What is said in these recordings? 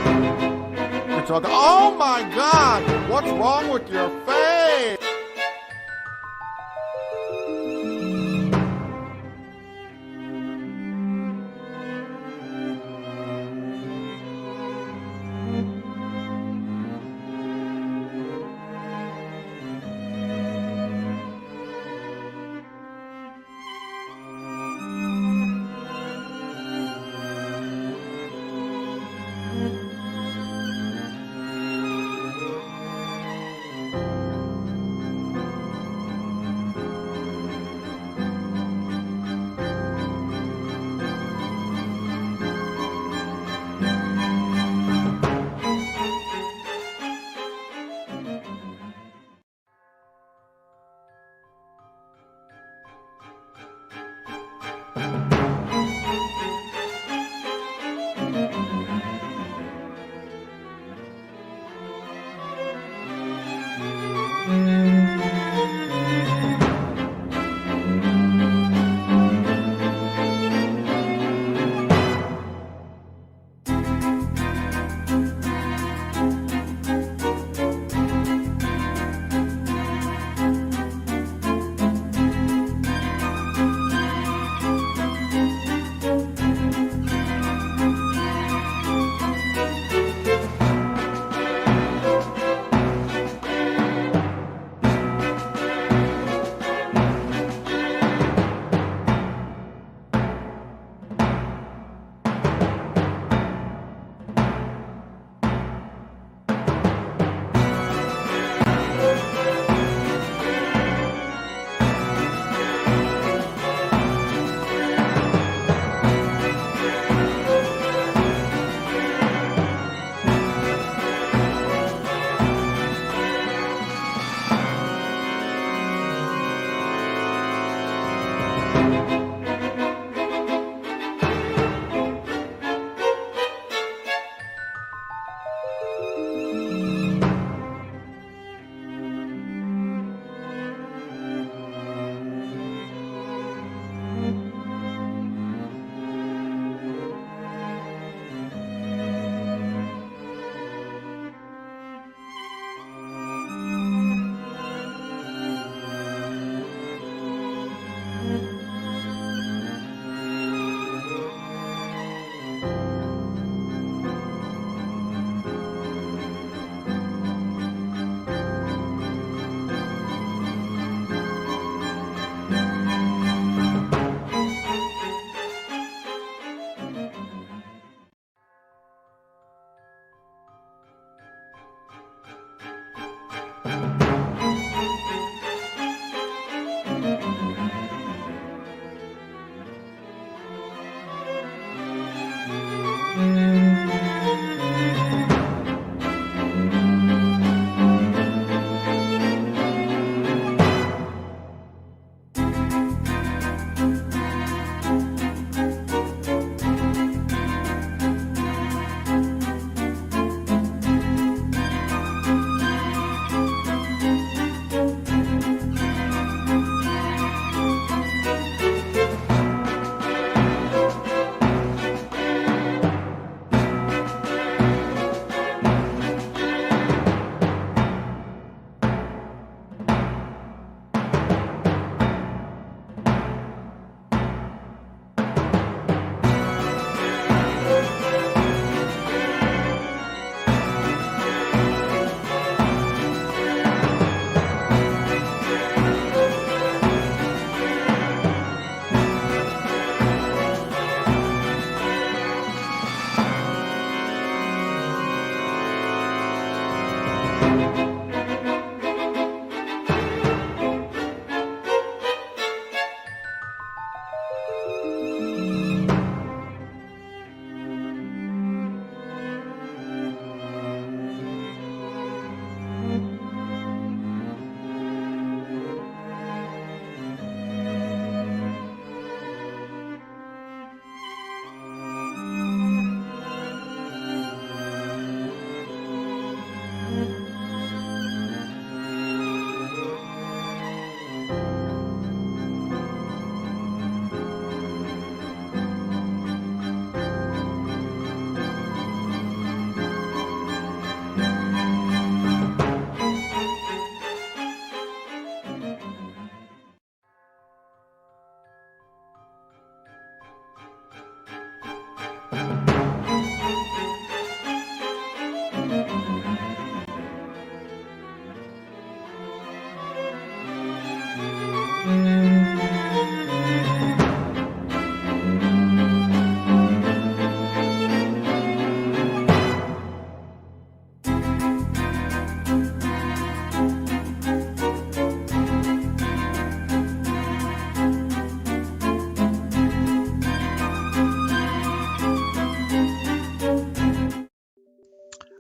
You're talking. Oh my God! What's wrong with your face?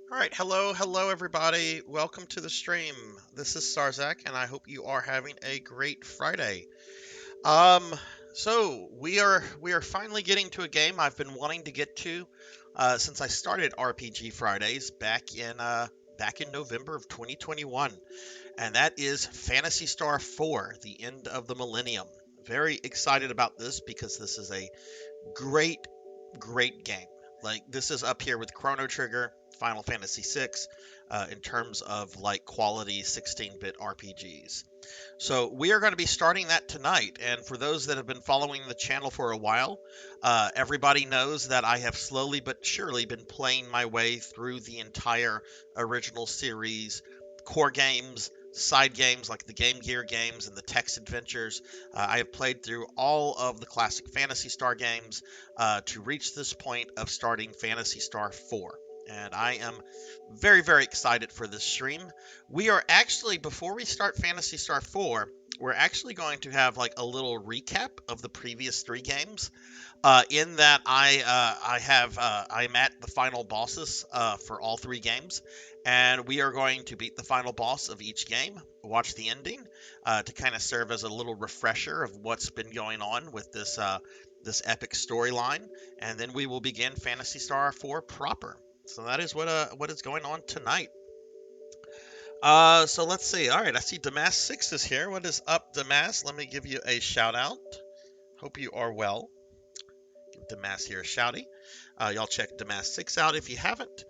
All right, hello everybody. Welcome to the stream. This is Sarzac, and I hope you are having a great Friday. Um, so we are finally getting to a game I've been wanting to get to since I started RPG Fridays back in November of 2021, and that is Phantasy Star 4: The End of the Millennium. Very excited about this because this is a great, great game. Like, this is up here with Chrono Trigger, Final Fantasy VI, in terms of like quality 16-bit RPGs. So we are going to be starting that tonight. And for those that have been following the channel for a while, everybody knows that I have slowly but surely been playing my way through the entire original series, core games, side games like the Game Gear games and the text adventures. I have played through all of the classic Phantasy Star games to reach this point of starting Phantasy Star 4. And I am very, very excited for this stream. We are actually, before we start Phantasy Star 4, we're actually going to have like a little recap of the previous three games. In that I'm at the final bosses for all three games, and we are going to beat the final boss of each game, watch the ending, to kind of serve as a little refresher of what's been going on with this epic storyline, and then we will begin Phantasy Star 4 proper. So that is what is going on tonight. So let's see. All right, I see Damas6 is here. What is up, Damas? Let me give you a shout out. Hope you are well. Give Damas here a shouty. Y'all check Damas6 out if you haven't.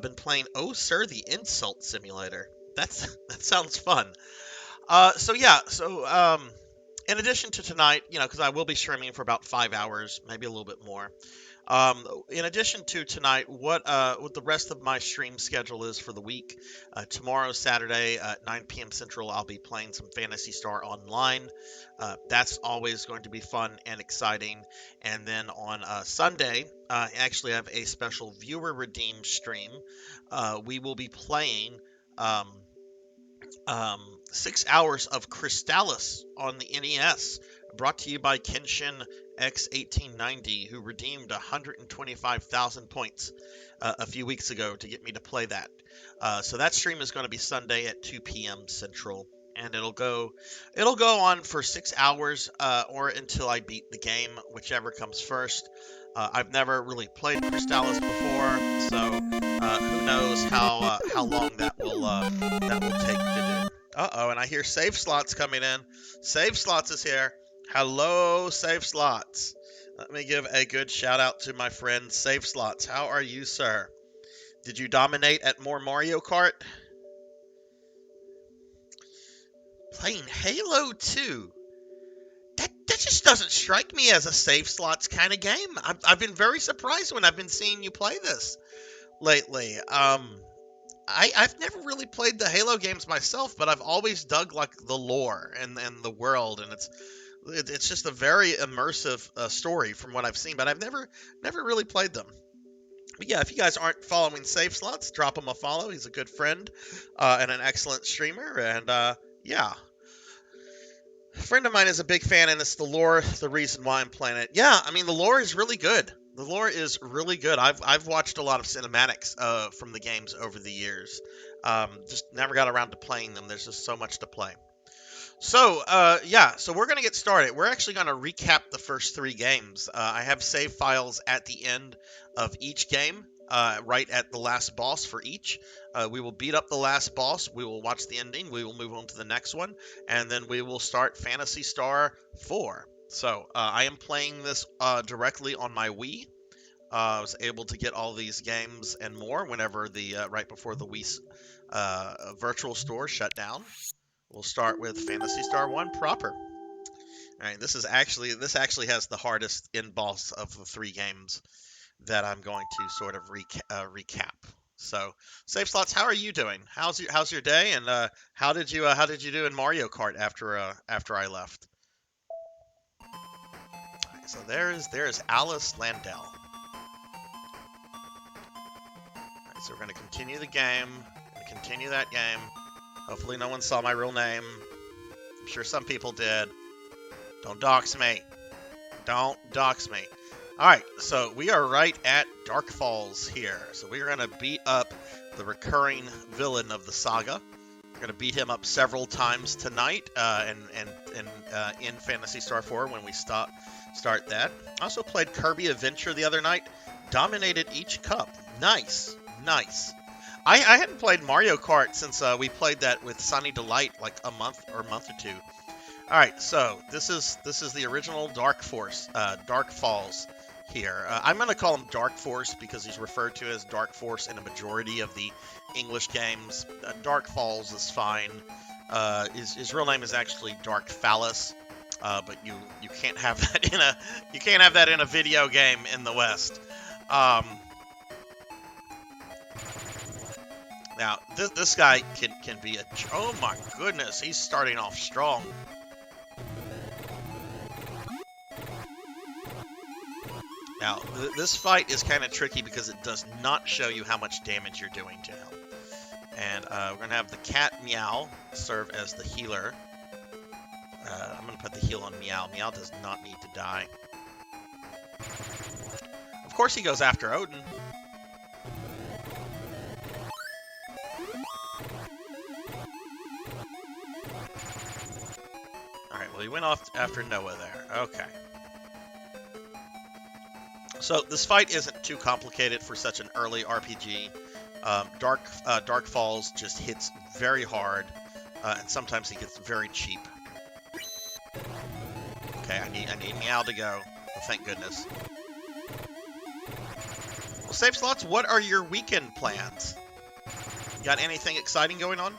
Been playing Oh Sir, the Insult Simulator. That sounds fun. So in addition to tonight, because I will be streaming for about 5 hours, maybe a little bit more. In addition to tonight, what the rest of my stream schedule is for the week. Tomorrow, Saturday at 9 p.m. Central, I'll be playing some Phantasy Star Online. That's always going to be fun and exciting. And then on Sunday, I actually have a special viewer redeem stream. We will be playing 6 hours of Crystallis on the NES, brought to you by Kenshin X1890, who redeemed 125,000 points a few weeks ago to get me to play that. So that stream is going to be Sunday at 2 p.m. Central, and it'll go on for 6 hours or until I beat the game, whichever comes first. I've never really played Crystallis before, so who knows how long that will take to do. Uh-oh, and I hear Save Slots coming in. Save Slots is here. Hello, Save Slots. Let me give a good shout out to my friend Save Slots. How are you, sir? Did you dominate at more Mario Kart? Playing Halo 2. That just doesn't strike me as a Save Slots kind of game. I've been very surprised when I've been seeing you play this lately. I've never really played the Halo games myself, but I've always dug like the lore and the world, and it's just a very immersive story from what I've seen. But I've never really played them. But yeah, if you guys aren't following Save Slots, drop him a follow. He's a good friend and an excellent streamer, and yeah. A friend of mine is a big fan, and it's the lore, the reason why I'm playing it. Yeah, I mean, the lore is really good. The lore is really good. I've watched a lot of cinematics from the games over the years. Just never got around to playing them. There's just so much to play. So, so we're going to get started. We're actually going to recap the first three games. I have save files at the end of each game, right at the last boss for each. We will beat up the last boss. We will watch the ending. We will move on to the next one. And then we will start Phantasy Star 4. So, I am playing this directly on my Wii. I was able to get all these games and more whenever right before the Wii virtual store shut down. We'll start with Phantasy Star 1 proper. All right, this actually has the hardest end boss of the three games that I'm going to sort of recap. So, Safe Slots, how are you doing? How's your day? And how did you do in Mario Kart after I left? Right, so there's Alice Landell. Right, so we're gonna continue the game. Gonna continue that game. Hopefully, no one saw my real name. I'm sure some people did. Don't dox me. Don't dox me. Alright, so we are right at Dark Falls here. So we are going to beat up the recurring villain of the saga. We're going to beat him up several times tonight in Phantasy Star 4 when we start that. I also played Kirby Adventure the other night. Dominated each cup. Nice. Nice. I hadn't played Mario Kart since we played that with Sunny Delight like a month or two. All right, so this is the original Dark Falls here. I'm going to call him Dark Force because he's referred to as Dark Force in a majority of the English games. Dark Falls is fine. His real name is actually Dark Phallus, but you can't have that in a video game in the West. Now this guy can be oh my goodness, he's starting off strong. Now, this fight is kind of tricky because it does not show you how much damage you're doing to him. And we're going to have the cat Meow serve as the healer. I'm going to put the heal on Meow. Meow does not need to die. Of course he goes after Odin. Alright, well he went off after Noah there. Okay. So this fight isn't too complicated for such an early RPG. Dark Falls just hits very hard, and sometimes he gets very cheap. Okay, I need Meow to go. Well, thank goodness. Well, Safe Slots, what are your weekend plans? You got anything exciting going on?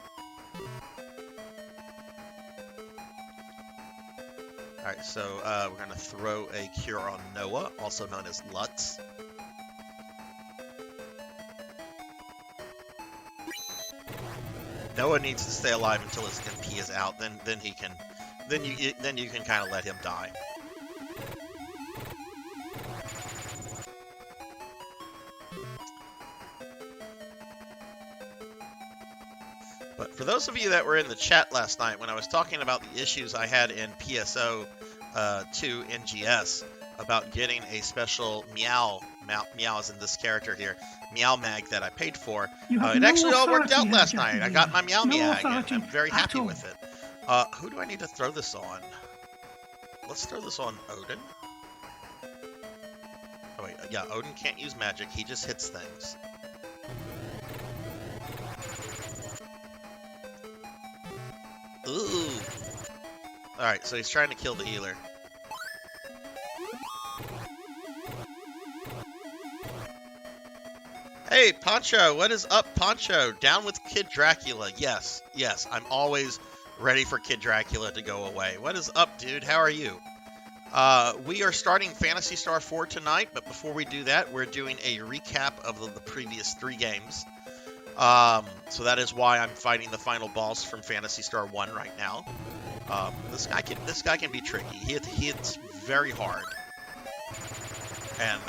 Alright, so we're going to throw a cure on Noah, also known as Lutz. Noah needs to stay alive until his MP is out. Then you can kind of let him die. But for those of you that were in the chat last night when I was talking about the issues I had in PSO 2 NGS about getting a special Meow is in this character here, Meow Mag that I paid for, it actually all worked out last night. I got my Meow Mag, and I'm very happy with it. Who do I need to throw this on? Let's throw this on Odin. Oh wait, yeah, Odin can't use magic. He just hits things. Ooh. Alright, so he's trying to kill the healer. Hey, Poncho, what is up, Poncho? Down with Kid Dracula. Yes, I'm always ready for Kid Dracula to go away. What is up, dude? How are you? We are starting Phantasy Star 4 tonight, but before we do that, we're doing a recap of the previous 3 games. So that is why I'm fighting the final boss from Phantasy Star 1 right now. This guy can be tricky. He hits very hard. And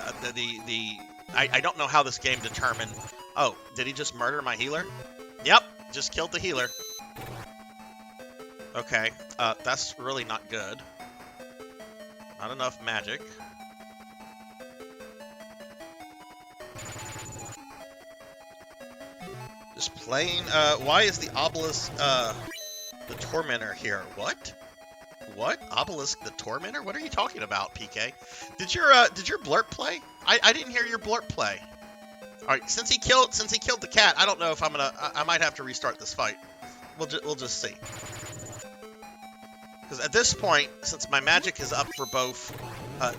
I don't know how this game determined. Oh, did he just murder my healer? Yep, just killed the healer. Okay, that's really not good. Not enough magic. Just playing. Why is the obelisk the tormentor here? What? What? Obelisk the tormentor? What are you talking about, PK? Did your blurp play? I didn't hear your blurp play. All right, since he killed the cat, I don't know if I might have to restart this fight. We'll just see. Because at this point, since my magic is up for both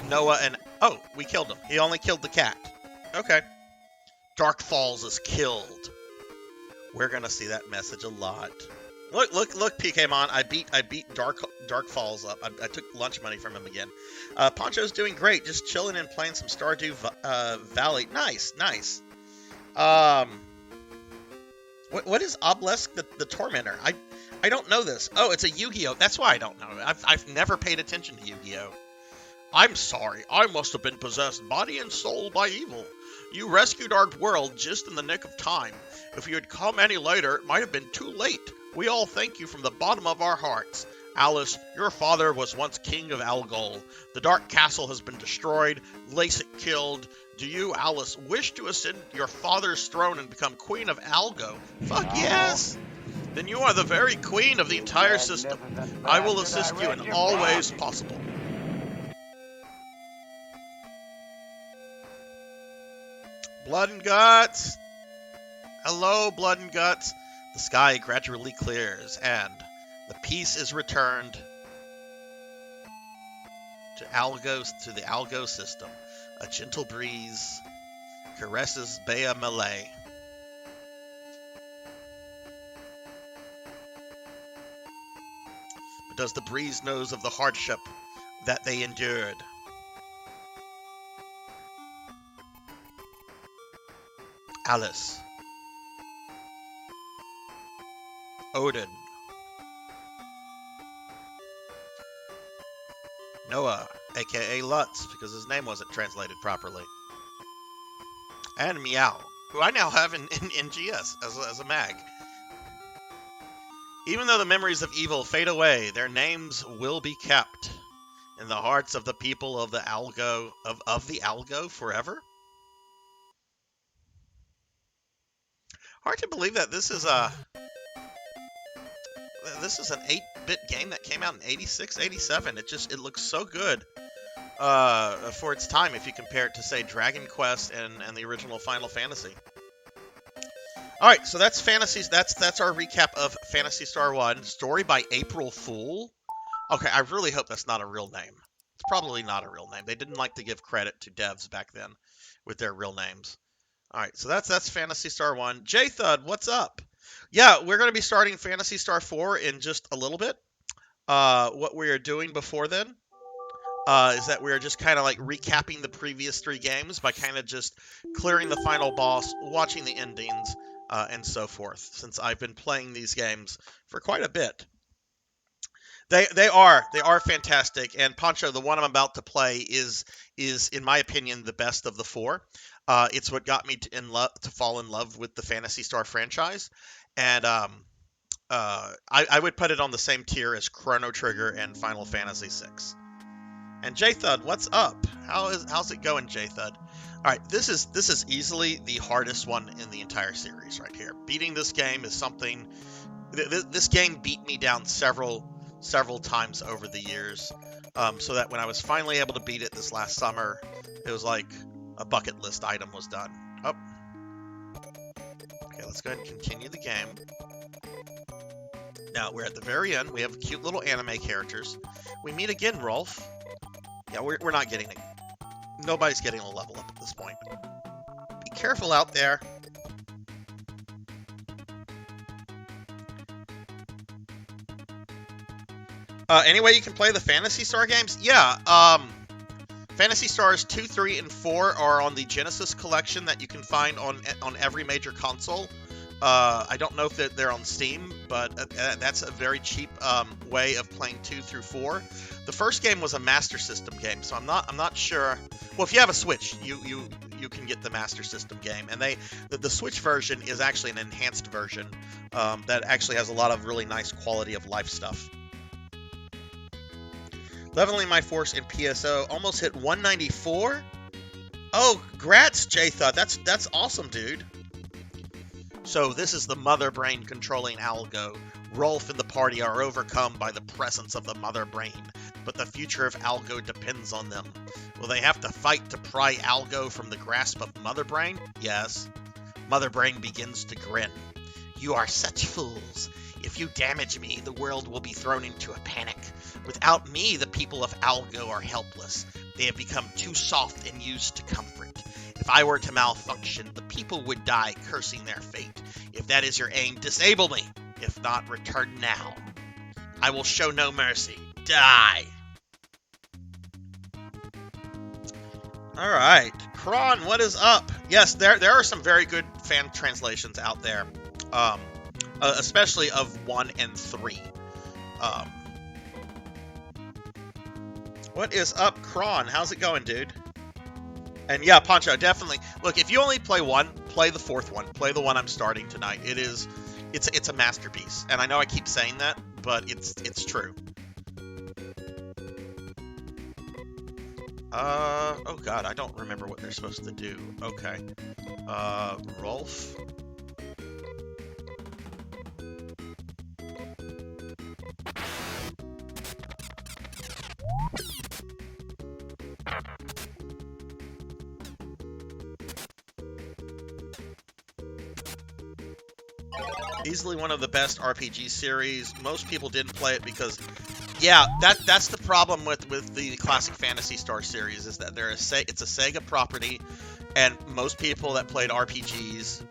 Noah and... Oh, we killed him. He only killed the cat. Okay. Dark Falls is killed. We're going to see that message a lot. Look, PKmon. I beat Dark Falls up. I took lunch money from him again. Poncho's doing great. Just chilling and playing some Stardew Valley. Nice. What is Obelisk the Tormentor? I don't know this. Oh, it's a Yu-Gi-Oh! That's why I don't know. I've never paid attention to Yu-Gi-Oh! I'm sorry. I must have been possessed body and soul by evil. You rescued our world just in the nick of time. If you had come any later, it might have been too late. We all thank you from the bottom of our hearts. Alice, your father was once king of Algol. The Dark Castle has been destroyed, Lasik killed. Do you, Alice, wish to ascend your father's throne and become queen of Algo? Fuck yes! Then you are the very queen of the entire system. I will assist you in all ways possible. Blood and Guts! Hello, Blood and Guts. The sky gradually clears, and the peace is returned to the Algo system. A gentle breeze caresses Bea Malay. But does the breeze knows of the hardship that they endured? Alice. Odin. Noah, aka Lutz, because his name wasn't translated properly. And Meow, who I now have in GS as a mag. Even though the memories of evil fade away, their names will be kept in the hearts of the people of the Algo of the Algo forever. Hard to believe that this is an 8-bit game that came out in 86, 87. It looks so good for its time if you compare it to, say, Dragon Quest and the original Final Fantasy. All right, so that's Fantasy. That's our recap of Phantasy Star 1. Story by April Fool. Okay, I really hope that's not a real name. It's probably not a real name. They didn't like to give credit to devs back then with their real names. All right, so that's Phantasy Star 1. J-Thud, what's up? Yeah, we're going to be starting Phantasy Star 4 in just a little bit. What we are doing before then is that we are just kind of like recapping the previous 3 games by kind of just clearing the final boss, watching the endings, and so forth, since I've been playing these games for quite a bit. They are fantastic, and Pancho, the one I'm about to play, is in my opinion the best of the 4. It's what got me to fall in love with the Phantasy Star franchise, and I would put it on the same tier as Chrono Trigger and Final Fantasy VI. And J-Thud, what's up? How's it going, J-Thud? All right, this is easily the hardest one in the entire series right here. Beating this game is something. This game beat me down several times over the years, so that when I was finally able to beat it this last summer, it was like a bucket list item was done. Oh. Okay, let's go ahead and continue the game. Now, we're at the very end. We have cute little anime characters. We meet again, Rolf. Yeah, we're not getting it. Nobody's getting a level up at this point. Be careful out there. Anyway, you can play the Phantasy Star games? Yeah, Phantasy Stars 2, 3, and 4 are on the Genesis collection that you can find on every major console. I don't know if they're on Steam, but that's a very cheap way of playing 2 through 4. The first game was a Master System game, so I'm not sure. Well, if you have a Switch, you can get the Master System game, and the Switch version is actually an enhanced version that actually has a lot of really nice quality of life stuff. Leveling my force in PSO, almost hit 194. Oh, grats, J-Thud. That's awesome, dude. So this is the mother brain controlling Algo. Rolf and the party are overcome by the presence of the mother brain, but the future of Algo depends on them. Will they have to fight to pry Algo from the grasp of mother brain? Yes. Mother brain begins to grin. You are such fools. If you damage me, the world will be thrown into a panic. Without me, the people of Algo are helpless. They have become too soft and used to comfort. If I were to malfunction, the people would die cursing their fate. If that is your aim, disable me. If not, return now. I will show no mercy. Die! Alright. Kron, what is up? Yes, there are some very good fan translations out there. especially of 1 and 3. Um, what is up, Kron? How's it going, dude? And yeah, Poncho, definitely. Look, if you only play one, play the 4th one. Play the one I'm starting tonight. It's a masterpiece. And I know I keep saying that, but it's true. Oh god, I don't remember what they're supposed to do. Okay. Rolf. Easily one of the best RPG series. Most people didn't play it because, yeah, that's the problem with the classic Phantasy Star series, is that it's a Sega property, and most people that played RPGs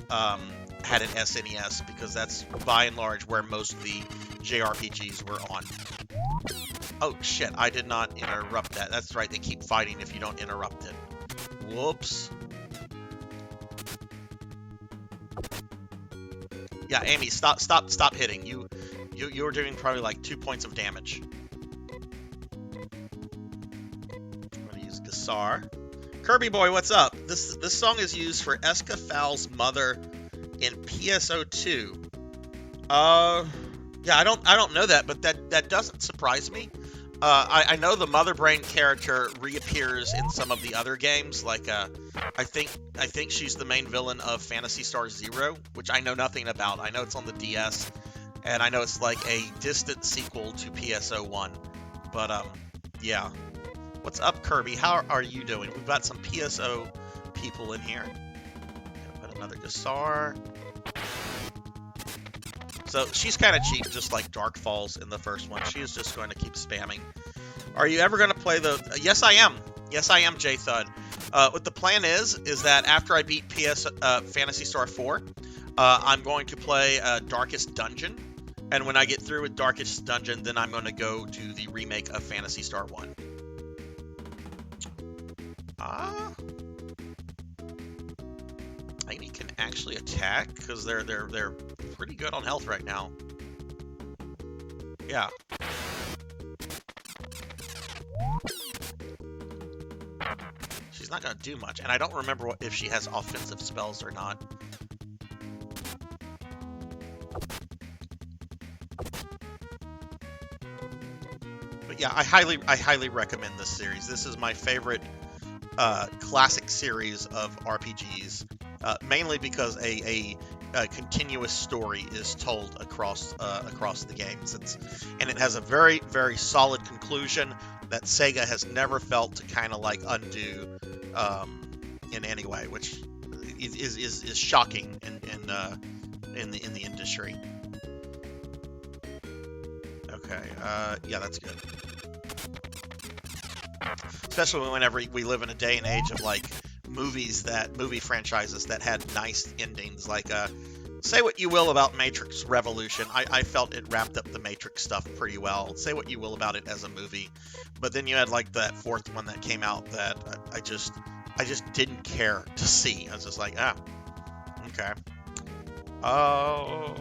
had an SNES, because that's by and large where most of the JRPGs were on. Oh shit, I did not interrupt that. That's right, they keep fighting if you don't interrupt it. Whoops. Yeah, Amy, stop hitting. You were doing probably like 2 points of damage. I'm gonna use Gassar. Kirby Boy, what's up? This song is used for Escafal's mother in PSO2. Yeah, I don't know that, but that doesn't surprise me. I know the Mother Brain character reappears in some of the other games, like I think she's the main villain of Phantasy Star Zero, which I know nothing about. I know it's on the DS, and I know it's like a distant sequel to PSO1. But yeah. What's up, Kirby? How are you doing? We've got some PSO people in here. Put another Gassar. So she's kind of cheap, just like Dark Falls in the first one. She is just going to keep spamming. Are you ever going to play the... Yes, I am. Yes, I am, J-Thud. What the plan is that after I beat Phantasy Star 4, I'm going to play Darkest Dungeon. And when I get through with Darkest Dungeon, then I'm going to go to the remake of Phantasy Star 1. Amy can actually attack, because they're pretty good on health right now. Yeah. She's not going to do much, and I don't remember if she has offensive spells or not. But yeah, I highly recommend this series. This is my favorite classic series of RPGs, mainly because a continuous story is told across the games. And it has a very, very solid conclusion that Sega has never felt to kind of like undo in any way, which is shocking in the industry. Okay, yeah, that's good. Especially whenever we live in a day and age of like movie franchises that had nice endings. Like, say what you will about Matrix Revolution. I felt it wrapped up the Matrix stuff pretty well. Say what you will about it as a movie, but then you had like that 4th one that came out that I just didn't care to see. I was just like, okay. Oh,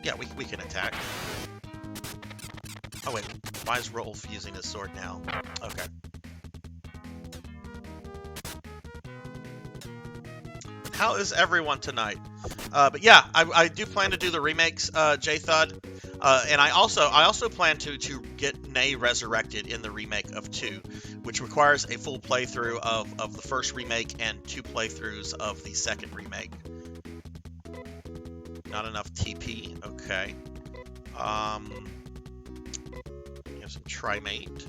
yeah, we can attack. Oh wait, why is Rolf using his sword now? Okay. How is everyone tonight? But yeah, I do plan to do the remakes, J-Thud. And I also plan to get Nay resurrected in the remake of 2, which requires a full playthrough of the first remake and 2 playthroughs of the second remake. Not enough TP. Okay. You have some Trimate.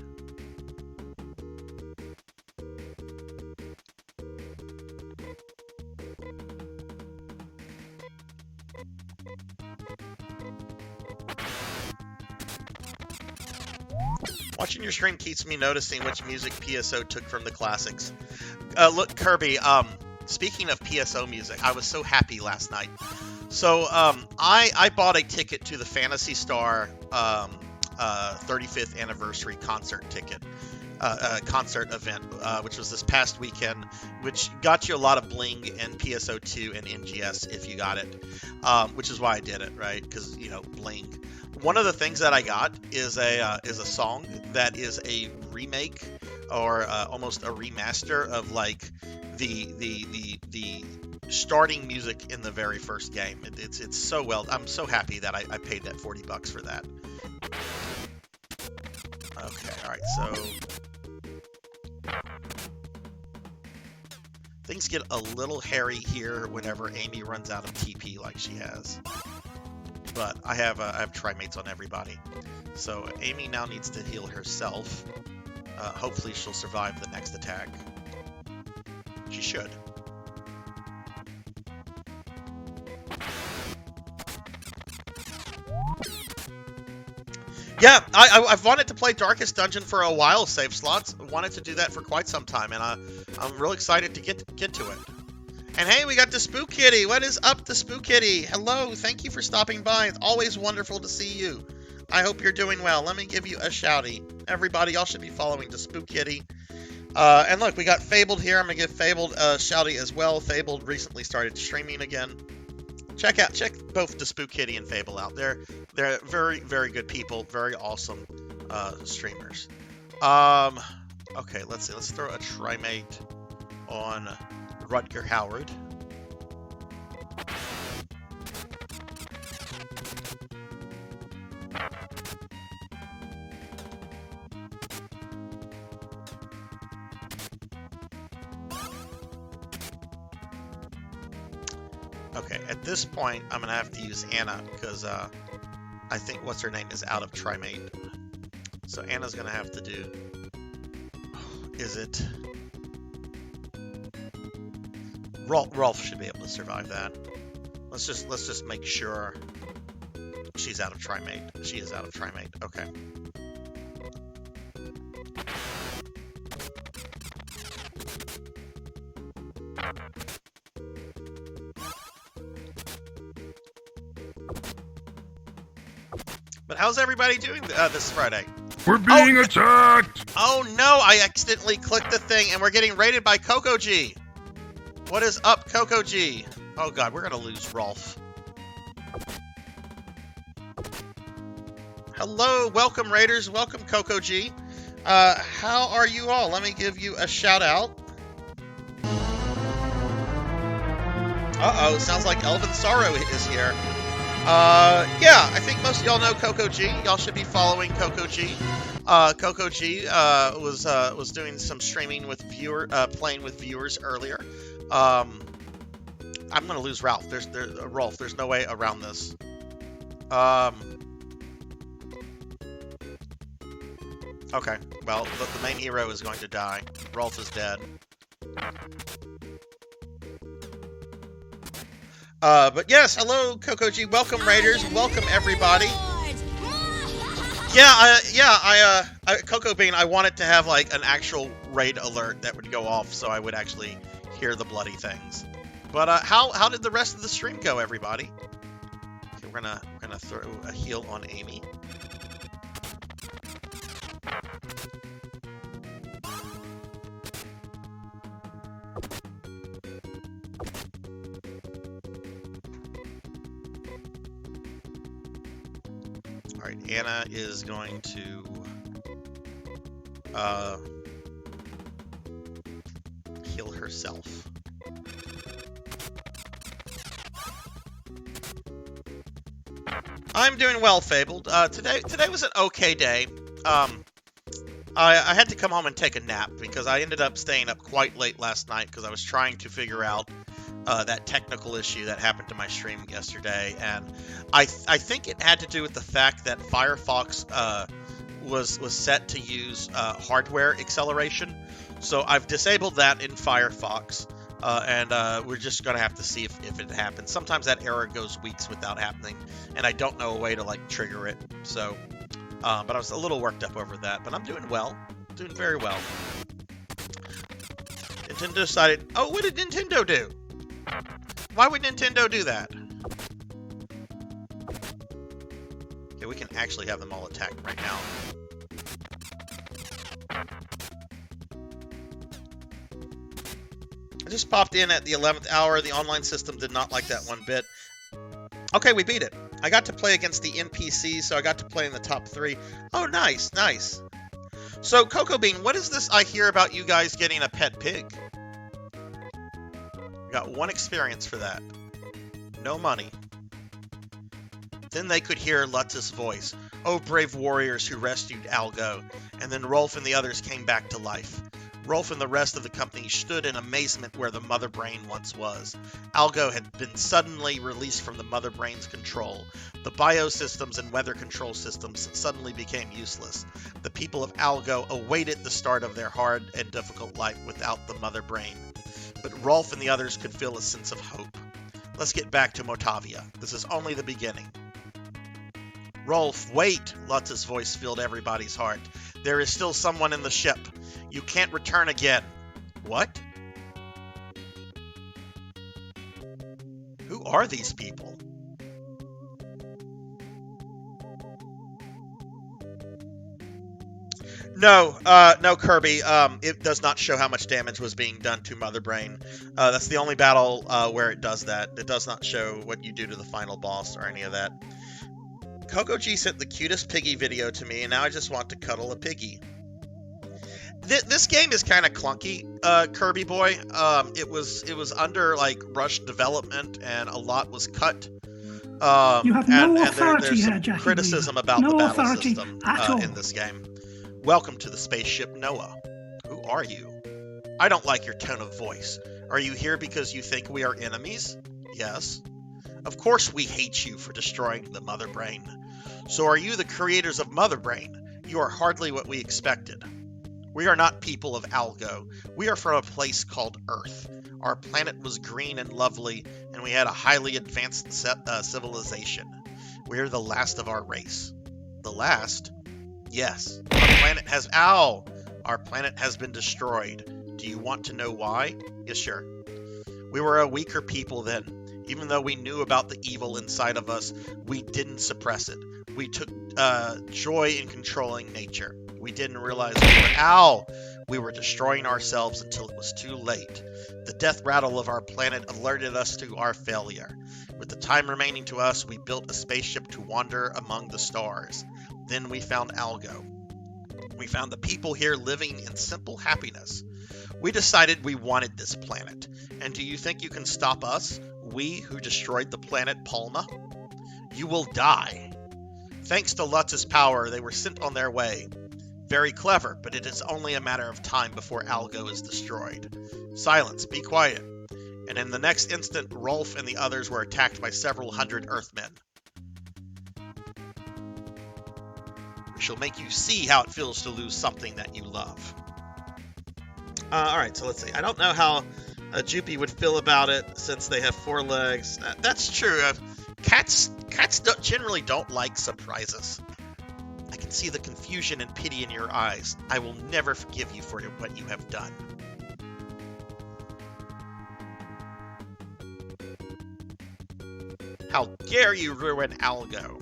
Watching your stream keeps me noticing which music PSO took from the classics. Look, Kirby, speaking of PSO music, I was so happy last night. So, I bought a ticket to the Phantasy Star 35th anniversary concert ticket. concert event, which was this past weekend, which got you a lot of bling and PSO2 and NGS if you got it, which is why I did it, right? Because, you know, bling. One of the things that I got is a song that is a remake or almost a remaster of like the starting music in the very first game. It's so well. I'm so happy that I paid that $40 for that. Okay, all right, so things get a little hairy here whenever Amy runs out of TP like she has. But I have trimates on everybody. So Amy now needs to heal herself. Hopefully she'll survive the next attack. She should. Yeah, I've wanted to play Darkest Dungeon for a while, save slots. Wanted to do that for quite some time, and I'm real excited to get to it. And hey, we got the Spook Kitty. What is up, the Spook Kitty? Hello, thank you for stopping by. It's always wonderful to see you. I hope you're doing well. Let me give you a shouty. Everybody, y'all should be following the Spook Kitty. And look, we got Fabled here. I'm gonna give Fabled a shouty as well. Fabled recently started streaming again. Check both the Spook Kitty and Fable out. They're very, very good people, very awesome streamers. Okay, let's see. Let's throw a trimate on Rutger Howard. Okay, at this point, I'm going to have to use Anna, because I think what's-her-name is out of Trimate. So Anna's going to have to do... Is it... Rolf should be able to survive that. Let's just make sure she's out of Trimate. She is out of Trimate. Okay. But how's everybody doing this Friday? We're being attacked! Oh no, I accidentally clicked the thing and we're getting raided by Coco G. What is up, Coco G? Oh god, we're gonna lose Rolf. Hello, welcome Raiders, welcome Coco G. How are you all? Let me give you a shout out. Uh-oh, sounds like Elven Sorrow is here. Yeah, I think most of y'all know Coco G. Y'all should be following Coco G. Coco G was doing some streaming with playing with viewers earlier. I'm gonna lose Ralph. Rolf. There's no way around this. Okay. Well, the main hero is going to die. Rolf is dead. But yes, hello, Coco G. Welcome, Raiders. Welcome, everybody. Yeah, Coco Bean, I wanted to have, like, an actual raid alert that would go off so I would actually hear the bloody things. But, how did the rest of the stream go, everybody? Okay, we're gonna throw a heal on Amy. Alright, Anna is going to heal herself. I'm doing well, Fabled. Today was an okay day. I had to come home and take a nap because I ended up staying up quite late last night because I was trying to figure out that technical issue that happened to my stream yesterday, and I think it had to do with the fact that Firefox was set to use hardware acceleration. So I've disabled that in Firefox, and we're just gonna have to see if it happens. Sometimes that error goes weeks without happening, and I don't know a way to like trigger it. So, but I was a little worked up over that. But I'm doing well, doing very well. Nintendo decided. Oh, what did Nintendo do? Why would Nintendo do that? Okay, we can actually have them all attack right now. I just popped in at the 11th hour. The online system did not like that one bit. Okay, we beat it. I got to play against the NPCs, so I got to play in the top 3. Oh, nice, nice. So, Cocoa Bean, what is this I hear about you guys getting a pet pig? Got 1 experience for that. No money. Then they could hear Lutz's voice. Oh, brave warriors who rescued Algo. And then Rolf and the others came back to life. Rolf and the rest of the company stood in amazement where the Mother Brain once was. Algo had been suddenly released from the Mother Brain's control. The biosystems and weather control systems suddenly became useless. The people of Algo awaited the start of their hard and difficult life without the Mother Brain. But Rolf and the others could feel a sense of hope. Let's get back to Motavia. This is only the beginning. Rolf, wait! Lutz's voice filled everybody's heart. There is still someone in the ship. You can't return again. What? Who are these people? No, Kirby. It does not show how much damage was being done to Mother Brain. That's the only battle where it does that. It does not show what you do to the final boss or any of that. Coco G sent the cutest piggy video to me, and now I just want to cuddle a piggy. This game is kind of clunky, Kirby boy. It was under like rushed development, and a lot was cut. You have no authority there's here, some Jackie criticism Weaver. about No the battle authority system at all. in this game. Welcome to the spaceship Noah. Who are you? I don't like your tone of voice. Are you here because you think we are enemies? Yes. Of course we hate you for destroying the Mother Brain. So are you the creators of Mother Brain? You are hardly what we expected. We are not people of Algo. We are from a place called Earth. Our planet was green and lovely, and we had a highly advanced civilization. We are the last of our race. The last? Yes. Our planet has been destroyed. Do you want to know why? Yes, sure. We were a weaker people then. Even though we knew about the evil inside of us, we didn't suppress it. We took joy in controlling nature. We didn't realize we were destroying ourselves until it was too late. The death rattle of our planet alerted us to our failure. With the time remaining to us, we built a spaceship to wander among the stars. Then we found Algo. We found the people here living in simple happiness. We decided we wanted this planet. And do you think you can stop us? We who destroyed the planet Palma? You will die. Thanks to Lutz's power, they were sent on their way. Very clever, but it is only a matter of time before Algo is destroyed. Silence, be quiet. And in the next instant, Rolf and the others were attacked by several hundred Earthmen. We shall make you see how it feels to lose something that you love. Alright, so let's see. I don't know how Jupi would feel about it since they have 4 legs. That's true. Cats generally don't like surprises. I can see the confusion and pity in your eyes. I will never forgive you for what you have done. How dare you ruin Algo?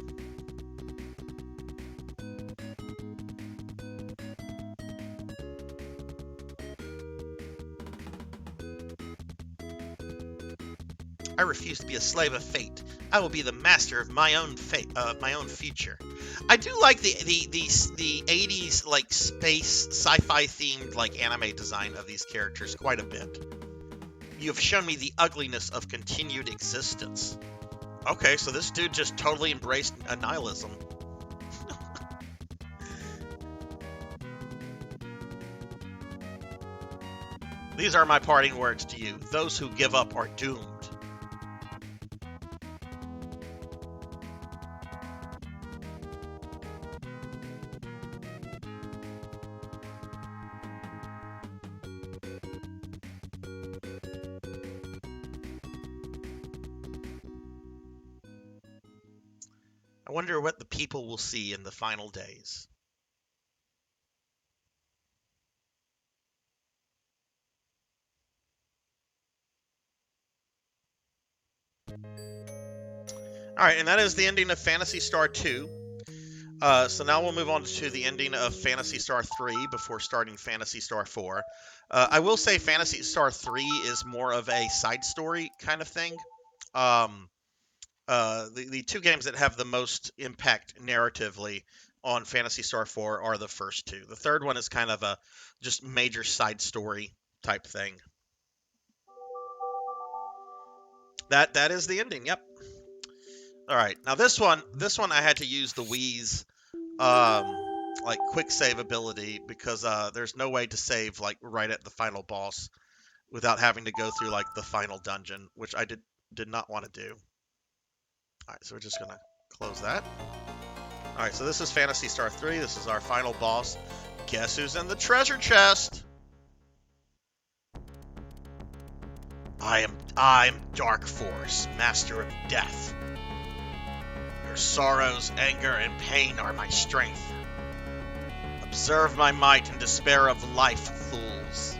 I refuse to be a slave of fate. I will be the master of my own fate, my own future. I do like the 80s like space sci-fi themed like anime design of these characters quite a bit. You have shown me the ugliness of continued existence. Okay, so this dude just totally embraced nihilism. These are my parting words to you. Those who give up are doomed. I wonder what the people will see in the final days. Alright, and that is the ending of Phantasy Star 2. So now we'll move on to the ending of Phantasy Star 3 before starting Phantasy Star 4. I will say Phantasy Star 3 is more of a side story kind of thing. The two games that have the most impact narratively on Phantasy Star 4 are the first two. The third one is kind of a just major side story type thing. That is the ending. Yep. All right. Now this one I had to use the Wii's like quick save ability because there's no way to save like right at the final boss without having to go through like the final dungeon, which I did not want to do. All right, so we're just gonna close that. All right, so this is Phantasy Star 3. This is our final boss. Guess who's in the treasure chest? I'm Dark Force, Master of Death. Your sorrows, anger, and pain are my strength. Observe my might and despair of life, fools.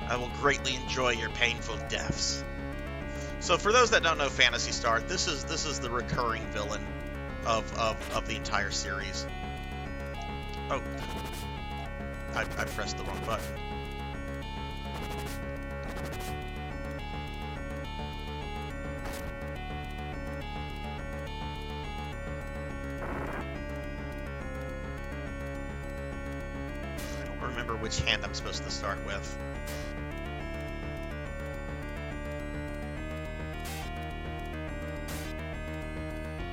I will greatly enjoy your painful deaths. So for those that don't know Phantasy Star, this is the recurring villain of the entire series. Oh, I pressed the wrong button. Remember which hand I'm supposed to start with.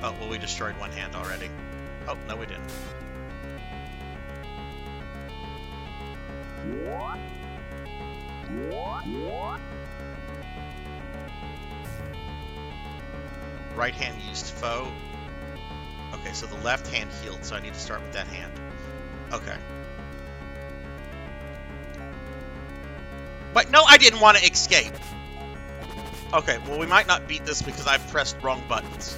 Oh, well, we destroyed one hand already. Oh, no, we didn't. Right hand used foe. Okay, so the left hand healed, so I need to start with that hand. Okay. But no, I didn't want to escape. Okay, well, we might not beat this because I've pressed wrong buttons.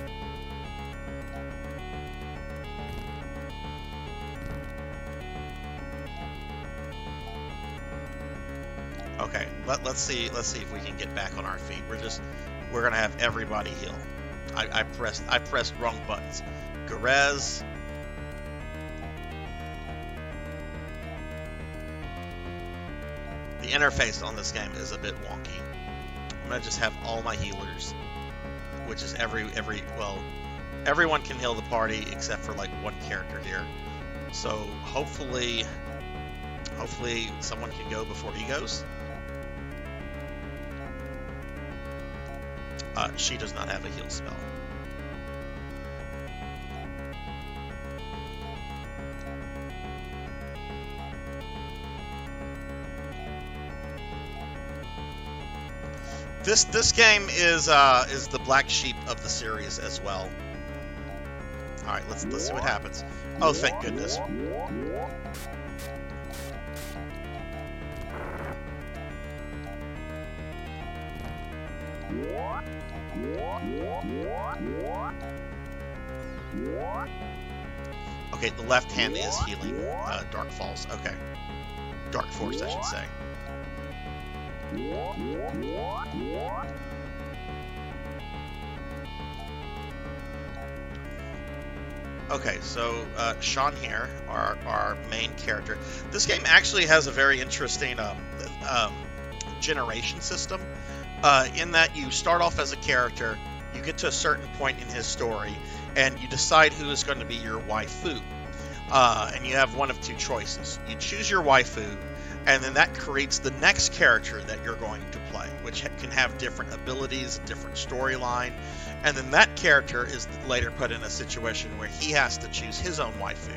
Okay, let's see if we can get back on our feet. We're gonna have everybody heal. I pressed wrong buttons. Garez. The interface on this game is a bit wonky. I'm gonna just have all my healers, which is everyone can heal the party except for like one character here. So hopefully someone can go before he goes. She does not have a heal spell. This game is the black sheep of the series as well. All right, let's see what happens. Oh, thank goodness. Okay, the left hand is healing Dark Falls. Okay, Dark Force, I should say. Okay, so Sean here, our main character. This game actually has a very interesting generation system, in that you start off as a character, you get to a certain point in his story, and you decide who is going to be your waifu. And you have one of two choices. You choose your waifu, and then that creates the next character that you're going to play, which can have different abilities, different storyline, and then that character is later put in a situation where he has to choose his own waifu.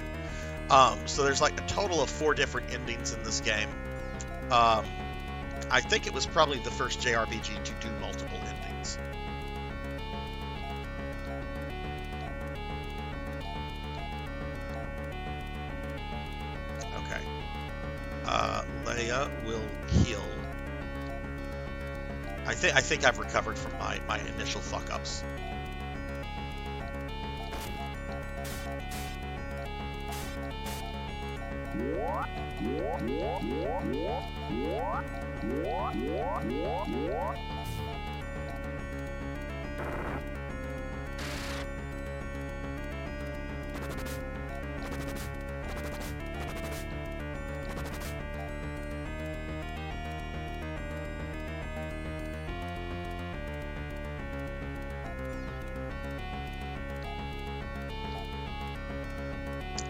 So there's like a total of 4 different endings in this game. I think it was probably the first JRPG to do multiple endings. Okay. Leia will heal. I think I've recovered from my initial fuck-ups.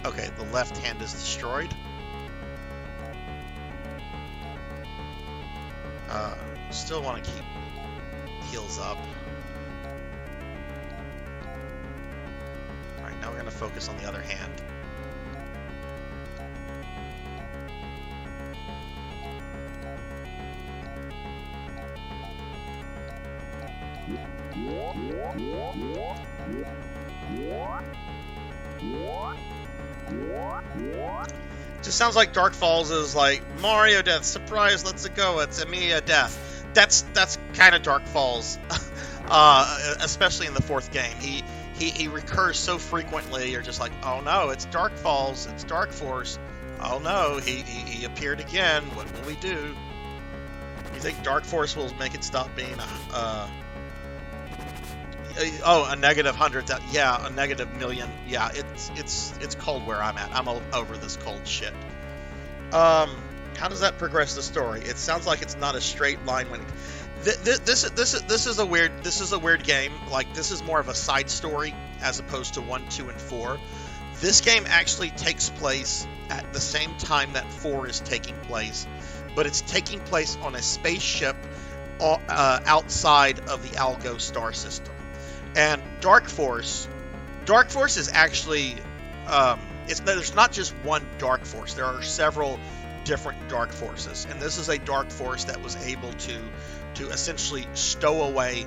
Okay, the left hand is destroyed. Still want to keep heals up. Alright, now we're going to focus on the other hand. Just sounds like Dark Falls is like Mario death, surprise, let's go, it's Emilia death. That's kind of Dark Falls, especially in the fourth game. He recurs so frequently. You're just like, oh no, it's Dark Falls, it's Dark Force. Oh no, he appeared again. What will we do? You think Dark Force will make it stop being a negative 100? Yeah, a negative million. Yeah, it's cold where I'm at. I'm over this cold shit. How does that progress the story? It sounds like it's not a straight line. When this is a weird game. Like, this is more of a side story as opposed to 1, 2, and 4. This game actually takes place at the same time that 4 is taking place, but it's taking place on a spaceship outside of the Algo star system. And Dark Force is actually there's not just one Dark Force. There are several different Dark Forces, and this is a Dark Force that was able to essentially stow away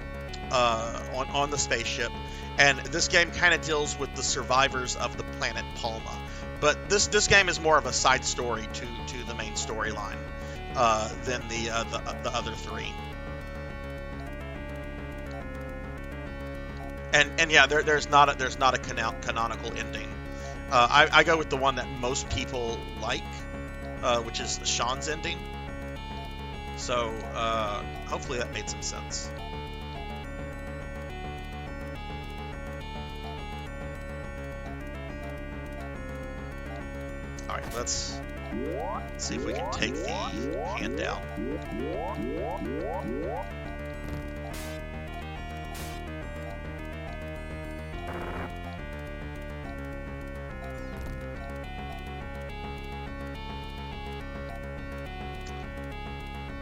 on the spaceship. And this game kind of deals with the survivors of the planet Palma, but this game is more of a side story to the main storyline than the other three. And yeah, there's not a canonical ending. I go with the one that most people like, which is Sean's ending. So hopefully that made some sense. All right, let's see if we can take the hand down.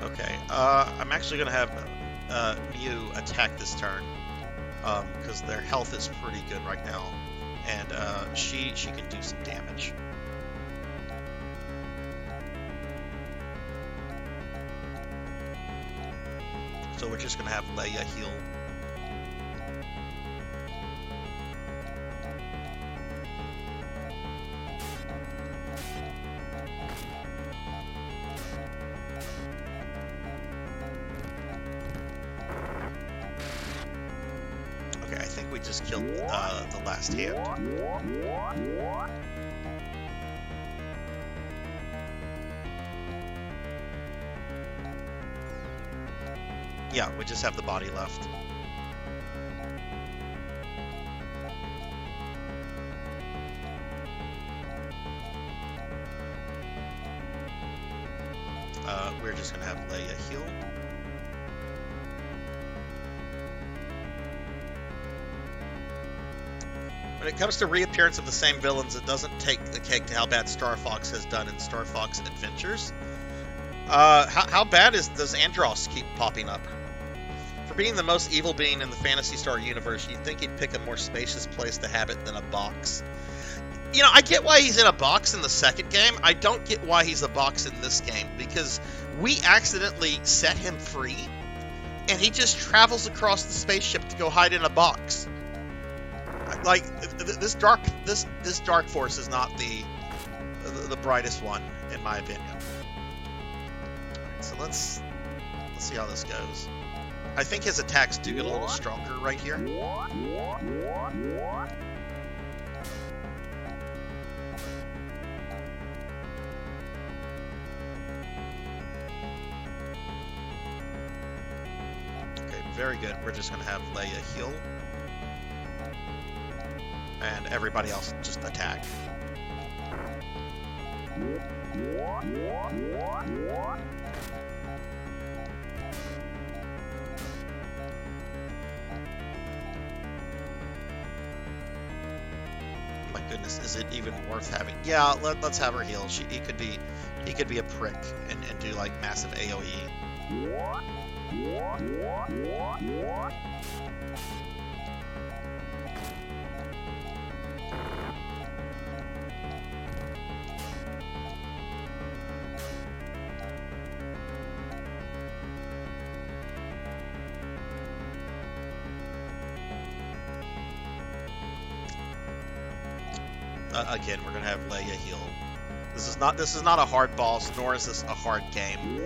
Okay, I'm actually going to have Mew attack this turn, because their health is pretty good right now, and she can do some damage. So we're just going to have Leia heal. We just killed the last hand. Yeah, we just have the body left. We're just gonna have Leia heal. When it comes to reappearance of the same villains, it doesn't take the cake to how bad Star Fox has done in Star Fox Adventures. How bad does Andross keep popping up? For being the most evil being in the Phantasy Star universe, you'd think he'd pick a more spacious place to have it than a box. You know, I get why he's in a box in the second game. I don't get why he's a box in this game, because we accidentally set him free, and he just travels across the spaceship to go hide in a box. Like, this Dark Force is not the brightest one, in my opinion. Alright, so let's see how this goes. I think his attacks do get a little stronger right here. Okay, very good. We're just going to have Leia heal. And everybody else just attack. my goodness, is it even worth having? Yeah, let's have her heal. He could be a prick and do like massive AoE. Again, we're gonna have Leia heal. This is not a hard boss, nor is this a hard game.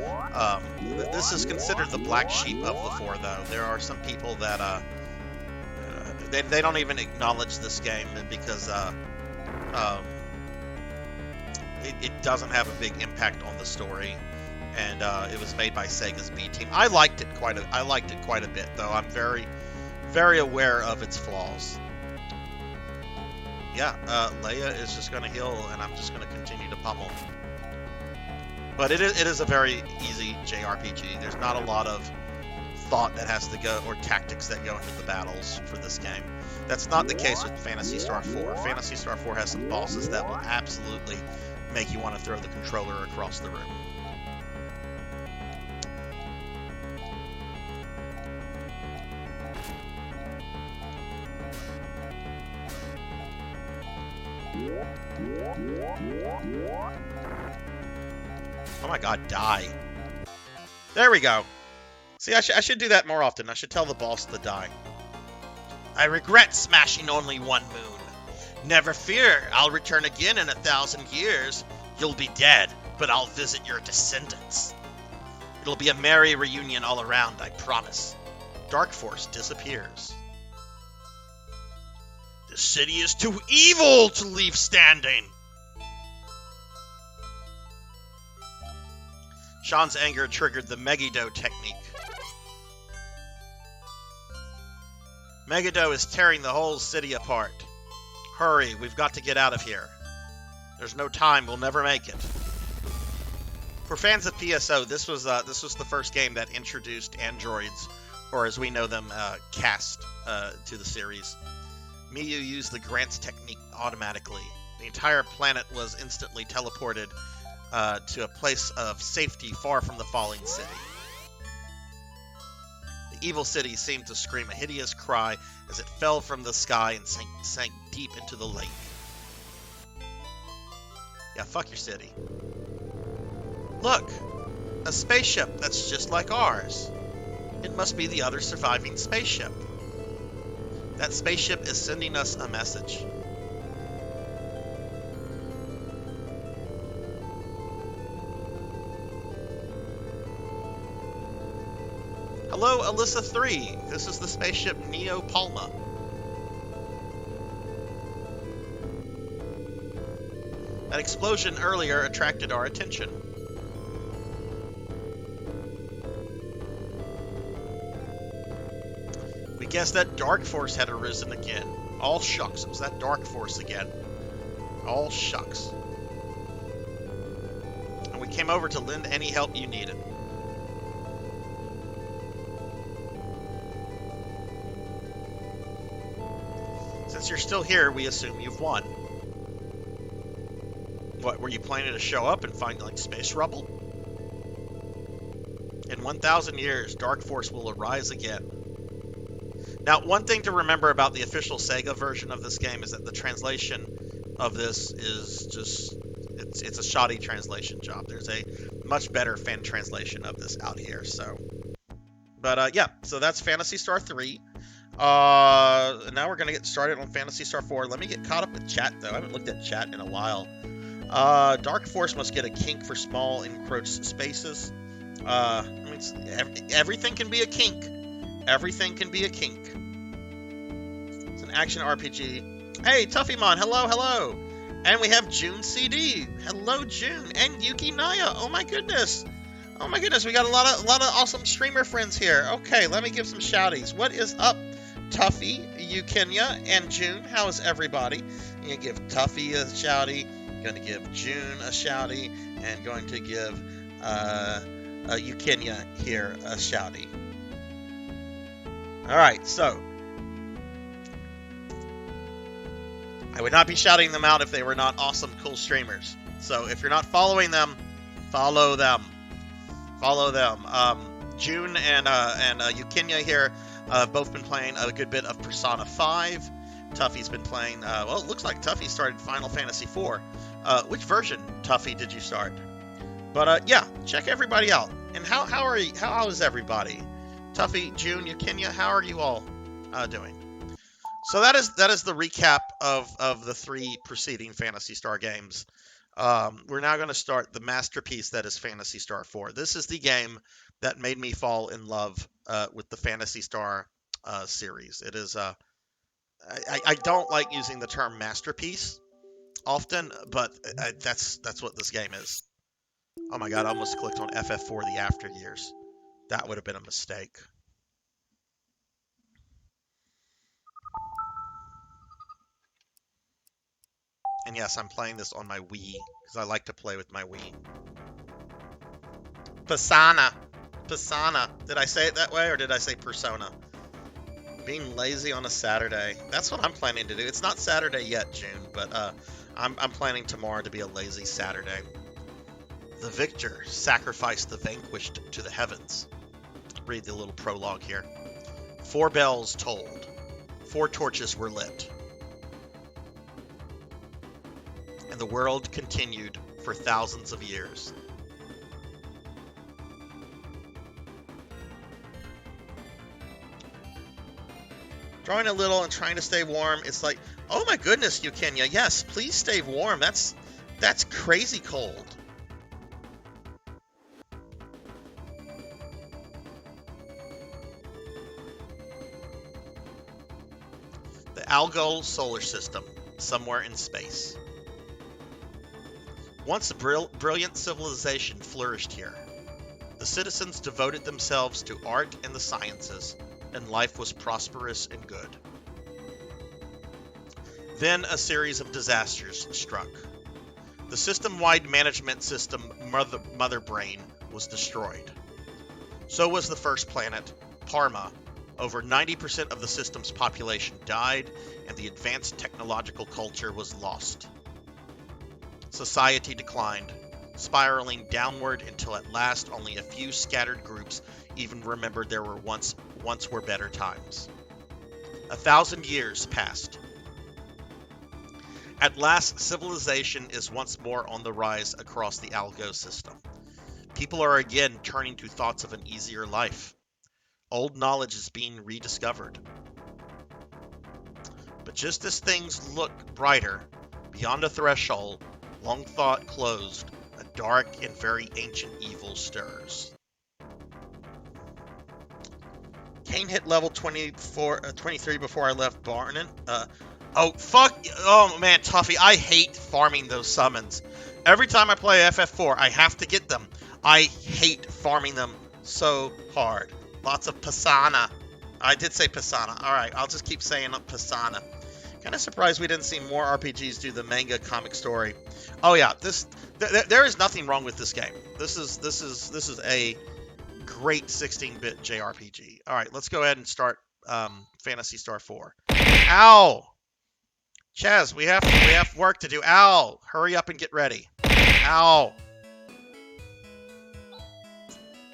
This is considered the black sheep of the four, though. There are some people that they don't even acknowledge this game because it doesn't have a big impact on the story, and it was made by Sega's B team. I liked it quite a bit, though. I'm very, very aware of its flaws. Yeah, Leia is just going to heal, and I'm just going to continue to pummel. But it is a very easy JRPG. There's not a lot of thought that has to go, or tactics that go into the battles for this game. That's not the case with Phantasy Star 4. Phantasy Star 4 has some bosses that will absolutely make you want to throw the controller across the room. Oh my god, die. There we go. See, I should do that more often. I should tell the boss to die. I regret smashing only one moon. Never fear, I'll return again in 1,000 years. You'll be dead, but I'll visit your descendants. It'll be a merry reunion all around, I promise. Dark Force disappears. The city is too evil to leave standing. Sean's anger triggered the Megiddo technique. Megiddo is tearing the whole city apart. Hurry, we've got to get out of here. There's no time, we'll never make it. For fans of PSO, this was the first game that introduced androids, or as we know them, cast to the series. Miyu used the Grant's technique automatically. The entire planet was instantly teleported to a place of safety far from the falling city. The evil city seemed to scream a hideous cry as it fell from the sky and sank deep into the lake. Yeah, fuck your city. Look! A spaceship that's just like ours. It must be the other surviving spaceship. That spaceship is sending us a message. Hello, Alyssa 3. This is the spaceship Neo Palma. That explosion earlier attracted our attention. We guessed that Dark Force had arisen again. All shucks, it was that Dark Force again. All shucks. And we came over to lend any help you needed. Since you're still here, we assume you've won. What, were you planning to show up and find, like, space rubble? In 1,000 years, Dark Force will arise again. Now, one thing to remember about the official Sega version of this game is that the translation of this is just... It's a shoddy translation job. There's a much better fan translation of this out here, so... But, yeah, so that's Phantasy Star 3. Now we're going to get started on Phantasy Star 4. Let me get caught up with chat, though. I haven't looked at chat in a while. Dark Force must get a kink for small encroached spaces. I mean, everything can be a kink. Everything can be a kink. It's an action RPG. Hey, Tuffymon, hello, hello. And we have June CD. Hello, June. And Yuki Naya. Oh my goodness. Oh my goodness, we got a lot of awesome streamer friends here. Okay, let me give some shouties. What is up, Tuffy, Eukenia, and June? How is everybody? I'm going to give Tuffy a shouty, going to give June a shouty, and going to give Eukenia here a shouty. Alright, so I would not be shouting them out if they were not awesome, cool streamers. So if you're not following them, follow them. Follow them. June and Eukenia here have both been playing a good bit of Persona 5. Tuffy's been playing, well, it looks like Tuffy started Final Fantasy 4. Which version, Tuffy, did you start? But yeah, check everybody out. And how is everybody? Tuffy, June, Eukenia, how are you all doing? So that is the recap of the 3 preceding Phantasy Star games. We're now going to start the masterpiece that is Phantasy Star 4. This is the game that made me fall in love with the Phantasy Star series. It is I don't like using the term masterpiece often, but that's what this game is. Oh my god, I almost clicked on FF4 the After Years. That would have been a mistake. And yes, I'm playing this on my Wii, because I like to play with my Wii. Persona. Did I say it that way, or did I say persona? Being lazy on a Saturday. That's what I'm planning to do. It's not Saturday yet, June, but I'm planning tomorrow to be a lazy Saturday. The victor sacrificed the vanquished to the heavens. Read the little prologue here. 4 bells tolled. 4 torches were lit. And the world continued for thousands of years. Drawing a little and trying to stay warm. It's like, oh my goodness, Eukenia. Yes, please stay warm. That's crazy cold. The Algol solar system, somewhere in space. Once a brilliant civilization flourished here. The citizens devoted themselves to art and the sciences, and life was prosperous and good. Then a series of disasters struck. The system-wide management system, Mother Brain, was destroyed. So was the first planet, Parma. Over 90% of the system's population died, and the advanced technological culture was lost. Society declined, spiraling downward until at last only a few scattered groups even remembered there were once were better times. 1,000 years passed. At last, civilization is once more on the rise across the Algo system. People are again turning to thoughts of an easier life. Old knowledge is being rediscovered. But just as things look brighter, beyond a threshold, long thought closed, a dark and very ancient evil stirs. Kane hit level 23 before I left Barnon. Oh man, Tuffy, I hate farming those summons. Every time I play FF4, I have to get them. I hate farming them so hard. Lots of Persona. I did say Persona. Alright, I'll just keep saying Persona. Kind of surprised we didn't see more RPGs do the manga comic story. Oh yeah, there is nothing wrong with this game. This is a great 16-bit JRPG. All right, let's go ahead and start Phantasy Star 4. Ow! Chaz, we have work to do. Ow! Hurry up and get ready. Ow!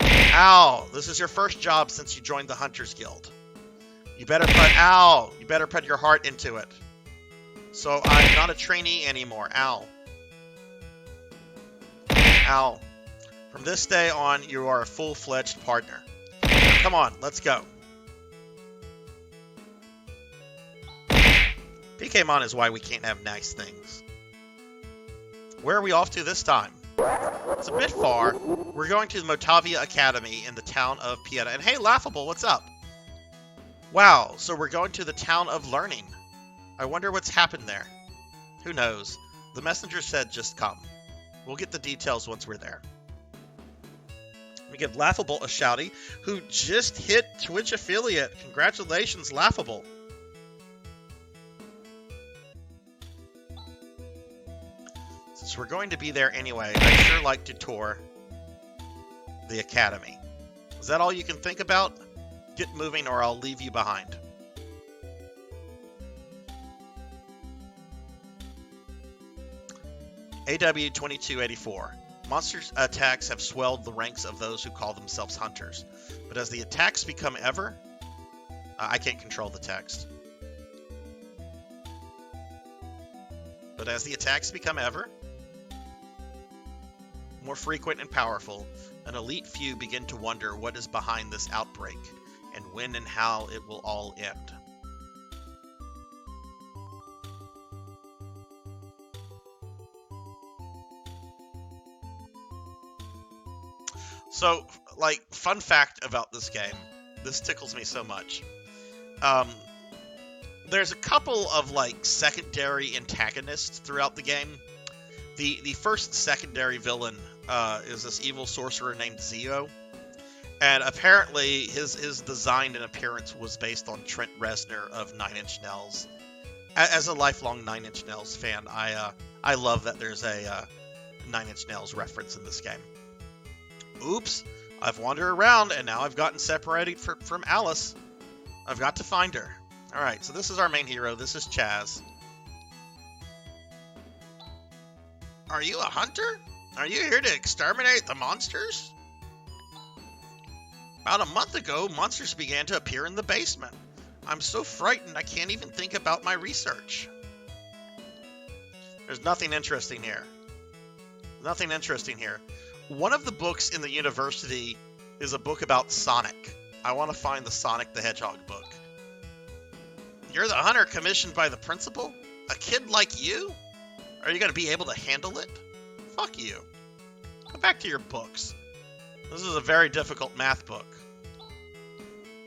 Ow! This is your first job since you joined the Hunters Guild. You better put your heart into it. So I'm not a trainee anymore. Ow. Ow. From this day on, you are a full-fledged partner. Come on, let's go. PKmon is why we can't have nice things. Where are we off to this time? It's a bit far. We're going to the Motavia Academy in the town of Pieta. And hey, Laughable, what's up? Wow, so we're going to the town of learning. I wonder what's happened there. Who knows? The messenger said just come. We'll get the details once we're there. We give Laughable a shouty, who just hit Twitch affiliate. Congratulations, Laughable. Since we're going to be there anyway, I'd sure like to tour the academy. Is that all you can think about? Get moving or I'll leave you behind. AW2284. Monsters' attacks have swelled the ranks of those who call themselves hunters. But as the attacks become ever... I can't control the text. But as the attacks become ever more frequent and powerful, an elite few begin to wonder what is behind this outbreak, and when and how it will all end. So, like, fun fact about this game, this tickles me so much. There's a couple of, like, secondary antagonists throughout the game. The first secondary villain is this evil sorcerer named Zio. And apparently his design and appearance was based on Trent Reznor of Nine Inch Nails. As a lifelong Nine Inch Nails fan, I love that there's a Nine Inch Nails reference in this game. Oops, I've wandered around and now I've gotten separated from Alice. I've got to find her. Alright, so this is our main hero. This is Chaz. Are you a hunter? Are you here to exterminate the monsters? About a month ago, monsters began to appear in the basement. I'm so frightened I can't even think about my research. There's nothing interesting here. Nothing interesting here. One of the books in the university is a book about Sonic. I want to find the Sonic the Hedgehog book. You're the hunter commissioned by the principal? A kid like you? Are you going to be able to handle it? Fuck you. Go back to your books. This is a very difficult math book.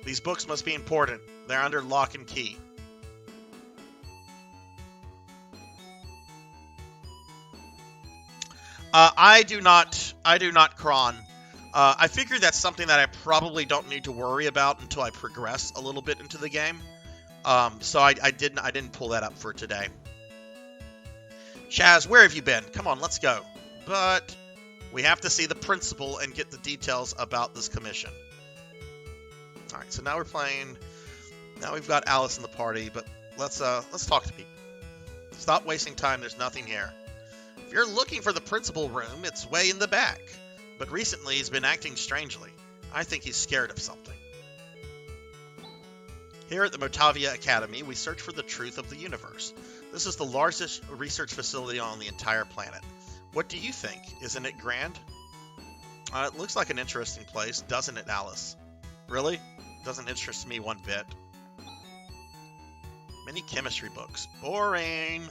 These books must be important. They're under lock and key. I do not cron. I figure that's something that I probably don't need to worry about until I progress a little bit into the game. So I didn't pull that up for today. Chaz, where have you been? Come on, let's go. But we have to see the principal and get the details about this commission. All right, so now we're playing. Now we've got Alice in the party, but let's talk to people. Stop wasting time. There's nothing here. If you're looking for the principal room, it's way in the back. But recently, he's been acting strangely. I think he's scared of something. Here at the Motavia Academy, we search for the truth of the universe. This is the largest research facility on the entire planet. What do you think? Isn't it grand? It looks like an interesting place, doesn't it, Alice? Really? Doesn't interest me one bit. Many chemistry books. Boring.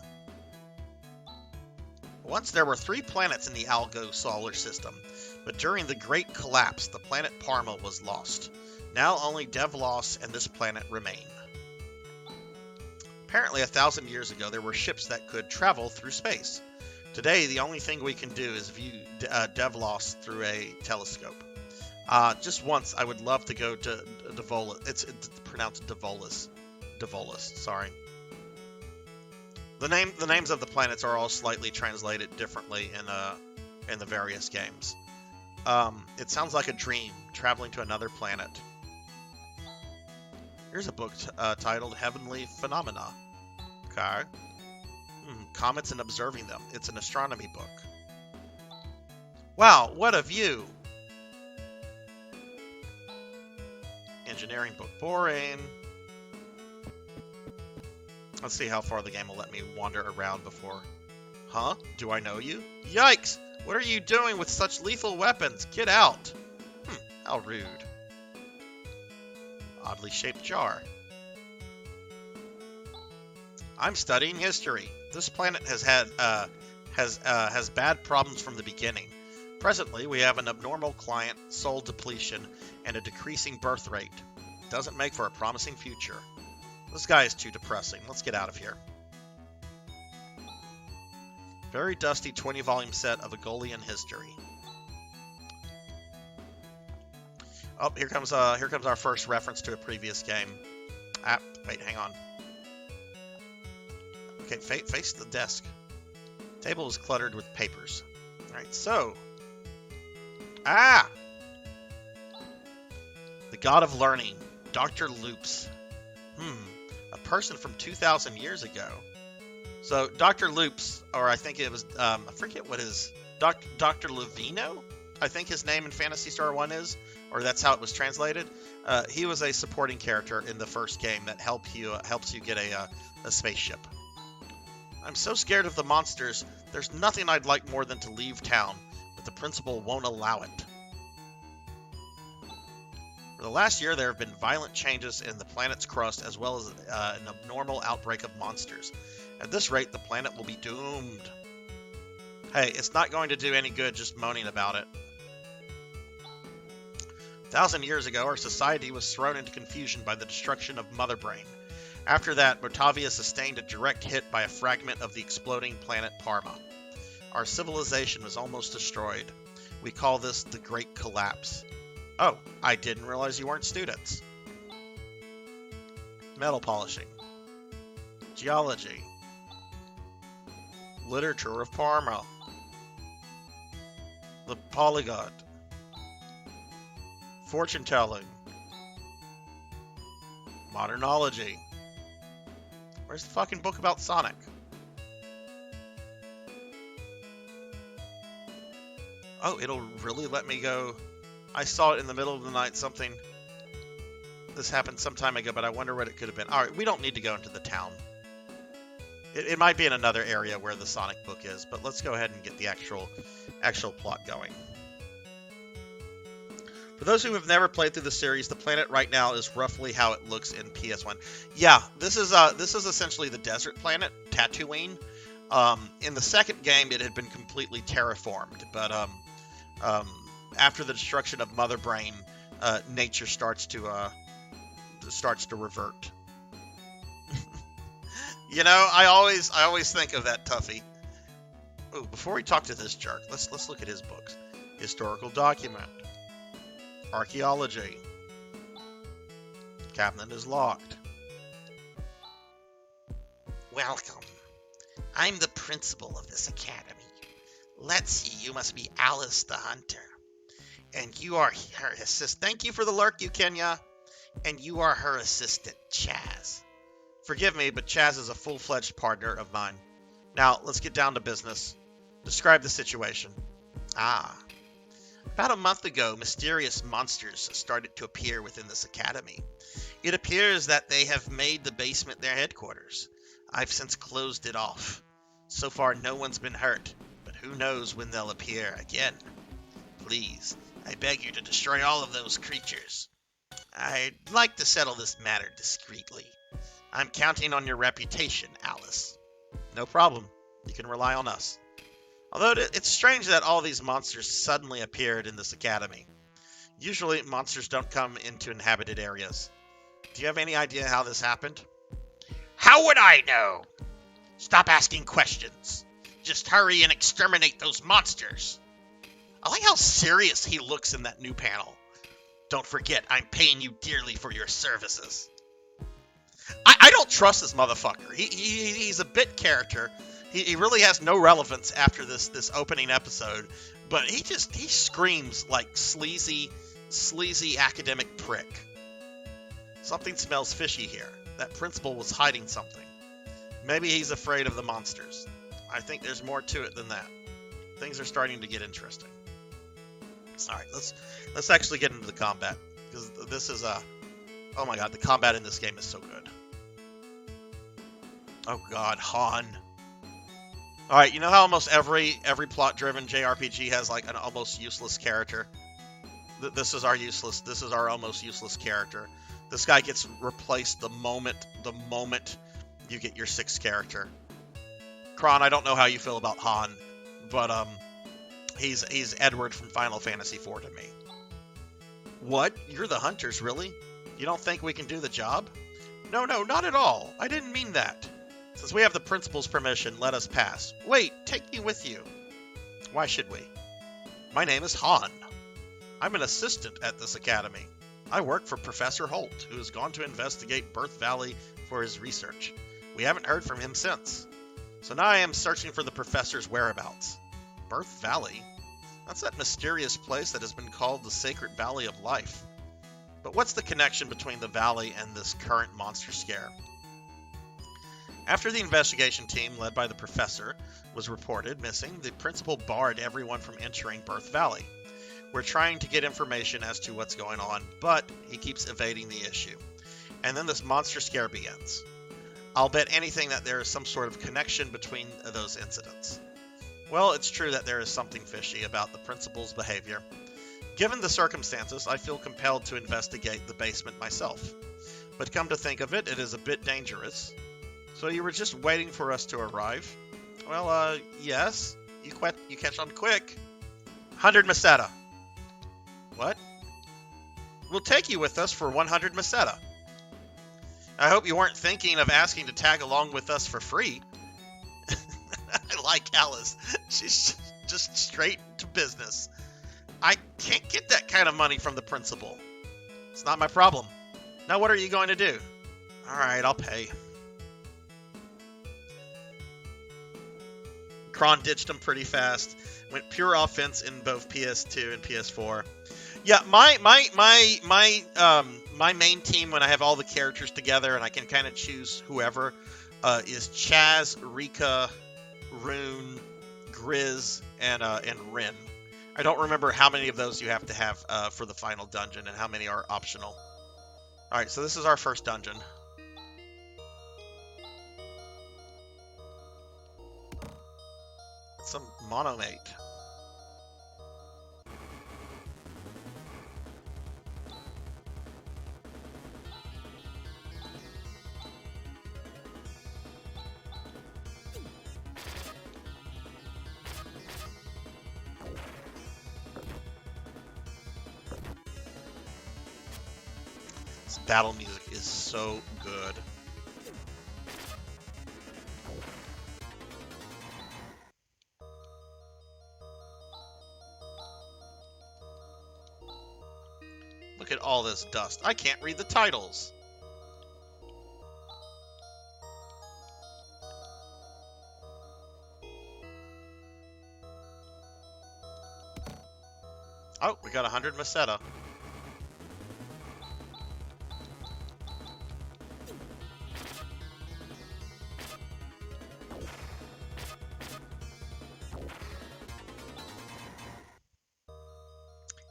Once there were 3 planets in the Algo solar system, but during the Great Collapse, the planet Parma was lost. Now only Devlos and this planet remain. Apparently 1,000 years ago, there were ships that could travel through space. Today, the only thing we can do is view Devlos through a telescope. Just once, I would love to go to Devolis. It's pronounced Devolis. Devolis, sorry. The names of the planets are all slightly translated differently in the various games. It sounds like a dream, traveling to another planet. Here's a book titled Heavenly Phenomena. Okay. Comets and observing them. It's an astronomy book. Wow, what a view! Engineering book. Boring. Let's see how far the game will let me wander around before. Huh? Do I know you? Yikes! What are you doing with such lethal weapons? Get out! How rude. Oddly shaped jar. I'm studying history. This planet has bad problems from the beginning. Presently, we have an abnormal client, soul depletion, and a decreasing birth rate. Doesn't make for a promising future. This guy is too depressing. Let's get out of here. Very dusty 20-volume set of Agolian history. Oh, here comes our first reference to a previous game. Wait, hang on. Okay, face the desk. Table is cluttered with papers. All right, so. The God of Learning, Dr. Loops. A person from 2,000 years ago. So Dr. Loops, or I think it was, I forget what his, Dr. Levino, I think his name in Phantasy Star 1 is, or that's how it was translated. He was a supporting character in the first game that helps you get a spaceship. I'm so scared of the monsters. There's nothing I'd like more than to leave town, but the principal won't allow it. For the last year, there have been violent changes in the planet's crust, as well as an abnormal outbreak of monsters. At this rate, the planet will be doomed. Hey, it's not going to do any good just moaning about it. 1,000 years ago, our society was thrown into confusion by the destruction of Mother Brain. After that, Botavia sustained a direct hit by a fragment of the exploding planet Parma. Our civilization was almost destroyed. We call this the Great Collapse. Oh, I didn't realize you weren't students. Metal polishing. Geology. Literature of Parma. The Polyglot. Fortune telling. Modernology. Where's the fucking book about Sonic? Oh, it'll really let me go. I saw it in the middle of the night, something. This happened some time ago, but I wonder what it could have been. Alright, we don't need to go into the town. It might be in another area where the Sonic book is, but let's go ahead and get the actual plot going. For those who have never played through the series, the planet right now is roughly how it looks in PS1. Yeah, this is essentially the desert planet, Tatooine. In the second game, it had been completely terraformed, but after the destruction of Mother Brain, nature starts to revert. You know, I always think of that Tuffy. Ooh, before we talk to this jerk, let's look at his books. Historical document. Archaeology. Cabinet is locked. Welcome. I'm the principal of this academy. Let's see, you must be Alice the Hunter. And you are her assistant. Thank you for the lurk, you Kenya. And you are her assistant, Chaz. Forgive me, but Chaz is a full-fledged partner of mine. Now, let's get down to business. Describe the situation. About a month ago, mysterious monsters started to appear within this academy. It appears that they have made the basement their headquarters. I've since closed it off. So far, no one's been hurt, but who knows when they'll appear again. Please, I beg you to destroy all of those creatures. I'd like to settle this matter discreetly. I'm counting on your reputation, Alice. No problem. You can rely on us. Although it's strange that all these monsters suddenly appeared in this academy. Usually, monsters don't come into inhabited areas. Do you have any idea how this happened? How would I know? Stop asking questions. Just hurry and exterminate those monsters. I like how serious he looks in that new panel. Don't forget, I'm paying you dearly for your services. I don't trust this motherfucker. He's a bit character. He really has no relevance after this opening episode, but he screams like sleazy academic prick. Something smells fishy here. That principal was hiding something. Maybe he's afraid of the monsters. I think there's more to it than that. Things are starting to get interesting. All right, let's actually get into the combat, because this is oh my god, the combat in this game is so good. Oh god, Han. Alright, you know how almost every plot-driven JRPG has like an almost useless character? This is our almost useless character. This guy gets replaced the moment you get your sixth character. Kron, I don't know how you feel about Han, but he's Edward from Final Fantasy IV to me. What? You're the hunters, really? You don't think we can do the job? No, not at all. I didn't mean that. Since we have the principal's permission, let us pass. Wait, take me with you. Why should we? My name is Han. I'm an assistant at this academy. I work for Professor Holt, who has gone to investigate Birth Valley for his research. We haven't heard from him since. So now I am searching for the professor's whereabouts. Birth Valley? That's that mysterious place that has been called the Sacred Valley of Life. But what's the connection between the valley and this current monster scare? After the investigation team, led by the professor, was reported missing, the principal barred everyone from entering Birth Valley. We're trying to get information as to what's going on, but he keeps evading the issue. And then this monster scare begins. I'll bet anything that there is some sort of connection between those incidents. Well, it's true that there is something fishy about the principal's behavior. Given the circumstances, I feel compelled to investigate the basement myself. But come to think of it, it is a bit dangerous. So you were just waiting for us to arrive? Well, yes. You catch on quick. 100 Meseta. What? We'll take you with us for 100 Meseta. I hope you weren't thinking of asking to tag along with us for free. I like Alice. She's just straight to business. I can't get that kind of money from the principal. It's not my problem. Now what are you going to do? Alright, I'll pay. Kron ditched him pretty fast. Went pure offense in both PS2 and PS4. Yeah, my main team, when I have all the characters together and I can kind of choose whoever, is Chaz, Rika, Rune, Grizz, and Rin. I don't remember how many of those you have to have for the final dungeon and how many are optional. Alright, so this is our first dungeon. Some monomate. This battle music is so good. Look at all this dust. I can't read the titles. Oh, we got 100 Meseta.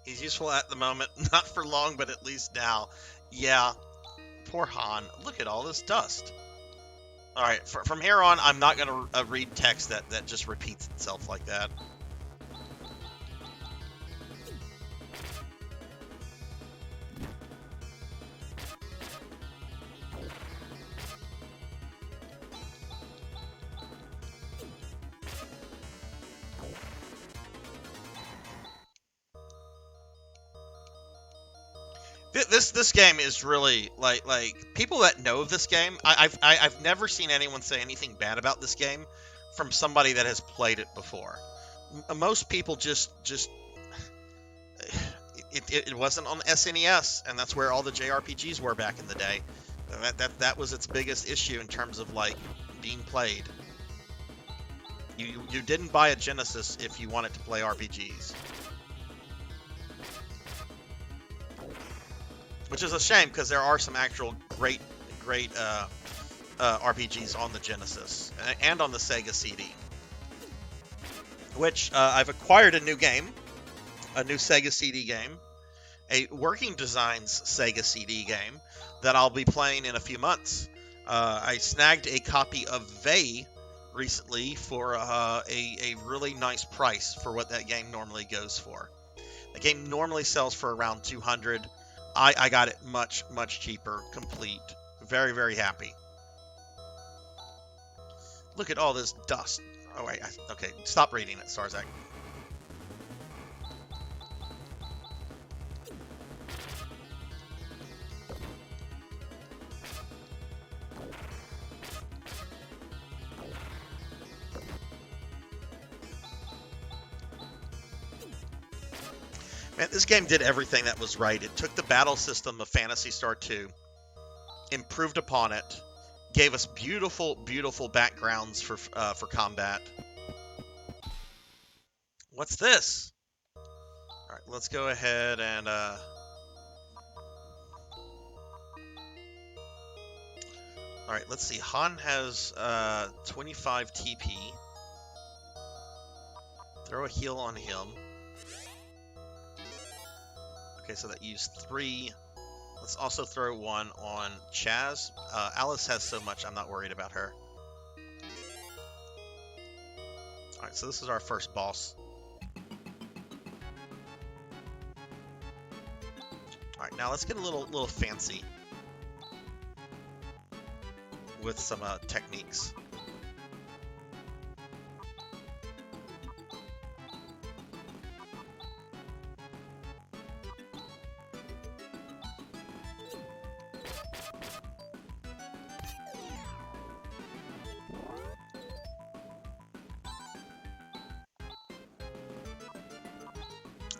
He's useful at the moment, not for long, but at least now. Yeah, poor Han. Look at all this dust. Alright, from here on, I'm not going to read text that just repeats itself like that. This game is really like people that know this game. I've never seen anyone say anything bad about this game from somebody that has played it before. Most people just it wasn't on SNES, and that's where all the JRPGs were back in the day. That was its biggest issue in terms of like being played. You didn't buy a Genesis if you wanted to play RPGs. Which is a shame, because there are some actual great RPGs on the Genesis and on the Sega CD. Which I've acquired a new game, a new Sega CD game, a Working Designs Sega CD game that I'll be playing in a few months. I snagged a copy of Vay recently for a really nice price for what that game normally goes for. The game normally sells for around $200. I got it much cheaper, complete. Very, very happy. Look at all this dust. Oh, wait. Okay, stop reading it, Sarzac. Man, this game did everything that was right. It took the battle system of Phantasy Star 2, improved upon it, gave us beautiful, beautiful backgrounds for combat. What's this? All right, let's go ahead and Alright, let's see. Han has 25 TP. Throw a heal on him. Okay, so that used 3. Let's also throw 1 on Chaz. Alice has so much, I'm not worried about her. Alright, so this is our first boss. Alright, now let's get a little fancy with some techniques.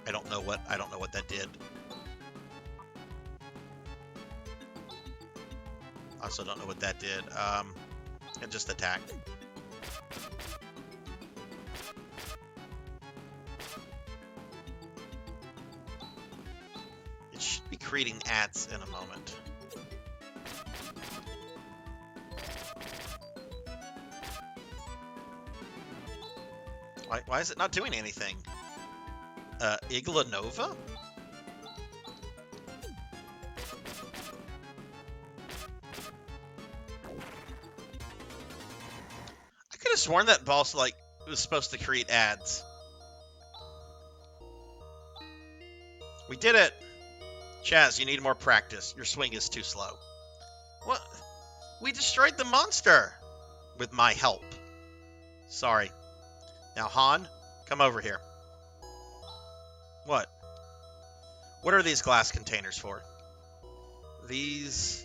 I don't know what that did. I also don't know what that did. And just attack. It should be creating ads in a moment. Why is it not doing anything? Iglanova? I could have sworn that boss, like, was supposed to create ads. We did it! Chaz, you need more practice. Your swing is too slow. What? We destroyed the monster! With my help. Sorry. Now, Han, come over here. What? What are these glass containers for? These...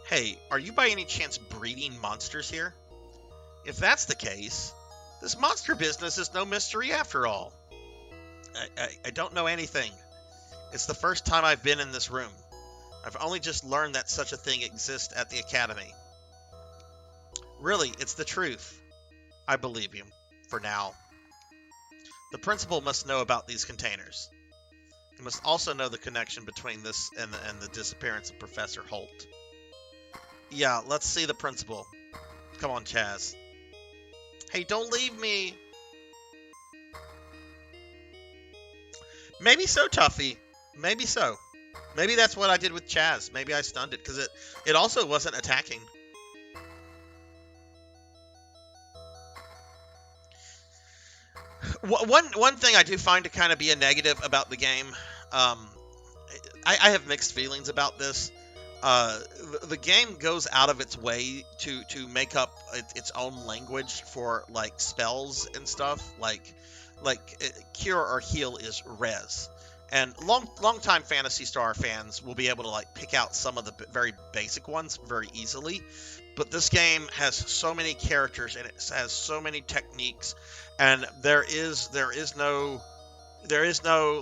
Hey, are you by any chance breeding monsters here? If that's the case, this monster business is no mystery after all. I don't know anything. It's the first time I've been in this room. I've only just learned that such a thing exists at the academy. Really, it's the truth. I believe you. For now. The principal must know about these containers. He must also know the connection between this and the disappearance of Professor Holt. Yeah, let's see the principal. Come on, Chaz. Hey, don't leave me! Maybe so, Tuffy. Maybe so. Maybe that's what I did with Chaz. Maybe I stunned it, because it also wasn't attacking. One thing I do find to kind of be a negative about the game, I have mixed feelings about this. The game goes out of its way to make up its own language for like spells and stuff. Like cure or heal is res, and long-time Phantasy Star fans will be able to like pick out some of the very basic ones very easily. But this game has so many characters and it has so many techniques, and there is no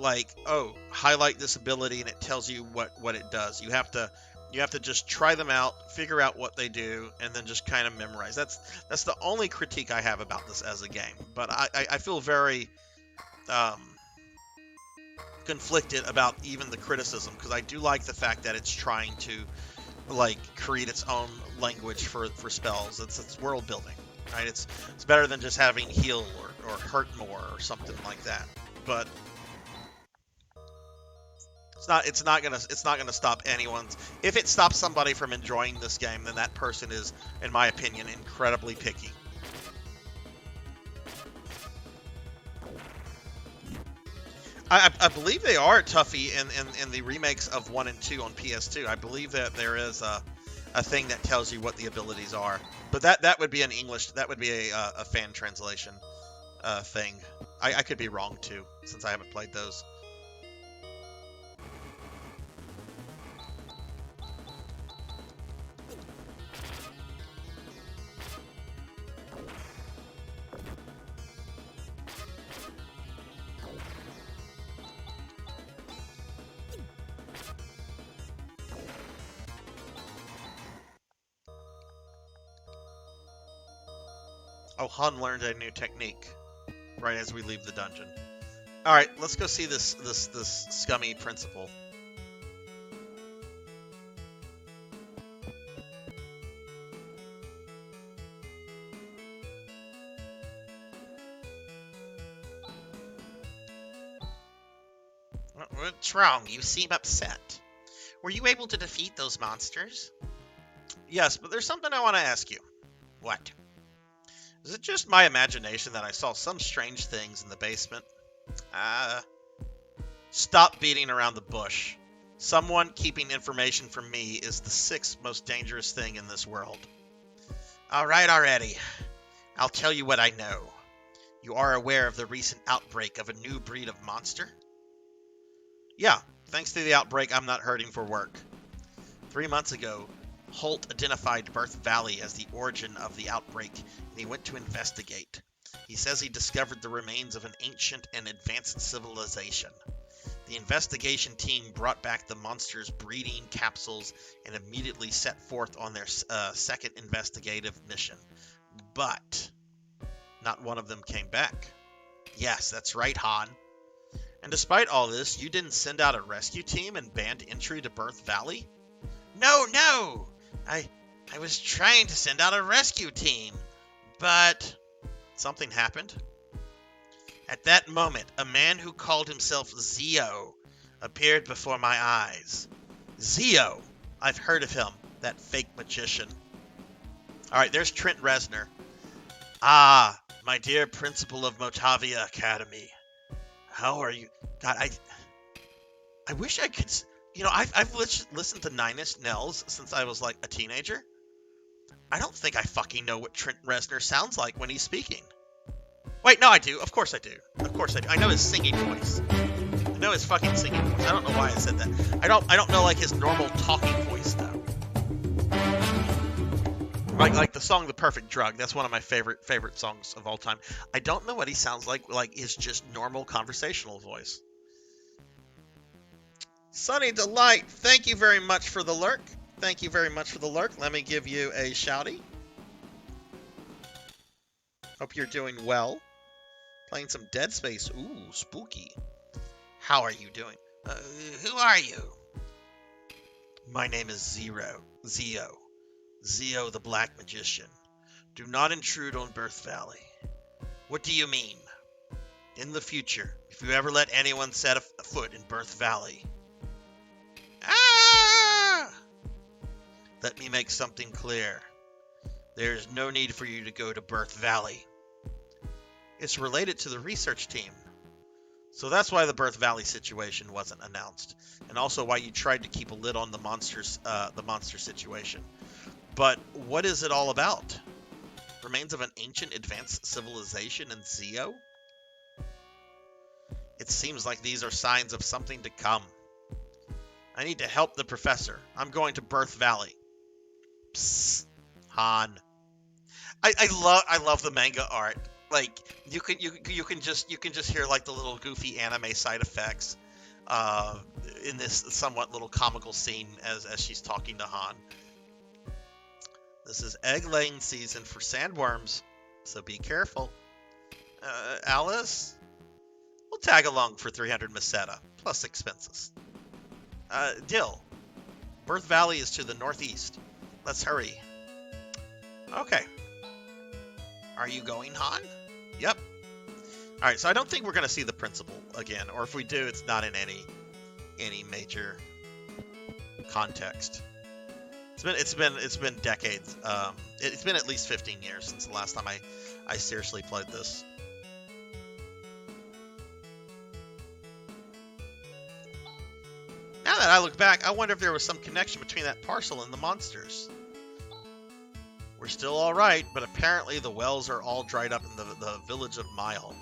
like, oh, highlight this ability and it tells you what it does. You have to just try them out, figure out what they do, and then just kind of memorize. That's the only critique I have about this as a game. But I feel very conflicted about even the criticism, because I do like the fact that it's trying to like create its own language for spells. It's world building, right? It's better than just having heal or hurt more or something like that. But it's not gonna stop anyone's. If it stops somebody from enjoying this game, then that person is, in my opinion, incredibly picky. I believe they are Tuffy in the remakes of 1 and 2 on PS2. I believe that there is a thing that tells you what the abilities are, but that would be an English. That would be a fan translation thing. I could be wrong too, since I haven't played those. Oh, Han learned a new technique right as we leave the dungeon. All right, let's go see this scummy principal. What's wrong? You seem upset. Were you able to defeat those monsters? Yes, but there's something I want to ask you. What? Is it just my imagination that I saw some strange things in the basement? Stop beating around the bush. Someone keeping information from me is the 6th most dangerous thing in this world. Alright already. I'll tell you what I know. You are aware of the recent outbreak of a new breed of monster? Yeah, thanks to the outbreak, I'm not hurting for work. 3 months ago, Holt identified Birth Valley as the origin of the outbreak, and he went to investigate. He says he discovered the remains of an ancient and advanced civilization. The investigation team brought back the monster's breeding capsules and immediately set forth on their second investigative mission. But not one of them came back. Yes, that's right, Han. And despite all this, you didn't send out a rescue team and banned entry to Birth Valley? No! I was trying to send out a rescue team, but something happened. At that moment, a man who called himself Zio appeared before my eyes. Zio! I've heard of him, that fake magician. Alright, there's Trent Reznor. Ah, my dear principal of Motavia Academy. How are you? God, I wish I could... You know, I've listened to Nine Inch Nails since I was, like, a teenager. I don't think I fucking know what Trent Reznor sounds like when he's speaking. Wait, no, I do. Of course I do. Of course I do. I know his singing voice. I know his fucking singing voice. I don't know why I said that. I don't know, like, his normal talking voice, though. Like the song The Perfect Drug. That's one of my favorite songs of all time. I don't know what he sounds like his just normal conversational voice. Sunny Delight, thank you very much for the lurk. Thank you very much for the lurk. Let me give you a shouty. Hope you're doing well. Playing some Dead Space. Ooh, spooky. How are you doing? Who are you? My name is Zio. Zio the Black Magician. Do not intrude on Birth Valley. What do you mean? In the future, if you ever let anyone set a foot in Birth Valley... Ah! Let me make something clear. There is no need for you to go to Birth Valley. It's related to the research team. So that's why the Birth Valley situation wasn't announced, and also why you tried to keep a lid on the monster situation. But what is it all about? Remains of an ancient advanced civilization in Zio? It seems like these are signs of something to come. I need to help the professor. I'm going to Birth Valley. Psst, Han. I love the manga art. Like you can just hear like the little goofy anime side effects in this somewhat little comical scene as she's talking to Han. This is egg laying season for sandworms, so be careful. Alice, we'll tag along for 300 meseta plus expenses. Dill, Birth Valley is to the northeast. Let's hurry. Okay. Are you going, Han? Yep. Alright, so I don't think we're going to see the principal again, or if we do, it's not in any major context. It's been decades. It's been at least 15 years since the last time I seriously played this. Now that I look back, I wonder if there was some connection between that parcel and the monsters. We're still alright, but apparently the wells are all dried up in the village of Mile.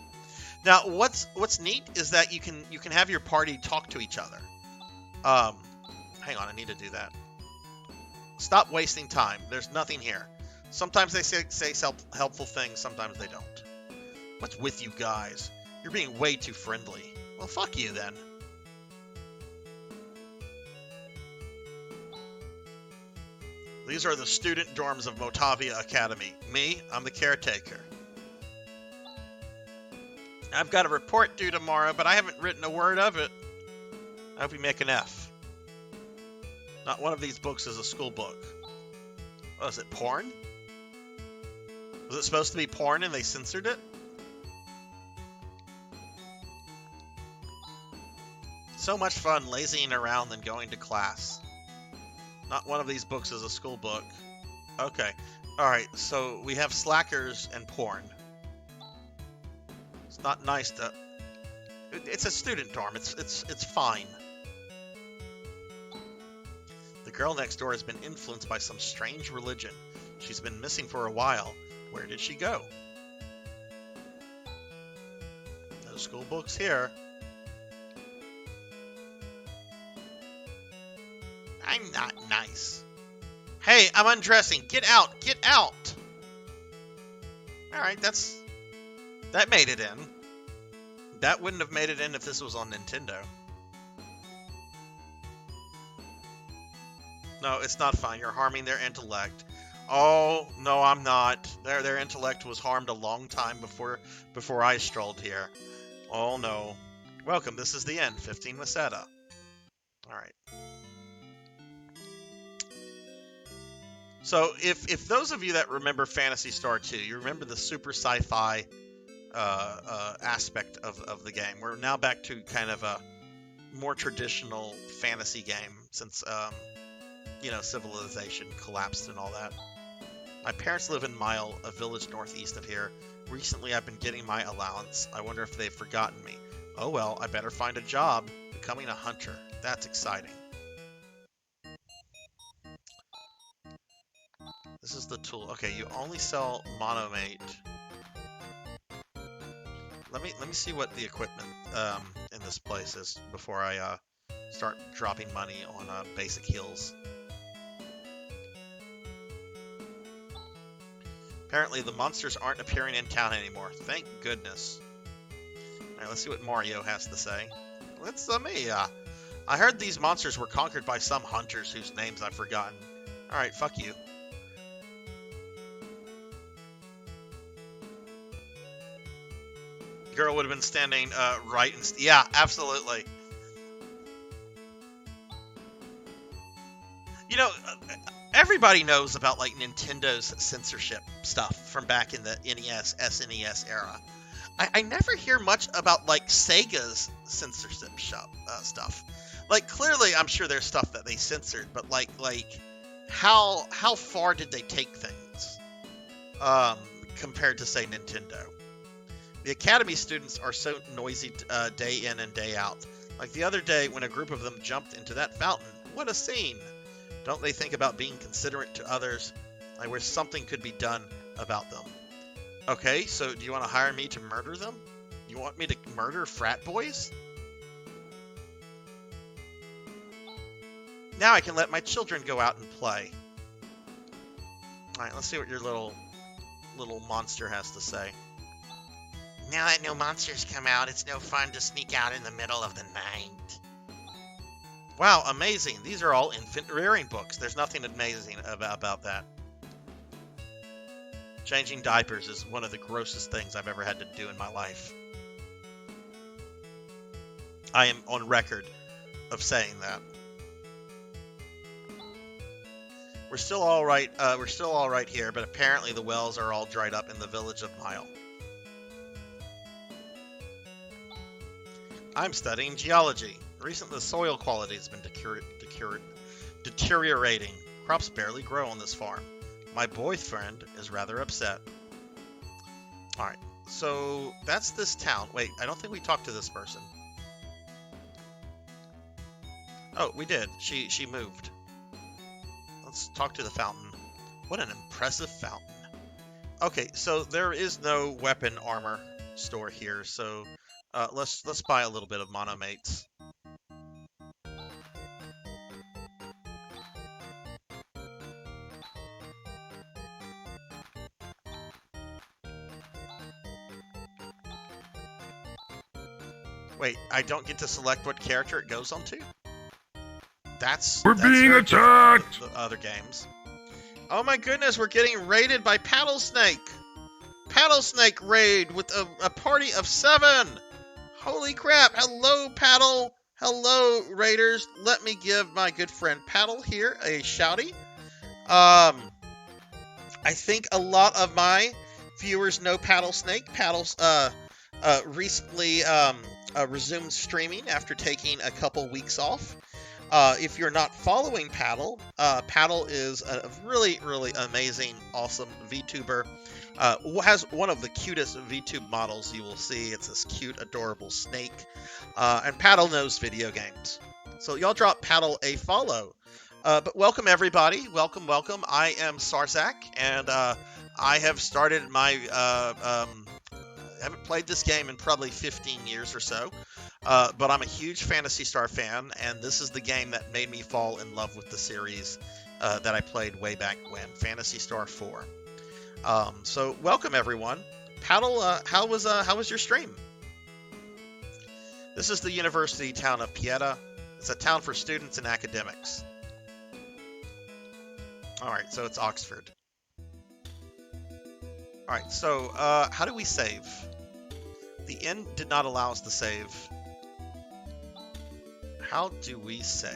Now, what's neat is that you can have your party talk to each other. Hang on, I need to do that. Stop wasting time. There's nothing here. Sometimes they say helpful things, sometimes they don't. What's with you guys? You're being way too friendly. Well, fuck you then. These are the student dorms of Motavia Academy. Me, I'm the caretaker. I've got a report due tomorrow, but I haven't written a word of it. I hope you make an F. Not one of these books is a school book. Oh, is it porn? Was it supposed to be porn and they censored it? So much fun lazying around than going to class. Not one of these books is a school book. Okay. Alright, so we have slackers and porn. It's not nice to... It's a student dorm. It's fine. The girl next door has been influenced by some strange religion. She's been missing for a while. Where did she go? No school books here. I'm not nice. Hey, I'm undressing. Get out. Get out. Alright, that made it in. That wouldn't have made it in if this was on Nintendo. No, it's not fine. You're harming their intellect. Oh, no, I'm not. Their intellect was harmed a long time before I strolled here. Oh, no. Welcome, this is the end. 15 Masetta. Alright. So, if those of you that remember Phantasy Star 2, you remember the super sci-fi aspect of the game. We're now back to kind of a more traditional fantasy game since, you know, civilization collapsed and all that. My parents live in Mile, a village northeast of here. Recently, I've been getting my allowance. I wonder if they've forgotten me. Oh well, I better find a job. Becoming a hunter. That's exciting. This is the tool. Okay, you only sell monomate. Let me see what the equipment in this place is before I start dropping money on basic heals. Apparently, the monsters aren't appearing in town anymore. Thank goodness. Alright, let's see what Mario has to say. It's me. I heard these monsters were conquered by some hunters whose names I've forgotten. Alright, fuck you. Girl would have been standing right and... Yeah, absolutely. You know... Everybody knows about, like, Nintendo's censorship stuff from back in the NES, SNES era. I never hear much about, like, Sega's censorship stuff. Like, clearly, I'm sure there's stuff that they censored, but, like, how far did they take things? Compared to, say, Nintendo. The Academy students are so noisy day in and day out. Like the other day when a group of them jumped into that fountain. What a scene! Don't they think about being considerate to others? I wish something could be done about them. Okay, so do you want to hire me to murder them? You want me to murder frat boys? Now I can let my children go out and play. Alright, let's see what your little monster has to say. Now that no monsters come out, it's no fun to sneak out in the middle of the night. Wow, amazing. These are all infant rearing books. There's nothing amazing about that. Changing diapers is one of the grossest things I've ever had to do in my life. I am on record of saying that. We're still all right. We're still all right here, but apparently the wells are all dried up in the village of Mile. I'm studying geology. Recently, the soil quality has been deteriorating. Crops barely grow on this farm. My boyfriend is rather upset. Alright, so that's this town. Wait, I don't think we talked to this person. Oh, we did. She moved. Let's talk to the fountain. What an impressive fountain. Okay, so there is no weapon armor store here, so let's buy a little bit of monomates. Wait, I don't get to select what character it goes onto? We're being attacked! The other games. Oh my goodness, we're getting raided by Paddlesnake! Paddlesnake raid with a party of 7! Holy crap! Hello, Paddle! Hello, raiders! Let me give my good friend Paddle here a shouty. I think a lot of my viewers know Paddlesnake. Paddle's recently resumed streaming after taking a couple weeks off. If you're not following Paddle, Paddle is a really, really amazing, awesome VTuber. Has one of the cutest VTube models you will see. It's this cute, adorable snake. And Paddle knows video games. So y'all drop Paddle a follow. But welcome, everybody. Welcome, welcome. I am Sarzac, and I have started my... I haven't played this game in probably 15 years or so, but I'm a huge Phantasy Star fan, and this is the game that made me fall in love with the series that I played way back when, Phantasy Star 4. So welcome, everyone. Paddle, how was your stream? This is the university town of Pieta. It's a town for students and academics. All right, so it's Oxford. All right, so how do we save? The inn did not allow us to save. How do we save?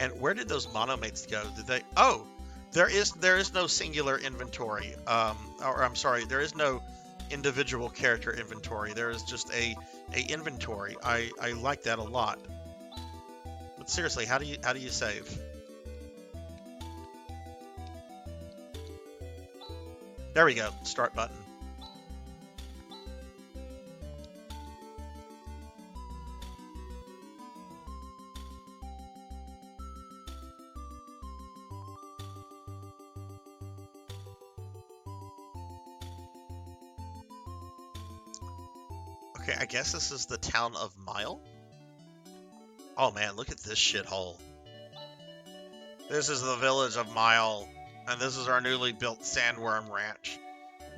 And where did those monomates go? Did they? Oh, there is no singular inventory. Or I'm sorry, there is no individual character inventory. There is just a inventory. I like that a lot. But seriously, how do you save? There we go. Start button. Okay, I guess this is the town of Mile. Oh man, look at this shithole. This is the village of Mile, and this is our newly built sandworm ranch.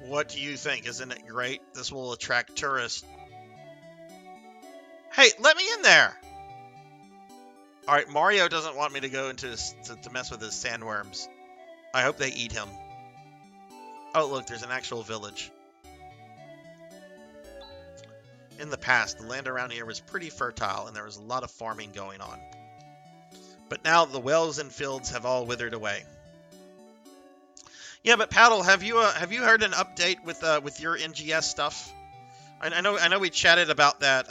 What do you think? Isn't it great? This will attract tourists. Hey, let me in there! Alright, Mario doesn't want me to go into to mess with his sandworms. I hope they eat him. Oh, look, there's an actual village. In the past, the land around here was pretty fertile, and there was a lot of farming going on. But now the wells and fields have all withered away. Yeah, but Paddle, have you heard an update with your NGS stuff? I know we chatted about that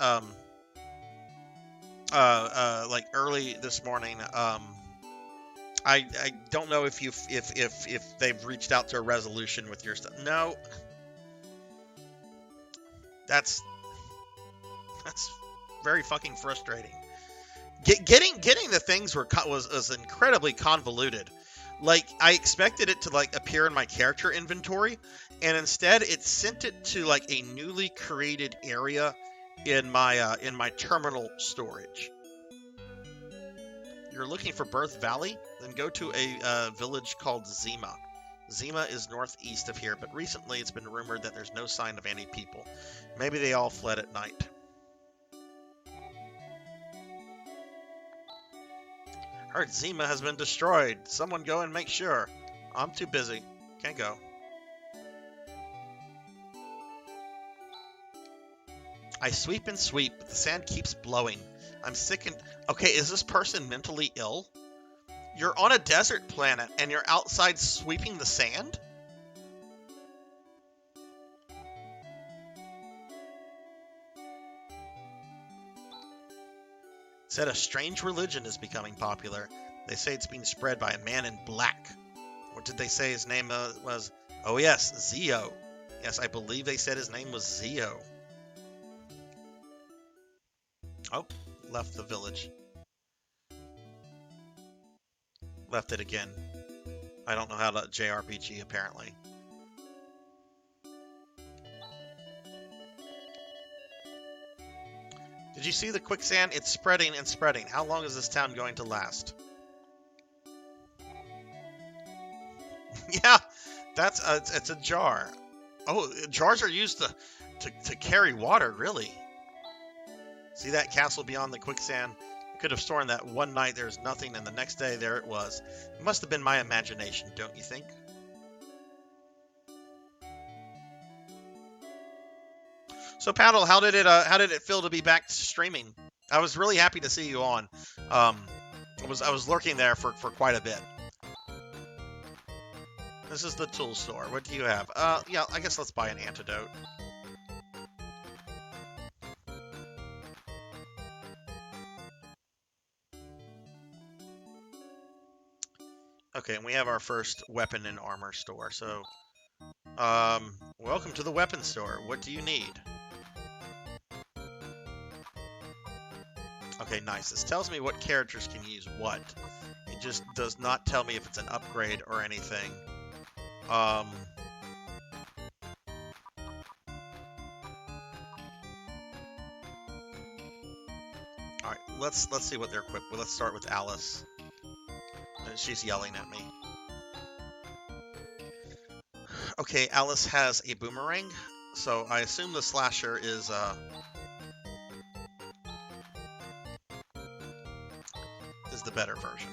like early this morning. I don't know if they've reached out to a resolution with your stuff. No, that's very fucking frustrating. Getting the things was incredibly convoluted. Like, I expected it to like appear in my character inventory, and instead it sent it to like a newly created area in my terminal storage. You're looking for Birth Valley? Then go to a village called Zima. Zima is northeast of here, but recently it's been rumored that there's no sign of any people. Maybe they all fled at night. Heard Zima has been destroyed. Someone go and make sure. I'm too busy. Can't go. I sweep and sweep, but the sand keeps blowing. I'm sick and... Okay, is this person mentally ill? You're on a desert planet, and you're outside sweeping the sand? Said a strange religion is becoming popular. They say it's being spread by a man in black. What did they say his name was? Oh yes, Zio. Yes, I believe they said his name was Zio. Oh, left the village. Left it again. I don't know how to JRPG apparently. Did you see the quicksand? It's spreading and spreading. How long is this town going to last? Yeah, it's a jar. Oh, jars are used to carry water, really. See that castle beyond the quicksand? I could have sworn that one night there was nothing, and the next day there it was. It must have been my imagination, don't you think? So Paddle, how did it feel to be back streaming? I was really happy to see you on. I was lurking there for quite a bit. This is the tool store. What do you have? Yeah, I guess let's buy an antidote. Okay, and we have our first weapon and armor store. So, welcome to the weapon store. What do you need? Okay, nice. This tells me what characters can use what. It just does not tell me if it's an upgrade or anything. Alright, let's see what they're equipped with. Let's start with Alice. She's yelling at me. Okay, Alice has a boomerang, so I assume the slasher is the better version.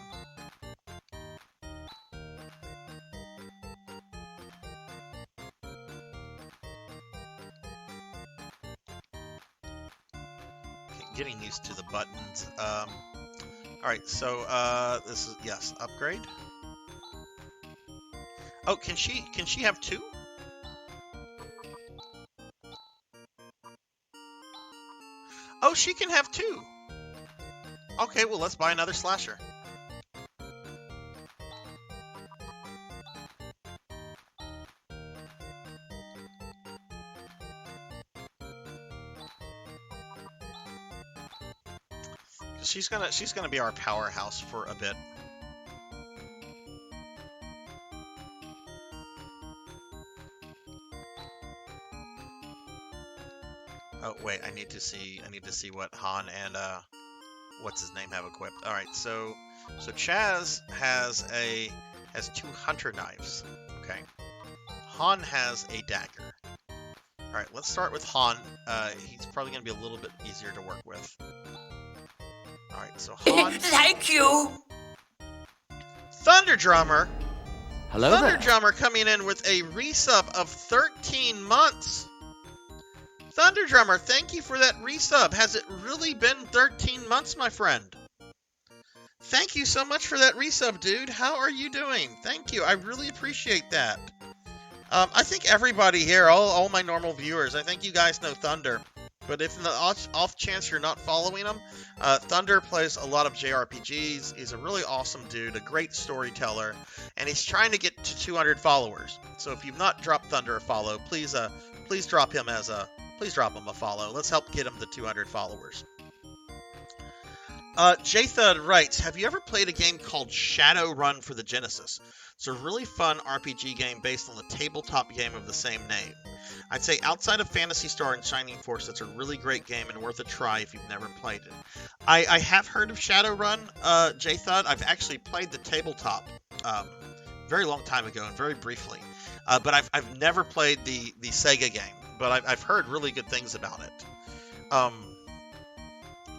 Okay, getting used to the buttons. Alright, so this is, yes, upgrade. Oh, can she have two? Oh, she can have two. Okay, well, let's buy another slasher. She's gonna be our powerhouse for a bit. Oh wait, I need to see what Han and what's his name have equipped. All right, so Chaz has two hunter knives. Okay, Han has a dagger. All right, let's start with Han. He's probably gonna be a little bit easier to work with. All right, so Han. Thank you. Thunder Drummer. Hello Thunder there. Drummer coming in with a resub of 13 months. Thunder Drummer, thank you for that resub. Has it really been 13 months, my friend? Thank you so much for that resub, dude. How are you doing? Thank you. I really appreciate that. I think everybody here, all my normal viewers, I think you guys know Thunder. But if in the off chance you're not following him, Thunder plays a lot of JRPGs. He's a really awesome dude, a great storyteller, and he's trying to get to 200 followers. So if you've not dropped Thunder a follow, please drop him a follow. Let's help get him to 200 followers. Jthud writes, have you ever played a game called Shadowrun for the Genesis? It's a really fun RPG game based on the tabletop game of the same name. I'd say outside of Phantasy Star and Shining Force, it's a really great game and worth a try if you've never played it. I have heard of Shadowrun, Jthud. I've actually played the tabletop very long time ago and very briefly. But I've never played the Sega game, but I've heard really good things about it.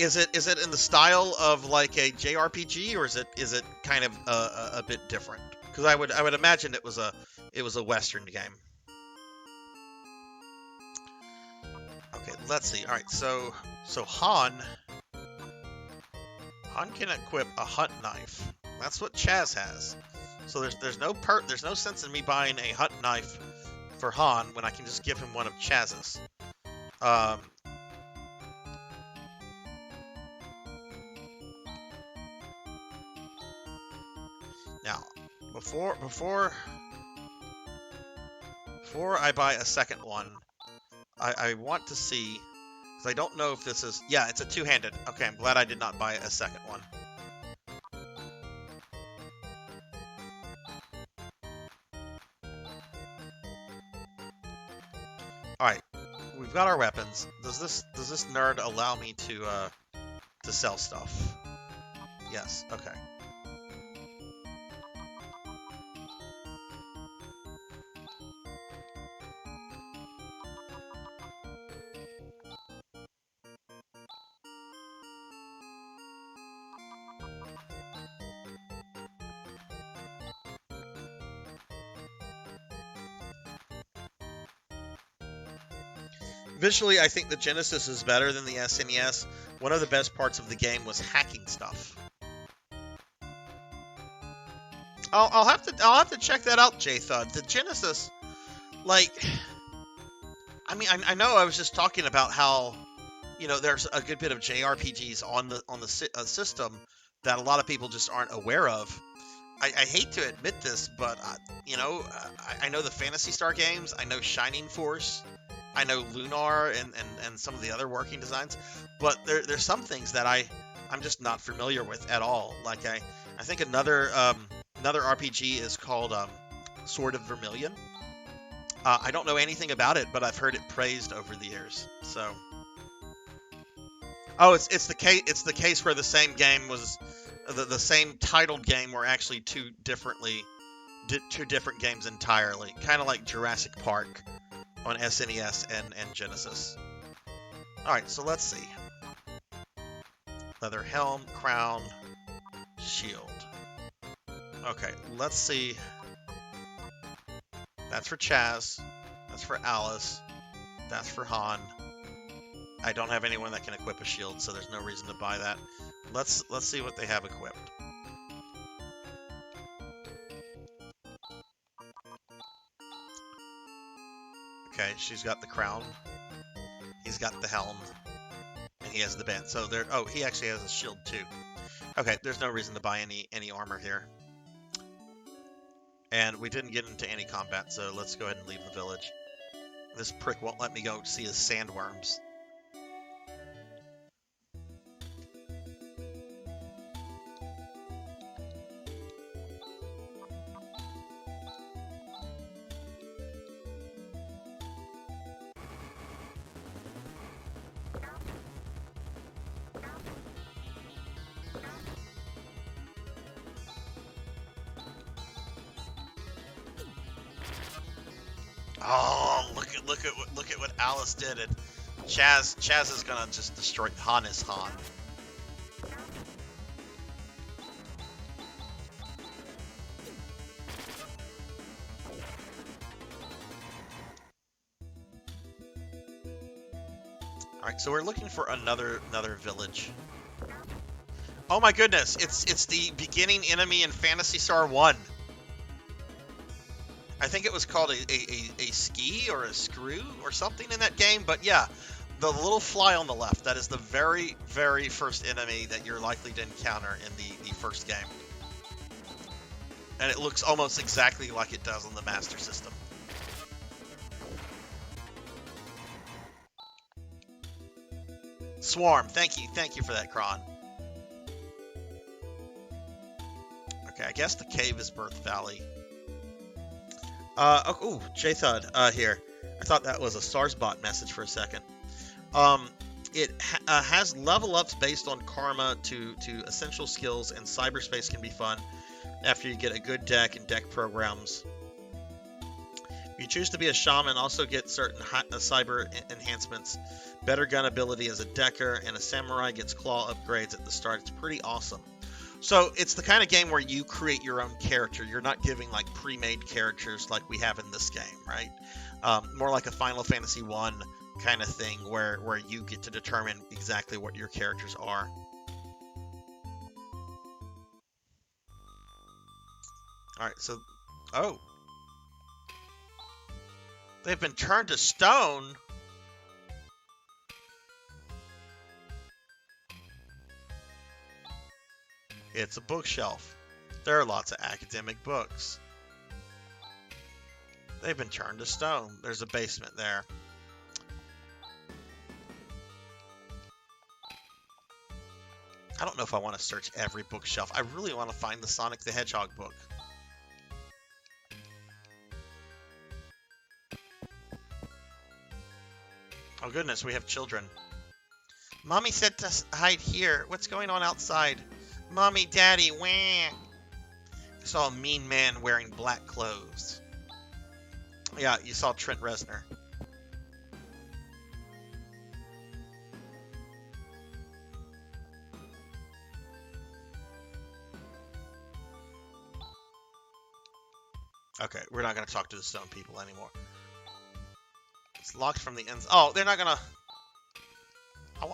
Is it in the style of like a JRPG, or is it kind of a bit different? Because I would imagine it was a Western game. Okay, let's see. All right, so Han can equip a hunt knife. That's what Chaz has. So there's no sense in me buying a hunt knife for Han when I can just give him one of Chaz's. Now, before I buy a second one, I want to see, because I don't know if this is, yeah, it's a two-handed. Okay, I'm glad I did not buy a second one. Alright, we've got our weapons. Does this nerd allow me to sell stuff? Yes, okay. Visually, I think the Genesis is better than the SNES. One of the best parts of the game was hacking stuff. I'll have to check that out, Jthud. The Genesis, like, I mean, I know I was just talking about how, you know, there's a good bit of JRPGs on the system that a lot of people just aren't aware of. I hate to admit this, but you know, I know the Phantasy Star games. I know Shining Force. I know Lunar and some of the other working designs. But there's some things that I'm just not familiar with at all. Like I think another RPG is called Sword of Vermilion. I don't know anything about it, but I've heard it praised over the years. So, oh, it's the case where the same game was the same titled game were actually two different games entirely, kind of like Jurassic Park on SNES and Genesis. All right, so let's see. Leather helm, crown, shield. Okay, let's see. That's for Chaz. That's for Alice. That's for Han. I don't have anyone that can equip a shield, so there's no reason to buy that. Let's see what they have equipped. Okay, she's got the crown. He's got the helm. And he has the band. So there. Oh, he actually has a shield too. Okay, there's no reason to buy any armor here. And we didn't get into any combat, so let's go ahead and leave the village. This prick won't let me go see his sandworms. Oh, look at what Alice did. And Chaz is gonna just destroy Han is Han. All right, so we're looking for another village. Oh my goodness, it's the beginning enemy in Phantasy Star 1. I think it was called a ski or a screw or something in that game, but yeah, the little fly on the left, that is the very, very first enemy that you're likely to encounter in the first game. And it looks almost exactly like it does on the Master System. Swarm, thank you for that, Kron. Okay, I guess the cave is Birth Valley. Oh, Jthud, here. I thought that was a Sarzbot message for a second. It has level ups based on karma to essential skills, and cyberspace can be fun after you get a good deck and deck programs. If you choose to be a shaman, also get certain cyber enhancements, better gun ability as a decker, and a samurai gets claw upgrades at the start. It's pretty awesome. So it's the kind of game where you create your own character. You're not giving like pre-made characters like we have in this game, right? More like a Final Fantasy 1 kind of thing where you get to determine exactly what your characters are. All right, so oh, they've been turned to stone. It's a bookshelf. There are lots of academic books. They've been turned to stone. There's a basement there. I don't know if I want to search every bookshelf. I really want to find the Sonic the Hedgehog book. Oh goodness, we have children. Mommy said to hide here. What's going on outside? Mommy, Daddy, wah! I saw a mean man wearing black clothes. Yeah, you saw Trent Reznor. Okay, we're not going to talk to the stone people anymore. It's locked from the ends. Oh, they're not going to...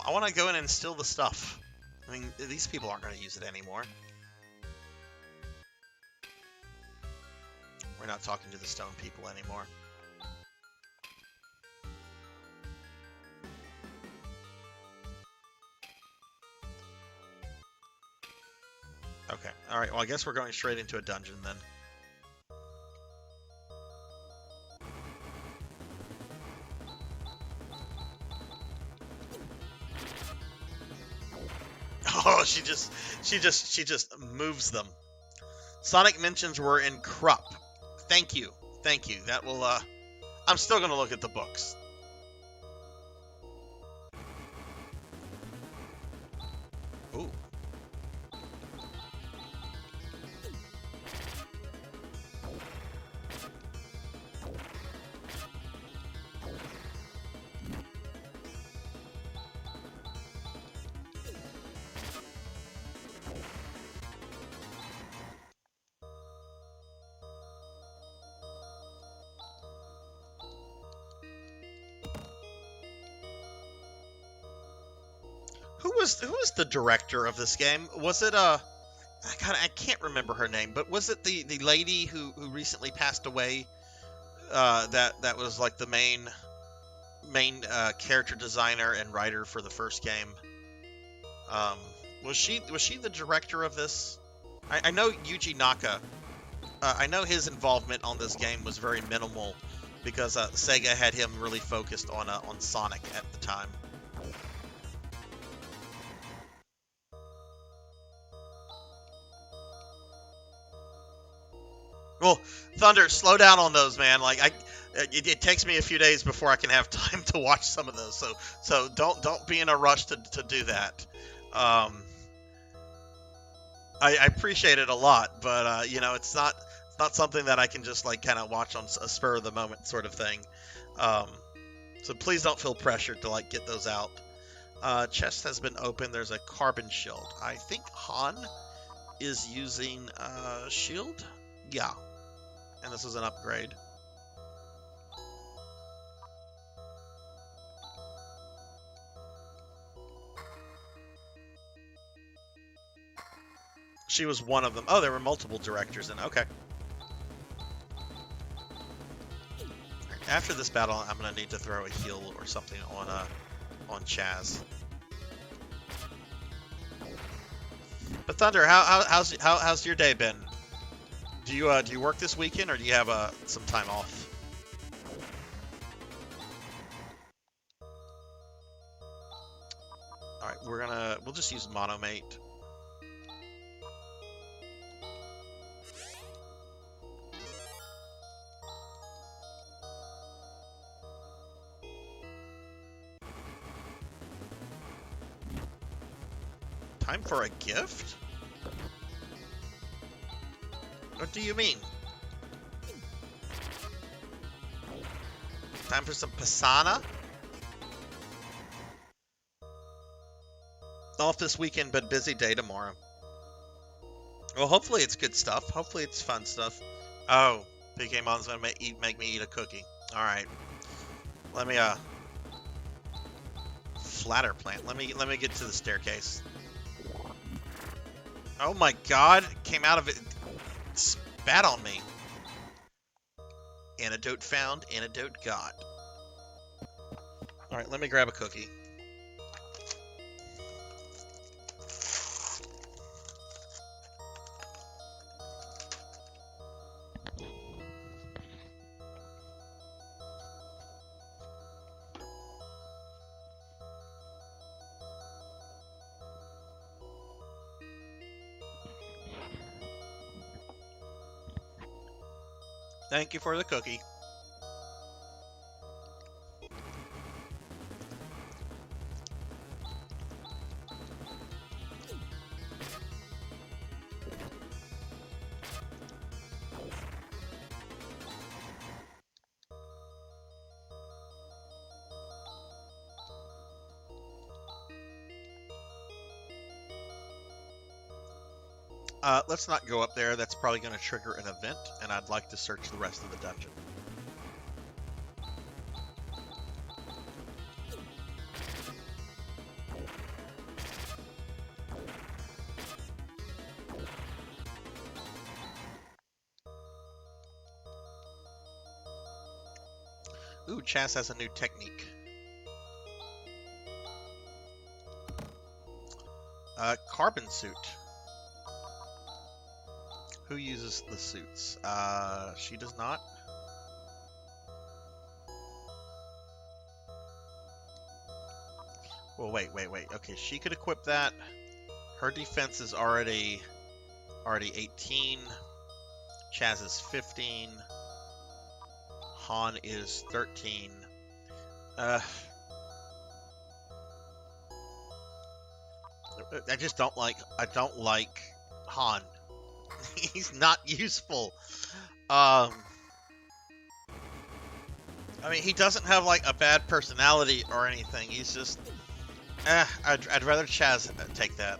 I want to go in and steal the stuff. I mean, these people aren't going to use it anymore. We're not talking to the stone people anymore. Okay, Alright, well, I guess we're going straight into a dungeon then. Oh, she just moves them. Sonic mentions were in Krupp. Thank you. Thank you. That will, I'm still going to look at the books. Ooh. Who was the director of this game? Was it I can't remember her name, but was it the lady who recently passed away? That was like the main character designer and writer for the first game. Was she the director of this? I know Yuji Naka. I know his involvement on this game was very minimal because Sega had him really focused on Sonic at the time. Well, Thunder, slow down on those, man. Like it takes me a few days before I can have time to watch some of those. So don't be in a rush to do that. I appreciate it a lot, but you know, it's not something that I can just like kind of watch on a spur of the moment sort of thing. So please don't feel pressured to like get those out. Chest has been opened. There's a carbon shield. I think Han is using shield. Yeah. And this is an upgrade. She was one of them. Oh, there were multiple directors in. Okay. After this battle, I'm gonna need to throw a heal or something on Chaz. But Thunder, how's your day been? Do you work this weekend, or do you have some time off? All right, we'll just use Monomate. Time for a gift? What do you mean? Time for some Pisana? Off this weekend, but busy day tomorrow. Well, hopefully it's good stuff. Hopefully it's fun stuff. Oh, PKmon's gonna make me eat a cookie. All right. Let me flatter plant. Let me get to the staircase. Oh my God! Came out of it. Spat on me. Antidote found, antidote got. Alright, let me grab a cookie. Thank you for the cookie. Let's not go up there. That's probably going to trigger an event, and I'd like to search the rest of the dungeon. Ooh, Chaz has a new technique. Carbon suit. Who uses the suits? She does not. Well, wait. Okay, she could equip that. Her defense is already 18. Chaz is 15. Han is 13. I don't like Han. He's not useful. I mean, he doesn't have like a bad personality or anything. He's just I'd rather Chaz take that.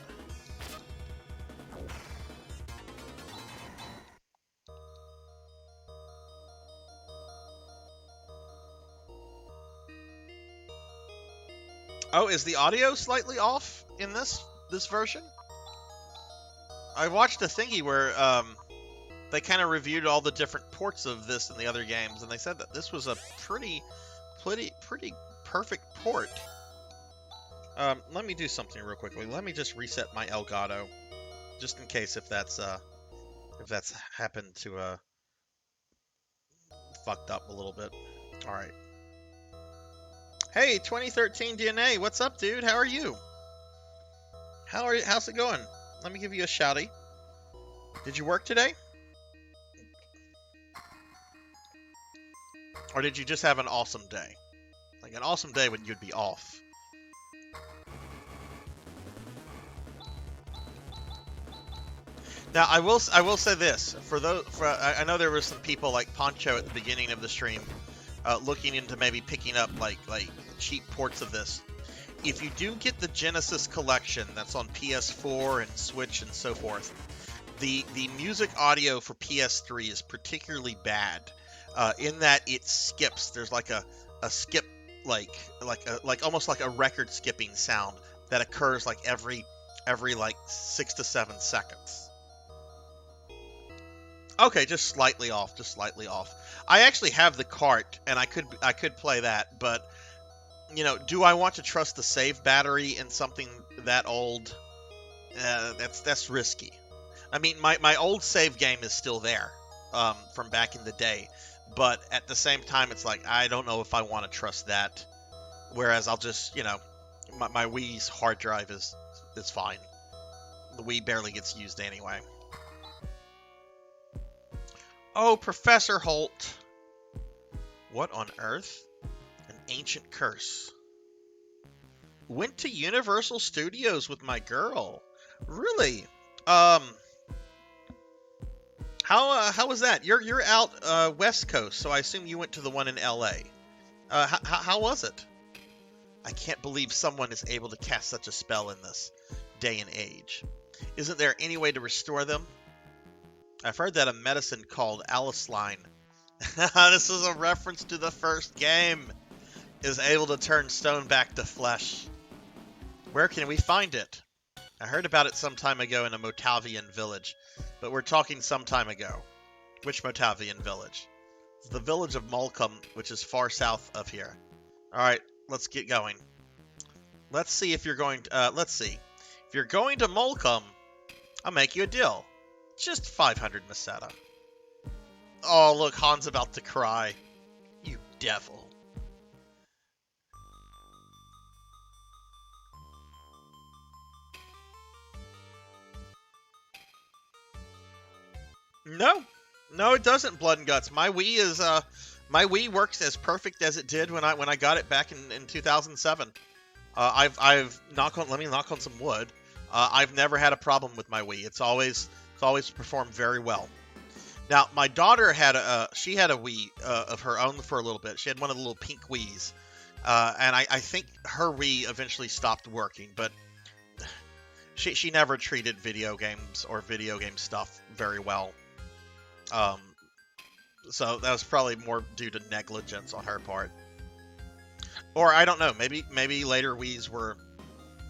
Oh, is the audio slightly off in this version? I watched a thingy where they kind of reviewed all the different ports of this and the other games, and they said that this was a pretty perfect port. Let me do something real quickly. Let me just reset my Elgato, just in case if that's happened to fucked up a little bit. All right. Hey, 2013 DNA, what's up, dude? How are you? How's it going? Let me give you a shouty. Did you work today? Or did you just have an awesome day? Like an awesome day when you'd be off. Now, I will say this. I know there were some people like Poncho at the beginning of the stream looking into maybe picking up like cheap ports of this. If you do get the Genesis collection that's on PS4 and Switch and so forth, the music audio for PS3 is particularly bad in that it skips. There's like a skip, like almost like a record skipping sound that occurs like every like 6 to 7 seconds. Okay, just slightly off. I actually have the cart, and I could play that, but you know, do I want to trust the save battery in something that old? That's risky. I mean, my old save game is still there from back in the day, but at the same time, it's like I don't know if I want to trust that. Whereas I'll just, you know, my Wii's hard drive is fine. The Wii barely gets used anyway. Oh, Professor Holt. What on earth? An ancient curse. Went to Universal Studios with my girl. Really? How was that? You're out West Coast, so I assume you went to the one in LA. How was it? I can't believe someone is able to cast such a spell in this day and age. Isn't there any way to restore them? I've heard that a medicine called Aliceline, this is a reference to the first game, is able to turn stone back to flesh. Where can we find it? I heard about it some time ago in a Motavian village, but we're talking some time ago. Which Motavian village? It's the village of Malcolm, which is far south of here. Alright, let's get going. Let's see if you're going to, If you're going to Malcolm, I'll make you a deal. Just 500 Meseta. Oh, look, Han's about to cry. You devil. No, it doesn't, Blood and Guts. My Wii works as perfect as it did when I got it back in 2007. Let me knock on some wood. I've never had a problem with my Wii. It's always performed very well. Now, my daughter had a Wii of her own for a little bit. She had one of the little pink Wiis, and I think her Wii eventually stopped working. But she never treated video games or video game stuff very well. So that was probably more due to negligence on her part, or I don't know. Maybe later Wiis were,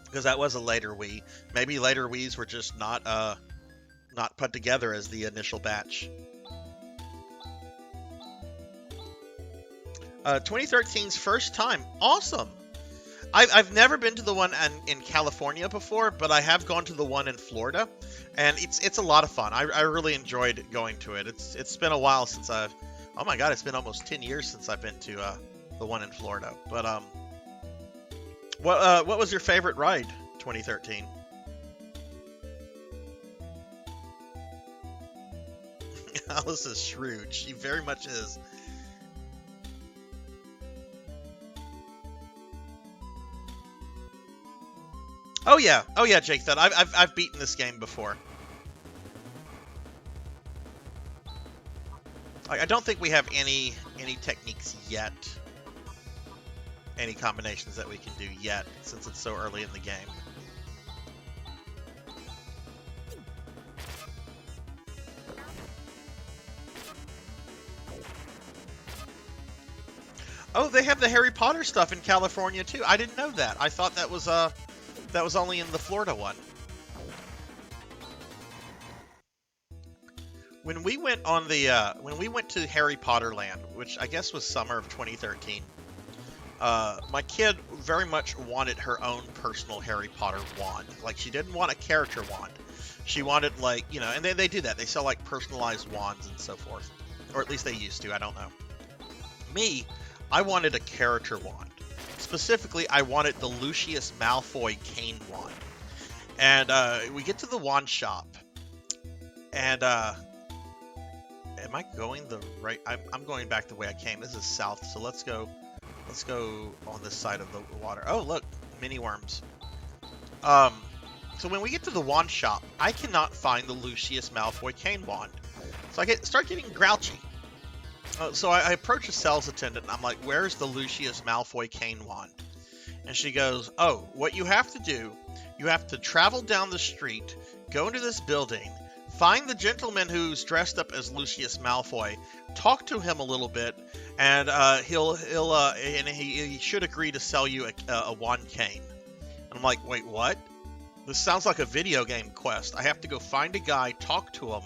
because that was a later Wii. Maybe later Wiis were just not put together as the initial batch. 2013's first time. Awesome. I've never been to the one in California before, but I have gone to the one in Florida, and it's a lot of fun. I really enjoyed going to it. It's been a while since I've, oh my god, it's been almost 10 years since I've been to the one in Florida. But what was your favorite ride 2013? Alice is shrewd. She very much is. Oh yeah, Jake. That I've beaten this game before. Like, I don't think we have any techniques yet. Any combinations that we can do yet, since it's so early in the game. Oh, they have the Harry Potter stuff in California too. I didn't know that. I thought that was only in the Florida one. When we went on the when we went to Harry Potter Land, which I guess was summer of 2013, my kid very much wanted her own personal Harry Potter wand. Like, she didn't want a character wand. She wanted, like, you know, and they do that. They sell like personalized wands and so forth, or at least they used to. I don't know. Me, I wanted a character wand. Specifically, I wanted the Lucius Malfoy cane wand. And we get to the wand shop, and am I going the right? I'm going back the way I came. This is south, so let's go on this side of the water. Oh, look, mini worms. So when we get to the wand shop, I cannot find the Lucius Malfoy cane wand. So I start getting grouchy. So I approach a sales attendant, and I'm like, where's the Lucius Malfoy cane wand? And she goes, oh, what you have to do, you have to travel down the street, go into this building, find the gentleman who's dressed up as Lucius Malfoy, talk to him a little bit, and he should agree to sell you a wand cane. And I'm like, wait, what? This sounds like a video game quest. I have to go find a guy, talk to him,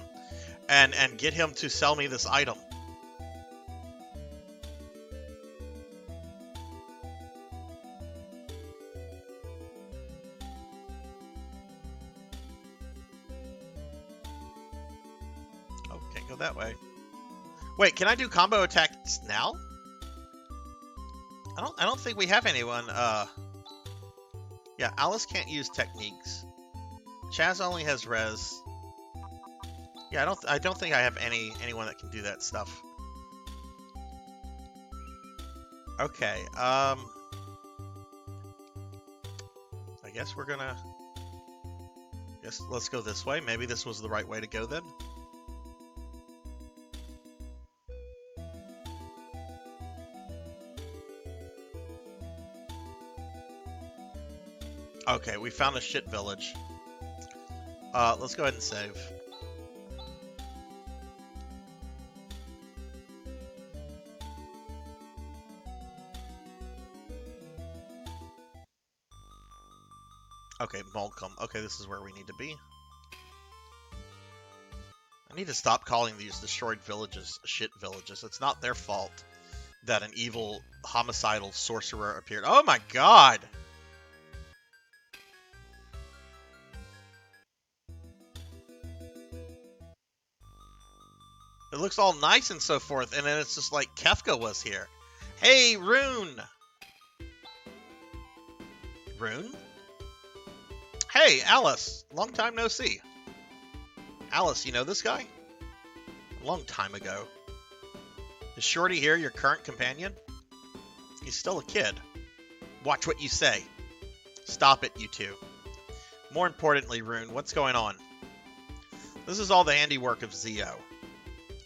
and get him to sell me this item. Oh, can't go that way. Wait, can I do combo attacks now? I don't think we have anyone. Yeah, Alice can't use techniques. Chaz only has res. Yeah, I don't think I have anyone that can do that stuff. Okay, I guess we're gonna. Let's go this way. Maybe this was the right way to go then. Okay, we found a shit village. Let's go ahead and save. Okay, Moldcom. Okay, this is where we need to be. I need to stop calling these destroyed villages shit villages. It's not their fault that an evil, homicidal sorcerer appeared. Oh my god! It looks all nice and so forth, and then it's just like Kefka was here. Hey, Rune! Rune? Hey, Alice! Long time no see. Alice, you know this guy? A long time ago. Is Shorty here your current companion? He's still a kid. Watch what you say. Stop it, you two. More importantly, Rune, what's going on? This is all the handiwork of Zio.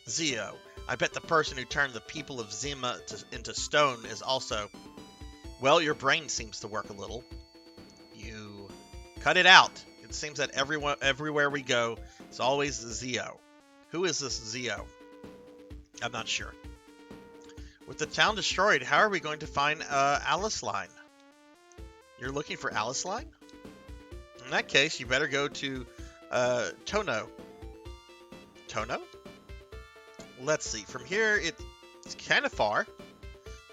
Zio, I bet the person who turned the people of Zima into stone is also... Well, your brain seems to work a little. You... Cut it out. It seems that everywhere we go, it's always Zio. Who is this Zio? I'm not sure. With the town destroyed, how are we going to find Alice Line? You're looking for Alice Line? In that case, you better go to Tono. Tono? Let's see. From here, it's kind of far.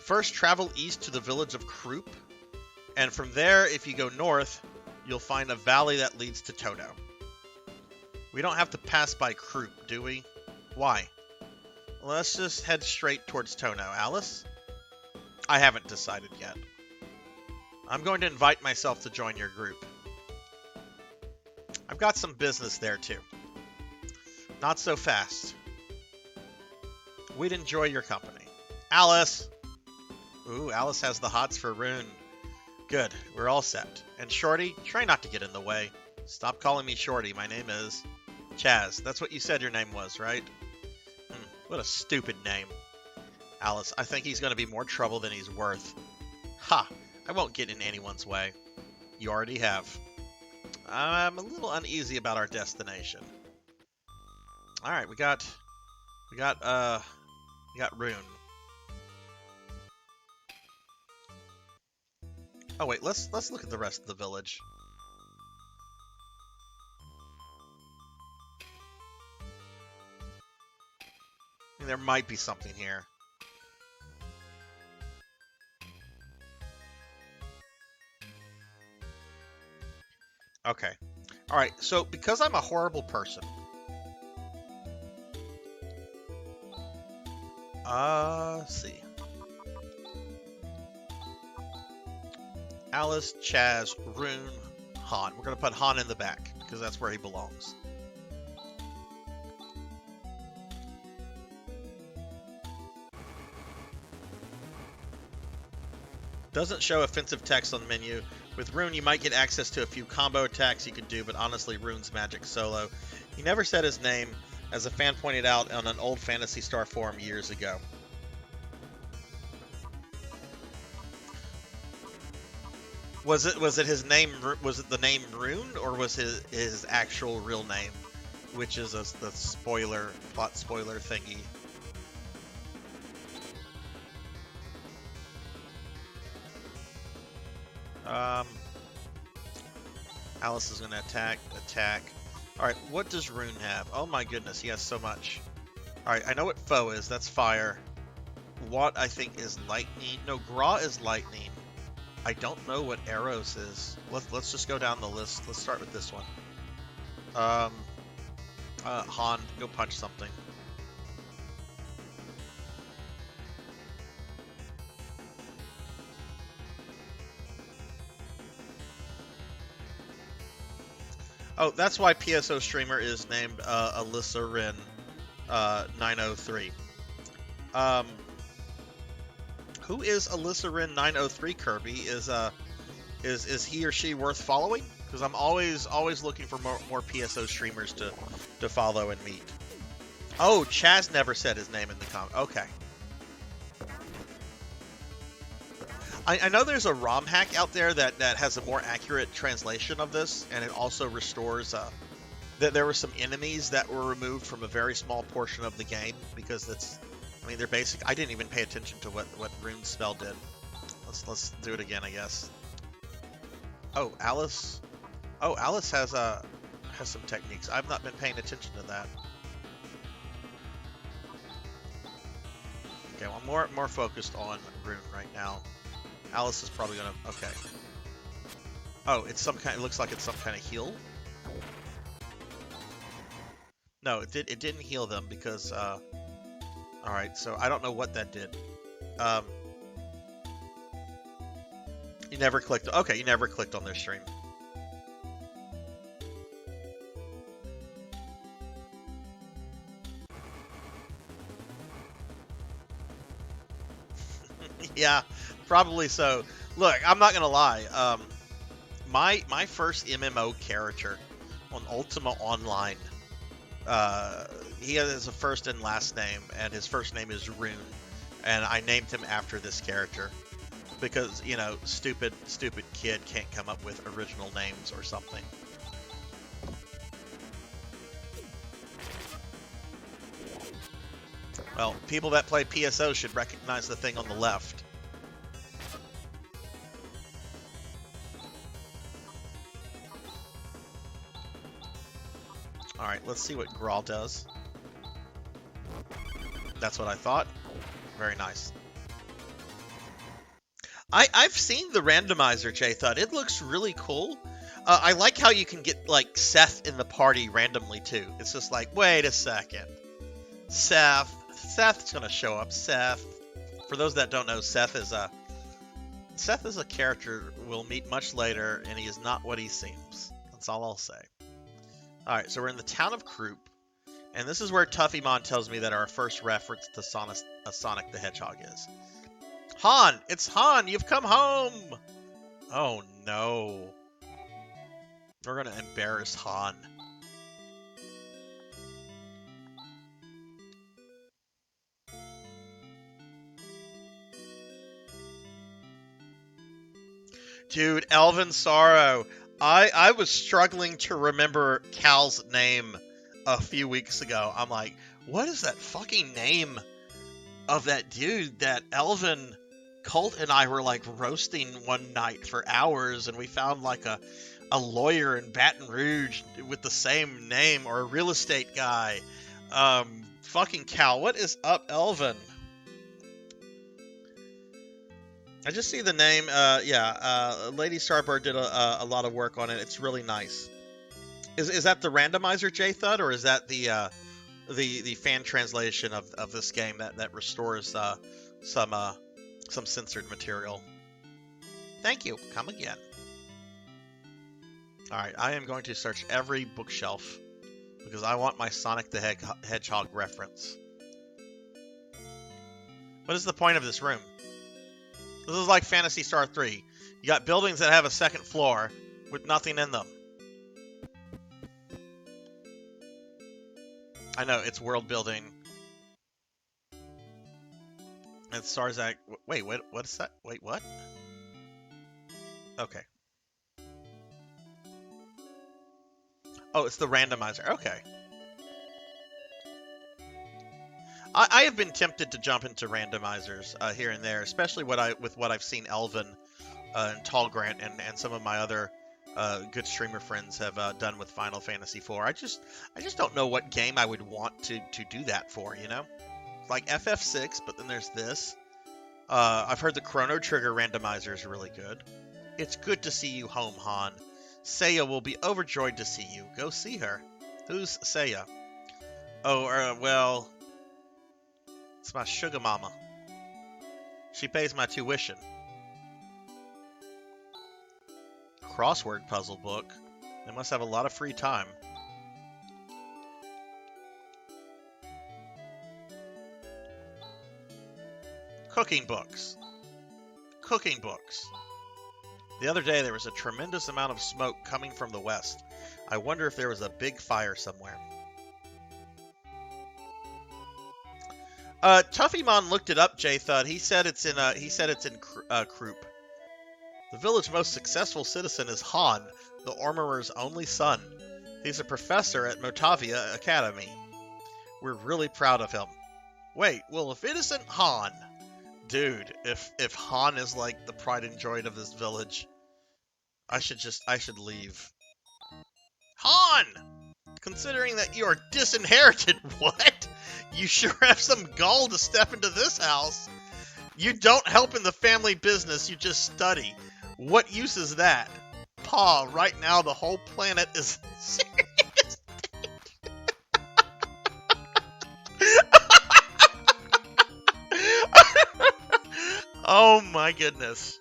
First, travel east to the village of Krupp. And from there, if you go north, you'll find a valley that leads to Toto. We don't have to pass by Kroop, do we? Why? Let's just head straight towards Tono. Alice? I haven't decided yet. I'm going to invite myself to join your group. I've got some business there, too. Not so fast. We'd enjoy your company. Alice! Ooh, Alice has the hots for Rune. Good, we're all set. And Shorty, try not to get in the way. Stop calling me Shorty, my name is Chaz. That's what you said your name was, right? What a stupid name. Alice, I think he's going to be more trouble than he's worth. Ha! I won't get in anyone's way. You already have. I'm a little uneasy about our destination. Alright, we got Rune. Oh wait, let's look at the rest of the village. I mean, there might be something here. Okay. Alright, so because I'm a horrible person. Let's see. Alice, Chaz, Rune, Han. We're going to put Han in the back, because that's where he belongs. Doesn't show offensive text on the menu. With Rune, you might get access to a few combo attacks you could do, but honestly, Rune's magic solo. He never said his name, as a fan pointed out on an old Phantasy Star forum years ago. Was it his name? Was it the name Rune, or was his actual real name, which is the plot spoiler thingy? Alice is going to attack. Alright, what does Rune have? Oh my goodness, he has so much. Alright, I know what foe is. That's fire. What I think is lightning. No, Gra is lightning. I don't know what arrows is. Let's just go down the list. Let's start with this one. Han, go punch something. Oh, that's why PSO streamer is named Alyssa Rin 903. Who is Alyssa Rin 903, Kirby? Is he or she worth following? Because I'm always looking for more PSO streamers to follow and meet. Oh, Chaz never said his name in the comment. Okay. I know there's a ROM hack out there that has a more accurate translation of this, and it also restores that there were some enemies that were removed from a very small portion of the game, because I mean, they're basic. I didn't even pay attention to what Rune's spell did. Let's do it again, I guess. Oh, Alice. Oh, Alice has some techniques. I've not been paying attention to that. Okay, well, I'm more focused on Rune right now. Alice is probably gonna. Okay. Oh, it's some kind. It looks like it's some kind of heal. No, it didn't heal them because. All right, so I don't know what that did. You never clicked. Okay, you never clicked on their stream. Yeah, probably so. Look, I'm not gonna lie. My first MMO character on Ultima Online, he has a first and last name, and his first name is Rune, and I named him after this character because, you know, stupid kid can't come up with original names or something. Well, people that play PSO should recognize the thing on the left. Alright, let's see what Grawl does. That's what I thought. Very nice. I've seen the randomizer, J-Thud. It looks really cool. I like how you can get, like, Seth in the party randomly, too. It's just like, wait a second. Seth's gonna show up. Seth. For those that don't know, Seth is a character we'll meet much later, and he is not what he seems. That's all I'll say. Alright, so we're in the town of Croup, and this is where Tuffymon tells me that our first reference to Sonic the Hedgehog is. Han! It's Han! You've come home! Oh no. We're gonna embarrass Han. Dude, Elven Sorrow. I was struggling to remember Cal's name a few weeks ago. I'm like, what is that fucking name of that dude that Elven Colt and I were like roasting one night for hours, and we found like a lawyer in Baton Rouge with the same name, or a real estate guy. Fucking Cal, what is up, Elven? I just see the name. Lady Starbird did a lot of work on it. It's really nice. Is that the randomizer, J-Thud, or is that the fan translation of this game that restores some censored material? Thank you. Come again. All right, I am going to search every bookshelf because I want my Sonic the Hedgehog reference. What is the point of this room? This is like Phantasy Star 3. You got buildings that have a second floor with nothing in them. I know, it's world building. And Sarzac... Wait, what is that? Wait, what? Okay. Oh, it's the randomizer. Okay. I have been tempted to jump into randomizers here and there, especially with what I've seen Elven and Tallgrant and some of my other good streamer friends have done with Final Fantasy IV. I just don't know what game I would want to do that for, you know? Like FF6, but then there's this. I've heard the Chrono Trigger randomizer is really good. It's good to see you home, Han. Seiya will be overjoyed to see you. Go see her. Who's Seiya? Oh, well... It's my sugar mama. She pays my tuition. Crossword puzzle book. They must have a lot of free time. Cooking books. Cooking books. The other day there was a tremendous amount of smoke coming from the west. I wonder if there was a big fire somewhere. Tuffymon looked it up, J-Thud. He said it's in Croup. The village's most successful citizen is Han, the armorer's only son. He's a professor at Motavia Academy. We're really proud of him. Wait, well, if it isn't Han, dude, if Han is like the pride and joy of this village, I should leave. Han! Considering that you are disinherited, what? You sure have some gall to step into this house. You don't help in the family business, you just study. What use is that? Pa, right now the whole planet is serious. Oh my goodness.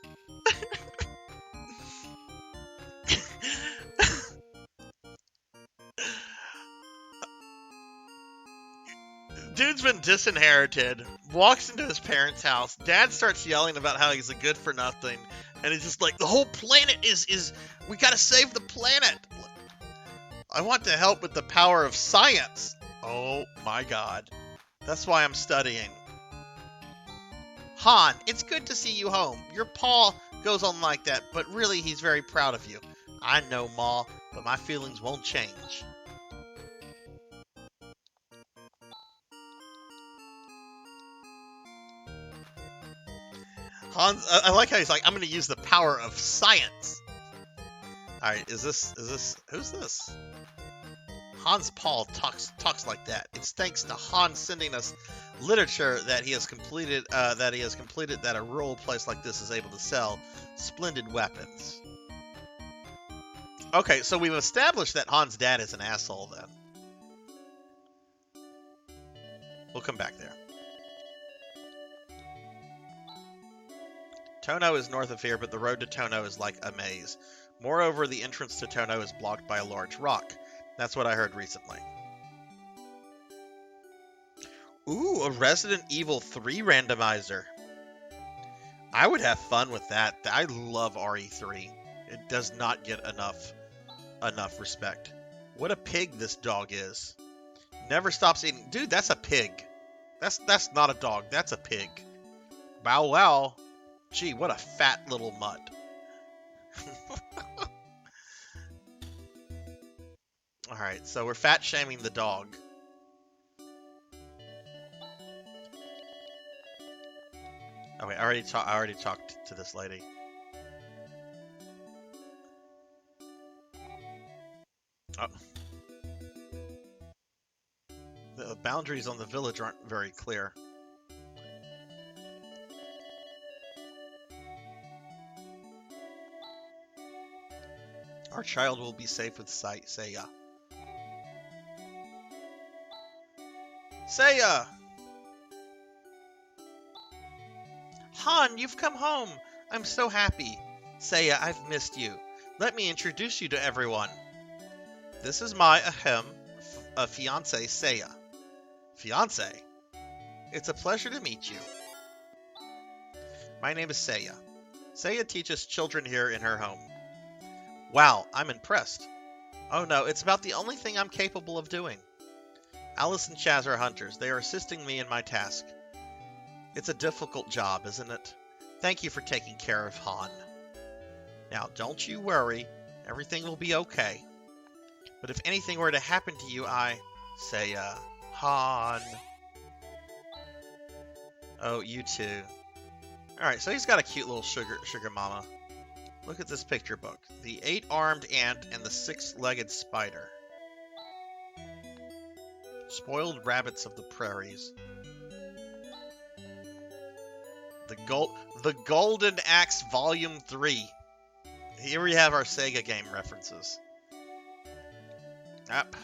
Dude's been disinherited, walks into his parents' house, dad starts yelling about how he's a good for nothing, and he's just like, the whole planet is we gotta save the planet. I want to help with the power of science. Oh my god. That's why I'm studying. Han, it's good to see you home. Your pa goes on like that, but really he's very proud of you. I know, Ma, but my feelings won't change. Hans, I like how he's like, I'm going to use the power of science. Alright, is this, who's this? Hans Paul talks like that. It's thanks to Hans sending us literature that he has completed that a rural place like this is able to sell splendid weapons. Okay, so we've established that Hans' dad is an asshole then. We'll come back there. Tono is north of here, but the road to Tono is like a maze. Moreover, the entrance to Tono is blocked by a large rock. That's what I heard recently. Ooh, a Resident Evil 3 randomizer. I would have fun with that. I love RE3. It does not get enough respect. What a pig this dog is. Never stops eating. Dude, that's a pig. That's not a dog. That's a pig. Bow wow. Gee, what a fat little mutt. Alright, so we're fat shaming the dog. Oh wait, I already talked to this lady. Oh. The boundaries on the village aren't very clear. Our child will be safe with Seiya. Seiya! Han, you've come home! I'm so happy. Seiya, I've missed you. Let me introduce you to everyone. This is my fiancé, Seiya. Fiancé? It's a pleasure to meet you. My name is Seiya. Seiya teaches children here in her home. Wow, I'm impressed. Oh no, it's about the only thing I'm capable of doing. Alice and Chaz are hunters. They are assisting me in my task. It's a difficult job, isn't it? Thank you for taking care of Han. Now, don't you worry. Everything will be okay. But if anything were to happen to you, I say, Han. Oh, you too. Alright, so he's got a cute little sugar mama. Look at this picture book. The 8-armed ant and the 6-legged spider. Spoiled rabbits of the prairies. The Golden Axe Volume 3. Here we have our Sega game references. Yep.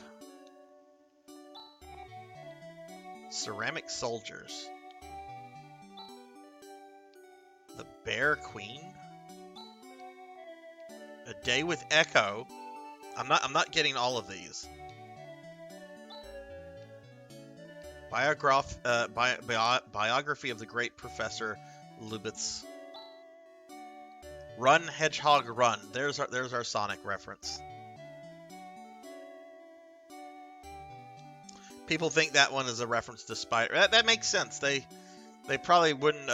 Ceramic soldiers. The Bear Queen. A Day with Echo. I'm not getting all of these. Biography of the Great Professor Lubitz. Run, Hedgehog, Run. There's our Sonic reference. People think that one is a reference to Spider. That makes sense. They probably wouldn't.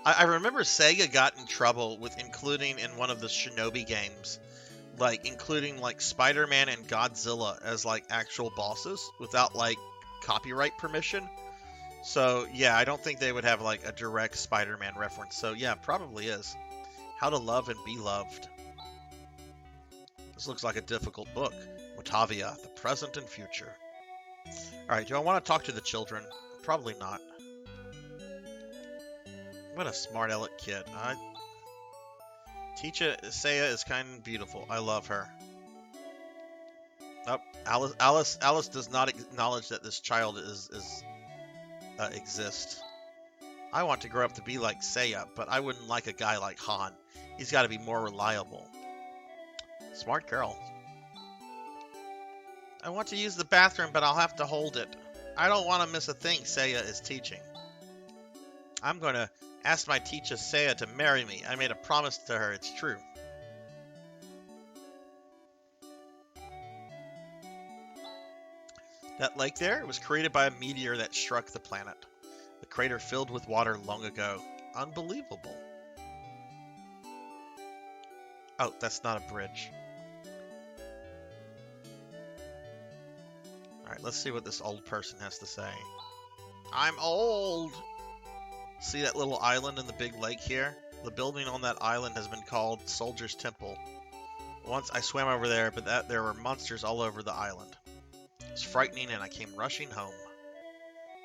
I remember Sega got in trouble with including in one of the Shinobi games, like including like Spider-Man and Godzilla as like actual bosses without like copyright permission. So yeah, I don't think they would have like a direct Spider-Man reference. So yeah, probably is. How to Love and Be Loved. This looks like a difficult book. Motavia, the present and future. Alright, do I want to talk to the children? Probably not. What a smart aleck kid. Teacher Seiya is kind and beautiful. I love her. Oh, Alice does not acknowledge that this child exists. I want to grow up to be like Seiya, but I wouldn't like a guy like Han. He's got to be more reliable. Smart girl. I want to use the bathroom, but I'll have to hold it. I don't want to miss a thing Seiya is teaching. I'm going to ask my teacher Seiya to marry me. I made a promise to her. It's true. That lake there was created by a meteor that struck the planet. The crater filled with water long ago. Unbelievable. Oh, that's not a bridge. Alright, let's see what this old person has to say. I'm old! See that little island in the big lake here? The building on that island has been called Soldier's Temple. Once I swam over there, but there were monsters all over the island. It was frightening, and I came rushing home.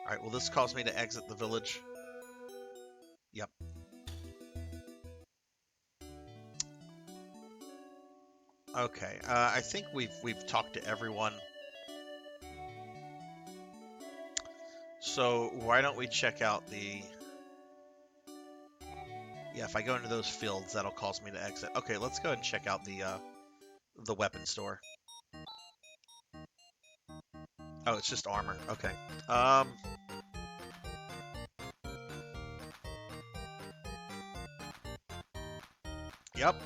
Alright, will this cause me to exit the village? Yep. Okay, I think we've talked to everyone. So why don't we check out the... Yeah, if I go into those fields, that'll cause me to exit. Okay, let's go ahead and check out the weapon store. Oh, it's just armor. Okay. Yep.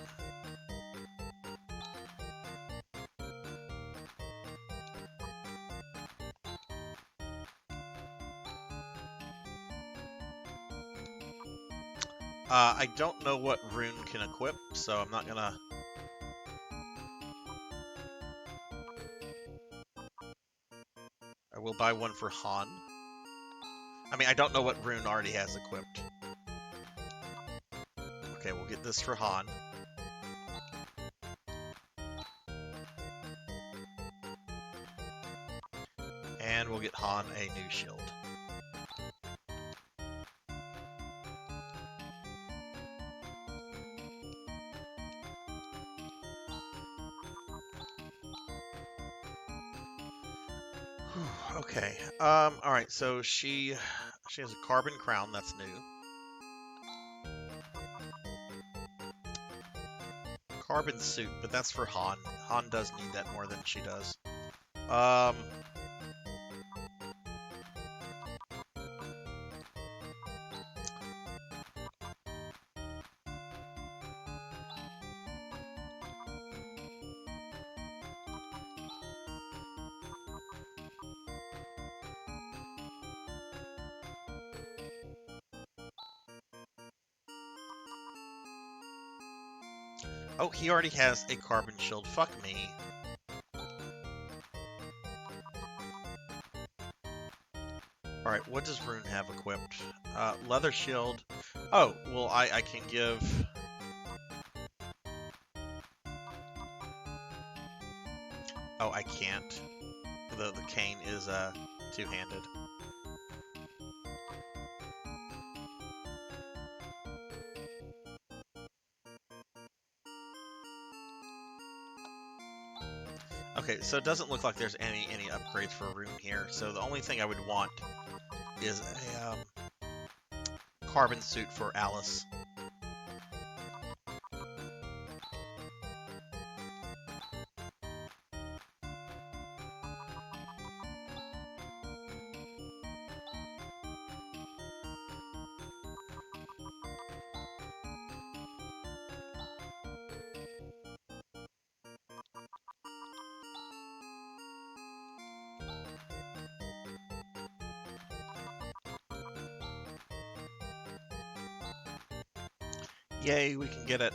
I don't know what rune can equip, so I'm not gonna... I will buy one for Han. I mean, I don't know what rune already has equipped. Okay, we'll get this for Han. And we'll get Han a new shield. Okay. Alright, so she has a carbon crown, that's new. Carbon suit, but that's for Han. Han does need that more than she does. Oh, he already has a carbon shield. Fuck me. Alright, what does Rune have equipped? Leather shield. Oh, well, I can give... Oh, I can't. The cane is two-handed. Okay, so it doesn't look like there's any upgrades for Rune here, so the only thing I would want is a carbon suit for Alice. Yay, we can get it.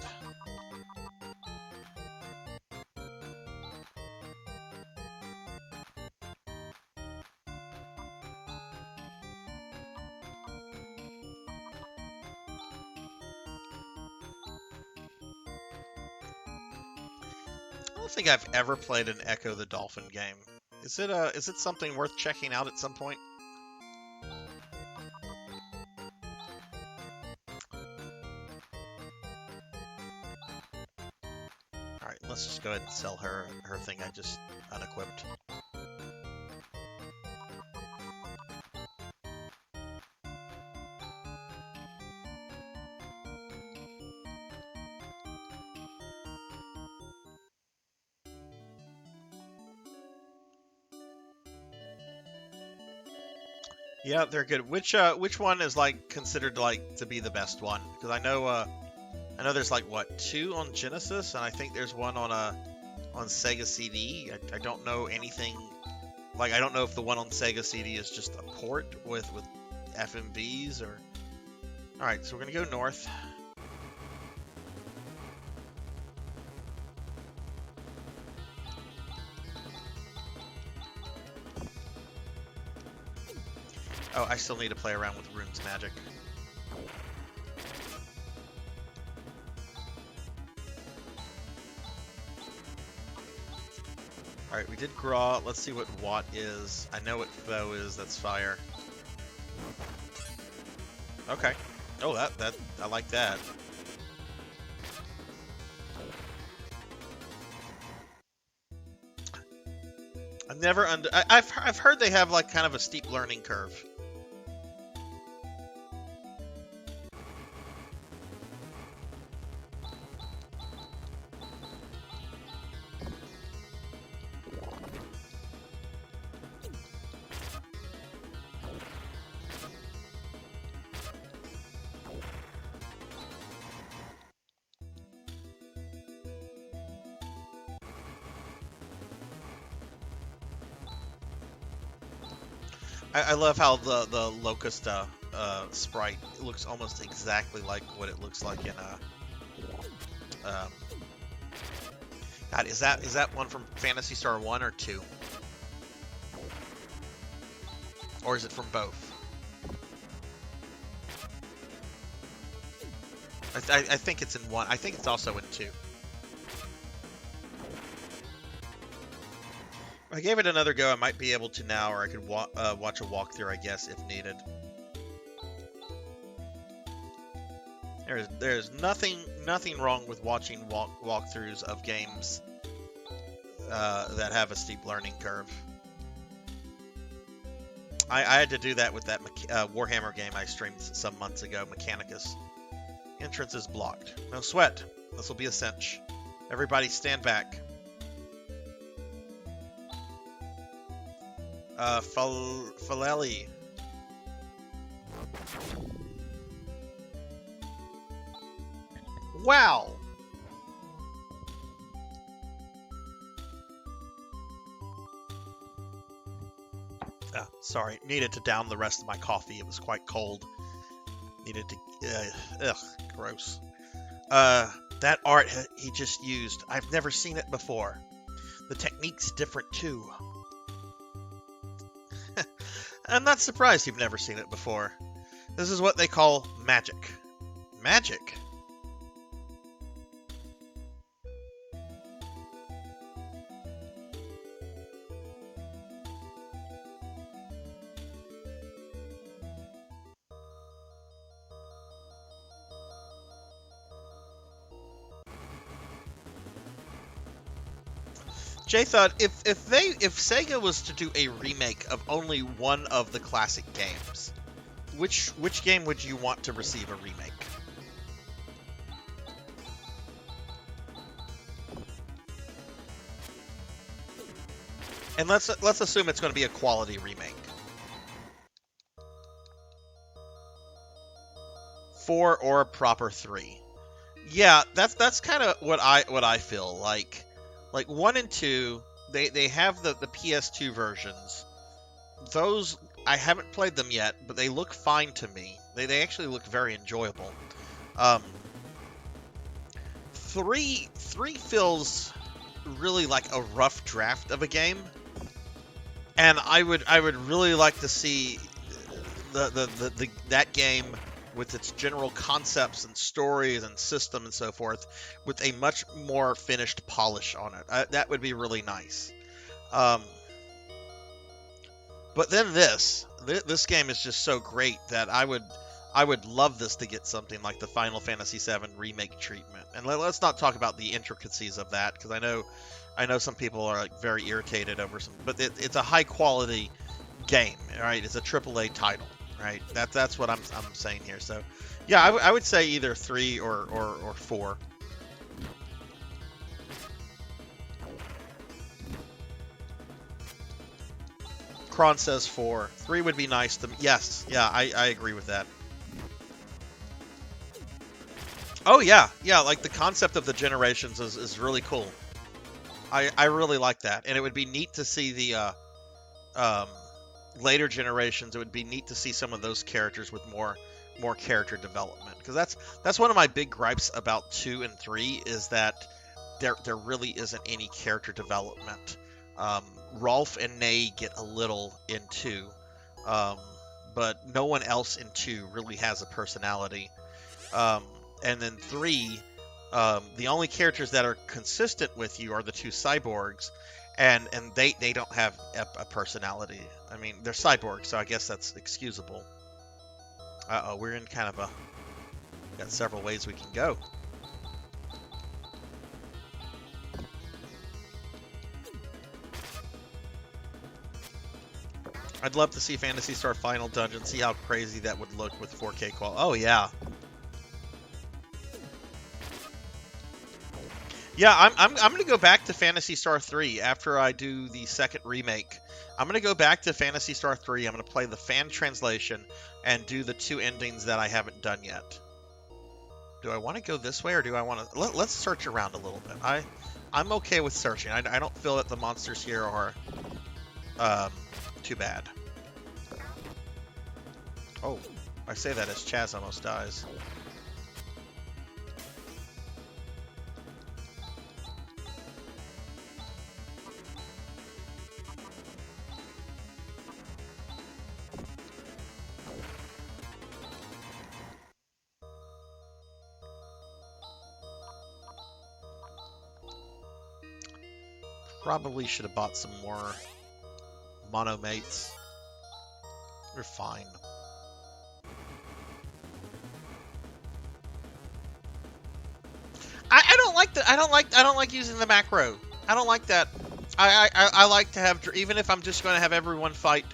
I don't think I've ever played an Echo the Dolphin game. Is it something worth checking out at some point? Alright, let's just go ahead and sell her thing I just unequipped. Yeah, they're good. Which one is like considered like to be the best one? Because I know there's like what 2 on Genesis, and I think there's one on Sega CD. I don't know anything. Like I don't know if the one on Sega CD is just a port with FMVs or. All right, so we're gonna go north. Oh, I still need to play around with Rune's magic. Alright, we did Graw. Let's see what Watt is. I know what Foe is. That's fire. Okay. Oh, that I like that. I've heard they have like kind of a steep learning curve. I love how the Locust sprite looks almost exactly like what it looks like in God, is that one from Phantasy Star 1 or 2? Or is it from both? I think it's in 1. I think it's also in 2. If I gave it another go, I might be able to now, or I could watch a walkthrough, I guess, if needed. There's nothing wrong with watching walkthroughs of games that have a steep learning curve. I had to do that with that Warhammer game I streamed some months ago, Mechanicus. Entrance is blocked. No sweat. This will be a cinch. Everybody stand back. Faleli. Wow. Sorry, needed to down the rest of my coffee. It was quite cold. Needed to... ugh, gross. That art he just used, I've never seen it before. The technique's different too. I'm not surprised you've never seen it before. This is what they call magic. Magic? Jay thought if Sega was to do a remake of only one of the classic games, which game would you want to receive a remake? And let's assume it's going to be a quality remake. 4 or a proper 3. Yeah, that's kind of what I feel like. Like 1 and 2, they have the PS2 versions. Those, I haven't played them yet, but they look fine to me. They actually look very enjoyable. 3 feels really like a rough draft of a game, and I would really like to see that game with its general concepts and stories and system and so forth, with a much more finished polish on it. That would be really nice. But then this game is just so great that I would love this to get something like the Final Fantasy VII remake treatment. And let's not talk about the intricacies of that, because I know some people are like very irritated over some, but it's a high quality game, right? It's a AAA title. Right, that's what I'm saying here. So, yeah, I would say either 3 or 4. Kron says 4. 3 would be nice. Yes, yeah, I agree with that. Oh yeah, like the concept of the generations is really cool. I really like that, and it would be neat to see the later generations. It would be neat to see some of those characters with more character development, because that's one of my big gripes about 2 and 3 is that there really isn't any character development. Rolf and Ney get a little in 2, but no one else in 2 really has a personality. And then 3, the only characters that are consistent with you are the 2 cyborgs, and they don't have a personality. I mean, they're cyborgs, so I guess that's excusable. Uh-oh, we're in kind of a... Got several ways we can go. I'd love to see Phantasy Star Final Dungeon, see how crazy that would look with 4K quality. Oh, yeah. Yeah, I'm going to go back to Phantasy Star 3 after I do the second remake. I'm going to go back to Phantasy Star 3. I'm going to play the fan translation and do the 2 endings that I haven't done yet. Do I want to go this way, or do I want to... Let's search around a little bit. I'm okay with searching. I don't feel that the monsters here are too bad. Oh, I say that as Chaz almost dies. Probably should have bought some more monomates. We're fine. I don't like using the macro. I don't like that. I like to have, even if I'm just going to have everyone fight,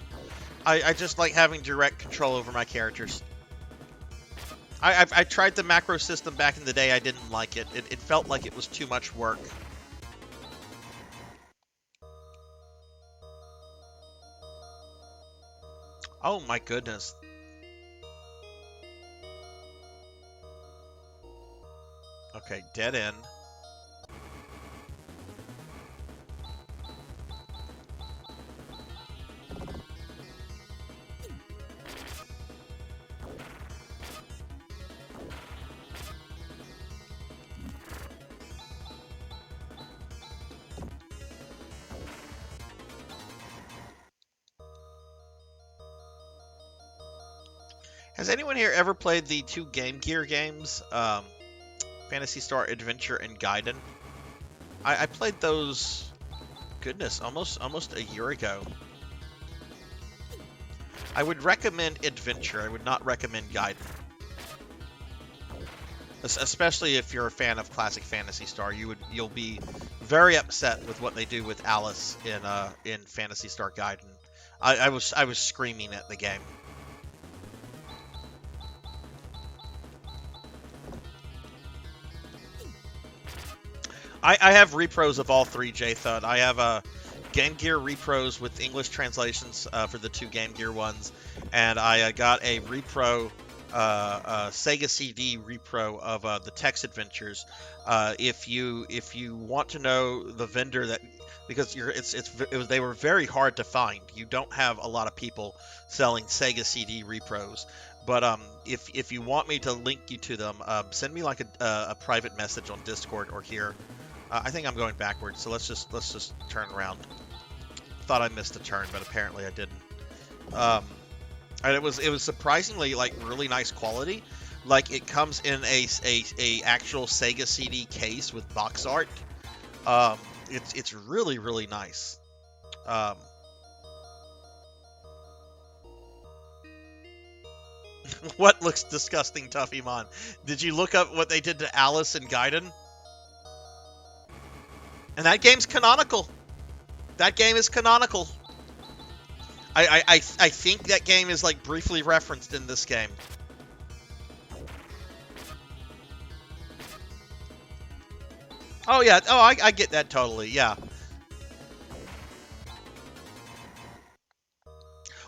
I just like having direct control over my characters. I tried the macro system back in the day. I didn't like it. It felt like it was too much work. Oh my goodness. Okay, dead end. Has anyone here ever played the 2 Game Gear games? Phantasy Star Adventure and Gaiden? I played those, goodness, almost a year ago. I would recommend Adventure. I would not recommend Gaiden. Especially if you're a fan of classic Phantasy Star, you'll be very upset with what they do with Alice in Phantasy Star Gaiden. I was screaming at the game. I have repros of all 3, J-Thud. I have Game Gear repros with English translations for the 2 Game Gear ones, and I got a repro, Sega CD repro of the Text Adventures. If you want to know the vendor that, because they were very hard to find. You don't have a lot of people selling Sega CD repros. But if you want me to link you to them, send me like a private message on Discord or here. I think I'm going backwards, so let's just turn around. Thought I missed a turn, but apparently I didn't. And it was surprisingly like really nice quality. Like it comes in a actual Sega CD case with box art. It's really nice. What looks disgusting, Tuffymon? Did you look up what they did to Alice and Gaiden? And that game's canonical. That game is canonical. I think that game is like briefly referenced in this game. Oh yeah. Oh, I get that totally. Yeah.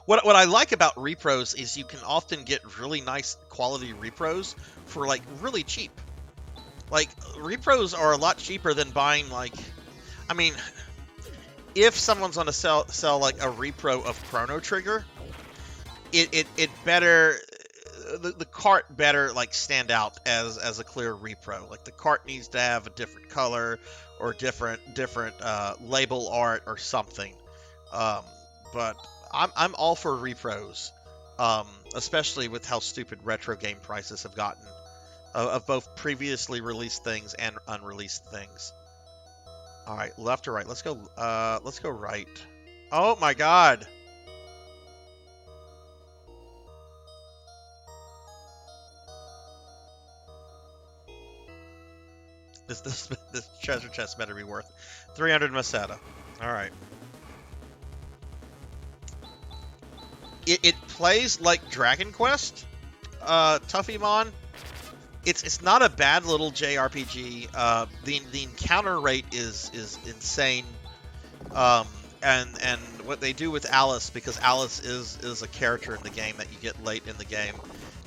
What I like about repros is you can often get really nice quality repros for like really cheap. Like repros are a lot cheaper than buying like, I mean, if someone's going to sell like a repro of Chrono Trigger, it better, the cart better like stand out as a clear repro. Like the cart needs to have a different color or different label art or something. But I'm all for repros, especially with how stupid retro game prices have gotten of both previously released things and unreleased things. All right, left or right? Let's go right. Oh my God. This treasure chest better be worth 300 Masada. All right. It plays like Dragon Quest, Tuffymon. It's not a bad little JRPG. The encounter rate is insane. And what they do with Alice, because Alice is a character in the game that you get late in the game.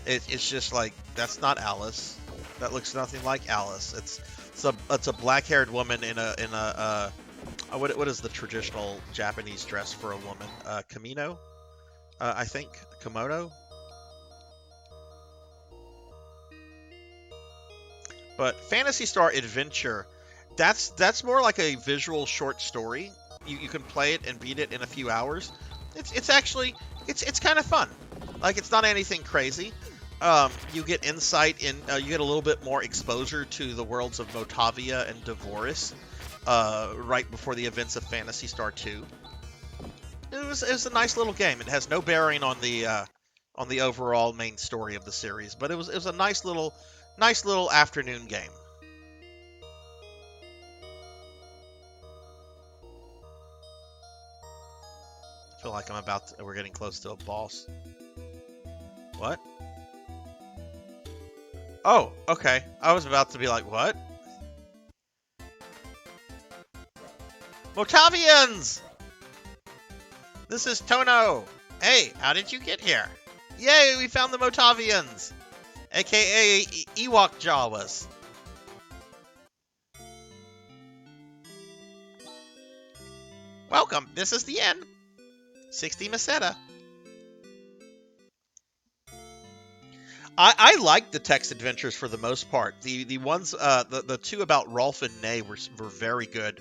It's just like, that's not Alice. That looks nothing like Alice. It's a black-haired woman in a what is the traditional Japanese dress for a woman? Kimono, I think, kimono. But Phantasy Star Adventure, that's more like a visual short story. You can play it and beat it in a few hours. It's actually it's kind of fun. Like, it's not anything crazy. You get insight in, you get a little bit more exposure to the worlds of Motavia and Devoris right before the events of Phantasy Star 2. It was a nice little game. It has no bearing on the overall main story of the series, but it was a nice little afternoon game. I feel like we're getting close to a boss. What? Oh, okay. I was about to be like, what? Motavians! This is Tono! Hey, how did you get here? Yay, we found the Motavians! AKA Ewok Jawas. Welcome, this is the end. 60 Masetta. I liked the text adventures for the most part. The ones, the two about Rolf and Nay were very good.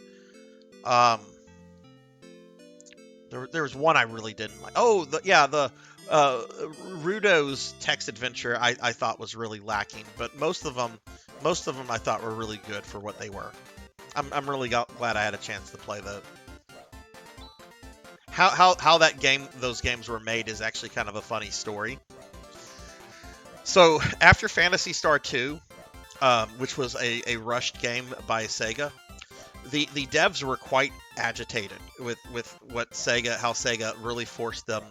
There was one I really didn't like. Oh, the Rudo's text adventure I thought was really lacking, but most of them I thought were really good for what they were. I'm really glad I had a chance to play those. How those games were made is actually kind of a funny story. So after Phantasy Star 2, which was a rushed game by Sega, the devs were quite agitated with how Sega really forced them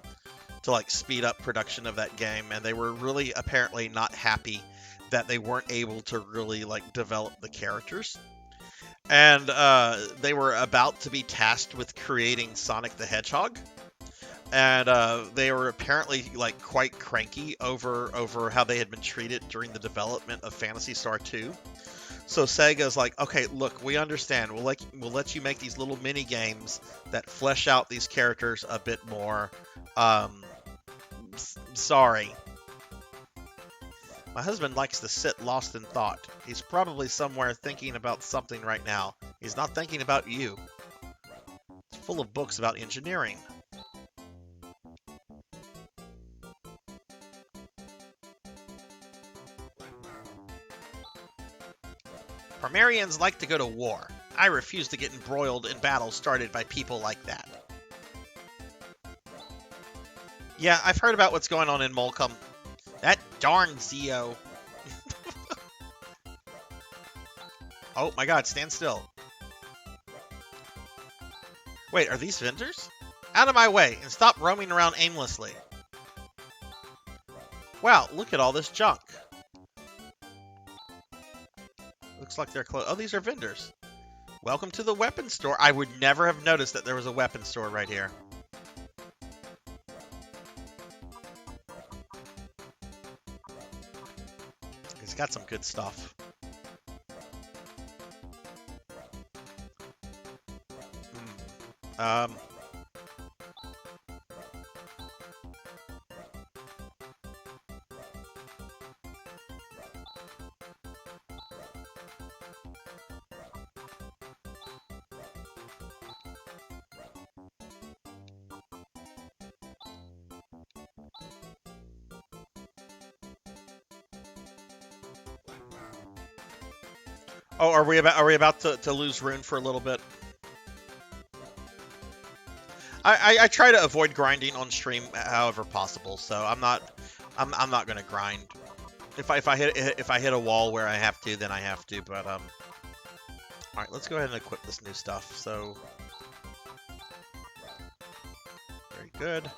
to like speed up production of that game, and they were really apparently not happy that they weren't able to really like develop the characters. And they were about to be tasked with creating Sonic the Hedgehog. And they were apparently like quite cranky over how they had been treated during the development of Phantasy Star 2. So Sega's like, okay, look, we understand. We'll let you make these little mini games that flesh out these characters a bit more. Sorry. My husband likes to sit lost in thought. He's probably somewhere thinking about something right now. He's not thinking about you. It's full of books about engineering. Primarians like to go to war. I refuse to get embroiled in battles started by people like that. Yeah, I've heard about what's going on in Molcom. That darn Zeo. Oh my god, stand still. Wait, are these vendors? Out of my way and stop roaming around aimlessly. Wow, look at all this junk. Looks like they're closed. Oh, these are vendors. Welcome to the weapon store. I would never have noticed that there was a weapon store right here. It's got some good stuff. Oh, are we about to lose rune for a little bit? I try to avoid grinding on stream however possible, so I'm not gonna grind. If I hit a wall where I have to, then I have to. But all right, let's go ahead and equip this new stuff. So very good.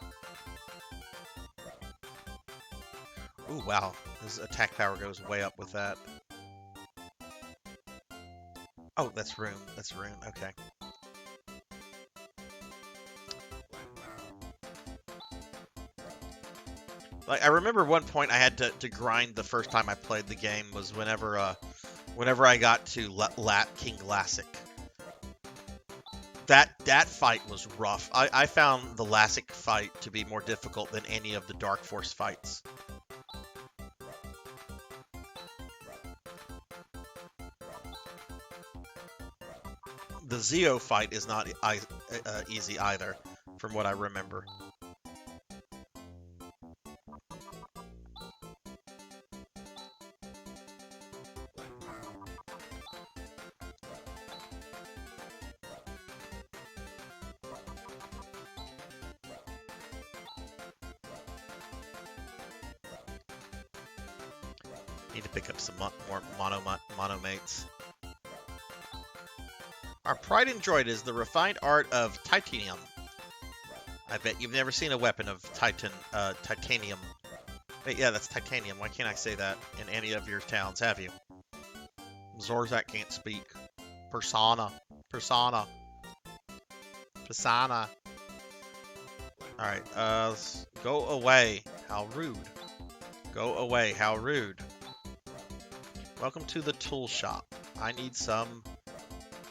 Ooh, wow, his attack power goes way up with that. Oh, that's rune. That's rune. Okay. Like, I remember one point I had to grind the first time I played the game was whenever I got to King Lassic. That fight was rough. I found the Lassic fight to be more difficult than any of the Dark Force fights. The Zeo fight is not easy either, from what I remember. Need to pick up some more monomates. Our pride and joy is the refined art of titanium. I bet you've never seen a weapon of titanium. Wait, yeah, that's titanium. Why can't I say that in any of your towns, have you? Sarzac can't speak. Persona. Alright, go away. How rude. Go away, how rude. Welcome to the tool shop. I need some...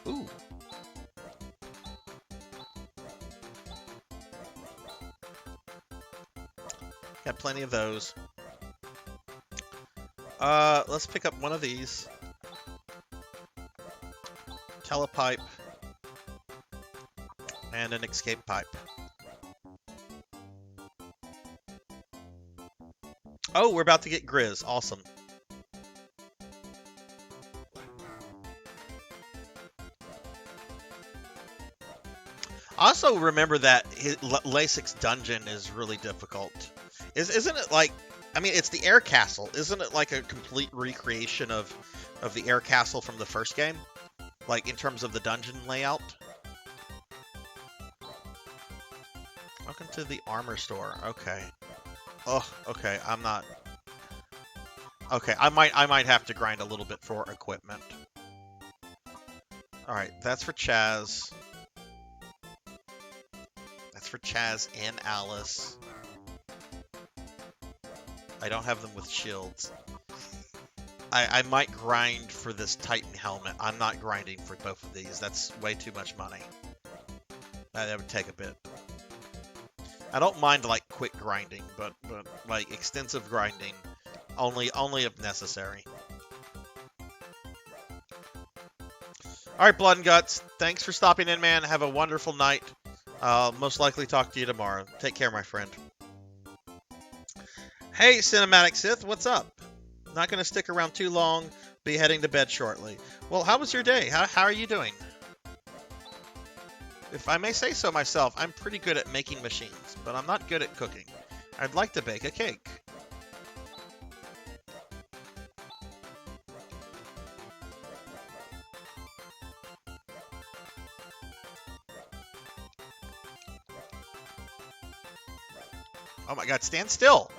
Ooh. Got plenty of those. Let's pick up one of these. Telepipe. And an escape pipe. Oh, we're about to get Grizz. Awesome. I also remember that Lasic's dungeon is really difficult. Isn't it like... I mean, it's the air castle. Isn't it like a complete recreation of the air castle from the first game? Like, in terms of the dungeon layout? Welcome to the armor store. Okay. Oh, okay. I'm not... Okay, I might have to grind a little bit for equipment. Alright, that's for Chaz. That's for Chaz and Alice. I don't have them with shields. I might grind for this Titan helmet. I'm not grinding for both of these. That's way too much money. That would take a bit. I don't mind like quick grinding, but like extensive grinding, only if necessary. All right, Blood and Guts. Thanks for stopping in, man. Have a wonderful night. I'll most likely talk to you tomorrow. Take care, my friend. Hey, Cinematic Sith, what's up? Not going to stick around too long. Be heading to bed shortly. Well, how was your day? How are you doing? If I may say so myself, I'm pretty good at making machines, but I'm not good at cooking. I'd like to bake a cake. Oh my god, stand still!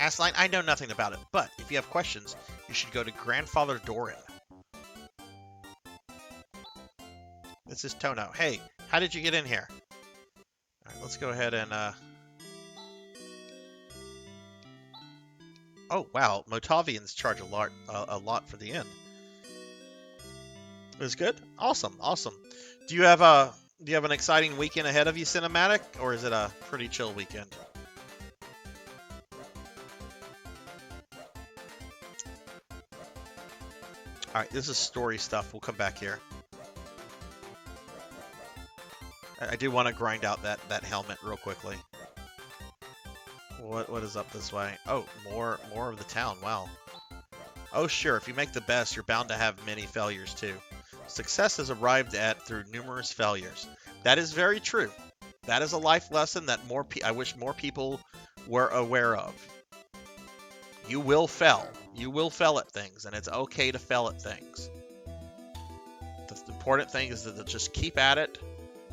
Assline, I know nothing about it, but if you have questions, you should go to Grandfather Doran. This is Tono. Hey, how did you get in here? Alright, let's go ahead and, Oh, wow, Motavians charge a lot for the inn. It was good? Awesome, awesome. Do you have an exciting weekend ahead of you, Cinematic, or is it a pretty chill weekend? Alright, this is story stuff. We'll come back here. I do want to grind out that helmet real quickly. What is up this way? Oh, more of the town. Wow. Oh sure, if you make the best, you're bound to have many failures too. Success is arrived at through numerous failures. That is very true. That is a life lesson that I wish more people were aware of. You will fail. You will fail at things, and it's okay to fail at things. The important thing is to just keep at it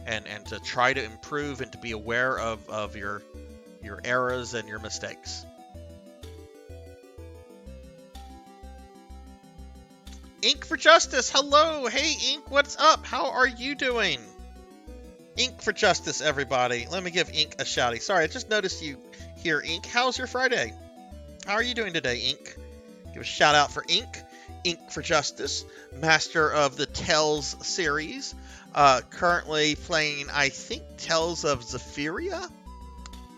and to try to improve and to be aware of your errors and your mistakes. Ink for Justice, hello! Hey Ink, what's up? How are you doing? Ink for Justice, everybody. Let me give Ink a shouty. Sorry, I just noticed you here, Ink. How's your Friday? How are you doing today, Ink? Give a shout out for Ink. Ink for Justice, master of the Tales series. Currently playing, I think, Tales of Zephyria?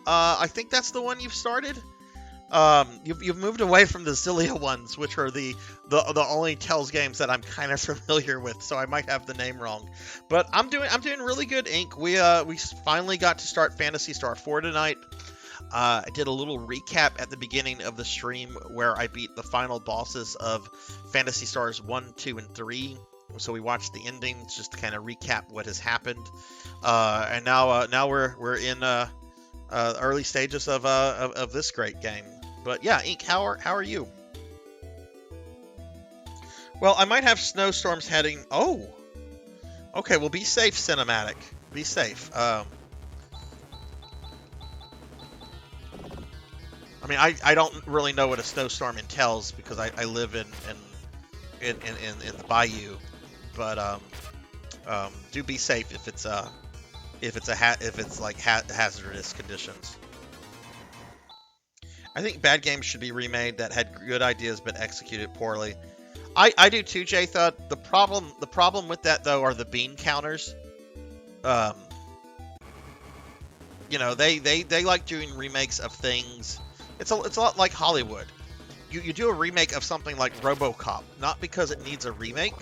I think that's the one you've started. You've moved away from the Zillia ones, which are the only Tales games that I'm kind of familiar with, so I might have the name wrong. But I'm doing really good, Ink. We finally got to start Phantasy Star 4 tonight. I did a little recap at the beginning of the stream where I beat the final bosses of Phantasy Stars 1, 2, and 3. So we watched the endings just to kind of recap what has happened. And now we're in early stages of this great game. But yeah, Ink, how are you? Well, I might have snowstorms heading. Oh, okay. Well, be safe, Cinematic. Be safe. I mean, I don't really know what a snowstorm entails because I live in the bayou, but do be safe if it's like hazardous conditions. I think bad games should be remade that had good ideas but executed poorly. I do too, J-Thud. The problem with that though are the bean counters. You know, they like doing remakes of things. It's a lot like Hollywood. You do a remake of something like RoboCop, not because it needs a remake,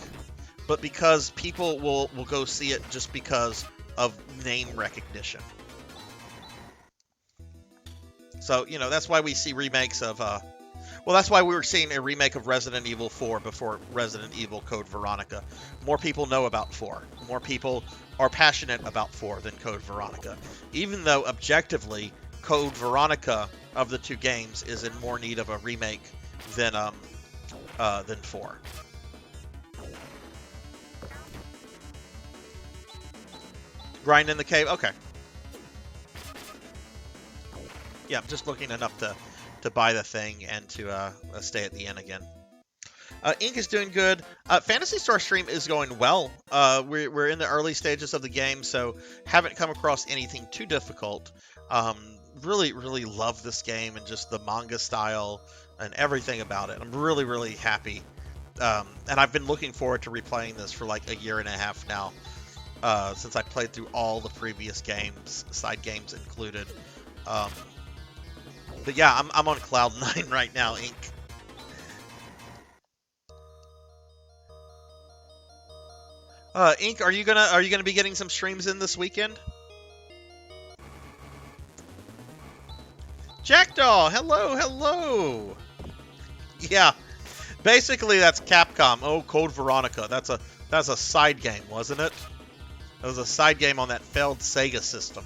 but because people will go see it just because of name recognition. So, you know, that's why we see remakes of, well, that's why we were seeing a remake of Resident Evil 4 before Resident Evil Code Veronica. More people know about 4. More people are passionate about 4 than Code Veronica. Even though, objectively, Code Veronica of the two games is in more need of a remake than 4. Grind in the cave? Okay. Yeah, I'm just looking enough to buy the thing and to stay at the end again. Ink is doing good. Phantasy Star Stream is going well. We're in the early stages of the game, so haven't come across anything too difficult. Really love this game and just the manga style and everything about it. I'm really happy. And I've been looking forward to replaying this for like a year and a half now, since I played through all the previous games, side games included. But yeah, I'm on cloud 9 right now, Ink. Ink, are you gonna be getting some streams in this weekend? Jackdaw, hello. Yeah, basically that's Capcom. Oh, Code Veronica. That's a side game, wasn't it? It was a side game on that failed Sega system.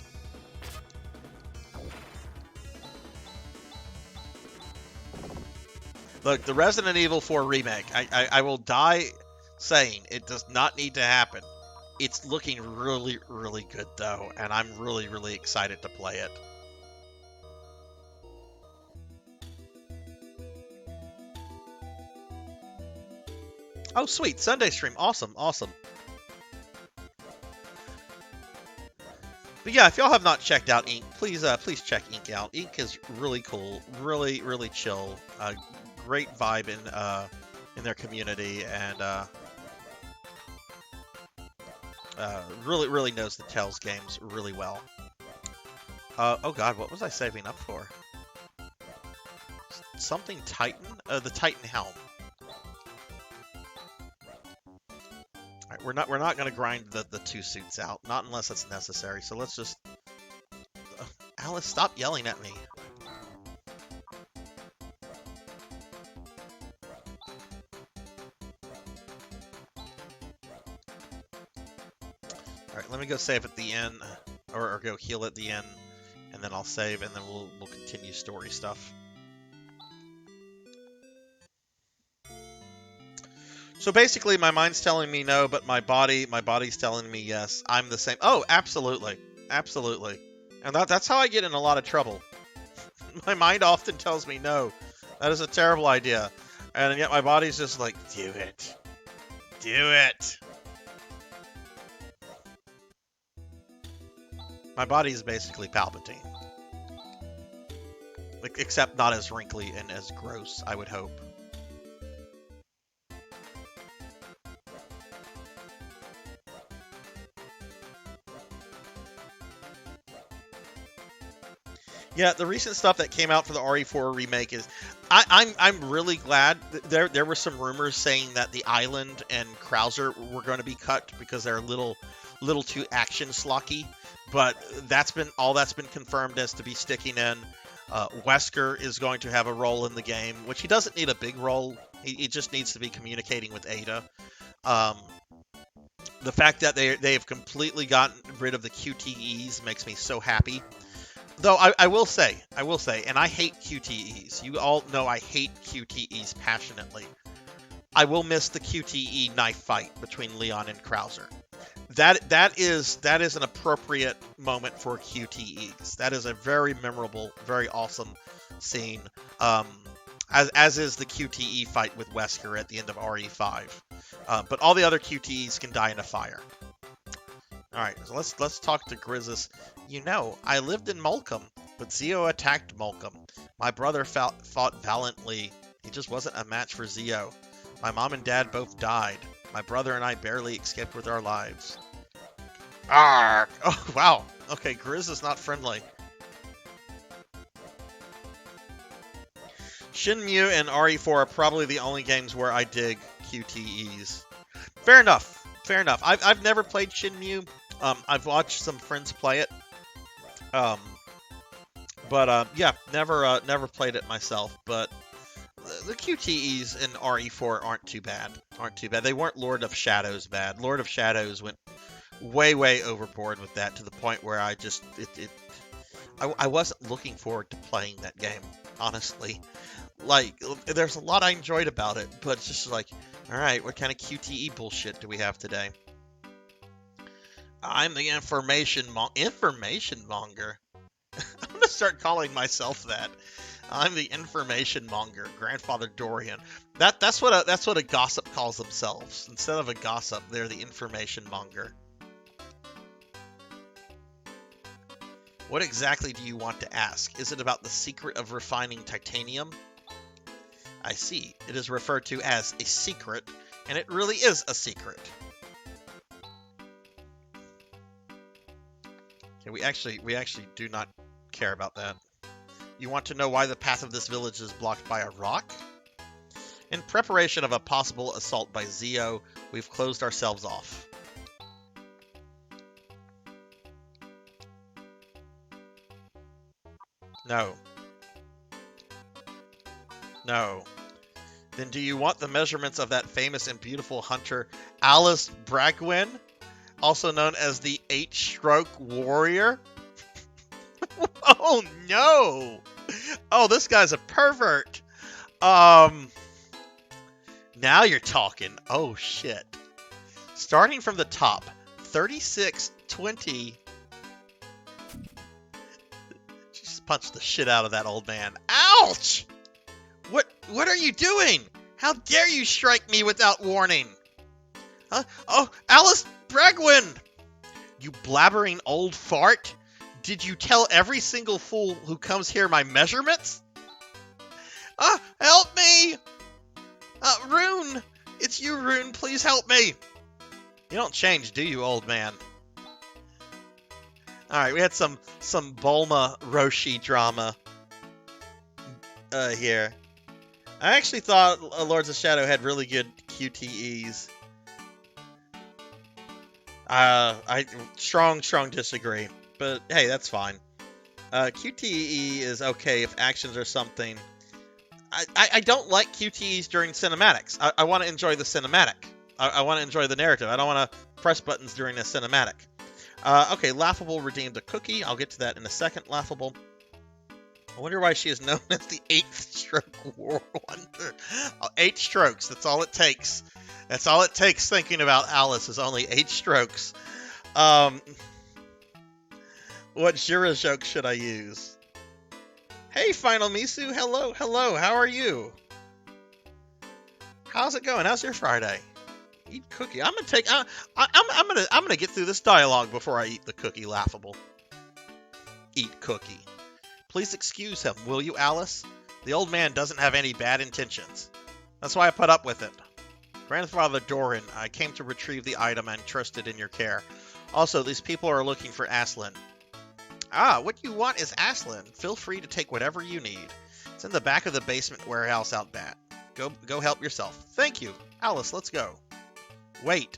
Look, the Resident Evil 4 remake. I will die saying it does not need to happen. It's looking really good though, and I'm really excited to play it. Oh, sweet. Sunday stream. Awesome. But yeah, if y'all have not checked out Ink, please check Ink out. Ink is really cool. Really chill. Great vibe in their community, and really knows the Tales games really well. Oh god, what was I saving up for? Something Titan? The Titan Helm. We're not going to grind the two suits out, not unless it's necessary. So let's just Alice, stop yelling at me. Alright, let me go save at the end, or go heal at the end, and then I'll save, and then we'll continue story stuff. So basically, my mind's telling me no, but my body's telling me yes. I'm the same. Oh, absolutely. Absolutely. And that's how I get in a lot of trouble. My mind often tells me no. That is a terrible idea. And yet my body's just like, do it. Do it. My body is basically Palpatine. Except not as wrinkly and as gross, I would hope. Yeah, the recent stuff that came out for the RE4 remake is... I'm really glad. There were some rumors saying that the island and Krauser were going to be cut because they're a little too action slocky. But that's been confirmed as to be sticking in. Wesker is going to have a role in the game, which he doesn't need a big role. He just needs to be communicating with Ada. The fact that they have completely gotten rid of the QTEs makes me so happy. Though I will say, and I hate QTEs. You all know I hate QTEs passionately. I will miss the QTE knife fight between Leon and Krauser. That is an appropriate moment for QTEs. That is a very memorable, very awesome scene. As is the QTE fight with Wesker at the end of RE5. But all the other QTEs can die in a fire. All right, so let's talk to Grizzis. You know, I lived in Molcom, but Zeo attacked Molcom. My brother fought valiantly. He just wasn't a match for Zeo. My mom and dad both died. My brother and I barely escaped with our lives. Arrgh! Oh, wow. Okay, Grizz is not friendly. Shenmue and RE4 are probably the only games where I dig QTEs. Fair enough. Fair enough. I've never played Shenmue. I've watched some friends play it. Yeah, never played it myself. But the QTEs in RE4 aren't too bad. They weren't Lord of Shadows bad. Lord of Shadows went way overboard with that to the point where I wasn't looking forward to playing that game, honestly. Like, there's a lot I enjoyed about it, but it's just like, all right, what kind of QTE bullshit do we have today? I'm the information monger. I'm gonna start calling myself that. I'm the information monger, Grandfather Dorian. That's what a gossip calls themselves. Instead of a gossip, they're the information monger. What exactly do you want to ask? Is it about the secret of refining titanium? I see. It is referred to as a secret, and it really is a secret. Okay, we actually do not care about that. You want to know why the path of this village is blocked by a rock? In preparation of a possible assault by Zeo, we've closed ourselves off. No. No. Then do you want the measurements of that famous and beautiful hunter, Alice Bragwin, also known as the 8-stroke warrior? Oh no! Oh, this guy's a pervert. Now you're talking. Oh shit. Starting from the top, 3620. Just punch the shit out of that old man. Ouch! What are you doing? How dare you strike me without warning? Huh? Oh, Alice Bragwin! You blabbering old fart! Did you tell every single fool who comes here my measurements? Help me! Rune! It's you, Rune. Please help me! You don't change, do you, old man? Alright, we had some Bulma Roshi drama here. I actually thought Lords of Shadow had really good QTEs. I strong disagree. But hey, that's fine. QTE is okay if actions or something. I don't like QTEs during cinematics. I want to enjoy the cinematic. I want to enjoy the narrative. I don't want to press buttons during a cinematic. Okay, Laughable redeemed a cookie. I'll get to that in a second. Laughable. I wonder why she is known as the 8th stroke world wonder. 8 strokes. That's all it takes. That's all it takes thinking about Alice is only 8 strokes. What Jira joke should I use? Hey, Final Misu. Hello, hello. How are you? How's it going? How's your Friday? Eat cookie. I'm gonna take. I'm gonna get through this dialogue before I eat the cookie. Laughable. Eat cookie. Please excuse him, will you, Alice? The old man doesn't have any bad intentions. That's why I put up with it. Grandfather Doran, I came to retrieve the item and trust it in your care. Also, these people are looking for Aslan. Ah, what you want is Aslan. Feel free to take whatever you need. It's in the back of the basement warehouse out back. Go help yourself. Thank you. Alice, let's go. Wait.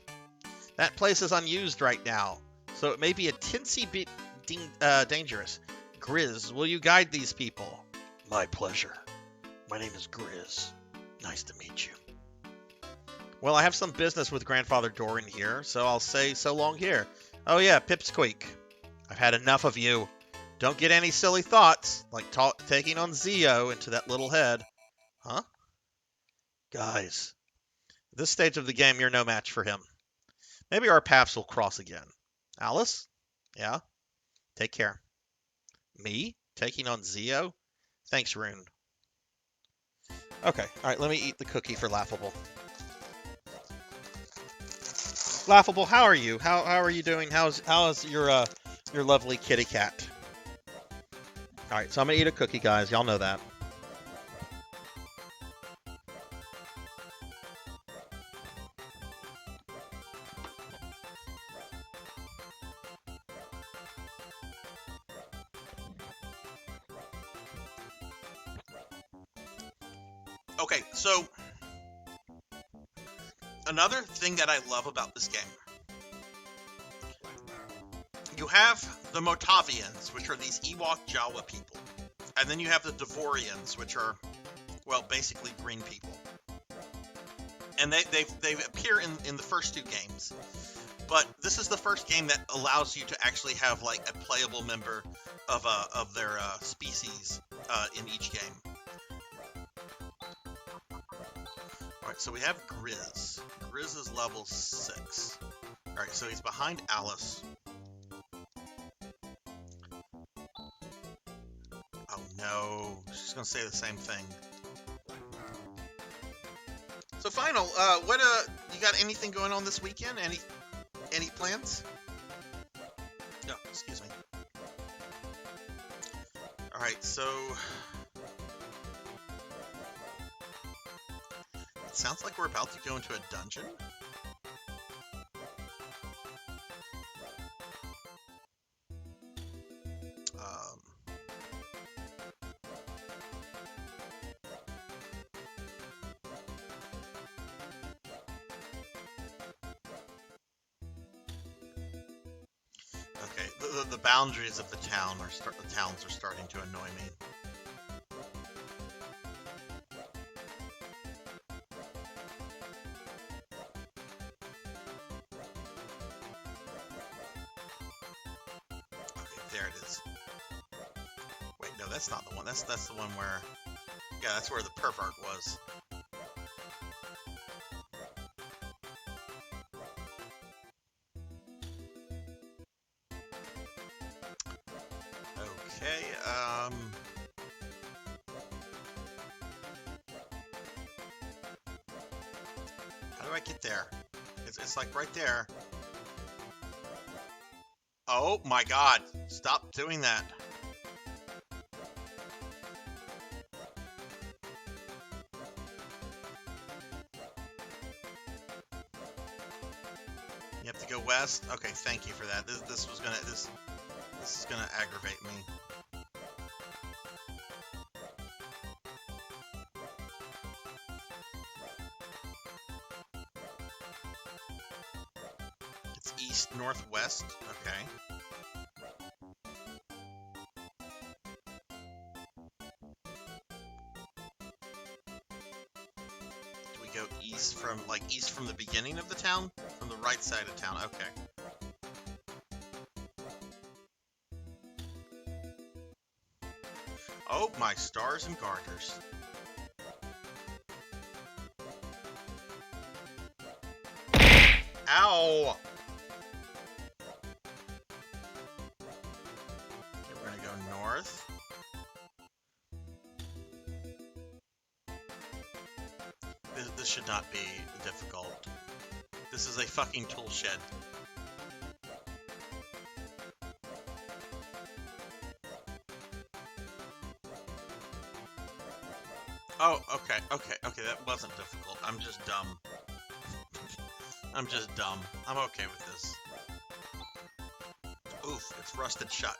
That place is unused right now, so it may be a tinsy bit dangerous. Grizz, will you guide these people? My pleasure. My name is Grizz. Nice to meet you. Well, I have some business with Grandfather Doran here, so I'll say so long here. Oh yeah, Pipsqueak. I've had enough of you. Don't get any silly thoughts, like taking on Zio into that little head. Huh? Guys, at this stage of the game, you're no match for him. Maybe our paths will cross again. Alice? Yeah? Take care. Me? Taking on Zio? Thanks, Rune. Okay, alright, let me eat the cookie for Laughable. Laughable, how are you? How are you doing? How is your lovely kitty cat? Alright, so I'm gonna eat a cookie, guys. Y'all know that. Okay, so another thing that I love about this game, you have the Motavians, which are these Ewok Jawa people, and then you have the Devorians, which are, well, basically green people, and they appear in the first 2 games, but this is the first game that allows you to actually have like a playable member of their species in each game. Alright, so we have Grizz. Grizz is level 6. Alright, so he's behind Alice. Oh no, she's gonna say the same thing. So Final, what you got anything going on this weekend? Any plans? No, excuse me. Alright, so it sounds like we're about to go into a dungeon. Okay, the boundaries of the town the towns are starting to annoy me. There it is. Wait, no, that's not the one. That's the one where... Yeah, that's where the pervert was. Okay, how do I get there? It's like right there. Oh my god, stop doing that. You have to go west? Okay, thank you for that. This is gonna aggravate me. It's east northwest. Okay. Do we go east from the beginning of the town? From the right side of town. Okay. Oh, my stars and garters. Ow! Okay, we're gonna go north. This should not be difficult. This is a fucking tool shed. Oh, okay, that wasn't difficult. I'm just dumb. I'm just dumb. I'm okay with this. Oof, it's rusted shut.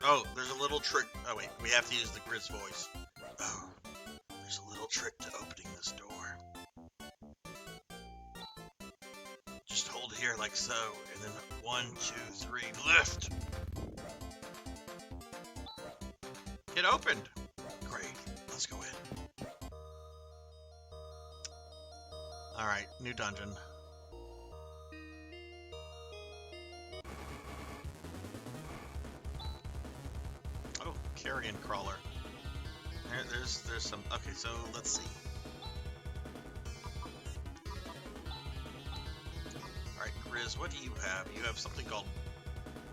Oh, there's a little trick. Oh wait, we have to use the Grizz voice. Oh, there's a little trick to opening this door. Just hold here like so, and then 1, 2, 3, lift! It opened! Great, let's go in. Alright, new dungeon. Oh, carrion crawler. There's some... Okay, so let's see. Alright, Grizz, what do you have? You have something called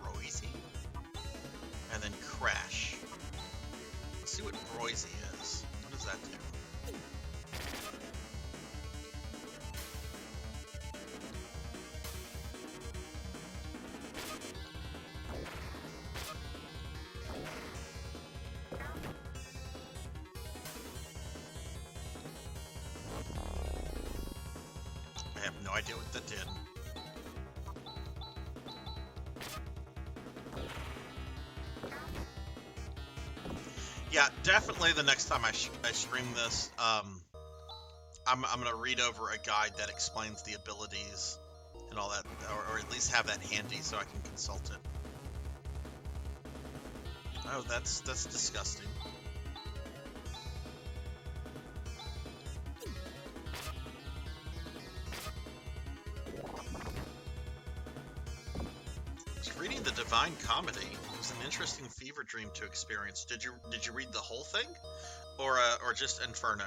Roisy? And then Crash. Let's see what Roisy is. What does that do? I have no idea what that did. Yeah, definitely the next time I stream this, I'm gonna read over a guide that explains the abilities and all that, or at least have that handy so I can consult it. Oh, that's disgusting. Reading the Divine Comedy was an interesting fever dream to experience. Did you read the whole thing, or just Inferno?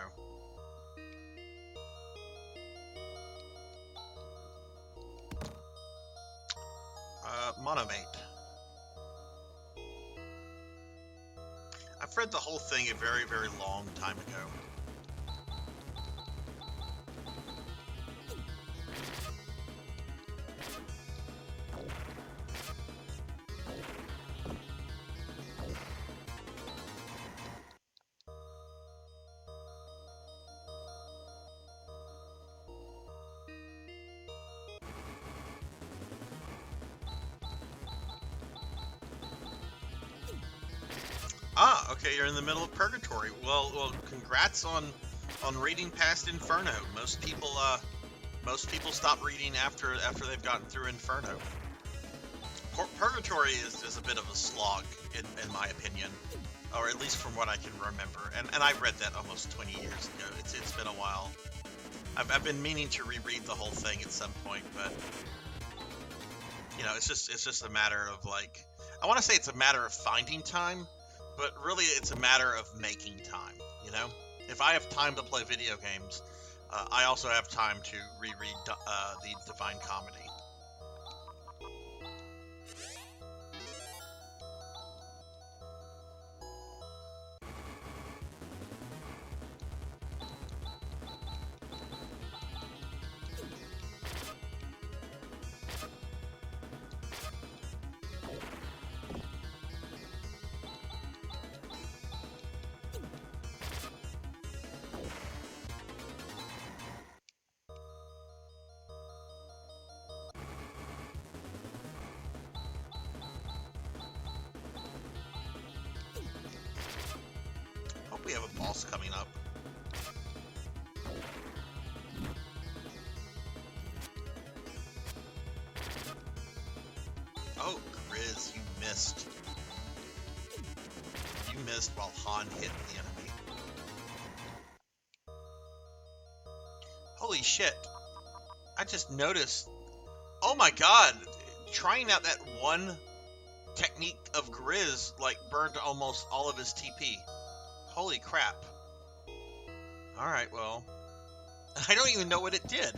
Monomate. I've read the whole thing a very, very long time ago. Ah, okay, you're in the middle of Purgatory. Well, congrats on reading past Inferno. Most people stop reading after they've gotten through Inferno. Purgatory is a bit of a slog, in my opinion, or at least from what I can remember. And I read that almost 20 years ago. It's been a while. I've been meaning to reread the whole thing at some point, but you know, it's just a matter of, like, I want to say it's a matter of finding time. But really, it's a matter of making time, you know? If I have time to play video games, I also have time to reread the Divine Comedy. We have a boss coming up. Oh, Grizz, you missed. You missed while Han hit the enemy. Holy shit. I just noticed. Oh my god. Trying out that one technique of Grizz, like, burned almost all of his TP. Holy crap. Alright, well. I don't even know what it did.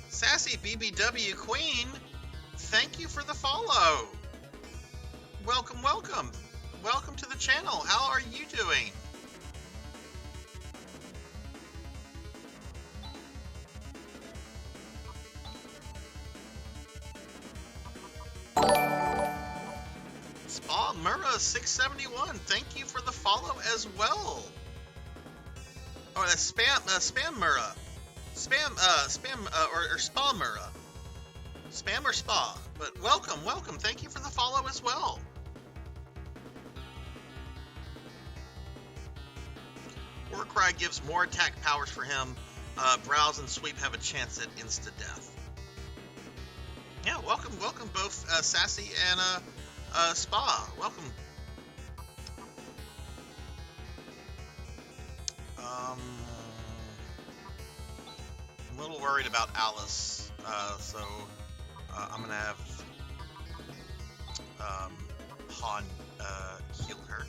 Sassy BBW Queen, thank you for the follow. Welcome, welcome. Welcome to the channel. How are you doing? Spa Mura 671, thank you for the follow as well. Oh, that's Spam Mura. Or Spa Mura. Spam or Spa. But welcome, welcome. Thank you for the follow as well. Warcry gives more attack powers for him. Browse and Sweep have a chance at insta-death. Yeah, welcome, welcome both Sassy and Spa. Welcome. I'm a little worried about Alice, so I'm gonna have Han heal her.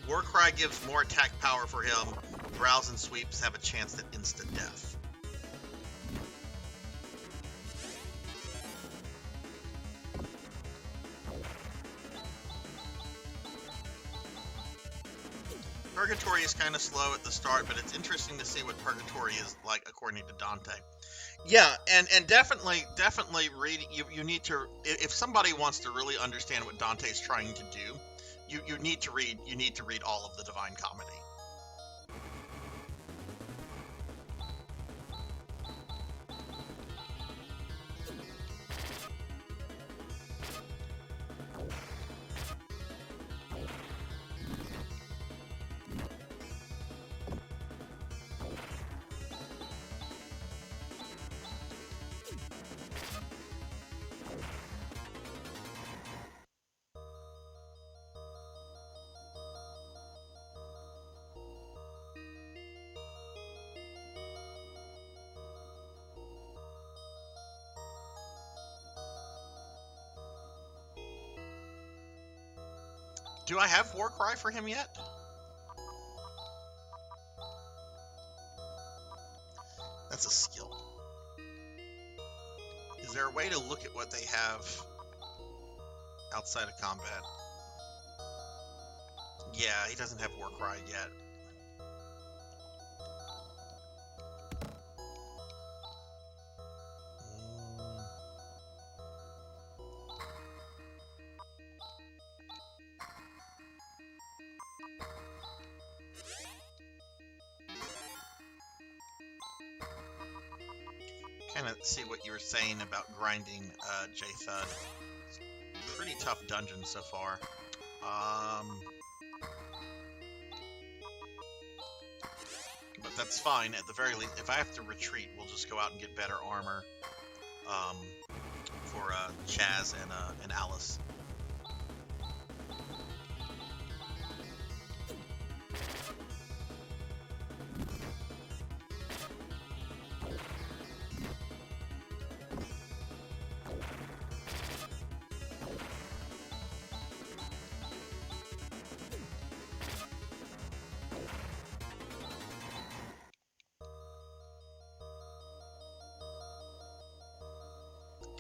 Warcry gives more attack power for him. Browse and Sweeps have a chance at insta-death. Purgatory is kind of slow at the start, but it's interesting to see what Purgatory is like according to Dante. Yeah, and definitely read. You need to, if somebody wants to really understand what Dante's trying to do, you need to read all of the Divine Comedy. Do I have Warcry for him yet? That's a skill. Is there a way to look at what they have outside of combat? Yeah, he doesn't have Warcry yet. Kind of see what you were saying about grinding J-Thud. Pretty tough dungeon so far. But that's fine. At the very least, if I have to retreat, we'll just go out and get better armor for Chaz and Alice.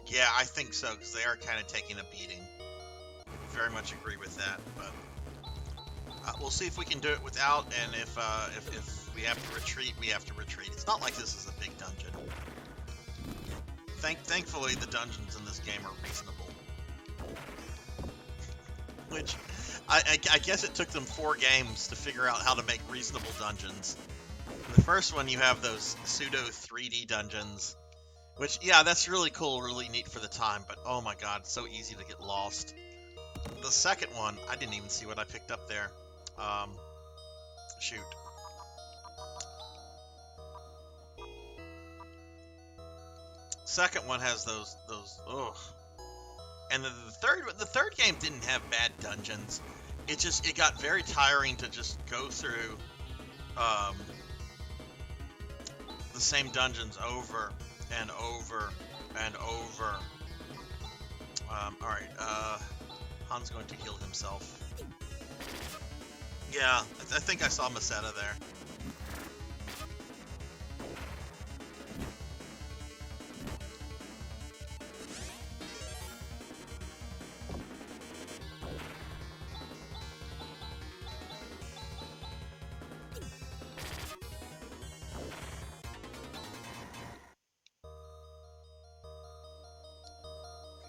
Yeah, I think so, because they are kind of taking a beating. Very much agree with that, but we'll see if we can do it without, and if we have to retreat, we have to retreat. It's not like this is a big dungeon. Thankfully, the dungeons in this game are reasonable. Which, I guess it took them 4 games to figure out how to make reasonable dungeons. In the first one, you have those pseudo 3D dungeons. Which, yeah, that's really cool, really neat for the time, but oh my god, it's so easy to get lost. The second one, I didn't even see what I picked up there. Shoot. Second one has those, ugh. And then the third game didn't have bad dungeons. It got very tiring to just go through the same dungeons over and over and over. All right, Han's going to heal himself. Yeah, I think I saw Masetta there.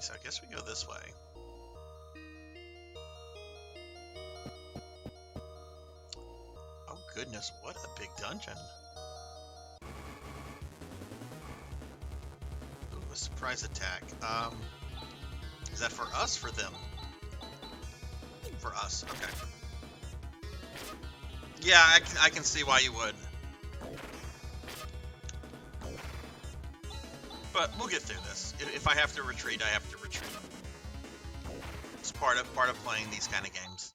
So I guess we go this way. Oh goodness, what a big dungeon. Ooh, a surprise attack. Is that for us, for them? For us, okay. Yeah, I can see why you would. But we'll get through this. If I have to retreat, I have to retreat. It's part of playing these kind of games.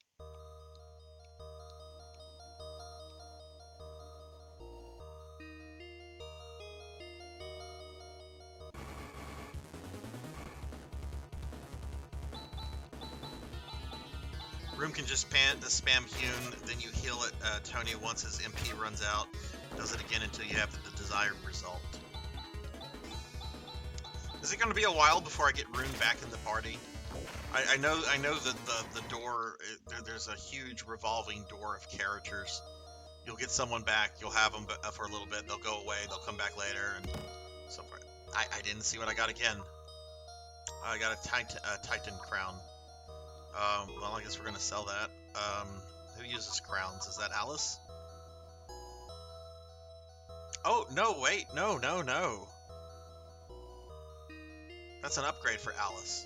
Room can just spam Hewn, then you heal it, Tony, once his MP runs out. Does it again until you have the desired result. Is it going to be a while before I get Rune back in the party? I know that the door, there's a huge revolving door of characters. You'll get someone back, you'll have them for a little bit, they'll go away, they'll come back later, and so forth. I didn't see what I got again. I got a Titan crown. Well, I guess we're going to sell that. Who uses crowns? Is that Alice? Oh, no, wait, no. That's an upgrade for Alice.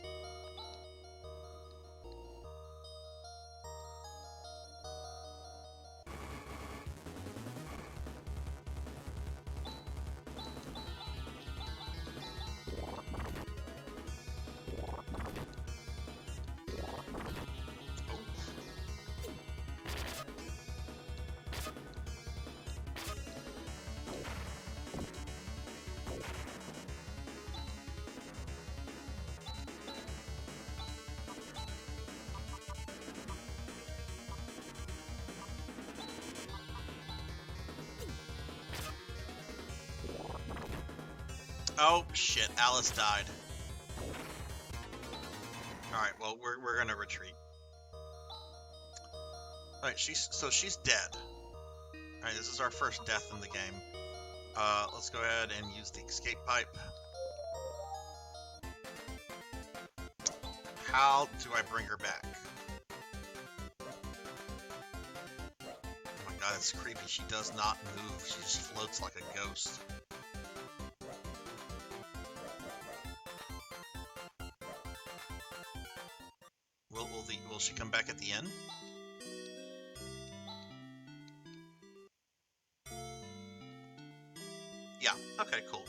Oh shit, Alice died. Alright, well we're gonna retreat. Alright, she's dead. Alright, this is our first death in the game. Let's go ahead and use the escape pipe. How do I bring her back? Oh my god, it's creepy. She does not move. She just floats like a ghost. Will she come back at the end? Yeah, okay, cool.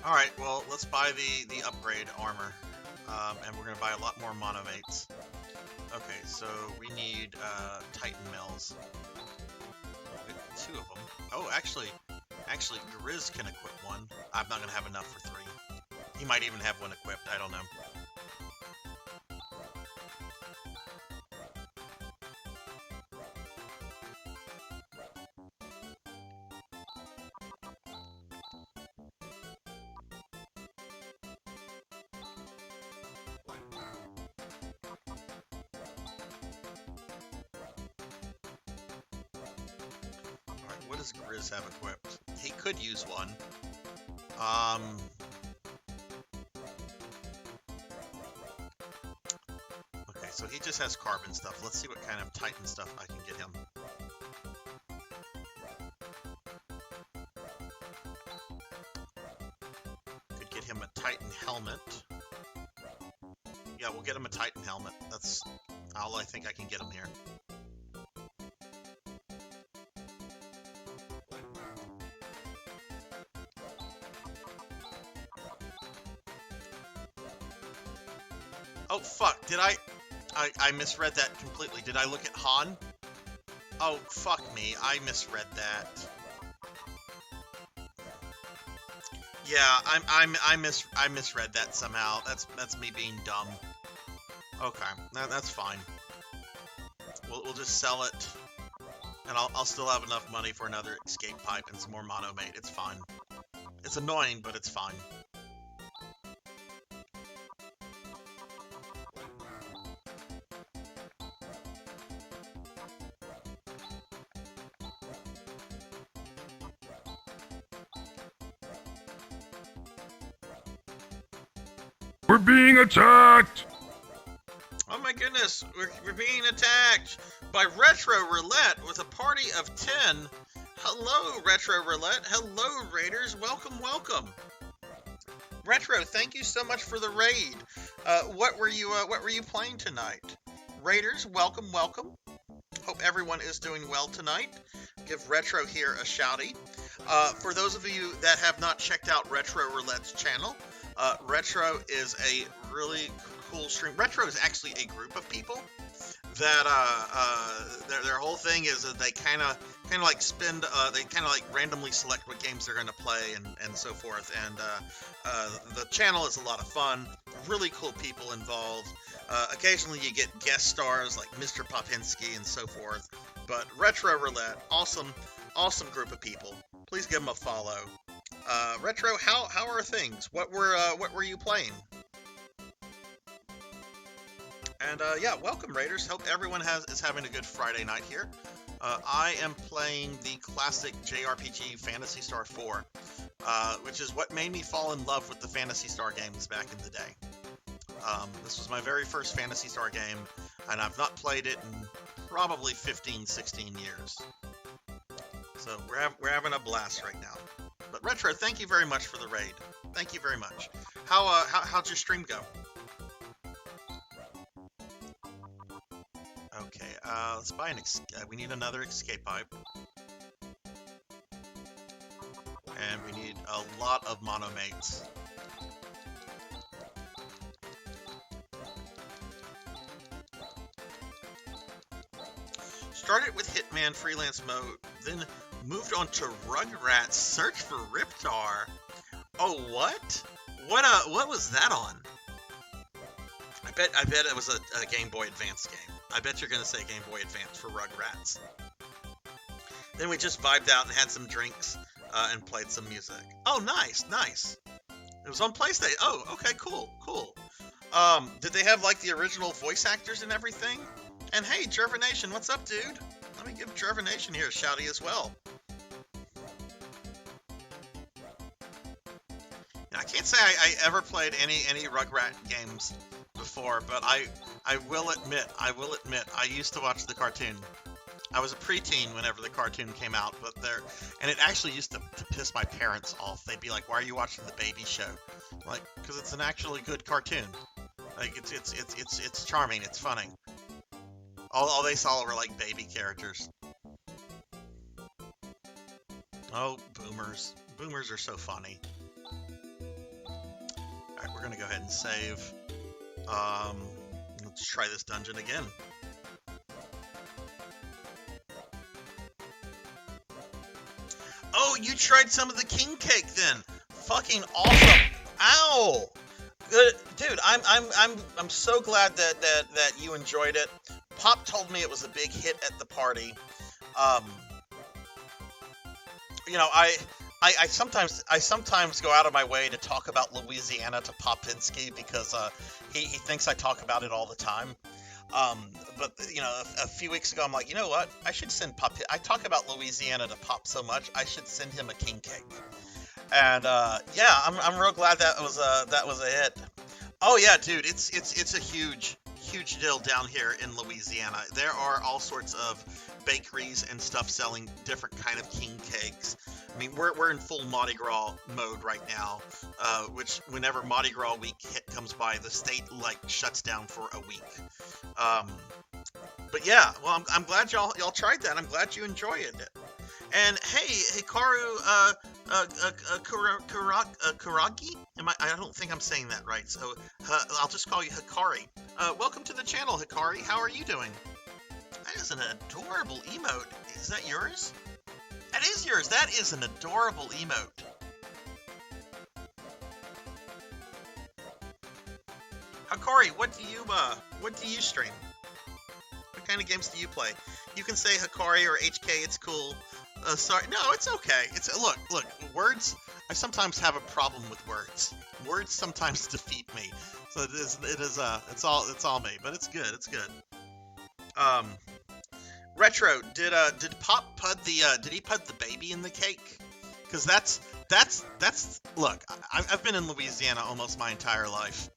Alright, well, let's buy the upgrade armor. And we're going to buy a lot more monomates. Okay, so we need Titan Mills. Two of them. Oh, actually, Grizz can equip one. I'm not going to have enough for 3. He might even have one equipped, I don't know. Alright, what does Grizz have equipped? He could use one. Okay, so he just has carbon stuff. Let's see what kind of Titan stuff I can get him. Could get him a Titan helmet. Yeah, we'll get him a Titan helmet. That's all I think I can get him here. fuck, did I misread that completely. Did I look at Han? Oh, fuck me, I misread that. Yeah, I misread that somehow. That's me being dumb. Okay, that's fine. We'll just sell it, and I'll still have enough money for another escape pipe and some more monomate. It's fine. It's annoying, but it's fine. We're being attacked! Oh my goodness, we're being attacked by Retro Roulette with a party of 10. Hello, Retro Roulette. Hello, Raiders. Welcome, welcome. Retro, thank you so much for the raid. What were you playing tonight? Raiders, welcome, welcome. Hope everyone is doing well tonight. Give Retro here a shouty. For those of you that have not checked out Retro Roulette's channel, Retro is a really cool stream. Retro is actually a group of people that their whole thing is that they kind of like spend they kind of like randomly select what games they're going to play and so forth. And the channel is a lot of fun. Really cool people involved. Occasionally you get guest stars like Mr. Popinski and so forth. But Retro Roulette, awesome group of people. Please give them a follow. Retro, how are things? What were you playing? And yeah, welcome Raiders. Hope everyone is having a good Friday night here. I am playing the classic JRPG Phantasy Star 4, which is what made me fall in love with the Phantasy Star games back in the day. This was my very first Phantasy Star game, and I've not played it in probably 15, 16 years. So we're having a blast right now. But Retro, thank you very much for the raid. Thank you very much. How'd your stream go? Okay, let's buy we need another escape pipe. And we need a lot of monomates. Started with Hitman Freelance Mode, then moved on to Rugrats Search for Riptar. Oh, what? What was that on? I bet it was a Game Boy Advance game. I bet you're gonna say Game Boy Advance for Rugrats. Then we just vibed out and had some drinks and played some music. Oh, nice. It was on PlayStation. Oh, okay, cool. Did they have like the original voice actors and everything? And hey, Jervination, what's up, dude? Let me give Jervination here a shouty as well. Now, I can't say I ever played any Rugrat games before, but I will admit, I used to watch the cartoon. I was a preteen whenever the cartoon came out, and it actually used to piss my parents off. They'd be like, "Why are you watching the baby show?" Like, because it's an actually good cartoon. Like, it's charming, it's funny. All they saw were like baby characters. Oh, boomers. Boomers are so funny. Alright, we're gonna go ahead and save. Let's try this dungeon again. Oh, you tried some of the king cake then. Fucking awesome. Ow! Good, dude. I'm so glad that you enjoyed it. Pop told me it was a big hit at the party. You know, I sometimes go out of my way to talk about Louisiana to Popinski because he thinks I talk about it all the time. But you know, a few weeks ago, I'm like, you know what? I should send Pop. I talk about Louisiana to Pop so much, I should send him a king cake. And yeah, I'm real glad that was a hit. Oh yeah, dude, it's a huge deal down here in Louisiana. There are all sorts of bakeries and stuff selling different kind of king cakes. I mean, we're in full Mardi Gras mode right now, which whenever Mardi Gras week comes by, the state like shuts down for a week. But yeah, well, I'm glad y'all tried that. I'm glad you enjoyed it. And hey, Hikaru Kuragi? I don't think I'm saying that right, so I'll just call you Hikari. Welcome to the channel, Hikari. How are you doing? That is an adorable emote. Is that yours? That is yours. That is an adorable emote. Hikari, what do you stream? What kind of games do you play? You can say Hikari or HK. It's cool. Sorry, no, it's okay. Look. Words. I sometimes have a problem with words. Words sometimes defeat me. So it's all me. But it's good. It's good. Retro. Did Pop put did he put the baby in the cake? Because that's. Look, I've been in Louisiana almost my entire life.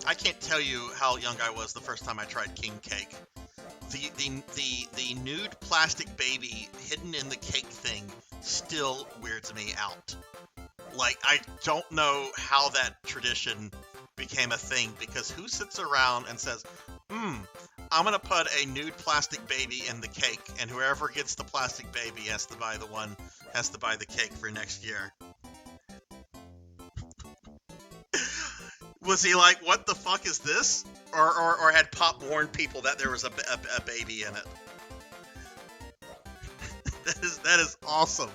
I can't tell you how young I was the first time I tried king cake. The nude plastic baby hidden in the cake thing still weirds me out. Like, I don't know how that tradition became a thing, because who sits around and says, I'm gonna put a nude plastic baby in the cake, and whoever gets the plastic baby has to buy the cake for next year. Was he like, what the fuck is this? Or had Pop warned people that there was a baby in it? that is awesome.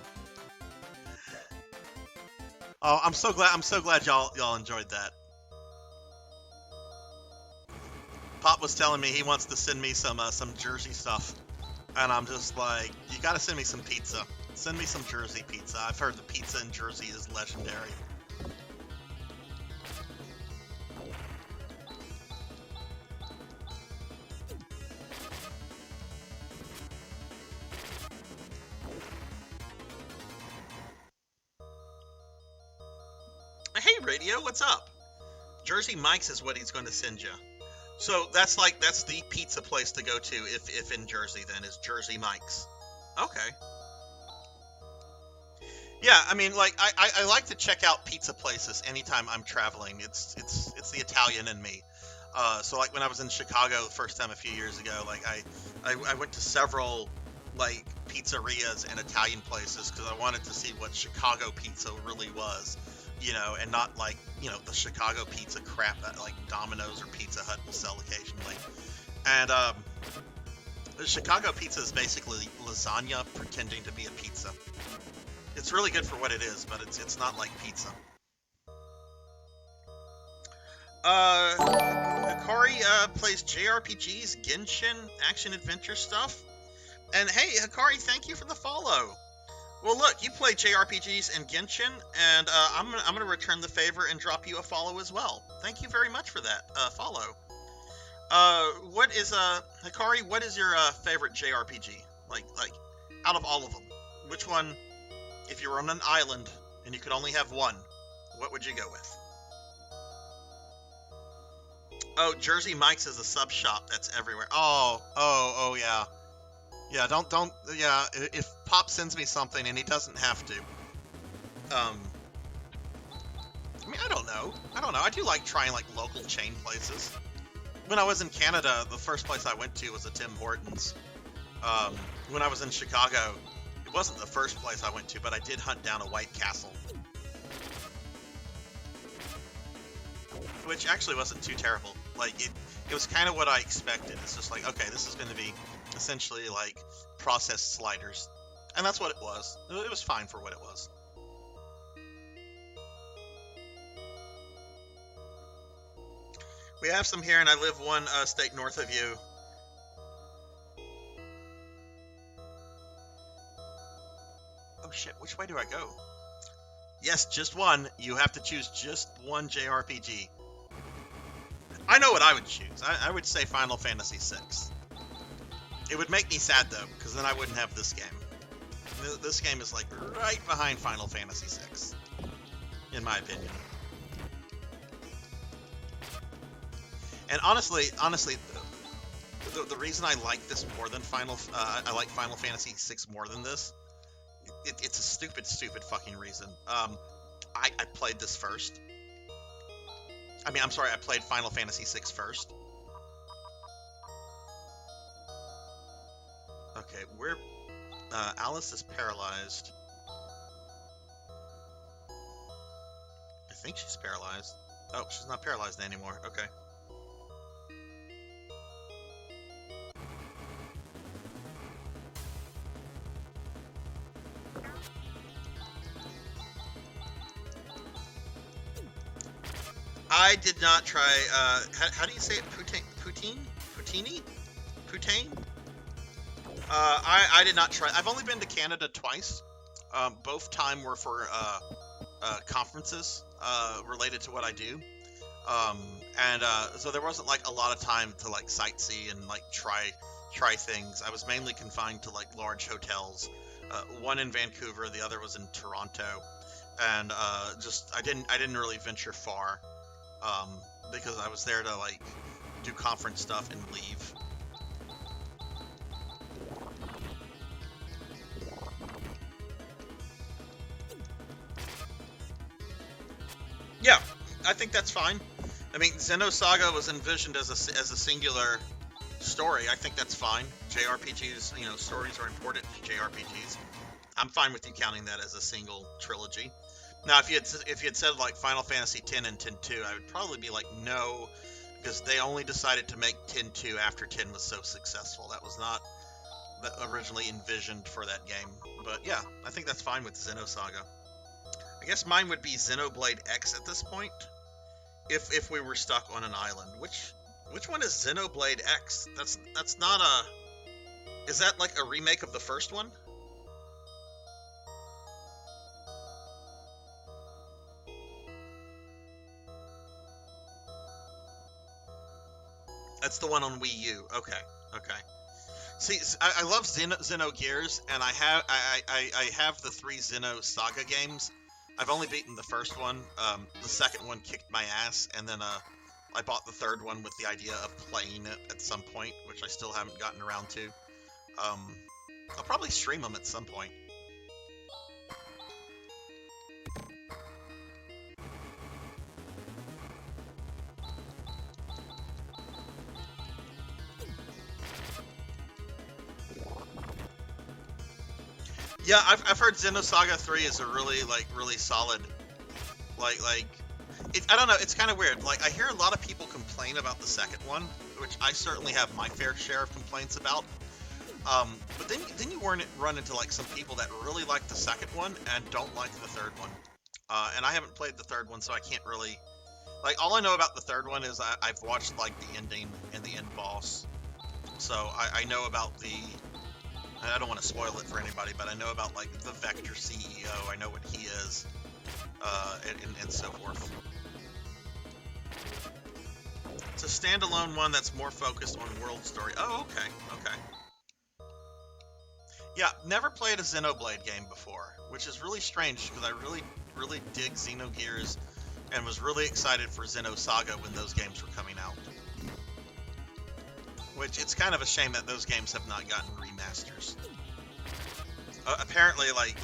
Oh, I'm so glad y'all enjoyed that. Pop was telling me he wants to send me some Jersey stuff, and I'm just like, you gotta send me some pizza. Send me some Jersey pizza. I've heard the pizza in Jersey is legendary. Hey, Radio, what's up? Jersey Mike's is what he's going to send you. So that's the pizza place to go to if in Jersey, then, is Jersey Mike's. Okay. Yeah, I mean, like, I like to check out pizza places anytime I'm traveling. It's the Italian in me. So like when I was in Chicago the first time a few years ago, like I went to several like pizzerias and Italian places because I wanted to see what Chicago pizza really was. You know, and not like, you know, the Chicago pizza crap that like Domino's or Pizza Hut will sell occasionally. And the Chicago pizza is basically lasagna pretending to be a pizza. It's really good for what it is, but it's not like pizza. Hikari plays JRPGs, Genshin, action-adventure stuff. And hey, Hikari, thank you for the follow. Well, look, you play JRPGs and Genshin, and I'm gonna return the favor and drop you a follow as well. Thank you very much for that follow. What is Hikari? What is your favorite JRPG? Like out of all of them, which one? If you were on an island and you could only have one, what would you go with? Oh, Jersey Mike's is a sub shop that's everywhere. Oh yeah. Yeah, yeah, if Pop sends me something and he doesn't have to. I mean, I don't know. I do like trying, like, local chain places. When I was in Canada, the first place I went to was a Tim Hortons. When I was in Chicago, it wasn't the first place I went to, but I did hunt down a White Castle. Which actually wasn't too terrible. Like, it was kind of what I expected. It's just like, okay, this is going to be essentially like processed sliders, and that's what it was. It was fine for what it was. We have some here, and I live one state north of you. Oh shit, which way do I go? Yes, just one. You have to choose just one JRPG. I know what I would choose. I would say Final Fantasy VI. It would make me sad, though, because then I wouldn't have this game. This game is, like, right behind Final Fantasy VI, in my opinion. And honestly, the reason I like this more than I like Final Fantasy VI more than this, it's a stupid fucking reason. I played this first. I mean, I'm sorry, I played Final Fantasy VI first. Okay, Alice is paralyzed. I think she's paralyzed. Oh, she's not paralyzed anymore. Okay. I did not try, how do you say it? Poutine? I did not try. I've only been to Canada twice. Both time were for, conferences, related to what I do. So there wasn't, like, a lot of time to, like, sightsee and, like, try things. I was mainly confined to, like, large hotels. One in Vancouver, the other was in Toronto. And, I didn't really venture far. Because I was there to, like, do conference stuff and leave. Yeah, I think that's fine. I mean, Xenosaga was envisioned as a singular story. I think that's fine. JRPGs, you know, stories are important to JRPGs. I'm fine with you counting that as a single trilogy. Now, if you had said like Final Fantasy X and X-2, I would probably be like, no, because they only decided to make X-2 after X was so successful. That was not originally envisioned for that game. But yeah, I think that's fine with Xenosaga. I guess mine would be Xenoblade X at this point, if we were stuck on an island. Which one is Xenoblade X? That's not a... Is that like a remake of the first one? That's the one on Wii U. Okay. See, I love Xenogears, and I have the 3 Xenosaga games. I've only beaten the first one. The second one kicked my ass, and then I bought the third one with the idea of playing it at some point, which I still haven't gotten around to. I'll probably stream them at some point. Yeah, I've heard Xenosaga 3 is a really solid, I don't know, it's kind of weird. Like, I hear a lot of people complain about the second one, which I certainly have my fair share of complaints about. But then you run into like some people that really like the second one and don't like the third one. And I haven't played the third one, so I can't really, like, all I know about the third one is I've watched like the ending and the end boss. So I know about I don't want to spoil it for anybody, but I know about like the Vector CEO. I know what he is, and so forth. It's a standalone one that's more focused on world story. Oh, okay. Yeah, never played a Xenoblade game before, which is really strange because I really dig Xenogears and was really excited for Xenosaga when those games were coming out. Which, it's kind of a shame that those games have not gotten remasters. Apparently, like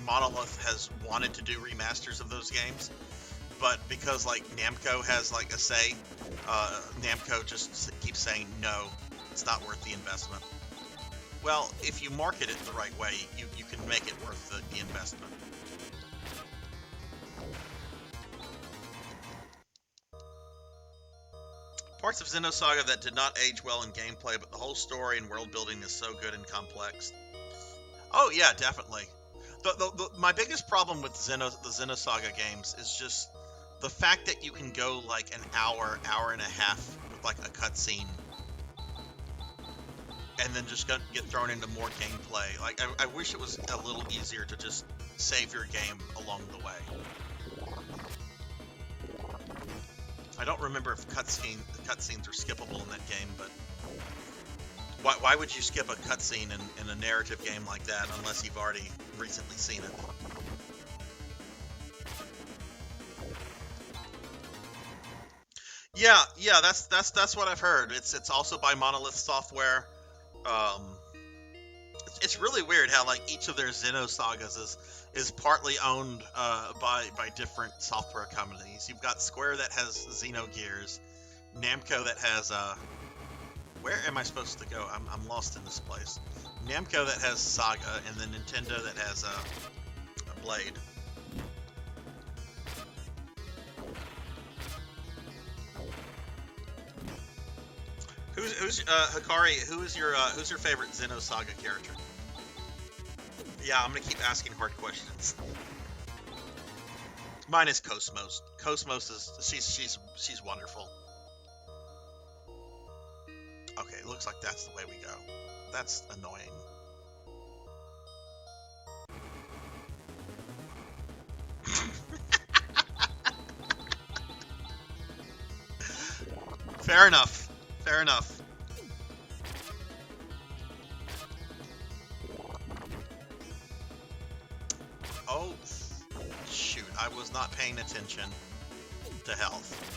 Monolith has wanted to do remasters of those games, but because like Namco has like a say, Namco just keeps saying no, it's not worth the investment. Well, if you market it the right way, you can make it worth the investment. Parts of Xenosaga that did not age well in gameplay, but the whole story and world building is so good and complex. Oh yeah, definitely. My biggest problem with the Xenosaga games is just the fact that you can go like an hour and a half with like a cutscene, and then just get thrown into more gameplay. Like, I wish it was a little easier to just save your game along the way. I don't remember if cutscenes are skippable in that game, but why would you skip a cutscene in a narrative game like that unless you've already recently seen it? Yeah, that's what I've heard. It's also by Monolith Software. It's really weird how like each of their Xenosagas is partly owned by different software companies. You've got Square that has Xenogears, Namco that has Where am I supposed to go? I'm lost in this place. Namco that has Saga, and then Nintendo that has a Blade. Who's Hikari? Who's your favorite Xenosaga character? Yeah, I'm gonna keep asking hard questions. Mine is Cosmos. Cosmos is she's wonderful. Okay, it looks like that's the way we go. That's annoying. Fair enough. Fair enough. Oh, shoot. I was not paying attention to health.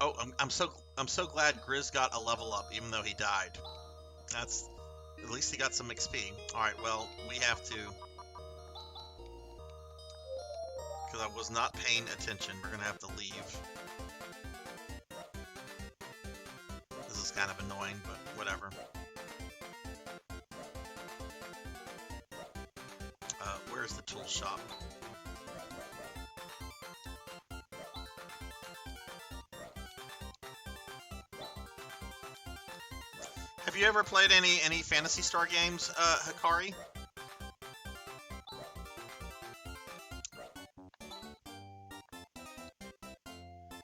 Oh, I'm so glad Grizz got a level up, even though he died. That's at least he got some XP. All right, well we have to, because I was not paying attention. We're gonna have to leave. This is kind of annoying, but whatever. Where's the tool shop? Have you ever played any Phantasy Star games, Hikari?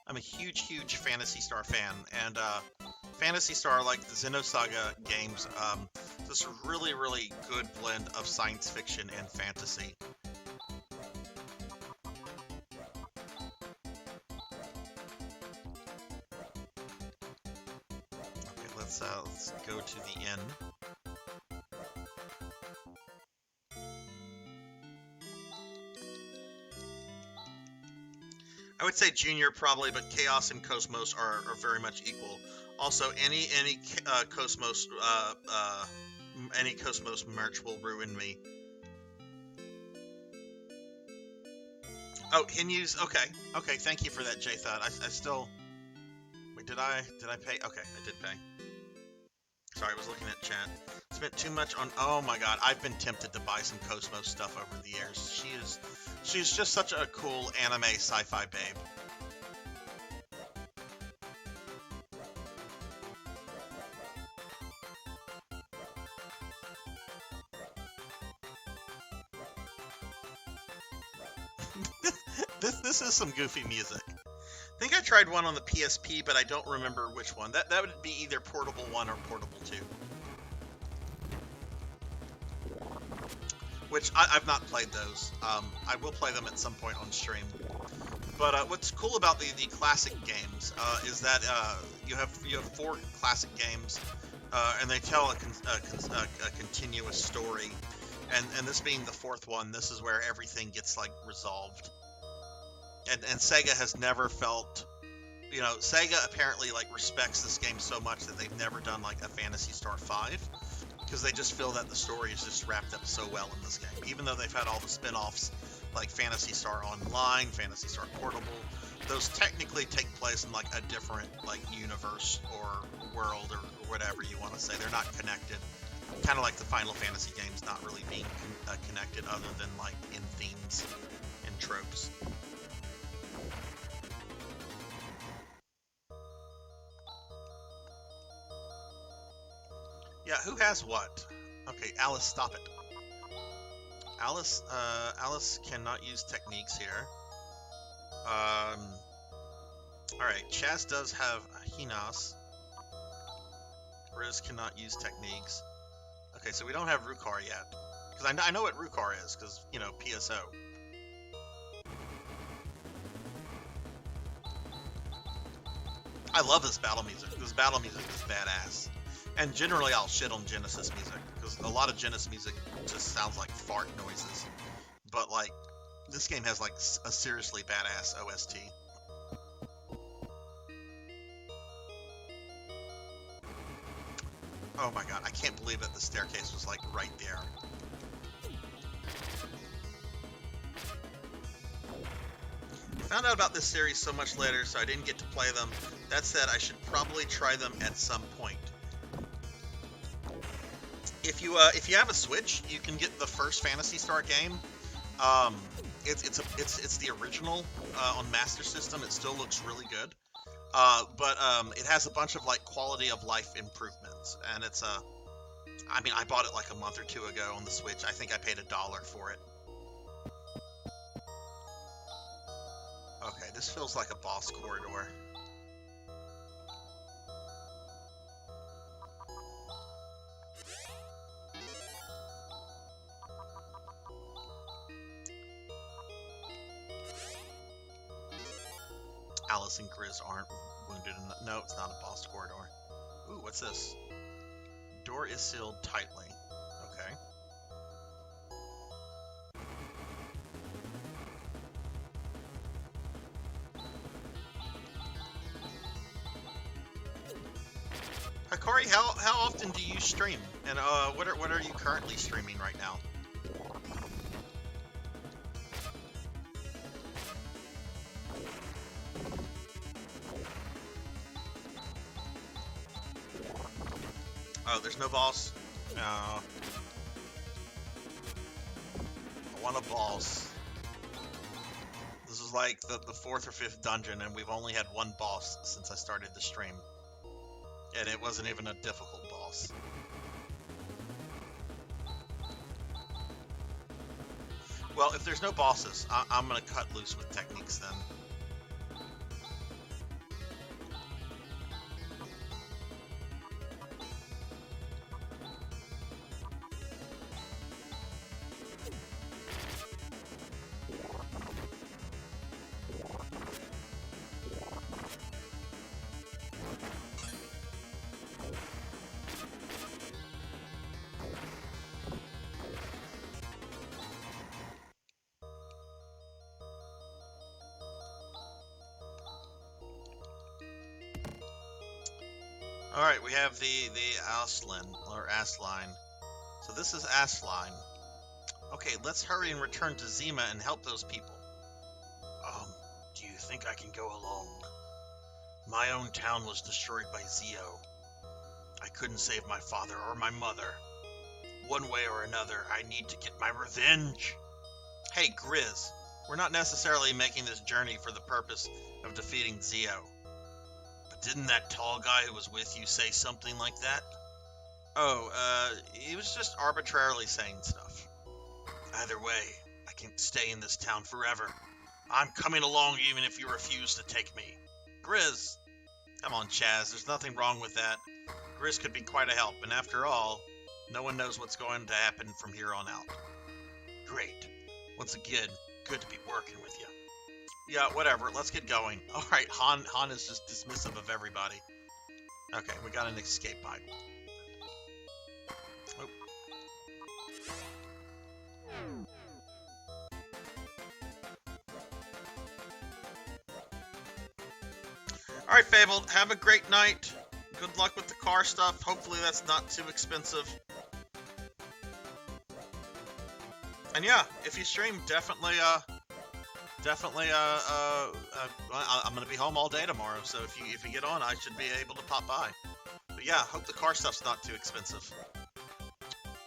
I'm a huge Phantasy Star fan, and Phantasy Star, like the Xenosaga games, this really good blend of science fiction and fantasy. Let's go to the inn. I would say Junior probably, but Chaos and Cosmos are very much equal. Also, any Cosmos merch will ruin me. Oh, Hinyu's okay. Thank you for that, J-Thought. I still. Wait, did I pay? Okay, I did pay. Sorry, I was looking at chat. Spent too much on. Oh my god, I've been tempted to buy some Cosmos stuff over the years. She's just such a cool anime sci-fi babe. This is some goofy music. I think I tried one on the PSP, but I don't remember which one. That would be either Portable 1 or Portable 2. Which I've not played those. I will play them at some point on stream. But what's cool about the classic games is that you have 4 classic games, and they tell a continuous story. And this being the 4th one, this is where everything gets like resolved. And Sega has never felt, you know, Sega apparently like respects this game so much that they've never done like a Phantasy Star 5, because they just feel that the story is just wrapped up so well in this game. Even though they've had all the spin-offs like Phantasy Star Online, Phantasy Star Portable, those technically take place in like a different like universe or world or whatever you want to say. They're not connected. Kind of like the Final Fantasy games not really being connected other than like in themes and tropes. Yeah, who has what? Okay, Alice, stop it. Alice cannot use techniques here. Alright, Chaz does have Hinas. Riz cannot use techniques. Okay, so we don't have Rukar yet. Because I know what Rukar is, because, you know, PSO. I love this battle music. This battle music is badass. And generally I'll shit on Genesis music, because a lot of Genesis music just sounds like fart noises. But like, this game has like a seriously badass OST. Oh my god, I can't believe that the staircase was like right there. found out about this series so much later, so I didn't get to play them. That said, I should probably try them at some point. If you have a Switch, you can get the first Phantasy Star game. It's the original on Master System. It still looks really good, but it has a bunch of like quality of life improvements, and it's I mean, I bought it like a month or two ago on the Switch. I think I paid $1 for it. Okay, this feels like a boss corridor. Alice and Grizz aren't wounded. No, it's not a boss corridor. Ooh, what's this? Door is sealed tightly. Okay. Hikari, how often do you stream? And what are you currently streaming right now? Oh, there's no boss? No. I want a boss. This is like the 4th or 5th dungeon, and we've only had one boss since I started the stream. And it wasn't even a difficult boss. Well, if there's no bosses, I'm gonna cut loose with techniques then. Alright, we have the Asline. So this is Asline. Okay, let's hurry and return to Zima and help those people. Do you think I can go along? My own town was destroyed by Zio. I couldn't save my father or my mother. One way or another, I need to get my revenge. Hey, Grizz, we're not necessarily making this journey for the purpose of defeating Zio. Didn't that tall guy who was with you say something like that? Oh, he was just arbitrarily saying stuff. Either way, I can't stay in this town forever. I'm coming along even if you refuse to take me. Grizz! Come on, Chaz, there's nothing wrong with that. Grizz could be quite a help, and after all, no one knows what's going to happen from here on out. Great. Once again, good to be working with you. Yeah, whatever. Let's get going. Alright, Han is just dismissive of everybody. Okay, we got an escape pod. Oh. Alright, Fabled, have a great night. Good luck with the car stuff. Hopefully that's not too expensive. And yeah, if you stream, definitely, I'm gonna be home all day tomorrow, so if you get on, I should be able to pop by. But yeah, hope the car stuff's not too expensive.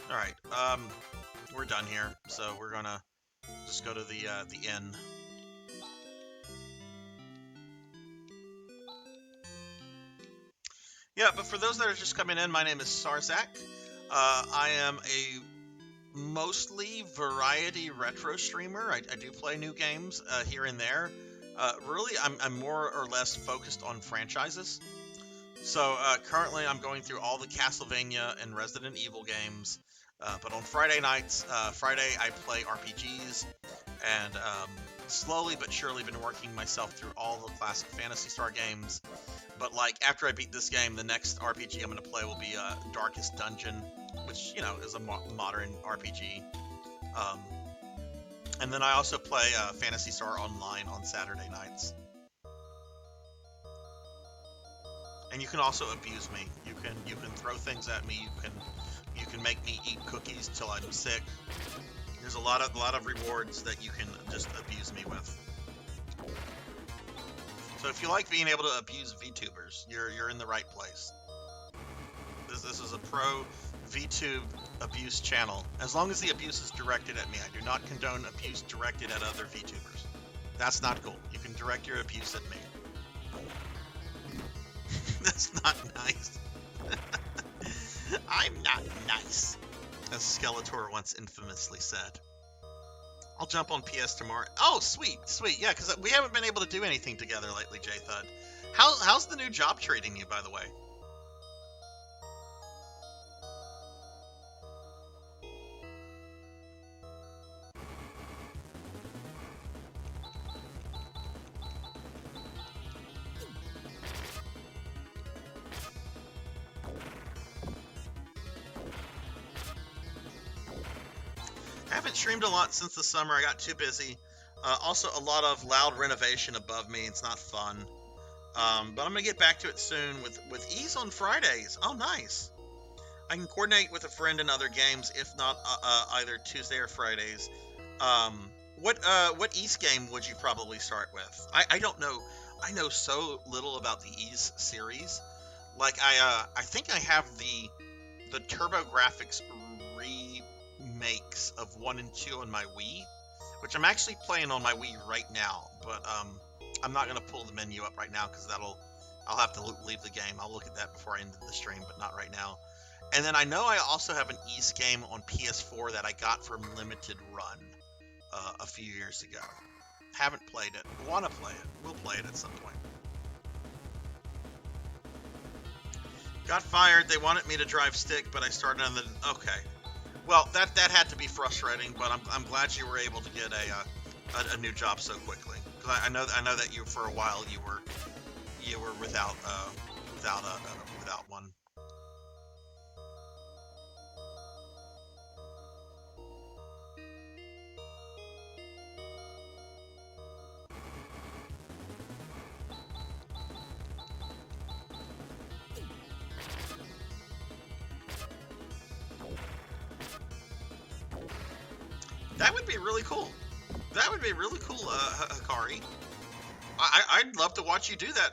Alright, we're done here, so we're gonna just go to the inn. Yeah, but for those that are just coming in, my name is Sarzac. I am a mostly variety retro streamer. I do play new games here and there. Really, I'm more or less focused on franchises. So currently I'm going through all the Castlevania and Resident Evil games. But on Friday nights, I play RPGs, and slowly but surely been working myself through all the classic Phantasy Star games. But like after I beat this game, the next RPG I'm going to play will be Darkest Dungeon, which, you know, is a modern RPG. And then I also play Phantasy Star Online on Saturday nights. And you can also abuse me. You can throw things at me. You can make me eat cookies till I'm sick. There's a lot of rewards that you can just abuse me with. So if you like being able to abuse VTubers, you're in the right place. This is a pro VTube abuse channel. As long as the abuse is directed at me, I do not condone abuse directed at other VTubers. That's not cool. You can direct your abuse at me. That's not nice. I'm not nice, as Skeletor once infamously said. I'll jump on PS tomorrow. Oh, sweet, sweet. Yeah, because we haven't been able to do anything together lately, J-Thud. How's the new job treating you, by the way? I haven't streamed a lot since the summer. I got too busy. Also, a lot of loud renovation above me. It's not fun. But I'm going to get back to it soon with ease on Fridays. Oh, nice. I can coordinate with a friend in other games, if not either Tuesday or Fridays. What Ease game would you probably start with? I don't know. I know so little about the Ease series. Like, I think I have the TurboGrafx remakes of 1 and 2 on my Wii, which I'm actually playing on my Wii right now, but I'm not going to pull the menu up right now because I'll have to leave the game. I'll look at that before I end the stream, but not right now. And then I know I also have an East game on PS4 that I got from Limited Run a few years ago. Haven't played it. Want to play it. We'll play it at some point. Got fired. They wanted me to drive stick, but I started on the... Okay. Well, that had to be frustrating, but I'm glad you were able to get a new job so quickly. Because I know that you, for a while, you were without one. That would be really cool. That would be really cool, Hikari. I'd love to watch you do that.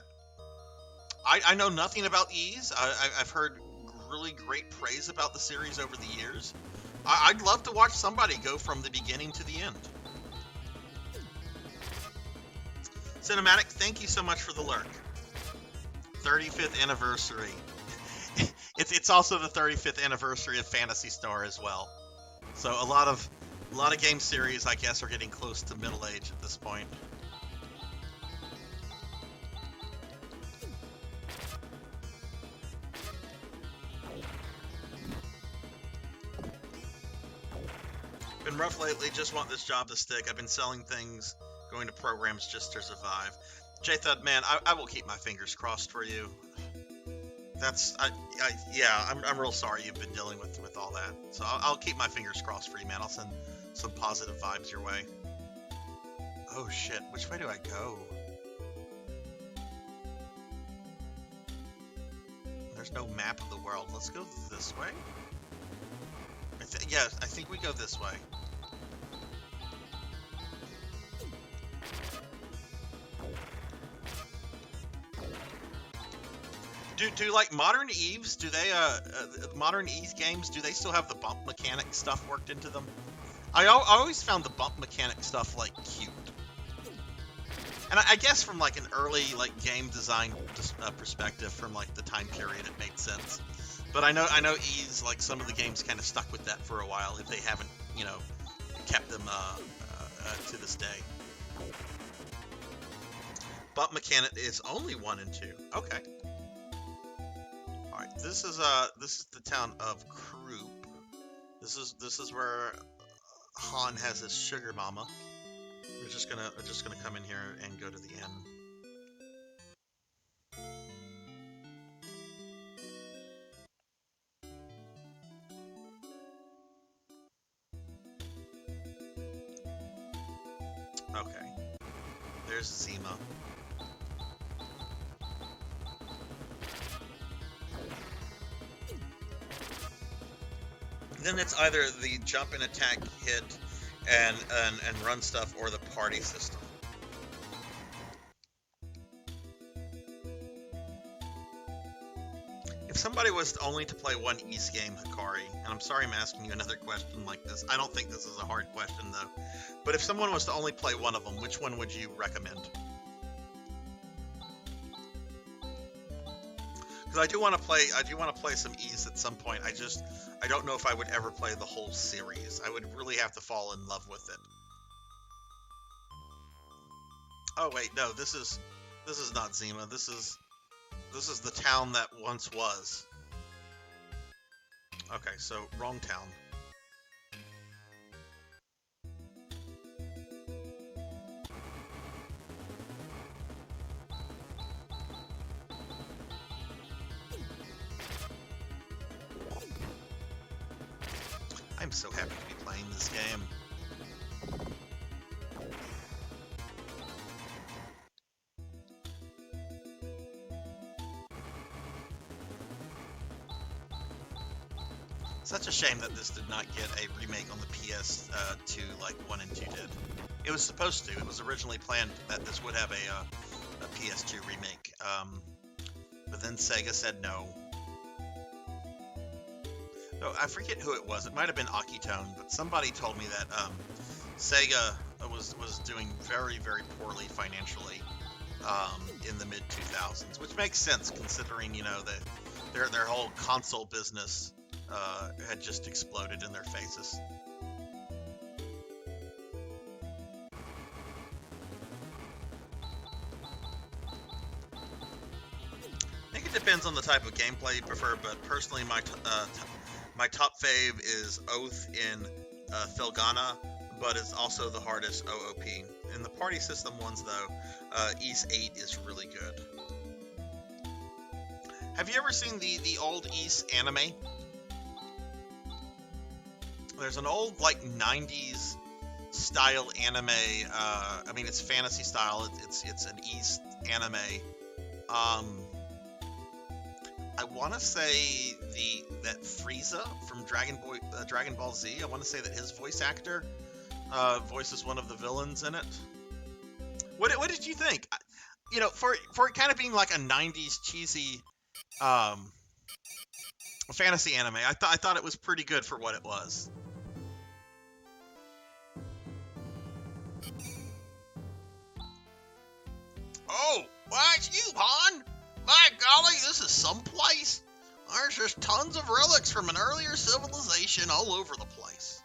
I know nothing about Ease. I've heard really great praise about the series over the years. I'd love to watch somebody go from the beginning to the end. Cinematic, thank you so much for the lurk. 35th anniversary. It's also the 35th anniversary of Phantasy Star as well. So a lot of game series, I guess, are getting close to middle age at this point. Been rough lately, just want this job to stick. I've been selling things, going to programs just to survive. J-Thud, man, I will keep my fingers crossed for you. I'm real sorry you've been dealing with all that. So I'll keep my fingers crossed for you, man. I'll send some positive vibes your way. Oh shit, which way do I go? There's no map of the world. Let's go this way. I think we go this way. Do like modern Eves? Do they modern Eve games? Do they still have the bump mechanic stuff worked into them? I always found the bump mechanic stuff like cute, and I guess from like an early like game design perspective, from like the time period, it made sense. But I know Eves, like some of the games kind of stuck with that for a while if they haven't kept them to this day. Bump mechanic is only 1 and 2. Okay. All right. This is the town of Kroop. This is where Han has his sugar mama. We're just gonna come in here and go to the inn. Okay. There's Zima. Then it's either the jump and attack hit and run stuff or the party system. If somebody was only to play one Ys game, Hikari, and I'm sorry I'm asking you another question like this. I don't think this is a hard question though. But if someone was to only play one of them, which one would you recommend? Because I do want to play some Ys at some point. I don't know if I would ever play the whole series. I would really have to fall in love with it. Oh wait, no, this is not Zima. This is the town that once was. Okay, so wrong town. I'm so happy to be playing this game. Such a shame that this did not get a remake on the PS2 like 1 and 2 did. It was supposed to. It was originally planned that this would have a PS2 remake. But then Sega said no. No, I forget who it was. It might have been Akitone, but somebody told me that Sega was doing very, very poorly financially in the mid-2000s, which makes sense considering, you know, that their whole console business had just exploded in their faces. I think it depends on the type of gameplay you prefer, but personally my top fave is Oath in Felghana, but it's also the hardest OOP. In the party system ones though, Ys 8 is really good. Have you ever seen the old Ys anime? There's an old, like, 90s style anime, I mean, it's fantasy style, it's an Ys anime. I want to say that Frieza from Dragon Ball Z, I want to say that his voice actor voices one of the villains in it. What did you think? You know, for it kind of being like a 90s cheesy fantasy anime, I thought it was pretty good for what it was. Oh, why, it's you, Han! My golly, this is someplace. There's just tons of relics from an earlier civilization all over the place.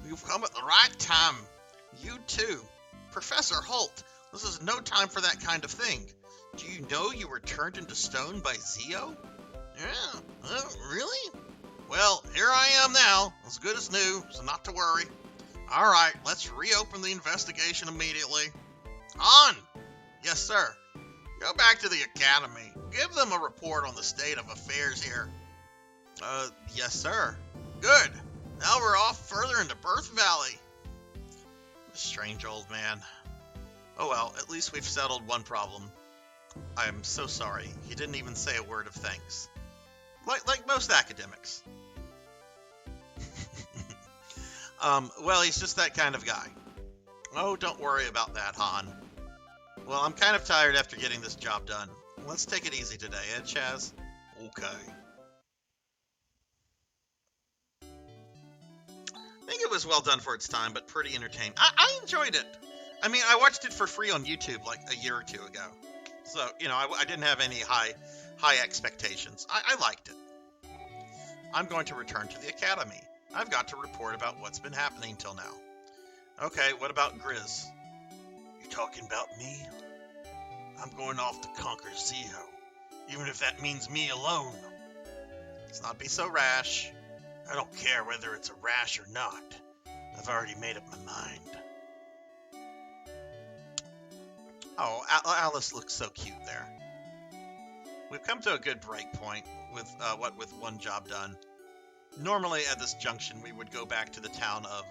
You've come at the right time. You too. Professor Holt, this is no time for that kind of thing. Do you know you were turned into stone by Zio? Yeah, really? Well, here I am now, as good as new, so not to worry. Alright, let's reopen the investigation immediately. Han! Yes, sir. Go back to the academy. Give them a report on the state of affairs here. Yes, sir. Good. Now we're off further into Birth Valley. Strange old man. Oh well, at least we've settled one problem. I am so sorry. He didn't even say a word of thanks. Like most academics. Well, he's just that kind of guy. Oh, don't worry about that, Han. Well, I'm kind of tired after getting this job done. Let's take it easy today, Chaz? Okay. I think it was well done for its time, but pretty entertaining. I enjoyed it. I mean, I watched it for free on YouTube like a year or two ago. So, you know, I didn't have any high expectations. I liked it. I'm going to return to the academy. I've got to report about what's been happening till now. Okay, what about Grizz? You talking about me? I'm going off to conquer Zio, even if that means me alone. Let's not be so rash. I don't care whether it's a rash or not. I've already made up my mind. Oh, Alice looks so cute there. We've come to a good break point with with one job done. Normally at this junction we would go back to the town of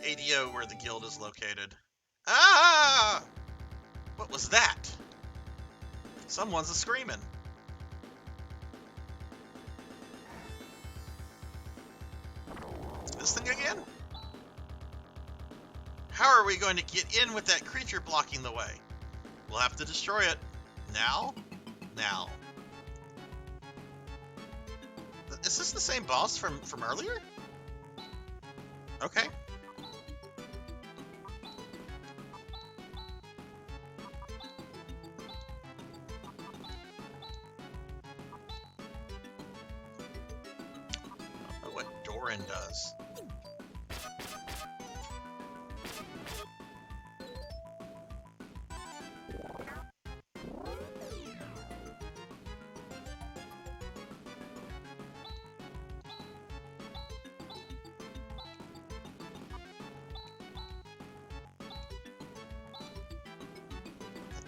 ADO where the guild is located. Ah! What was that? Someone's a-screaming. This thing again? How are we going to get in with that creature blocking the way? We'll have to destroy it. Now? Now. Is this the same boss from earlier? Okay. I don't know what Doran does.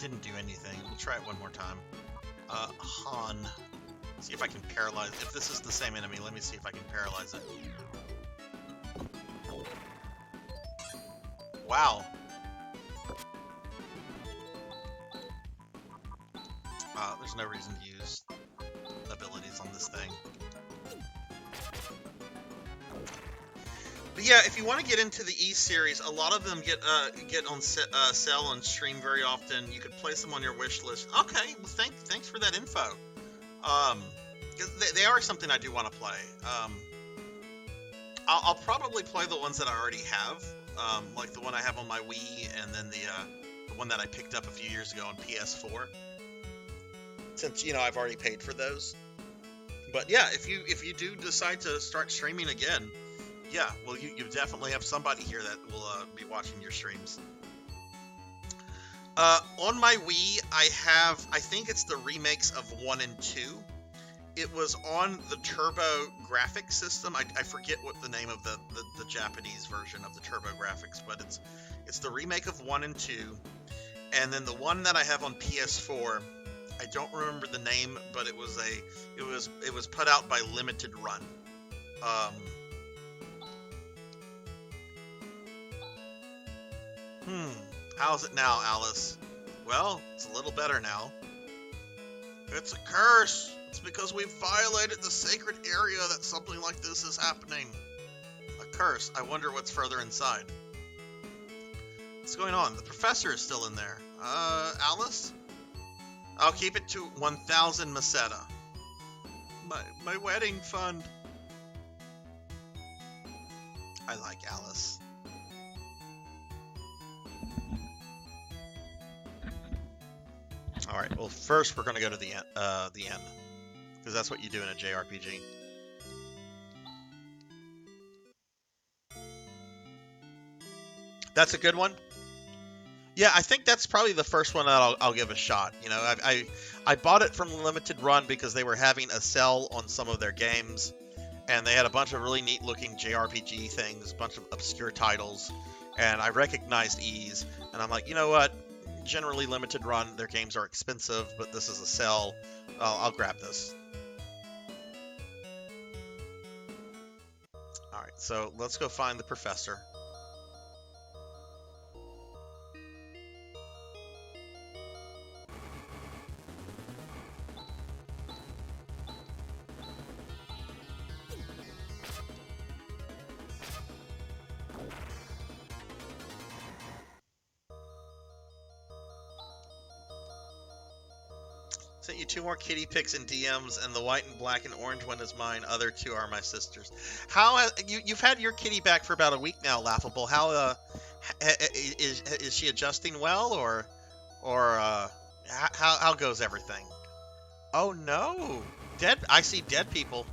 Didn't do anything. We'll try it one more time. Han. See if I can paralyze. If this is the same enemy, let me see if I can paralyze it. Wow. There's no reason to use abilities on this thing. But yeah, if you want to get into the E series, a lot of them get on sale on stream very often. You could place them on your wish list. Okay, well thanks for that info. 'Cause they are something I do want to play. I'll probably play the ones that I already have, like the one I have on my Wii, and then the one that I picked up a few years ago on PS4. Since I've already paid for those. But yeah, if you do decide to start streaming again. Yeah, well, you definitely have somebody here that will be watching your streams. On my Wii, I think it's the remakes of 1 and 2. It was on the Turbo Graphics system. I forget what the name of the Japanese version of the Turbo Graphics, but it's the remake of 1 and 2. And then the one that I have on PS4, I don't remember the name, but it was put out by Limited Run. How's it now, Alice? Well, it's a little better now. It's a curse. It's because we've violated the sacred area that something like this is happening. A curse. I wonder what's further inside. What's going on? The professor is still in there. Alice? I'll keep it to 1,000 Meseta. My wedding fund. I like Alice. All right. Well, first we're going to go to the end, because that's what you do in a JRPG. That's a good one. Yeah, I think that's probably the first one that I'll give a shot. I bought it from Limited Run because they were having a sale on some of their games, and they had a bunch of really neat looking JRPG things, a bunch of obscure titles, and I recognized Ys, and I'm like, you know what? Generally Limited Run, their games are expensive, but this is a sale. I'll grab this. Alright, so let's go find the professor. Sent you 2 more kitty pics and DMs, and the white and black and orange one is mine. Other 2 are my sisters. How you've had your kitty back for about a week now, Laughable? How is she adjusting well, or how goes everything? Oh no, dead! I see dead people.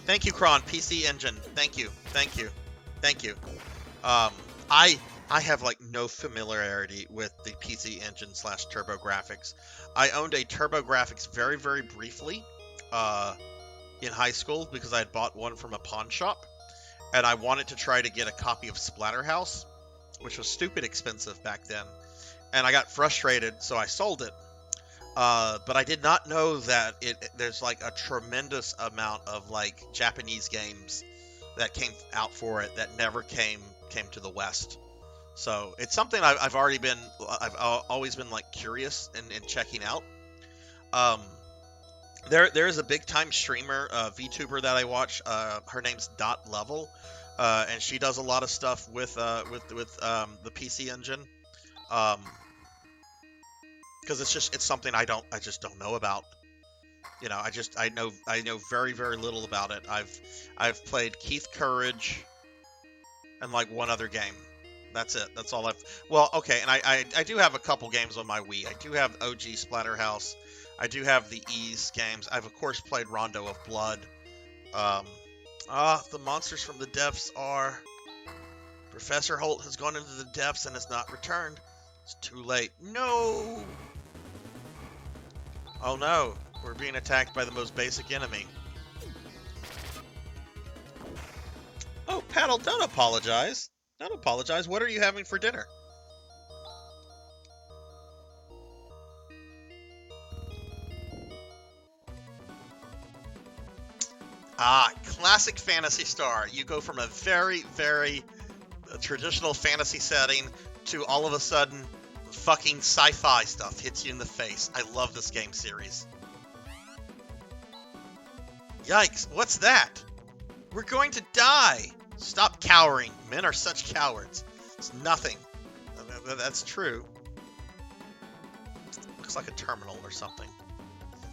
Thank you, Kron. PC Engine. Thank you. I have like no familiarity with the PC Engine / Turbo Graphics. I owned a Turbo Graphics very, very briefly in high school because I had bought one from a pawn shop, and I wanted to try to get a copy of Splatterhouse, which was stupid expensive back then, and I got frustrated, so I sold it. But I did not know that there's like a tremendous amount of like Japanese games that came out for it that never came to the West. So it's something I've always been like curious and checking out. There is a big time streamer, Vtuber that I watch. Her name's .level, and she does a lot of stuff with the PC Engine. because it's something I just don't know about. You know, I know very, very little about it. I've played Keith Courage and like one other game. That's it. That's all well, okay, and I do have a couple games on my Wii. I do have OG Splatterhouse. I do have the Ease games. I've of course played Rondo of Blood. The monsters from the depths are... Professor Holt has gone into the depths and has not returned. It's too late. No! Oh no, we're being attacked by the most basic enemy. Oh, Paddle, don't apologize. Don't apologize. What are you having for dinner? Classic Phantasy Star. You go from a very, very traditional fantasy setting to all of a sudden fucking sci-fi stuff hits you in the face. I love this game series. Yikes, what's that? We're going to die! Stop cowering. Men are such cowards. It's nothing. That's true. Looks like a terminal or something.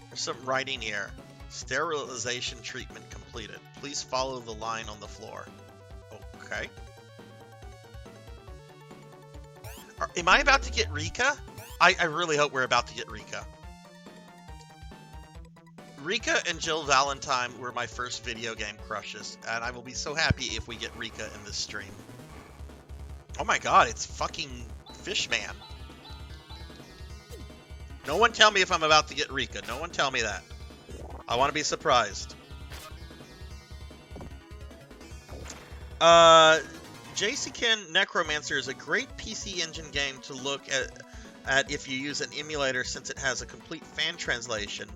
There's some writing here. Sterilization treatment completed. Please follow the line on the floor. Okay. Am I about to get Rika? I really hope we're about to get Rika. Rika and Jill Valentine were my first video game crushes, and I will be so happy if we get Rika in this stream. Oh my god, it's fucking Fishman. No one tell me if I'm about to get Rika. No one tell me that. I want to be surprised. JCKen Necromancer is a great PC Engine game to look at if you use an emulator, since it has a complete fan translation.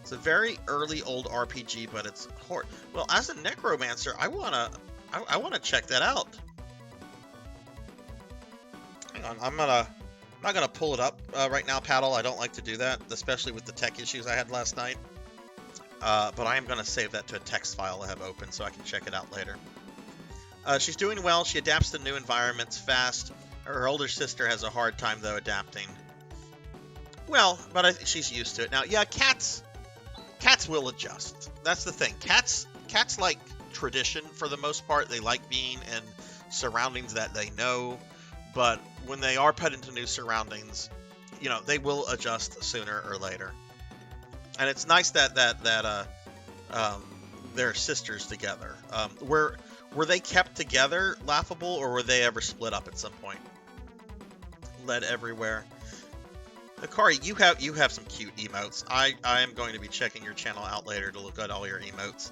It's a very early old RPG, but it's hard. Well, as a Necromancer, I wanna check that out. Hang on, I'm not gonna pull it up right now, Paddle. I don't like to do that, especially with the tech issues I had last night. But I am gonna save that to a text file I have open so I can check it out later. She's doing well. She adapts to new environments fast. Her older sister has a hard time, though, adapting. Well, but she's used to it now. Yeah, cats will adjust. That's the thing. Cats like tradition for the most part. They like being in surroundings that they know. But when they are put into new surroundings, you know, they will adjust sooner or later. And it's nice that they're sisters together. Were they kept together, Laughable, or were they ever split up at some point? Led everywhere. Akari, you have some cute emotes. I am going to be checking your channel out later to look at all your emotes.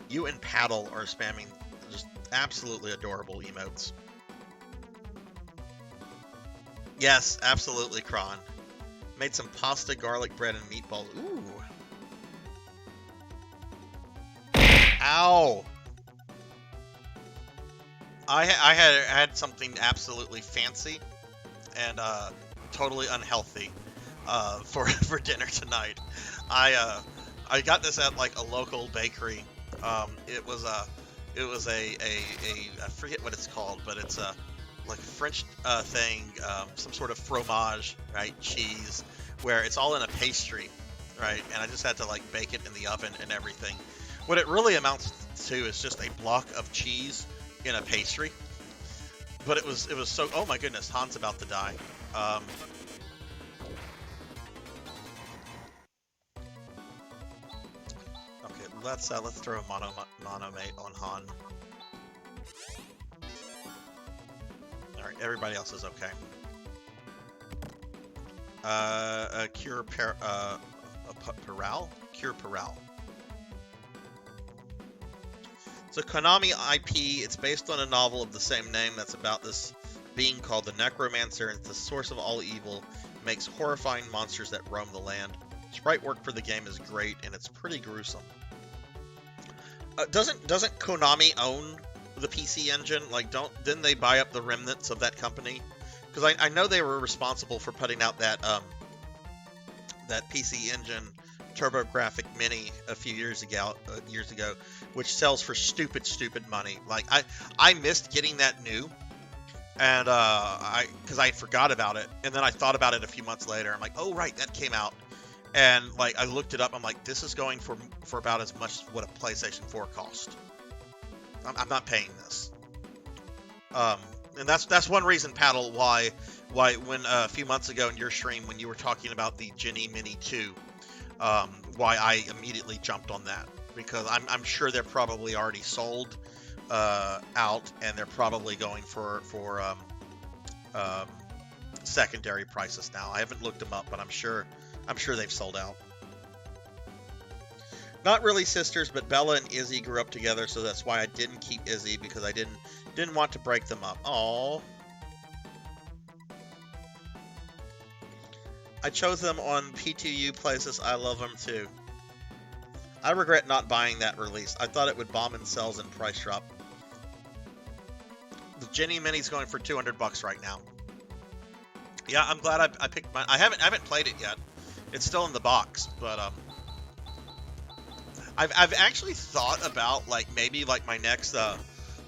You and Paddle are spamming just absolutely adorable emotes. Yes, absolutely, Kron. Made some pasta, garlic bread, and meatballs. Ooh. Ow. I had something absolutely fancy and totally unhealthy for dinner tonight. I got this at like a local bakery. It was a I forget what it's called, but it's a like a French thing, some sort of fromage, right? Cheese, where it's all in a pastry, right? And I just had to like bake it in the oven and everything. What it really amounts to is just a block of cheese in a pastry. But it was so, oh my goodness, Han's about to die. Okay, let's throw a monomate on Han. Alright, everybody else is okay. Cure Peral? Cure Peral. It's a Konami IP. It's based on a novel of the same name that's about this being called the Necromancer, and it's the source of all evil. It makes horrifying monsters that roam the land. Sprite work for the game is great, and it's pretty gruesome. Doesn't Konami own the PC Engine? Like, didn't they buy up the remnants of that company? Because I know they were responsible for putting out that that PC Engine TurboGrafx Mini a few years ago, which sells for stupid money. Like I missed getting that new, And because I forgot about it, and then I thought about it a few months later. I'm like, oh right, that came out, and like I looked it up. I'm like, this is going for about as much as what a PlayStation 4 cost. I'm not paying this. And that's one reason, Paddle, why when a few months ago in your stream when you were talking about the Genie Mini 2, why I immediately jumped on that, because I'm sure they're probably already sold out, and they're probably going for secondary prices now. I haven't looked them up, but I'm sure they've sold out. Not really sisters, but Bella and Izzy grew up together, so that's why I didn't keep Izzy, because I didn't want to break them up. Aww. I chose them on P2U places. I love them too. I regret not buying that release. I thought it would bomb in sales and price drop. The Genie Mini's going for $200 right now. Yeah, I'm glad I picked mine. I haven't played it yet. It's still in the box, but I've actually thought about maybe my next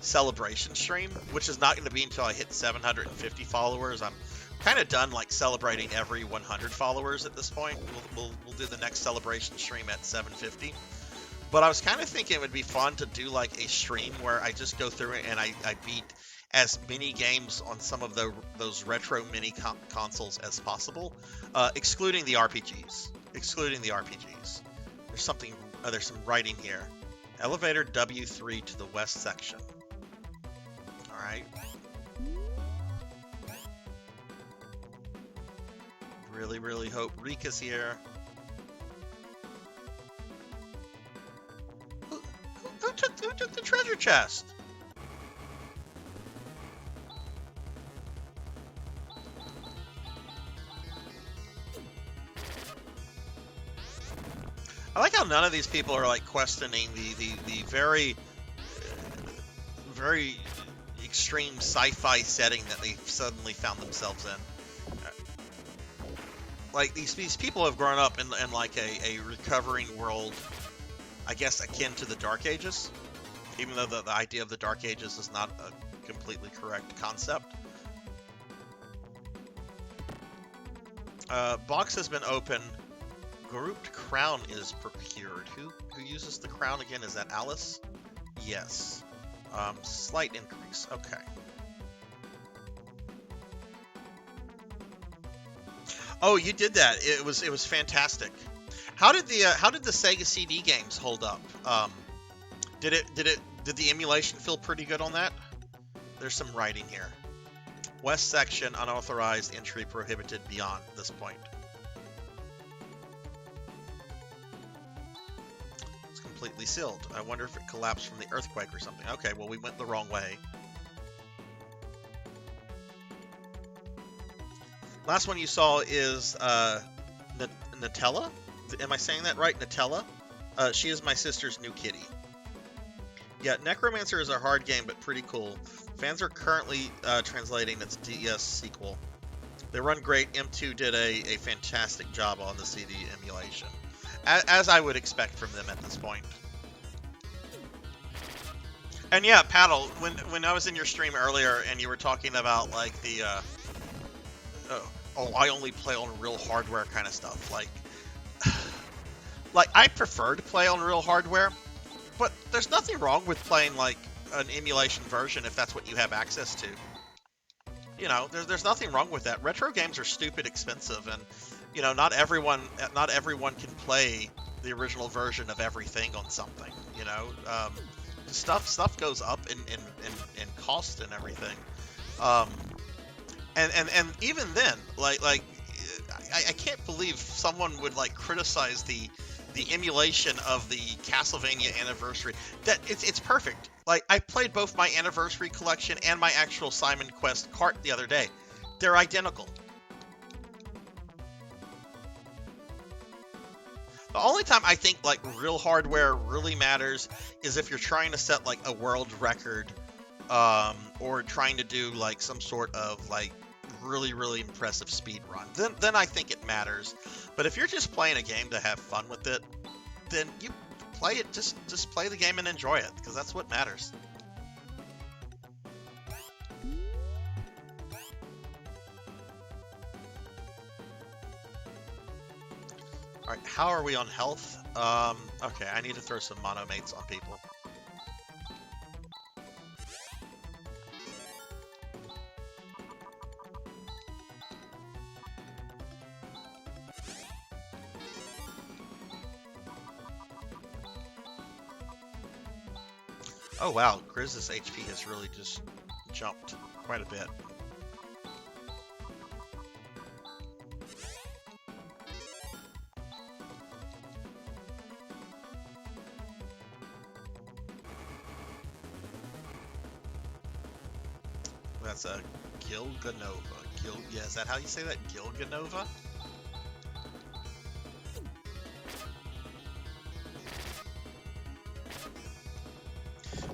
celebration stream, which is not going to be until I hit 750 followers. I'm kind of done celebrating every 100 followers at this point. We'll do the next celebration stream at 750. But I was kind of thinking it would be fun to do a stream where I just go through it and I beat as many games on some of those retro mini consoles as possible, excluding the RPGs. There's some writing here. Elevator W3 to the west section. All right. Really, really hope Rika's here. Who took the treasure chest? I like how none of these people are questioning the very very extreme sci-fi setting that they suddenly found themselves in. These people have grown up in a recovering world, I guess akin to the Dark Ages, even though the idea of the Dark Ages is not a completely correct concept. Box has been opened. Grouped crown is procured. Who uses the crown again? Is that Alice? Yes. Slight increase. Okay. Oh, you did that. It was fantastic. How did the Sega CD games hold up? Did the emulation feel pretty good on that? There's some writing here. West section, unauthorized entry prohibited beyond this point. It's completely sealed. I wonder if it collapsed from the earthquake or something. Okay, well, we went the wrong way. Last one you saw is Nutella. Am I saying that right? Nutella? She is my sister's new kitty. Yeah, Necromancer is a hard game, but pretty cool. Fans are currently translating its DS sequel. They run great. M2 did a fantastic job on the CD emulation, as I would expect from them at this point. And yeah, Paddle, when I was in your stream earlier and you were talking about I only play on real hardware kind of stuff. I prefer to play on real hardware, but there's nothing wrong with playing an emulation version if that's what you have access to. You know, there's nothing wrong with that. Retro games are stupid expensive, and you know, not everyone can play the original version of everything on something. You know, stuff goes up in cost and everything. And even then, I can't believe someone would criticize the emulation of the Castlevania Anniversary. That it's perfect. I played both my Anniversary Collection and my actual Simon Quest cart the other day. They're identical. The only time I think real hardware really matters is if you're trying to set a world record, or trying to do some sort of really, really impressive speed run. Then I think it matters. But if you're just playing a game to have fun with it, then you play it. Just play the game and enjoy it, because that's what matters. Alright, how are we on health? Okay, I need to throw some monomates on people. Oh wow, Grizz's HP has really just jumped quite a bit. That's a Gilganova. Yeah, is that how you say that? Gilganova?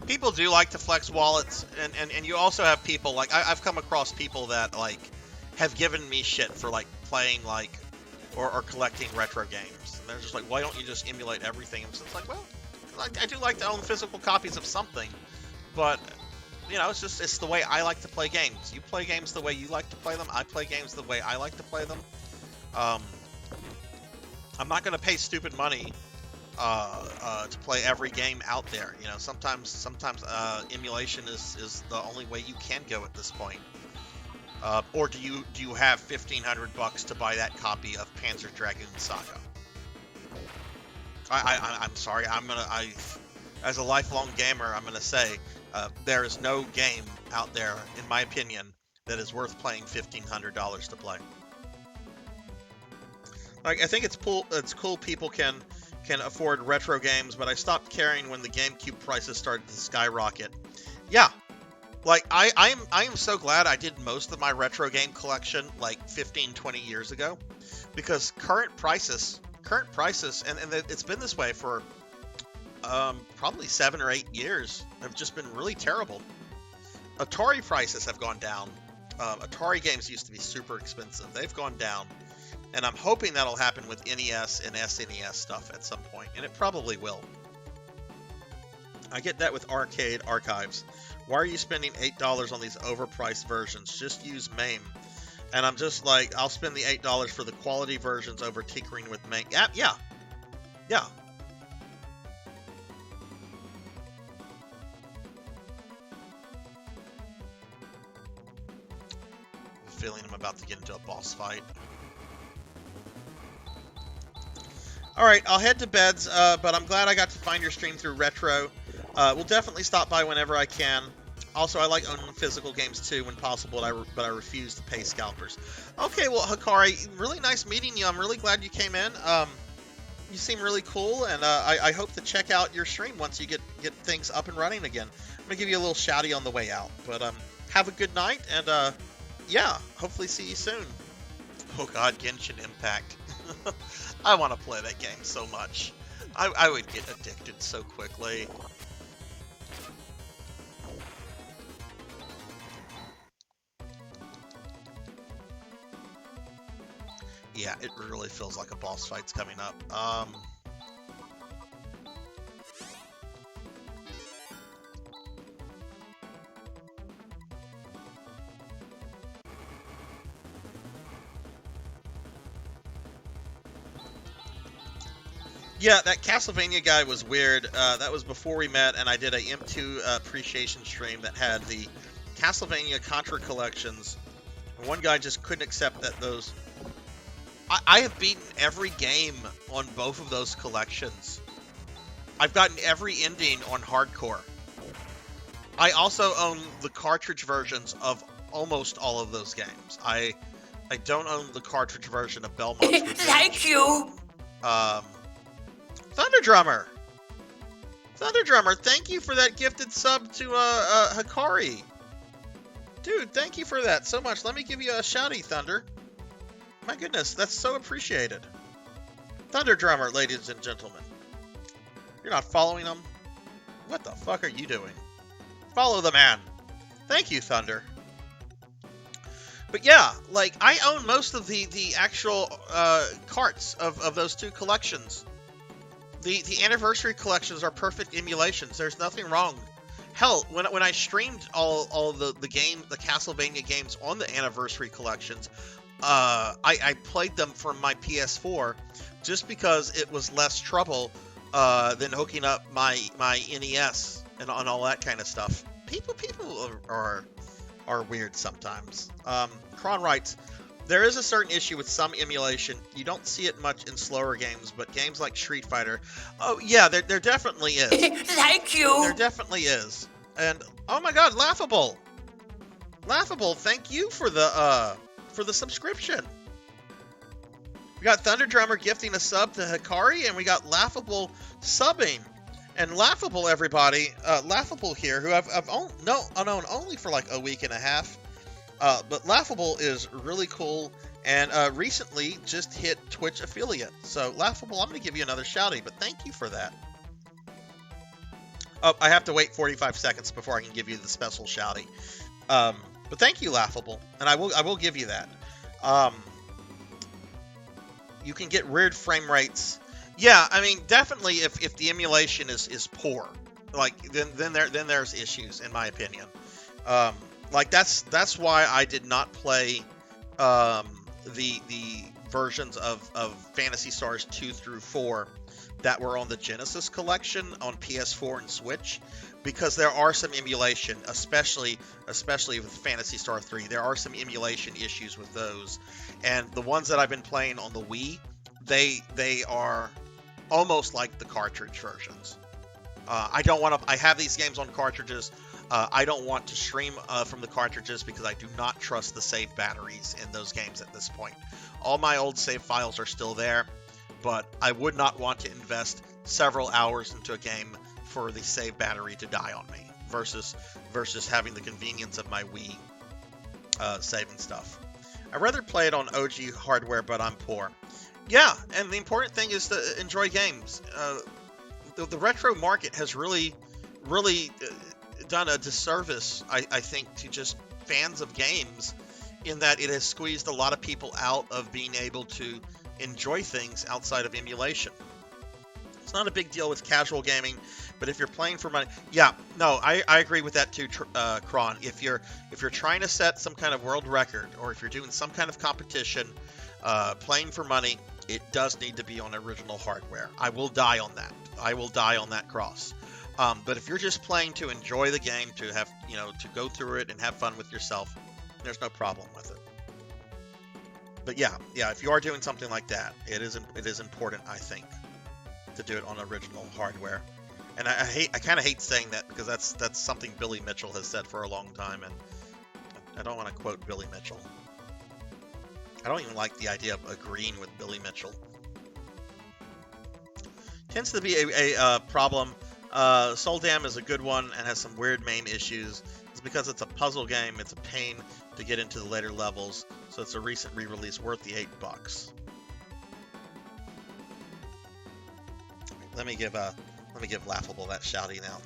People do like to flex wallets, and you also have people, like, I've come across people that, like, have given me shit for, like, playing, like, or collecting retro games. And they're just like, why don't you just emulate everything? And so it's like, well, I do like to own physical copies of something, but, you know, it's the way I like to play games. You play games the way you like to play them. I play games the way I like to play them. I'm not going to pay stupid money to play every game out there. You know, sometimes emulation is the only way you can go at this point. Or do you have $1,500 to buy that copy of Panzer Dragoon Saga? I'm sorry. As a lifelong gamer, I'm gonna say there is no game out there, in my opinion, that is worth playing $1,500 to play. Like, I think it's cool people can afford retro games, but I stopped caring when the GameCube prices started to skyrocket. Yeah, like I am so glad I did most of my retro game collection like 15-20 years ago, because current prices, and it's been this way for probably 7 or 8 years, have just been really terrible. Atari prices have gone down. Atari games used to be super expensive. They've gone down. And I'm hoping that'll happen with NES and SNES stuff at some point, and it probably will. I get that with Arcade Archives. Why are you spending $8 on these overpriced versions? Just use MAME. And I'm just like, I'll spend the $8 for the quality versions over tinkering with MAME. Yeah. Feeling I'm about to get into a boss fight. Alright, I'll head to beds, but I'm glad I got to find your stream through Retro. We'll definitely stop by whenever I can. Also, I like owning physical games too when possible, but I refuse to pay scalpers. Okay, well, Hikari, really nice meeting you. I'm really glad you came in. You seem really cool, and I hope to check out your stream once you get things up and running again. I'm going to give you a little shouty on the way out. But have a good night, and yeah, hopefully see you soon. Oh god, Genshin Impact. I want to play that game so much. I would get addicted so quickly. Yeah, it really feels like a boss fight's coming up. Yeah, that Castlevania guy was weird. That was before we met, and I did a ENVtuber appreciation stream that had the Castlevania Contra collections. And one guy just couldn't accept that those... I have beaten every game on both of those collections. I've gotten every ending on hardcore. I also own the cartridge versions of almost all of those games. I don't own the cartridge version of Belmont's Revenge. Thank you! Thunderdrummer, thank you for that gifted sub to Hikari. Dude, thank you for that so much. Let me give you a shouty, Thunder. My goodness, that's so appreciated. Thunderdrummer, ladies and gentlemen. You're not following him? What the fuck are you doing? Follow the man. Thank you, Thunder. But yeah, like, I own most of the actual carts of those two collections. The anniversary collections are perfect emulations. There's nothing wrong. Hell, when I streamed all the Castlevania games on the anniversary collections, I played them from my PS4 just because it was less trouble than hooking up my NES and on all that kind of stuff. People are weird sometimes. Kron writes, there is a certain issue with some emulation. You don't see it much in slower games, but games like Street Fighter, oh yeah, there definitely is. Thank you. There definitely is. And oh my God, Laughable, thank you for the subscription. We got Thunder Drummer gifting a sub to Hikari, and we got Laughable subbing. And Laughable, everybody, Laughable here, who I've known only for like a week and a half. But Laughable is really cool, and recently just hit Twitch affiliate. So Laughable, I'm going to give you another shouty, but thank you for that. Oh, I have to wait 45 seconds before I can give you the special shouty. But thank you, Laughable, and I will give you that. You can get weird frame rates. Yeah, I mean, definitely if the emulation is poor, like then there's issues, in my opinion. Like that's why I did not play the versions of Phantasy Stars 2 through 4 that were on the Genesis collection on PS4 and Switch, because there are some emulation, especially with Phantasy Star 3. There are some emulation issues with those, and the ones that I've been playing on the Wii, they are almost like the cartridge versions. I have these games on cartridges. I don't want to stream from the cartridges because I do not trust the save batteries in those games at this point. All my old save files are still there, but I would not want to invest several hours into a game for the save battery to die on me versus having the convenience of my Wii saving stuff. I'd rather play it on OG hardware, but I'm poor. Yeah, and the important thing is to enjoy games. The retro market has really done a disservice, I think, to just fans of games, in that it has squeezed a lot of people out of being able to enjoy things outside of emulation. It's not a big deal with casual gaming, but if you're playing for money, yeah, no, I agree with that too, Kron. If you're trying to set some kind of world record, or if you're doing some kind of competition, playing for money, it does need to be on original hardware. I will die on that. I will die on that cross. But if you're just playing to enjoy the game, to have, to go through it and have fun with yourself, there's no problem with it. But yeah, if you are doing something like that, it is important, I think, to do it on original hardware. And I kind of hate saying that, because that's something Billy Mitchell has said for a long time, and I don't want to quote Billy Mitchell. I don't even like the idea of agreeing with Billy Mitchell. Tends to be a problem. Soul Dam is a good one and has some weird MAME issues. It's because it's a puzzle game. It's a pain to get into the later levels, so it's a recent re-release worth the $8. Let me give Laughable that shouty now.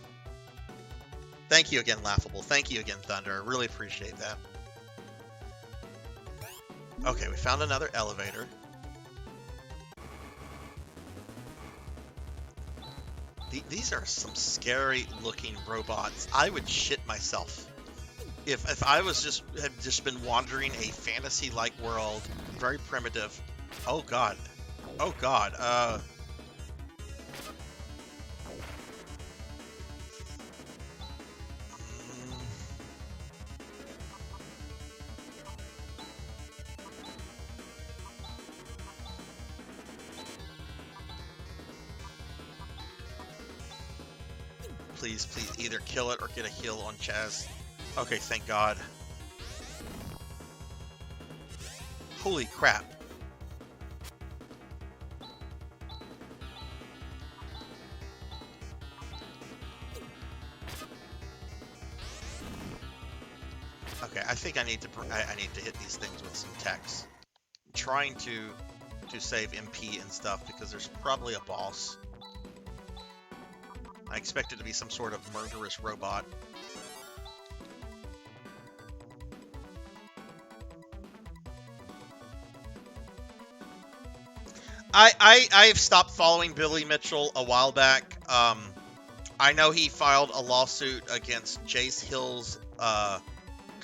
Thank you again, Laughable. Thank you again, Thunder. I really appreciate that. Okay, we found another elevator. These are some scary looking robots. I would shit myself if I had just been wandering a fantasy like world, very primitive. Oh god. Please, either kill it or get a heal on Chaz. Okay, thank God. Holy crap. Okay, I think I need to hit these things with some techs. I'm trying to save MP and stuff, because there's probably a boss. I expect it to be some sort of murderous robot. I've stopped following Billy Mitchell a while back. I know he filed a lawsuit against Jace Hill's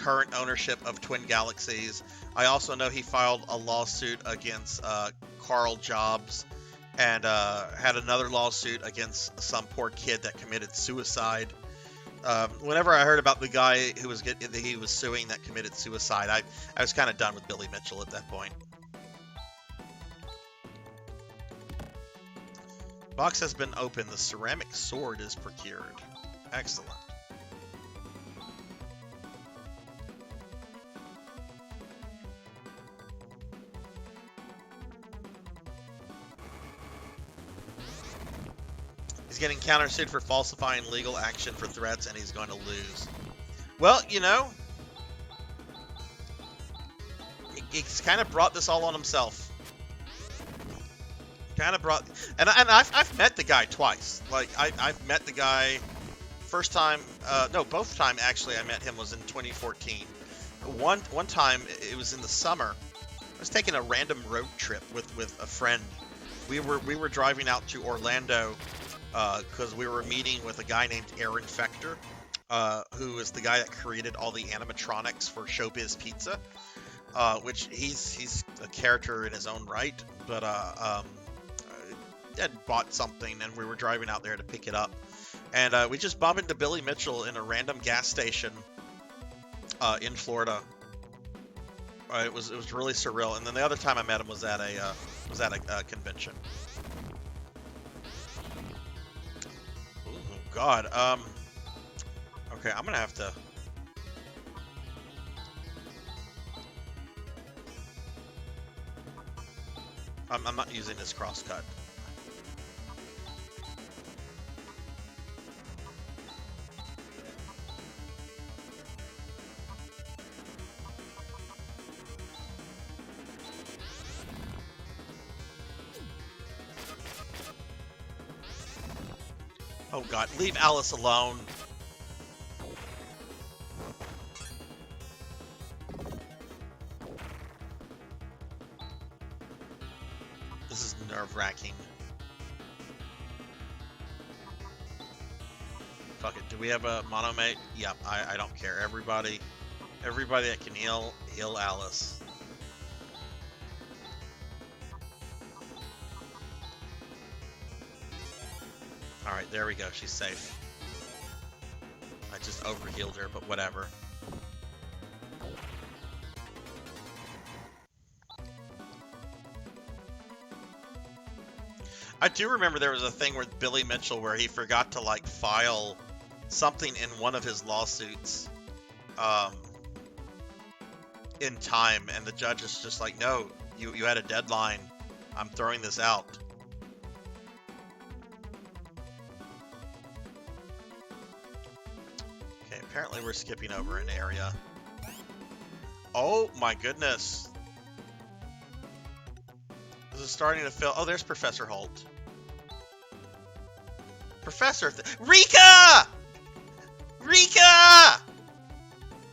current ownership of Twin Galaxies. I also know he filed a lawsuit against Carl Jobs, and had another lawsuit against some poor kid that committed suicide. Whenever I heard about the guy who was he was suing that committed suicide, I was kind of done with Billy Mitchell at that point. Box has been opened. The ceramic sword is procured. Excellent. He's getting countersued for falsifying legal action for threats, and he's going to lose. Well, you know, he's kind of brought this all on himself. Kind of brought, and I've met the guy twice. Like I've met the guy first time, no, both time actually. I met him was in 2014. One time it was in the summer. I was taking a random road trip with a friend. We were driving out to Orlando. Because we were meeting with a guy named ENVtuber, who is the guy that created all the animatronics for Showbiz Pizza, which he's a character in his own right, but had bought something, and we were driving out there to pick it up, and we just bumped into Billy Mitchell in a random gas station in Florida. It was really surreal, and then the other time I met him was at a convention. God, okay, I'm gonna have to. I'm not using this crosscut. Oh God, leave Alice alone. This is nerve-wracking. Fuck it, do we have a monomate? Yep, I don't care. Everybody that can heal Alice. Alright, there we go. She's safe. I just overhealed her, but whatever. I do remember there was a thing with Billy Mitchell where he forgot to, like, file something in one of his lawsuits in time, and the judge is just like, no, you had a deadline. I'm throwing this out. Apparently we're skipping over an area. Oh my goodness. This is starting to feel... Oh, there's Professor Holt. Rika! Rika!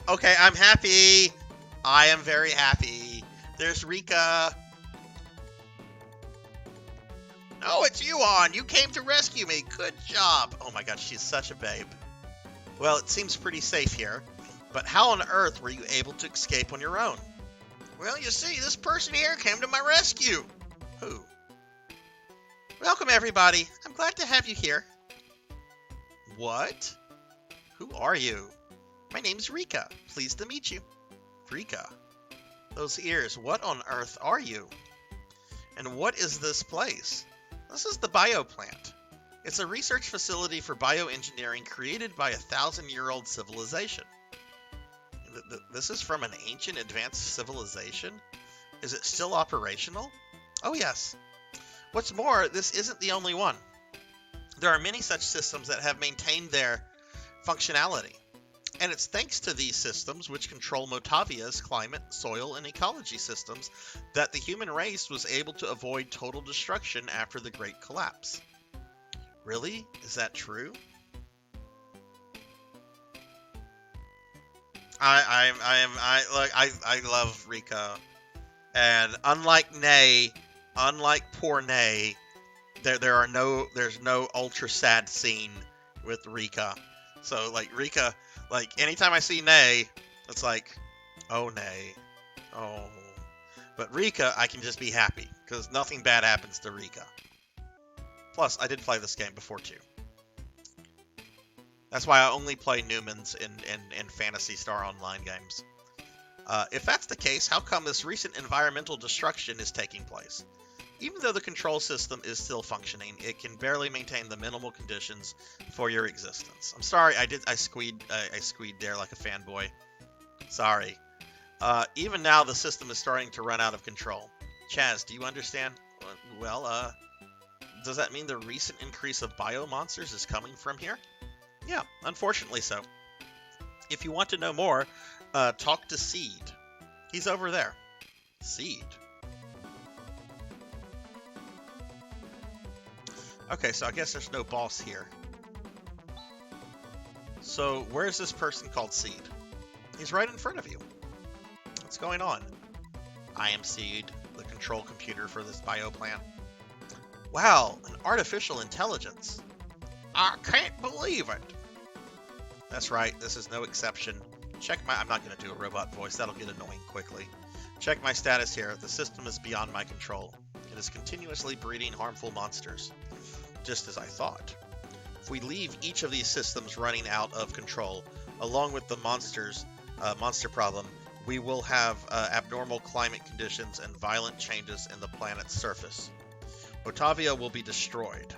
Okay, I'm happy. I am very happy. There's Rika. Oh, it's you on. You came to rescue me. Good job. Oh my god, she's such a babe. Well, it seems pretty safe here, but how on earth were you able to escape on your own? Well, you see, this person here came to my rescue. Who? Welcome, everybody. I'm glad to have you here. What? Who are you? My name's Rika. Pleased to meet you. Rika. Those ears, what on earth are you? And what is this place? This is the bioplant. It's a research facility for bioengineering created by a 1,000-year-old civilization. This is from an ancient advanced civilization? Is it still operational? Oh yes. What's more, this isn't the only one. There are many such systems that have maintained their functionality. And it's thanks to these systems, which control Motavia's climate, soil, and ecology systems, that the human race was able to avoid total destruction after the Great Collapse. Really? Is that true? I love Rika, and unlike poor Nay, there's no ultra sad scene with Rika. So like Rika, like anytime I see Nay, It's like, oh nay, oh. But Rika, I can just be happy, because nothing bad happens to Rika. Plus, I did play this game before, too. That's why I only play Newmans in Phantasy Star Online games. If that's the case, how come this recent environmental destruction is taking place? Even though the control system is still functioning, it can barely maintain the minimal conditions for your existence. I'm sorry, I squeed there like a fanboy. Sorry. Even now, the system is starting to run out of control. Chaz, do you understand? Well, does that mean the recent increase of biomonsters is coming from here? Yeah, unfortunately so. If you want to know more, talk to Seed. He's over there. Seed. Okay, so I guess there's no boss here. So, where's this person called Seed? He's right in front of you. What's going on? I am Seed, the control computer for this bioplant. Wow, an artificial intelligence. I can't believe it. That's right, this is no exception. I'm not going to do a robot voice, that'll get annoying quickly. Check my status here. The system is beyond my control. It is continuously breeding harmful monsters. Just as I thought. If we leave each of these systems running out of control, along with the monster problem, we will have abnormal climate conditions and violent changes in the planet's surface. Otavia will be destroyed.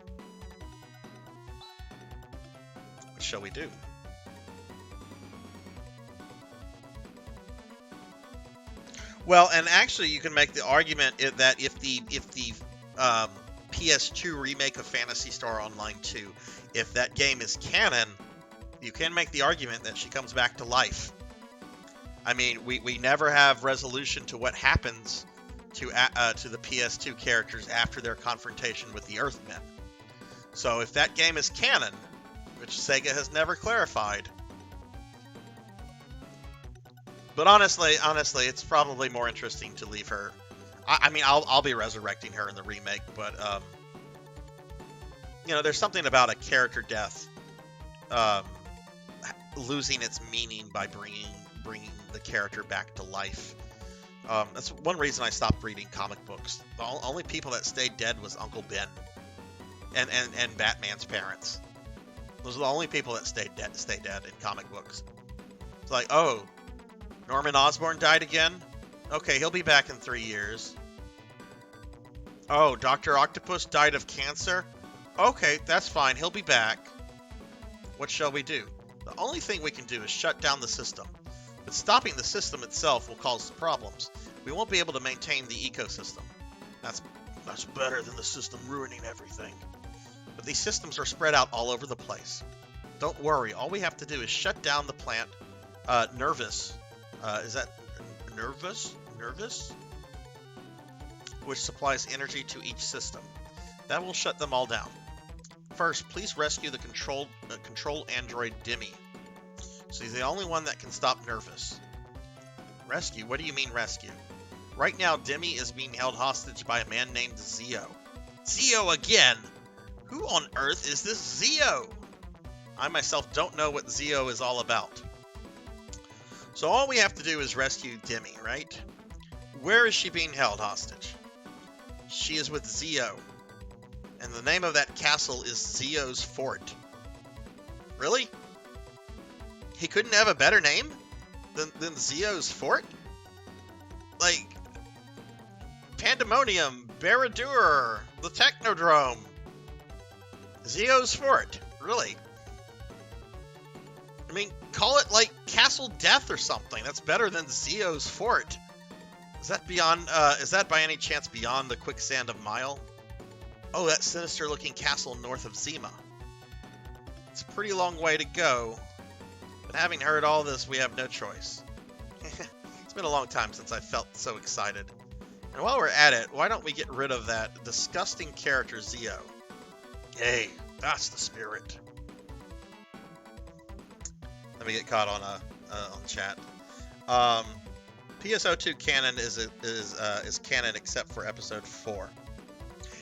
What shall we do? Well, and actually, you can make the argument that if the PS2 remake of Phantasy Star Online 2, if that game is canon, you can make the argument that she comes back to life. I mean, we never have resolution to what happens to the PS2 characters after their confrontation with the Earthmen. So if that game is canon, which Sega has never clarified. But honestly, it's probably more interesting to leave her. I mean, I'll be resurrecting her in the remake, but you know, there's something about a character death losing its meaning by bringing the character back to life. That's one reason I stopped reading comic books. The only people that stayed dead was Uncle Ben and Batman's parents. Those are the only people that stay dead in comic books. It's like, oh, Norman Osborn died again? Okay, he'll be back in 3 years. Oh, Dr. Octopus died of cancer? Okay, that's fine, he'll be back. What shall we do? The only thing we can do is shut down the system. But stopping the system itself will cause problems. We won't be able to maintain the ecosystem. That's better than the system ruining everything. But these systems are spread out all over the place. Don't worry, all we have to do is shut down the plant. Nervous. Is that Nervous? Nervous? Which supplies energy to each system. That will shut them all down. First, please rescue the control android Demi. She's the only one that can stop Nervous. Rescue? What do you mean rescue? Right now, Demi is being held hostage by a man named Zio. Zio again! Who on earth is this Zio? I myself don't know what Zio is all about. So all we have to do is rescue Demi, right? Where is she being held hostage? She is with Zio. And the name of that castle is Zio's Fort. Really? He couldn't have a better name than Zio's Fort? Like, Pandemonium, Baradur, the Technodrome, Zio's Fort. Really? I mean, call it like Castle Death or something. That's better than Zio's Fort. Is that beyond? Is that by any chance beyond the quicksand of Mile? Oh, that sinister-looking castle north of Zima. It's a pretty long way to go. But having heard all this, we have no choice. It's been a long time since I felt so excited. And while we're at it, why don't we get rid of that disgusting character Zio? Yay, that's the spirit. Let me get caught on chat. PSO2 canon is canon except for episode 4.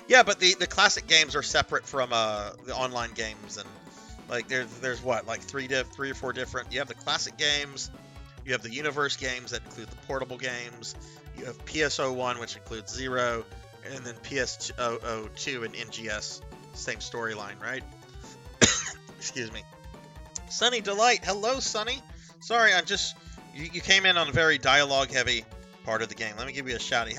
Yeah, but the classic games are separate from the online games, and like there's what, like three or four different. You have the classic games, You have the universe games that include the portable games. You have PS01, which includes Zero, and then PS02 and NGS, same storyline, right? Excuse me. Sunny Delight, hello, Sunny. Sorry, you came in on a very dialogue-heavy part of the game. Let me give you a shouty.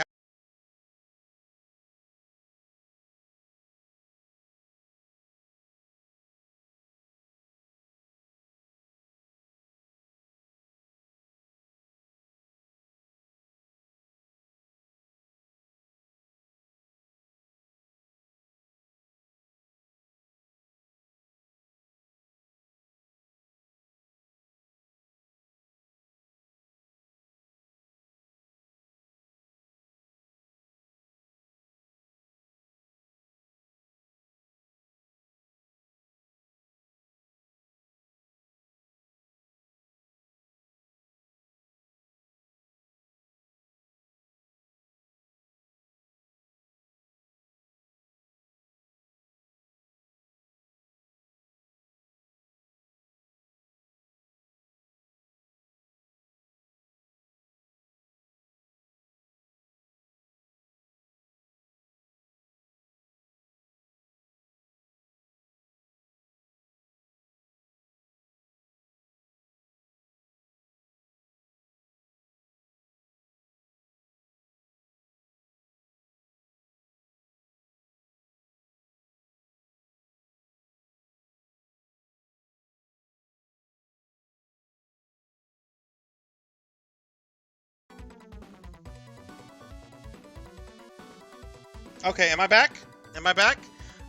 Okay, am I back? Am I back?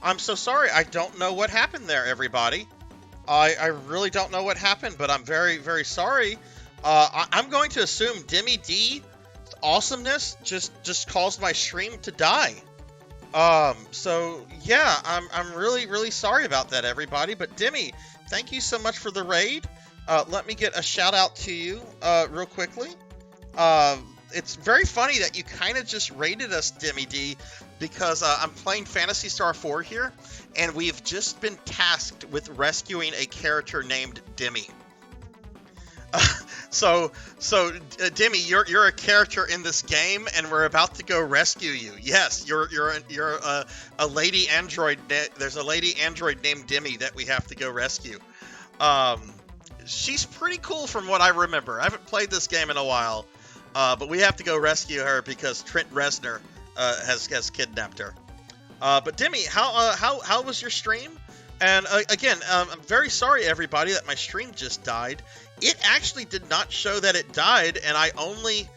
I'm so sorry. I don't know what happened there, everybody. I really don't know what happened, but I'm very, very sorry. I'm going to assume Demi D awesomeness just caused my stream to die. So yeah, I'm really, really sorry about that, everybody. But Demi, thank you so much for the raid. Let me get a shout out to you real quickly. It's very funny that you kind of just raided us, Demi D, because I'm playing Phantasy Star 4 here, and we've just been tasked with rescuing a character named Demi. So Demi, you're a character in this game, and we're about to go rescue you. Yes, you're a lady android. There's a lady android named Demi that we have to go rescue. She's pretty cool from what I remember. I haven't played this game in a while. But we have to go rescue her because Trent Reznor has kidnapped her. But Demi, how was your stream? And again, I'm very sorry, everybody, that my stream just died. It actually did not show that it died, and I only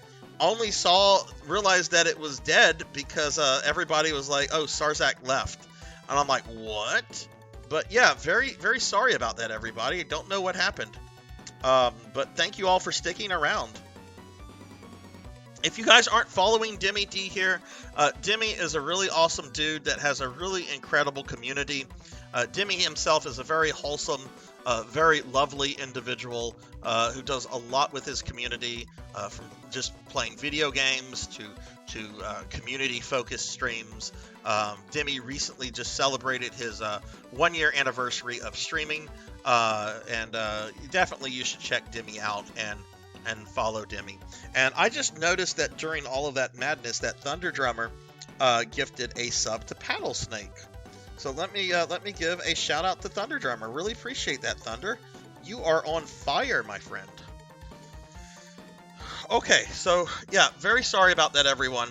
realized that it was dead because everybody was like, "Oh, Sarzac left," and I'm like, "What?" But yeah, very, very sorry about that, everybody. I don't know what happened. But thank you all for sticking around. If you guys aren't following Demi D here, Demi is a really awesome dude that has a really incredible community. Demi himself is a very wholesome, very lovely individual who does a lot with his community, from just playing video games to community-focused streams. Demi recently just celebrated his 1-year anniversary of streaming, and definitely you should check Demi out and follow Demi. And I just noticed that during all of that madness, that Thunder Drummer gifted a sub to Paddle Snake. So let me give a shout out to Thunder Drummer. Really appreciate that, Thunder. You are on fire, my friend. Okay, so yeah, very sorry about that, everyone.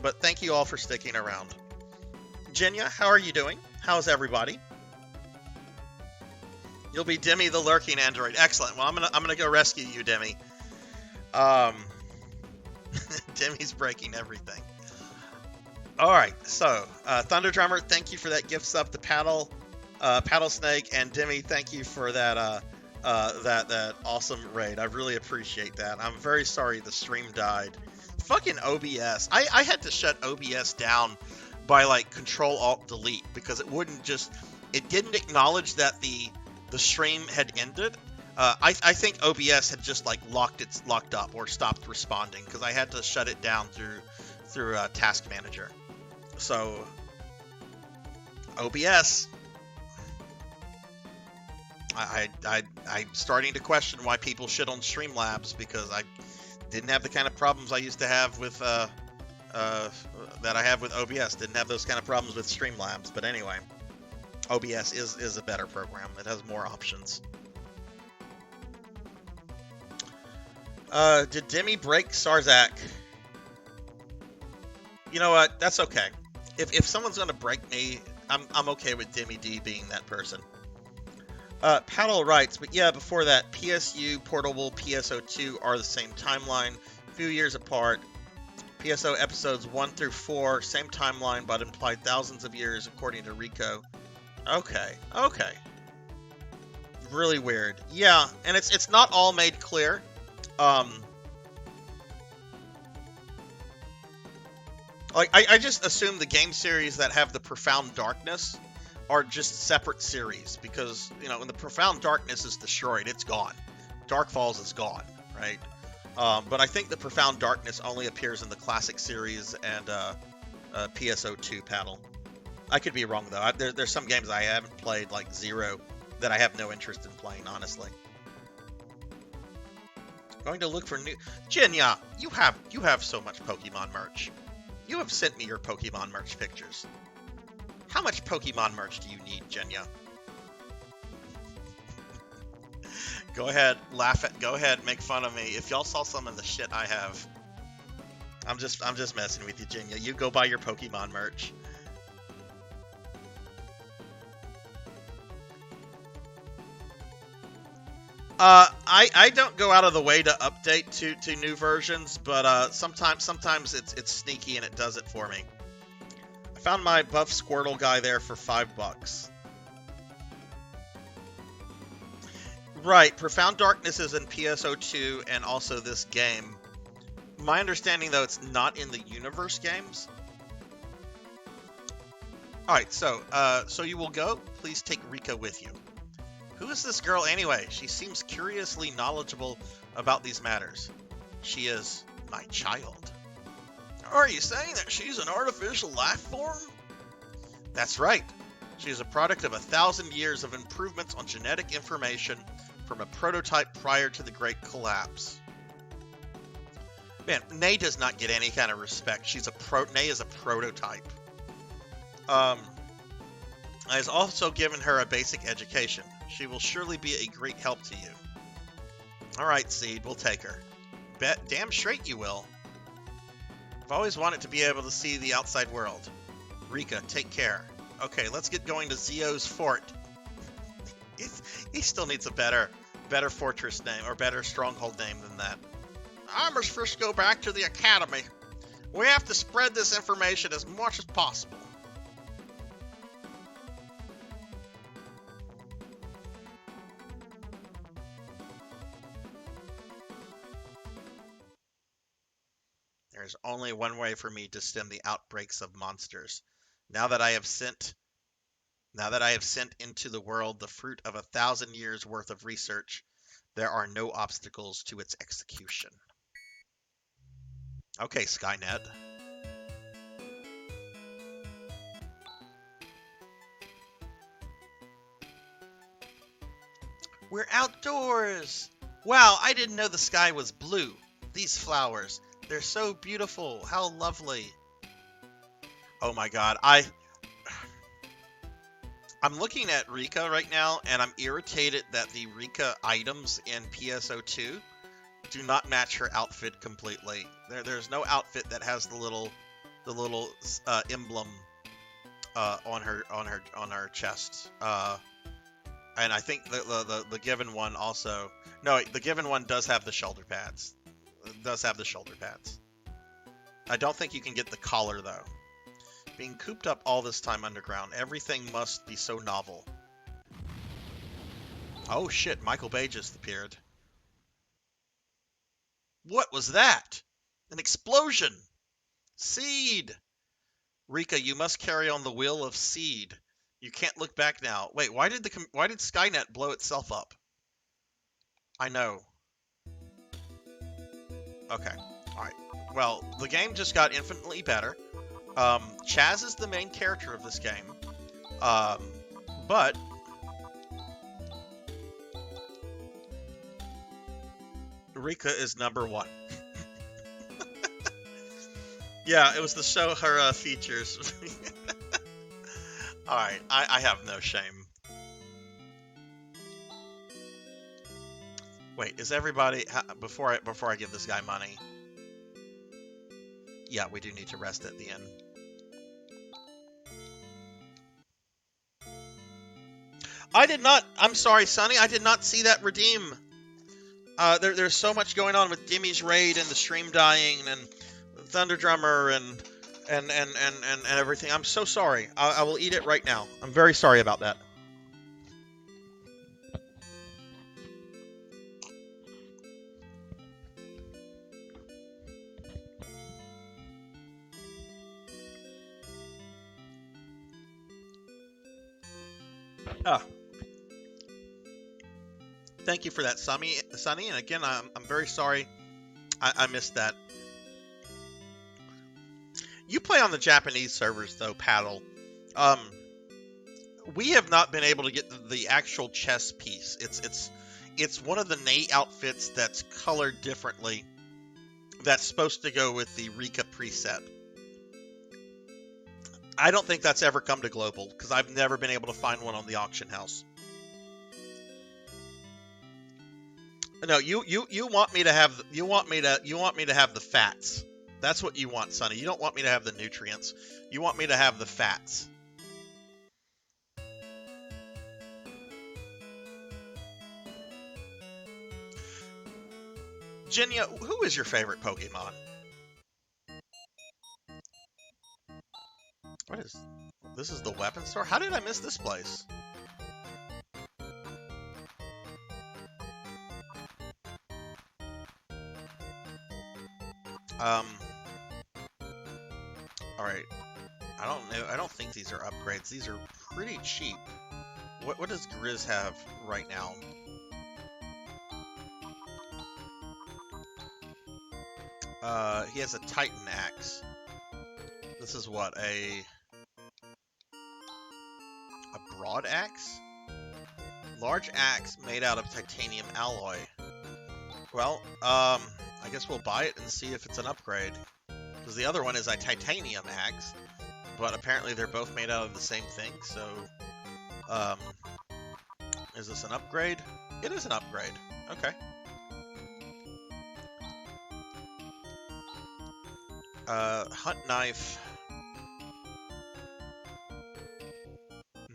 But thank you all for sticking around. Jenya, how are you doing? How's everybody? You'll be Demi the lurking android. Excellent. Well, I'm gonna go rescue you, Demi. Demi's breaking everything. All right, so Thunder Drummer, thank you for that gift sub to Paddle Snake, and Demi, thank you for that that awesome raid. I really appreciate that. I'm very sorry the stream died. Fucking OBS. I had to shut OBS down by like Control-Alt-Delete because it didn't acknowledge that the stream had ended. I think OBS had just like locked up or stopped responding because I had to shut it down through Task Manager. So OBS, I'm starting to question why people shit on Streamlabs, because I didn't have the kind of problems I used to have with that I have with OBS. Didn't have those kind of problems with Streamlabs. But anyway, OBS is a better program. It has more options. Did Demi break Sarzac? You know what? That's okay. If someone's gonna break me, I'm okay with Demi D being that person. Paddle writes, but yeah, before that, PSU, Portable, PSO2 are the same timeline, few years apart. PSO episodes 1 through 4, same timeline, but implied thousands of years, according to Rico. Okay. Really weird. Yeah, and it's not all made clear. Like, I just assume the game series that have the Profound Darkness are just separate series, because, you know, when the Profound Darkness is destroyed, it's gone. Dark Falls is gone, right? But I think the Profound Darkness only appears in the Classic series and PSO2 Paddle. I could be wrong, though. There's some games I haven't played, like Zero, that I have no interest in playing, honestly. Going to look for new... Jinya, you have so much Pokemon merch. You have sent me your Pokemon merch pictures. How much Pokemon merch do you need, Jinya? Go ahead, go ahead, make fun of me. If y'all saw some of the shit I have, I'm just messing with you, Jinya. You go buy your Pokemon merch. I don't go out of the way to update to new versions, but sometimes it's sneaky and it does it for me. I found my buff Squirtle guy there for $5. Right, Profound Darkness is in PSO2 and also this game. My understanding, though, it's not in the Universe games. Alright, so you will go? Please take Rika with you. Who is this girl anyway? She seems curiously knowledgeable about these matters. She is my child. Are you saying that she's an artificial life form? That's right. She is a product of 1,000 years of improvements on genetic information from a prototype prior to the Great Collapse. Man, Nay does not get any kind of respect. Nay is a prototype. I has also given her a basic education. She will surely be a great help to you. Alright, Seed, we'll take her. Damn straight you will. I've always wanted to be able to see the outside world. Rika, take care. Okay, let's get going to Zio's fort. He still needs a better fortress name, or better stronghold name than that. I must first go back to the academy. We have to spread this information as much as possible. There's only one way for me to stem the outbreaks of monsters. Now that I have sent into the world the fruit of 1,000 years worth of research, there are no obstacles to its execution. Okay, Skynet. We're outdoors! Wow, I didn't know the sky was blue. These flowers, they're so beautiful. How lovely. Oh my god, I'm looking at Rika right now, and I'm irritated that the Rika items in PSO2 do not match her outfit completely. There's no outfit that has the little emblem on her chest. And I think the given one also. No, the given one does have the shoulder pads. It does have the shoulder pads. I don't think you can get the collar though. Being cooped up all this time underground, everything must be so novel. Oh shit, Michael Bay just appeared. What was that? An explosion! Seed! Rika, you must carry on the will of Seed. You can't look back now. Wait, why did Skynet blow itself up? I know. Okay, alright. Well, the game just got infinitely better. Chaz is the main character of this game. But Rika is #1. Yeah, it was to show her features. Alright, I have no shame. Wait, is everybody... Before I give this guy money... Yeah, we do need to rest at the end. I did not... I'm sorry, Sonny. I did not see that redeem. There's so much going on with Dimmy's raid and the stream dying and Thunderdrummer and everything. I'm so sorry. I will eat it right now. I'm very sorry about that. Thank you for that, Sonny. And again, I'm very sorry I missed that. You play on the Japanese servers, though, Paddle. We have not been able to get the actual chess piece. It's one of the Nate outfits that's colored differently. That's supposed to go with the Rika preset. I don't think that's ever come to global because I've never been able to find one on the auction house. No, you want me to have the fats. That's what you want, Sonny. You don't want me to have the nutrients. You want me to have the fats. Jenya, who is your favorite Pokemon? What is... This is the weapon store? How did I miss this place? Alright. I don't know. I don't think these are upgrades. These are pretty cheap. What does Grizz have right now? He has a Titan Axe. This is what, a broad axe? Large axe made out of titanium alloy. Well, I guess we'll buy it and see if it's an upgrade. Because the other one is a titanium axe, but apparently they're both made out of the same thing, so... is this an upgrade? It is an upgrade. Okay. Hunt knife.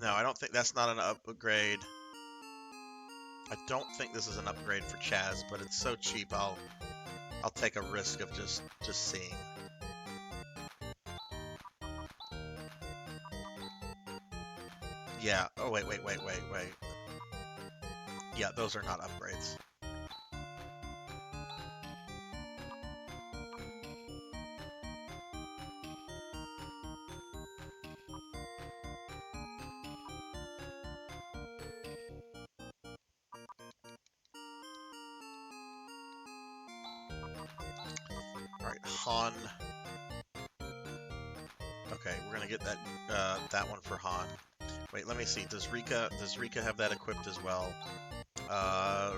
No, I don't think that's not an upgrade. I don't think this is an upgrade for Chaz, but it's so cheap I'll take a risk of just seeing. Yeah. Oh wait. Yeah, those are not upgrades. Alright, Han. Okay, we're gonna get that one for Han. Wait, let me see. Does Rika have that equipped as well?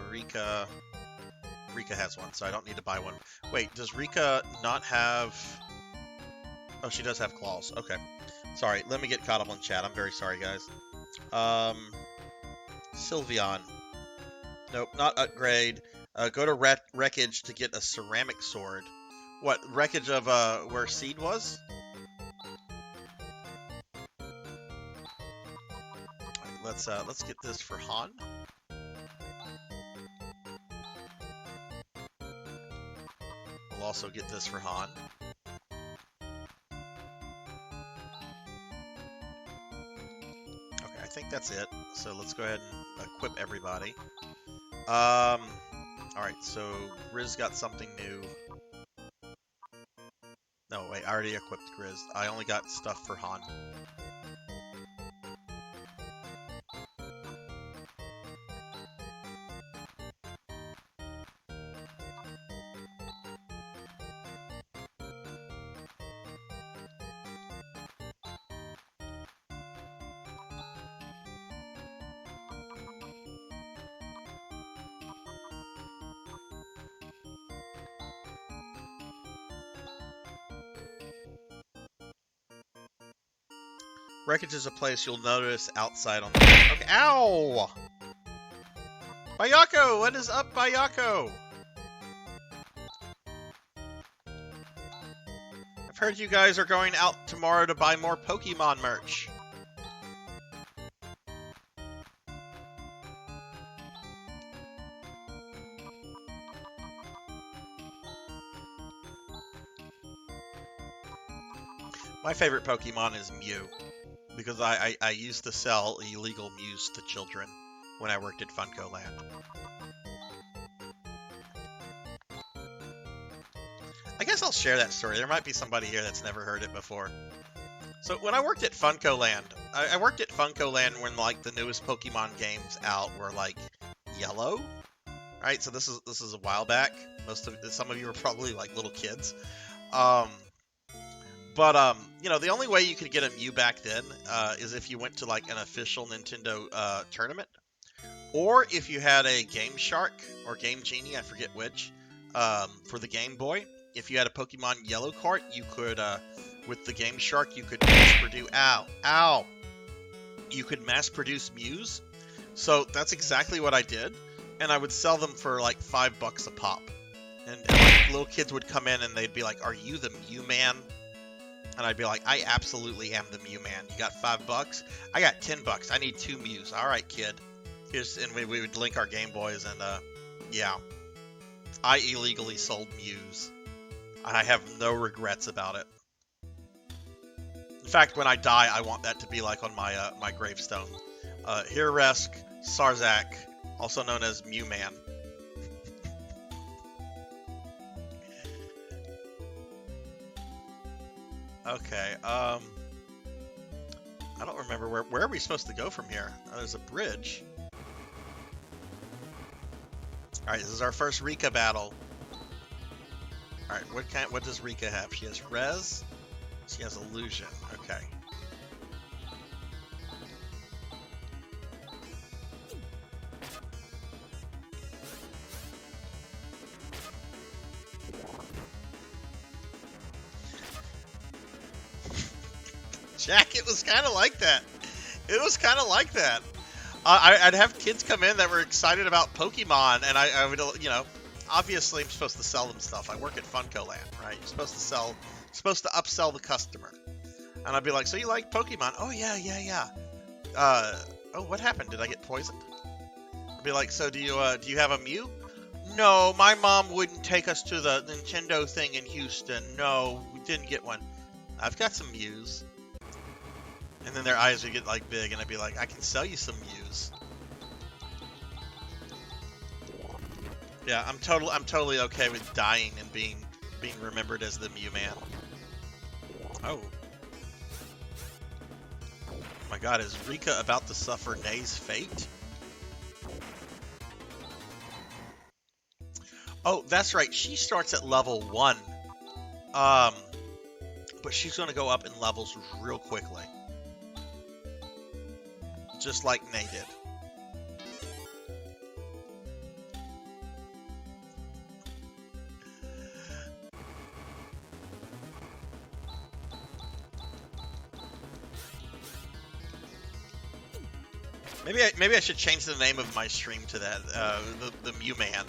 Rika has one, so I don't need to buy one. Wait, does Rika not have... Oh, she does have claws. Okay. Sorry, let me get caught up on chat. I'm very sorry, guys. Sylveon. Nope, not upgrade. Go to Wreckage to get a ceramic sword. What, Wreckage of where Seed was? Let's get this for Han. We'll also get this for Han. Okay, I think that's it. So let's go ahead and equip everybody. Alright, so Grizz got something new. No, wait, I already equipped Grizz. I only got stuff for Han. Wreckage is a place you'll notice outside on the map. Okay, ow! Bayako! What is up, Bayako? I've heard you guys are going out tomorrow to buy more Pokemon merch. My favorite Pokemon is Mew, because I used to sell illegal Mews to children when I worked at Funko Land. I guess I'll share that story. There might be somebody here that's never heard it before. So when I worked at Funko Land, I worked at Funko Land when like the newest Pokemon games out were like yellow. Right, so this is a while back. Some of you were probably like little kids. But you know, the only way you could get a Mew back then is if you went to like an official Nintendo tournament, or if you had a Game Shark or Game Genie, I forget which, for the Game Boy. If you had a Pokemon Yellow cart, you could, with the Game Shark, you could mass produce. Ow! You could mass produce Mews. So that's exactly what I did, and I would sell them for like $5 a pop. And like, little kids would come in and they'd be like, "Are you the Mew man?" And I'd be like, "I absolutely am the Mew man. You got $5? I got $10. I need 2 Mews. All right, kid. Here's," and we would link our Game Boys, and yeah, I illegally sold Mews. I have no regrets about it. In fact, when I die, I want that to be like on my my gravestone. Here rests Sarzac, also known as Mew Man. Okay, I don't remember where are we supposed to go from here? Oh, there's a bridge. All right, this is our first Rika battle. All right, what does Rika have? She has Res. She has Illusion. Okay. Jack, it was kind of like that. It was kind of like that. I'd have kids come in that were excited about Pokemon, and I would, you know, obviously I'm supposed to sell them stuff. I work at Funko Land, right? You're supposed to upsell the customer. And I'd be like, "So you like Pokemon?" "Oh yeah. Oh, what happened? Did I get poisoned?" I'd be like, "So do you have a Mew?" "No, my mom wouldn't take us to the Nintendo thing in Houston. No, we didn't get one." "I've got some Mews." And then their eyes would get like big, and I'd be like, "I can sell you some Mews." Yeah, I'm totally okay with dying and being remembered as the Mew man. Oh. My God, is Rika about to suffer Nay's fate? Oh, that's right. She starts at level 1. But she's going to go up in levels real quickly. Just like Nay did. Maybe I should change the name of my stream to that, the Mew Man.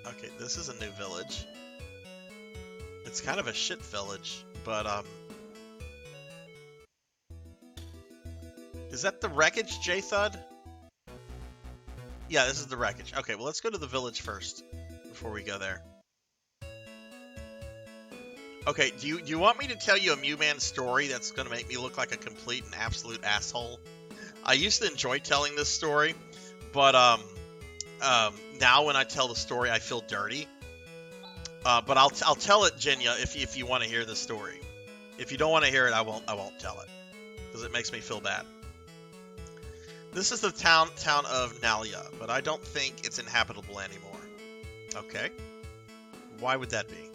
Okay, this is a new village. It's kind of a shit village, but is that the wreckage, J-Thud? Yeah, this is the wreckage. Okay, well let's go to the village first before we go there. Okay, do you want me to tell you a Mew Man story that's going to make me look like a complete and absolute asshole? I used to enjoy telling this story, but now when I tell the story, I feel dirty. But I'll tell it, Jenya, if you want to hear the story. If you don't want to hear it, I won't tell it, because it makes me feel bad. This is the town of Nalia, but I don't think it's inhabitable anymore. Okay, why would that be?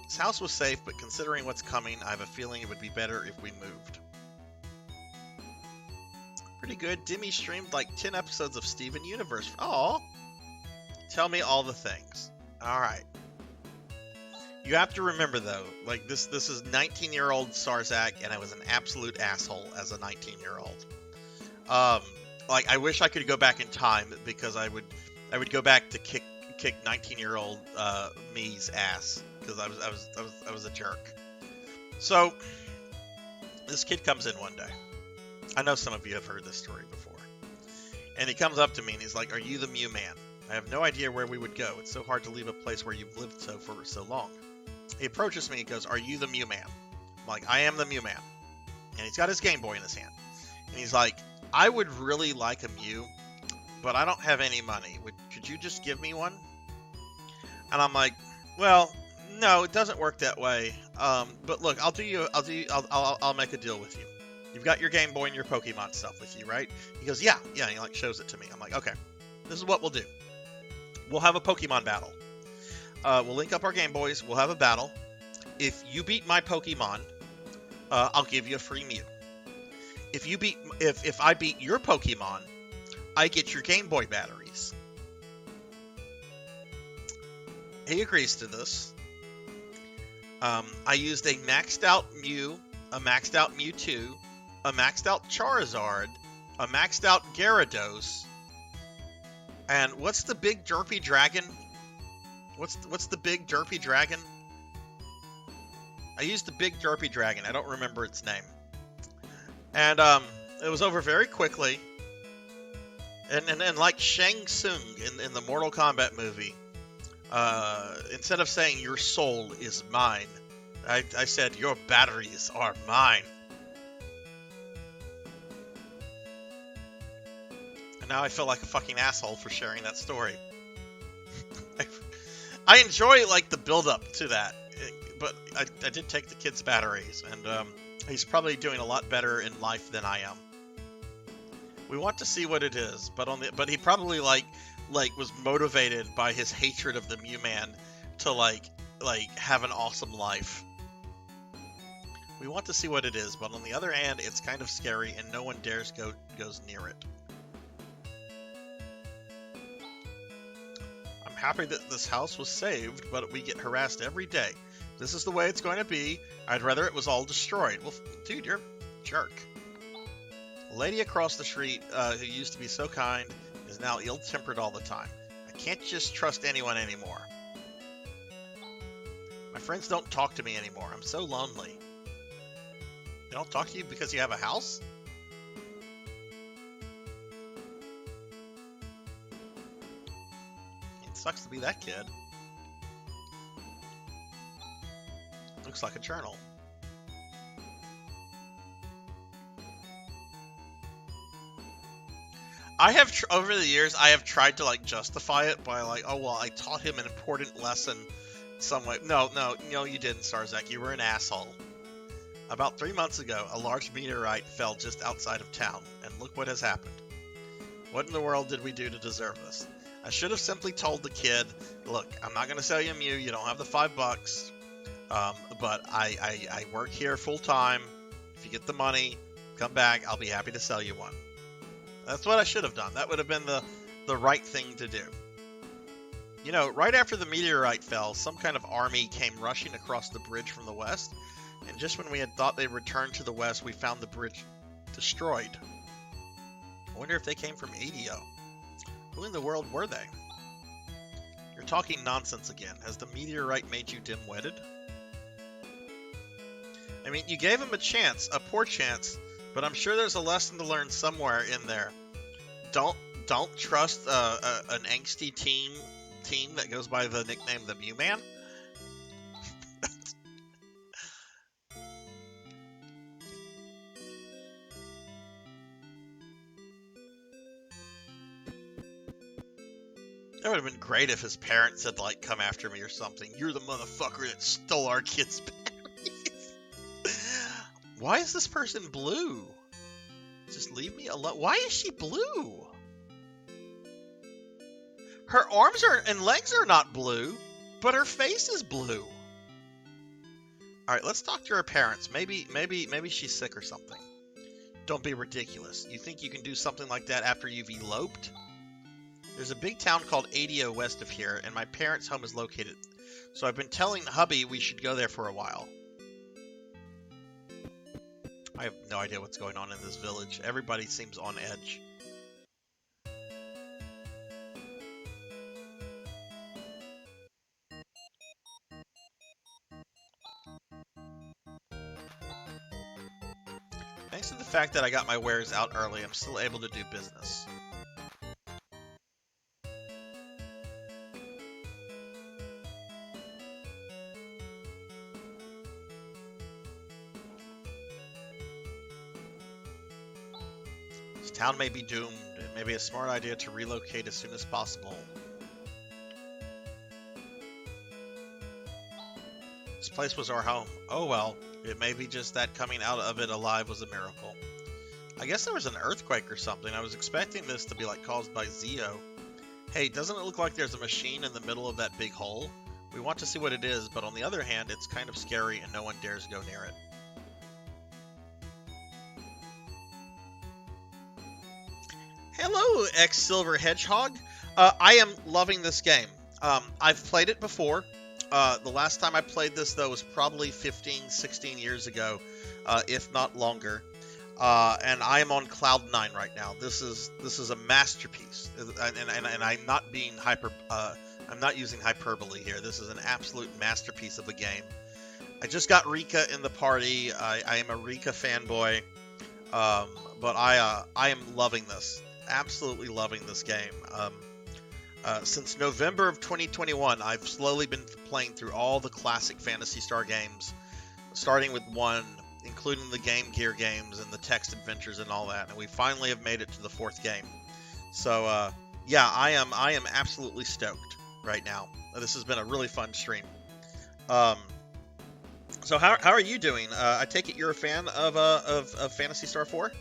This house was safe, but considering what's coming, I have a feeling it would be better if we moved. Pretty good. Dimmy streamed like 10 episodes of Steven Universe. Aww. Tell me all the things. All right. You have to remember, though, like, this is 19-year-old Sarzac, and I was an absolute asshole as a 19-year-old. Like, I wish I could go back in time, because I would go back to kick 19-year-old me's ass, because I was a jerk. So, this kid comes in one day. I know some of you have heard this story before. And he comes up to me and he's like, "Are you the Mew Man? I have no idea where we would go. It's so hard to leave a place where you've lived for so long." He approaches me and goes, "Are you the Mew Man?" I'm like, "I am the Mew Man." And he's got his Game Boy in his hand. And he's like, "I would really like a Mew, but I don't have any money. Could you just give me one?" And I'm like, "Well, no, it doesn't work that way. But look, I'll make a deal with you. You've got your Game Boy and your Pokemon stuff with you, right?" He goes, yeah. He like shows it to me. I'm like, "Okay, this is what we'll do. We'll have a Pokemon battle. We'll link up our Game Boys. We'll have a battle. If you beat my Pokemon, I'll give you a free Mew. If I beat your Pokemon, I get your Game Boy batteries." He agrees to this. I used a maxed out Mew, a maxed out Mewtwo, a maxed out Charizard, a maxed out Gyarados, and what's the big derpy dragon? What's the big derpy dragon? I used the big derpy dragon. I don't remember its name. And it was over very quickly. And like Shang Tsung in the Mortal Kombat movie, instead of saying "your soul is mine," I said "your batteries are mine." And now I feel like a fucking asshole for sharing that story. I enjoy like the build up to that, but I did take the kid's batteries, and he's probably doing a lot better in life than I am. We want to see what it is, but he probably like was motivated by his hatred of the Mew Man to like have an awesome life. We want to see what it is, but on the other hand, it's kind of scary, and no one goes near it. I'm happy that this house was saved, but we get harassed every day. This is the way it's going to be. I'd rather it was all destroyed. Well, dude, you're a jerk. A lady across the street who used to be so kind is now ill-tempered all the time. I can't just trust anyone anymore. My friends don't talk to me anymore. I'm so lonely. They don't talk to you because you have a house? It sucks to be that kid. Looks like a journal. I have over the years I have tried to like justify it by like, "Oh well, I taught him an important lesson some way." No, you didn't, Sarzac. You were an asshole. About 3 months ago, a large meteorite fell just outside of town, and look what has happened. What in the world did we do to deserve this? I should have simply told the kid, "Look, I'm not going to sell you a Mew. You don't have the $5. But I work here full time. If you get the money, come back. I'll be happy to sell you one." That's what I should have done. That would have been the right thing to do. You know, right after the meteorite fell, some kind of army came rushing across the bridge from the west, and just when we had thought they returned to the west, we found the bridge destroyed. I wonder if they came from ADO. Who in the world were they? You're talking nonsense again. Has the meteorite made you dim-witted? I mean, you gave him a chance, a poor chance, but I'm sure there's a lesson to learn somewhere in there. Don't trust an angsty team that goes by the nickname the Mew Man. That would have been great if his parents had like come after me or something. "You're the motherfucker that stole our kid's batteries." Why is this person blue? Just leave me alone. Why is she blue? Her arms and legs are not blue, but her face is blue. All right, let's talk to her parents. Maybe she's sick or something. Don't be ridiculous. You think you can do something like that after you've eloped? There's a big town called Adio west of here, and my parents' home is located. So I've been telling hubby we should go there for a while. I have no idea what's going on in this village. Everybody seems on edge. Thanks to the fact that I got my wares out early, I'm still able to do business. This town may be doomed. It may be a smart idea to relocate as soon as possible. This place was our home. Oh well, it may be just that coming out of it alive was a miracle. I guess there was an earthquake or something. I was expecting this to be like caused by Zeo. Hey, doesn't it look like there's a machine in the middle of that big hole? We want to see what it is, but on the other hand, it's kind of scary and no one dares go near it. Hello, X-Silver Hedgehog. I am loving this game. I've played it before. The last time I played this, though, was probably 15, 16 years ago, if not longer. And I am on Cloud 9 right now. This is a masterpiece, and I'm not being I'm not using hyperbole here. This is an absolute masterpiece of a game. I just got Rika in the party. I am a Rika fanboy, but I am loving this. Absolutely loving this game. Since November of 2021, I've slowly been playing through all the classic Phantasy Star games, starting with 1, including the Game Gear games and the text adventures and all that, and we finally have made it to the 4th game. So, yeah, I am absolutely stoked right now. This has been a really fun stream. So how are you doing? I take it you're a fan of Phantasy Star 4?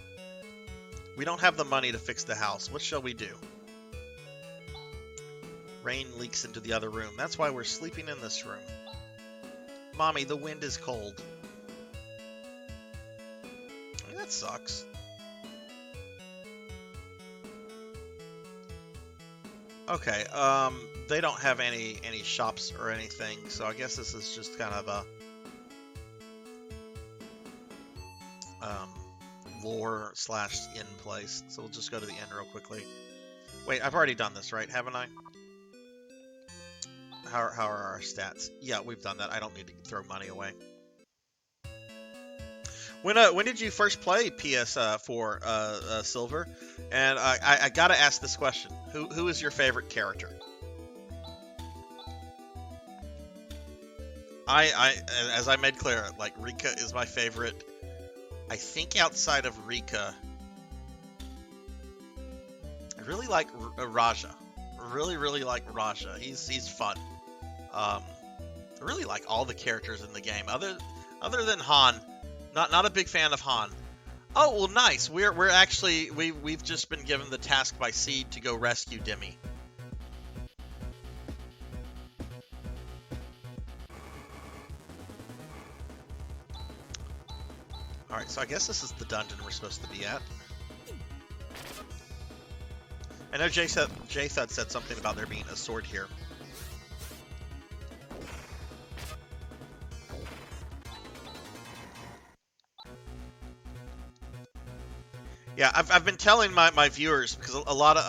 We don't have the money to fix the house. What shall we do? Rain leaks into the other room. That's why we're sleeping in this room. Mommy, the wind is cold. I mean, that sucks. Okay, they don't have any shops or anything, so I guess this is just kind of a lore/in place. So we'll just go to the end real quickly. Wait, I've already done this, right? Haven't I? How are our stats? Yeah, we've done that. I don't need to throw money away. When did you first play PS4 Silver? And I gotta ask this question: Who is your favorite character? As I made clear, like Rika is my favorite. I think outside of Rika, I really like Raja. Really like Raja. He's fun. I really like all the characters in the game, other than Han. Not a big fan of Han. Oh well, nice. We're actually we've just been given the task by Seed to go rescue Demi. All right, so I guess this is the dungeon we're supposed to be at. I know Jathud said something about there being a sword here. Yeah, I've been telling my viewers, because a lot of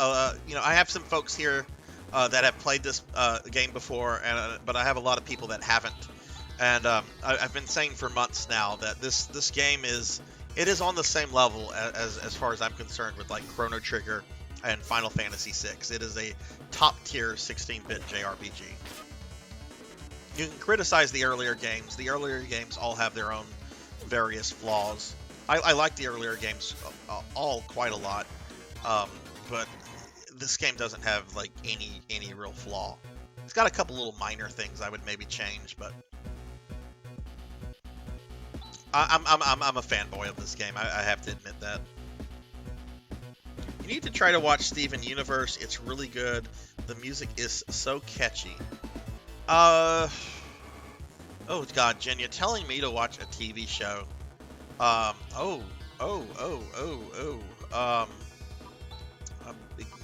I have some folks here that have played this game before, but I have a lot of people that haven't. And I've been saying for months now that this game is on the same level as far as I'm concerned with like Chrono Trigger and Final Fantasy VI. It is a top tier 16-bit JRPG. You can criticize the earlier games. The earlier games all have their own various flaws. I like the earlier games all quite a lot, but this game doesn't have like any real flaw. It's got a couple little minor things I would maybe change, but I'm a fanboy of this game. I have to admit that. You need to try to watch Steven Universe. It's really good. The music is so catchy. Oh God, Jen, you're telling me to watch a TV show.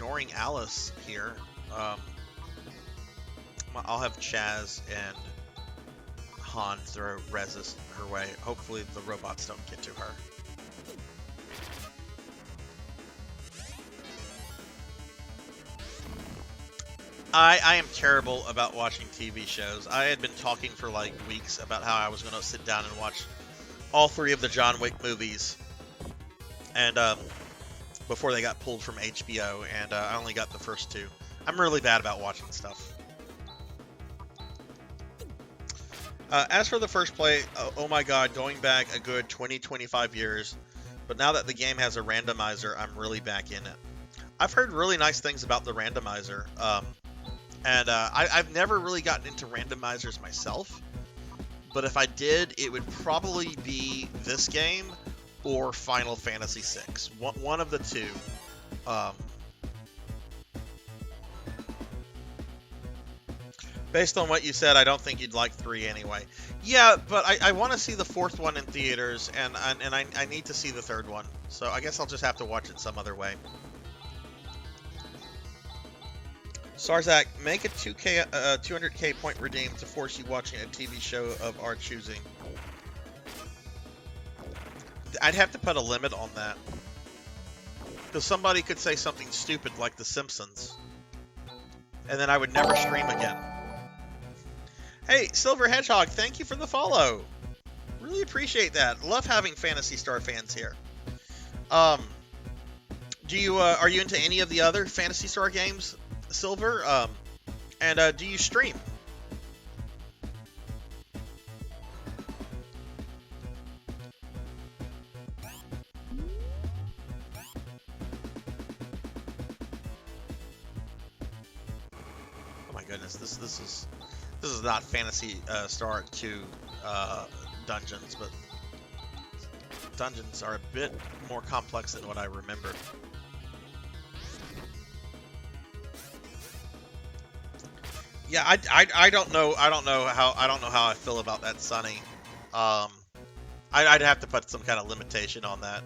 ignoring Alice here. I'll have Chaz and Han throw resist her way. Hopefully the robots don't get to her. I am terrible about watching TV shows. I had been talking for like weeks about how I was going to sit down and watch all 3 of the John Wick movies, and before they got pulled from HBO, and I only got the first 2. I'm really bad about watching stuff. As for the first play, oh my god, going back a good 20-25 years, but now that the game has a randomizer, I'm really back in it. I've heard really nice things about the randomizer. I've never really gotten into randomizers myself, but if I did, it would probably be this game or Final Fantasy VI. One of the 2. Based on what you said, I don't think you'd like 3 anyway. Yeah, but I want to see the 4th one in theaters, and I need to see the 3rd one, so I guess I'll just have to watch it some other way. Sarzac, make a 200k point redeem to force you watching a TV show of our choosing. I'd have to put a limit on that. Because somebody could say something stupid like The Simpsons. And then I would never stream again. Hey, Silver Hedgehog, thank you for the follow. Really appreciate that. Love having Phantasy Star fans here. Are you into any of the other Phantasy Star games, Silver? And do you stream? Oh my goodness, this is not Phantasy Star 2 dungeons, but dungeons are a bit more complex than what I remembered. Yeah, I don't know how I feel about that, Sonny. I'd have to put some kind of limitation on that.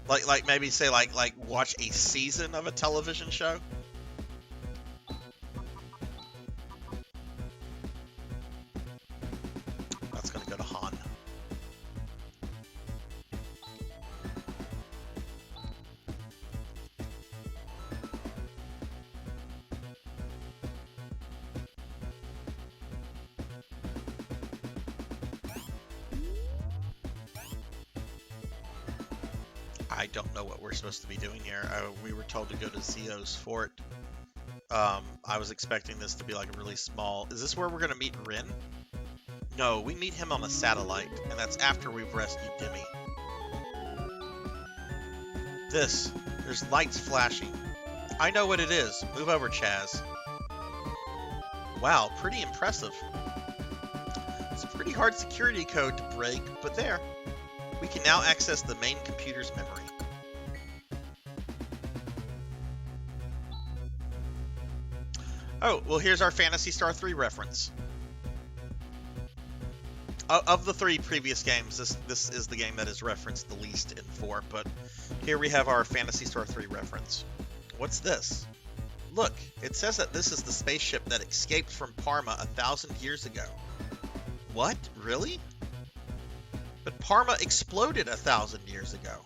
Like maybe say like watch a season of a television show. That's gonna go to Han. I don't know what we're supposed to be doing here. We were told to go to Zio's fort. I was expecting this to be like a really small... Is this where we're going to meet Rin? No, we meet him on the satellite, and that's after we've rescued Demi. There's lights flashing. I know what it is. Move over, Chaz. Wow, pretty impressive. It's a pretty hard security code to break, but there. We can now access the main computer's memory. Oh, well here's our Phantasy Star 3 reference. Of the 3 previous games, this is the game that is referenced the least in 4, but here we have our Phantasy Star 3 reference. What's this? Look, it says that this is the spaceship that escaped from Parma 1,000 years ago. What? Really? But Parma exploded 1,000 years ago.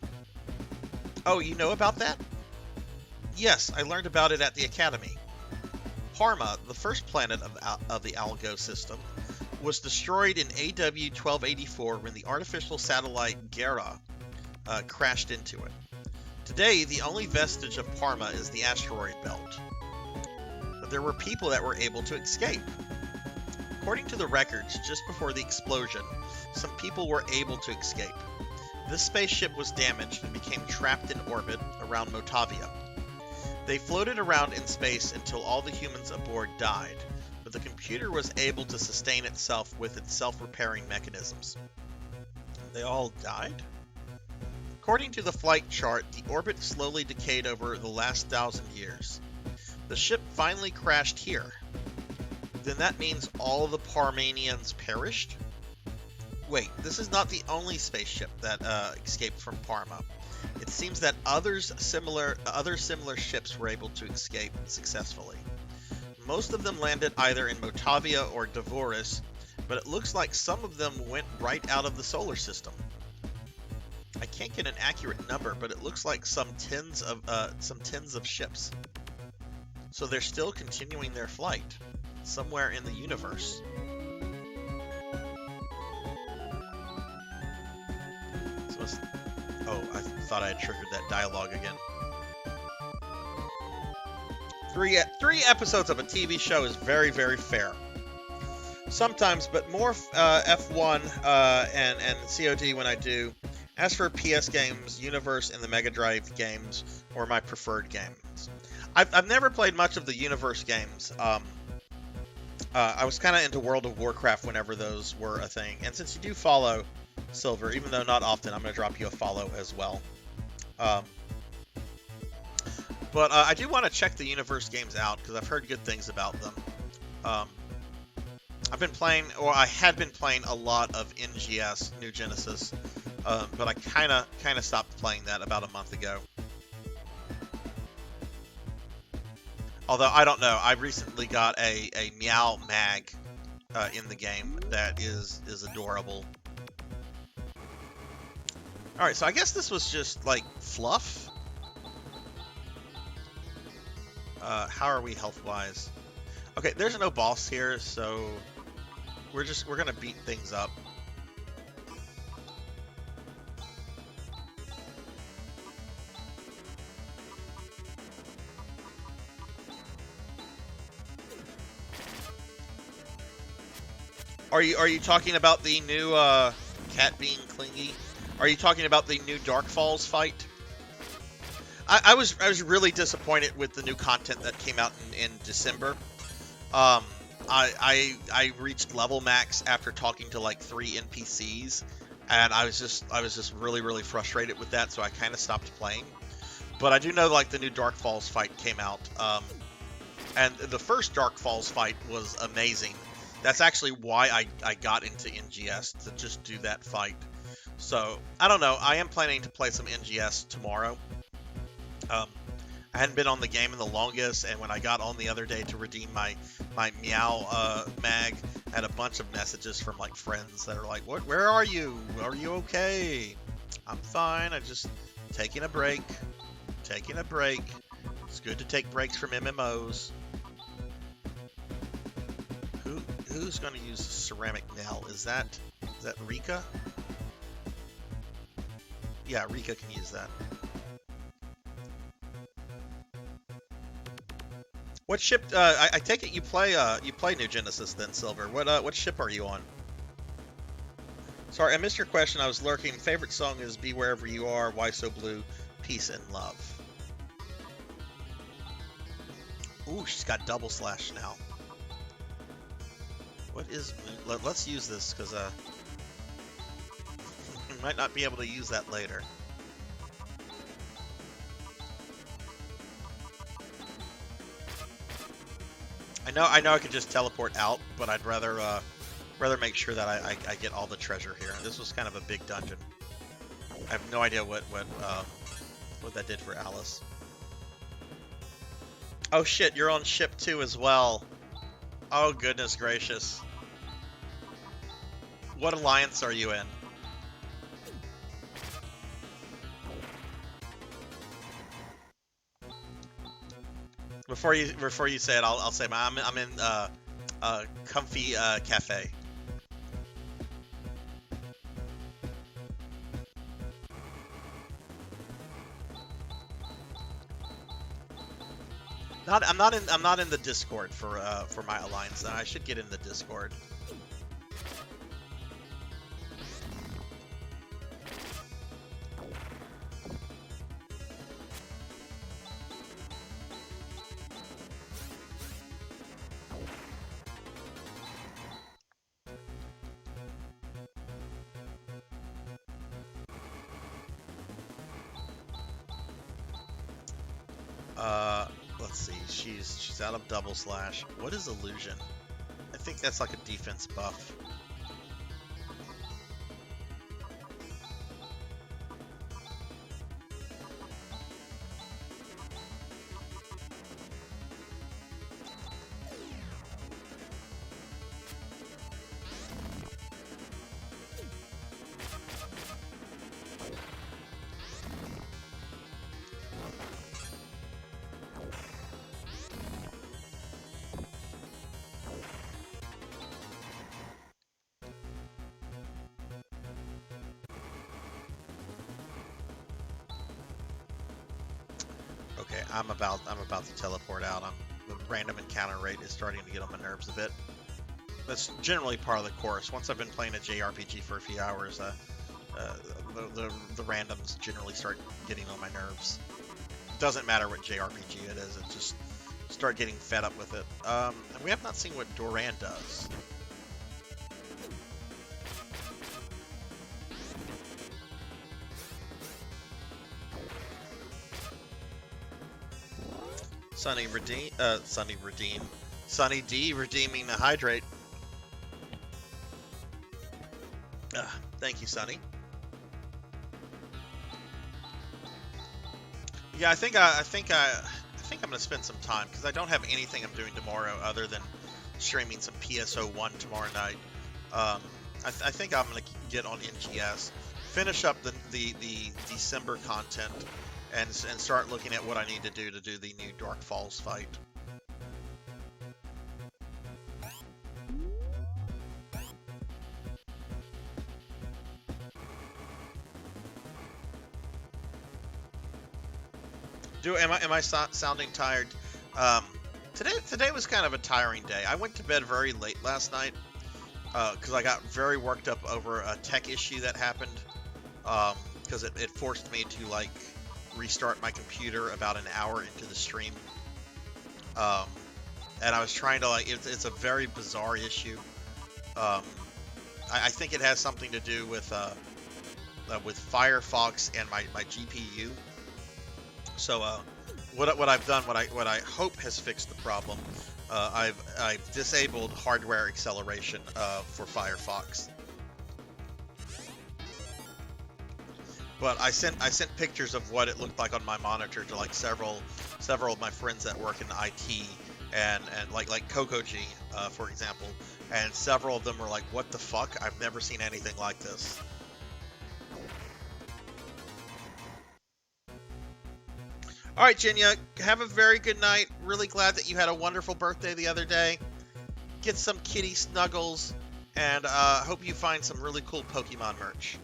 Oh, you know about that? Yes, I learned about it at the Academy. Parma, the first planet of the Algo system, was destroyed in AW 1284 when the artificial satellite Gera crashed into it. Today, the only vestige of Parma is the asteroid belt. But there were people that were able to escape. According to the records, just before the explosion, some people were able to escape. This spaceship was damaged and became trapped in orbit around Motavia. They floated around in space until all the humans aboard died, but the computer was able to sustain itself with its self-repairing mechanisms. They all died? According to the flight chart, the orbit slowly decayed over the last 1,000 years. The ship finally crashed here. Then that means all of the Parmanians perished? Wait, this is not the only spaceship that escaped from Parma. It seems that other similar ships were able to escape successfully. Most of them landed either in Motavia or Devoris, but it looks like some of them went right out of the solar system. I can't get an accurate number, but it looks like some tens of ships. So they're still continuing their flight somewhere in the universe. Oh, I thought I had triggered that dialogue again. Three episodes of a TV show is very, very fair. Sometimes, but more F1 and COD when I do. As for PS games, Universe and the Mega Drive games are my preferred games. I've never played much of the Universe games. I was kind of into World of Warcraft whenever those were a thing. And since you do follow Silver, even though not often, I'm going to drop you a follow as well. But I do want to check the Universe games out because I've heard good things about them. I've been playing, or I had been playing a lot of NGS, New Genesis, but I kind of stopped playing that about a month ago. Although, I don't know, I recently got a Meow Mag in the game that is adorable. Alright, so I guess this was just, like, fluff. How are we health-wise? Okay, there's no boss here, so we're gonna beat things up. Are you talking about the new cat being clingy? Are you talking about the new Dark Falls fight? I was really disappointed with the new content that came out in December. I reached level max after talking to like 3 NPCs, and I was just really frustrated with that, so I kind of stopped playing. But I do know like the new Dark Falls fight came out, and the first Dark Falls fight was amazing. That's actually why I got into NGS, to just do that fight. So I don't know. I am planning to play some NGS tomorrow. I hadn't been on the game in the longest, and when I got on the other day to redeem my Meow Mag, I had a bunch of messages from like friends that are like, "What? Where are you? Are you okay?" I'm fine. I'm just taking a break. Taking a break. It's good to take breaks from MMOs. Who's going to use Ceramic Nail? Is that Rika? Yeah, Rika can use that. What ship? I take it you play New Genesis then, Silver. What ship are you on? Sorry, I missed your question. I was lurking. Favorite song is "Be Wherever You Are," "Why So Blue," "Peace and Love." Ooh, she's got double slash now. What is? Let's use this because we might not be able to use that later. I know I could just teleport out, but I'd rather make sure that I get all the treasure here. This was kind of a big dungeon. I have no idea what that did for Alice. Oh shit, you're on ship 2 as well. Oh goodness gracious. What alliance are you in? Before you say it, I'll say I'm in Comfy Cafe. I'm not in the Discord for my alliance. I should get in the Discord. Let's see. She's out of double slash. What is illusion? I think that's like a defense buff. I'm about to teleport out. The random encounter rate is starting to get on my nerves a bit. That's generally part of the course. Once I've been playing a JRPG for a few hours, the randoms generally start getting on my nerves. Doesn't matter what JRPG it is, it's just start getting fed up with it. And we have not seen what Doran does. Sunny D redeeming the hydrate. Thank you, Sunny. Yeah, I think I'm gonna spend some time because I don't have anything I'm doing tomorrow other than streaming some PSO1 tomorrow night. I think I'm gonna get on NGS, finish up the December content, and start looking at what I need to do the new Dark Falls fight. Am I sounding tired? Today was kind of a tiring day. I went to bed very late last night because I got very worked up over a tech issue that happened. Because it forced me to like restart my computer about an hour into the stream. And I was trying to it's a very bizarre issue. I think it has something to do with Firefox and my GPU. So what I've done, what I hope has fixed the problem, I've disabled hardware acceleration for Firefox. But I sent pictures of what it looked like on my monitor to like several of my friends that work in IT and like Coco G, for example, and several of them were like, "What the fuck? I've never seen anything like this." All right, Jinya, have a very good night. Really glad that you had a wonderful birthday the other day. Get some kitty snuggles, and hope you find some really cool Pokemon merch.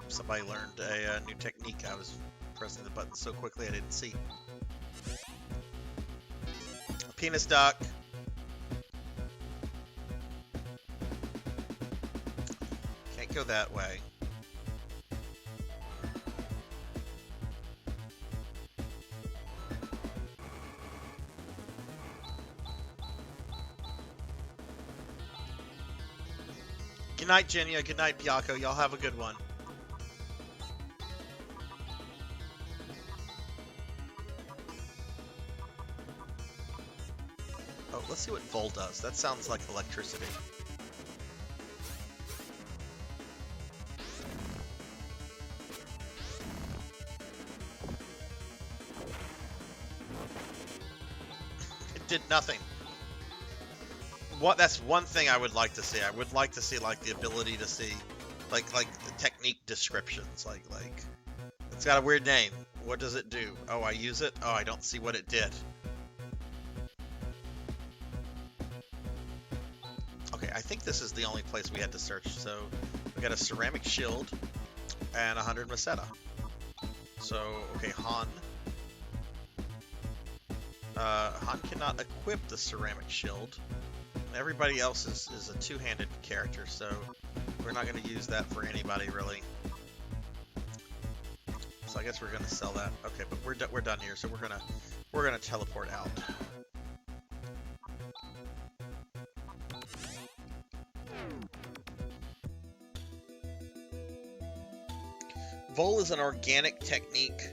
Somebody learned a new technique. I was pressing the button so quickly I didn't see. Penis duck. Can't go that way. Good night, Jinya. Good night, Biako. Y'all have a good one. Let's see what Vol does. That sounds like electricity. It did nothing. That's one thing I would like to see. I would like to see like the ability to see like the technique descriptions. Like it's got a weird name. What does it do? Oh, I use it. Oh, I don't see what it did. I think this is the only place we had to search. So we got a ceramic shield and 100 Meseta. So okay, Han. Han cannot equip the ceramic shield. Everybody else is a two-handed character, so we're not going to use that for anybody really. So I guess we're going to sell that. Okay, but we're done here. So we're gonna teleport out. Vol is an organic technique.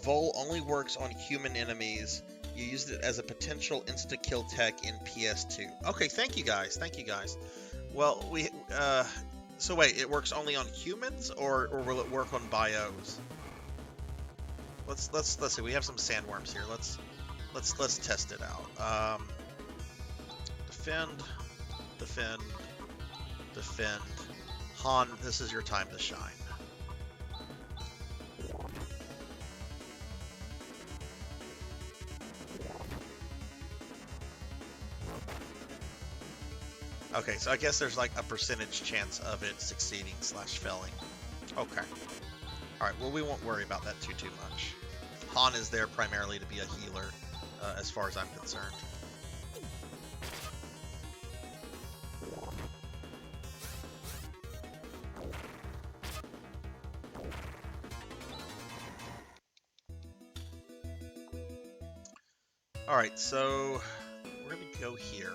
Vol only works on human enemies. You used it as a potential insta-kill tech in PS2. Okay, thank you guys. Thank you guys. Well, so wait, it works only on humans, or will it work on bios? Let's see. We have some sandworms here. Let's test it out. defend, defend, defend. Han, this is your time to shine. Okay, so I guess there's like a percentage chance of it succeeding / failing. Okay. Alright, well we won't worry about that too much. Han is there primarily to be a healer, as far as I'm concerned. Alright, so we're going to go here.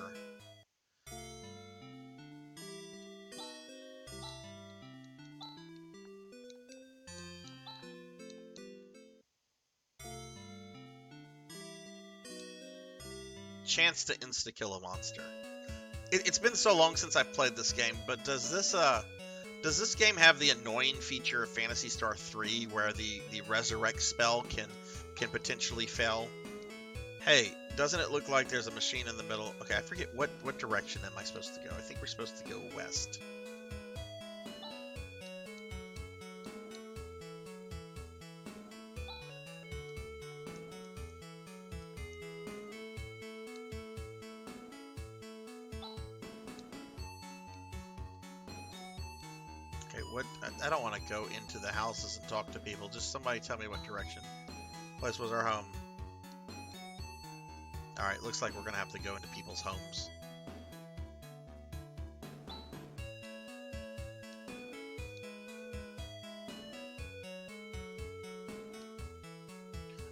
Chance to insta-kill a monster. It's been so long since I've played this game, but does this game have the annoying feature of Phantasy Star 3 where the resurrect spell can potentially fail? Hey, doesn't it look like there's a machine in the middle? Okay, I forget what direction am I supposed to go? I think we're supposed to go west. What? I don't want to go into the houses and talk to people. Just somebody tell me what direction. Place was our home. Alright, looks like we're going to have to go into people's homes.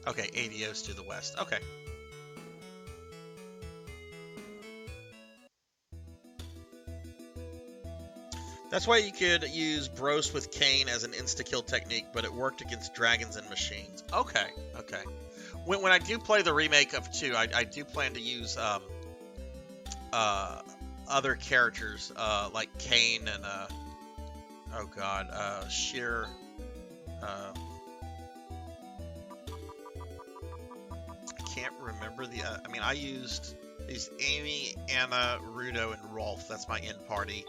Okay, ADO's to the west. Okay. That's why you could use Bros with Kane as an insta-kill technique, but it worked against dragons and machines. Okay, okay. When I do play the remake of 2, I do plan to use other characters like Kane and oh god, Sheer. I can't remember the. I mean, I used Amy, Anna, Rudo, and Rolf. That's my in party.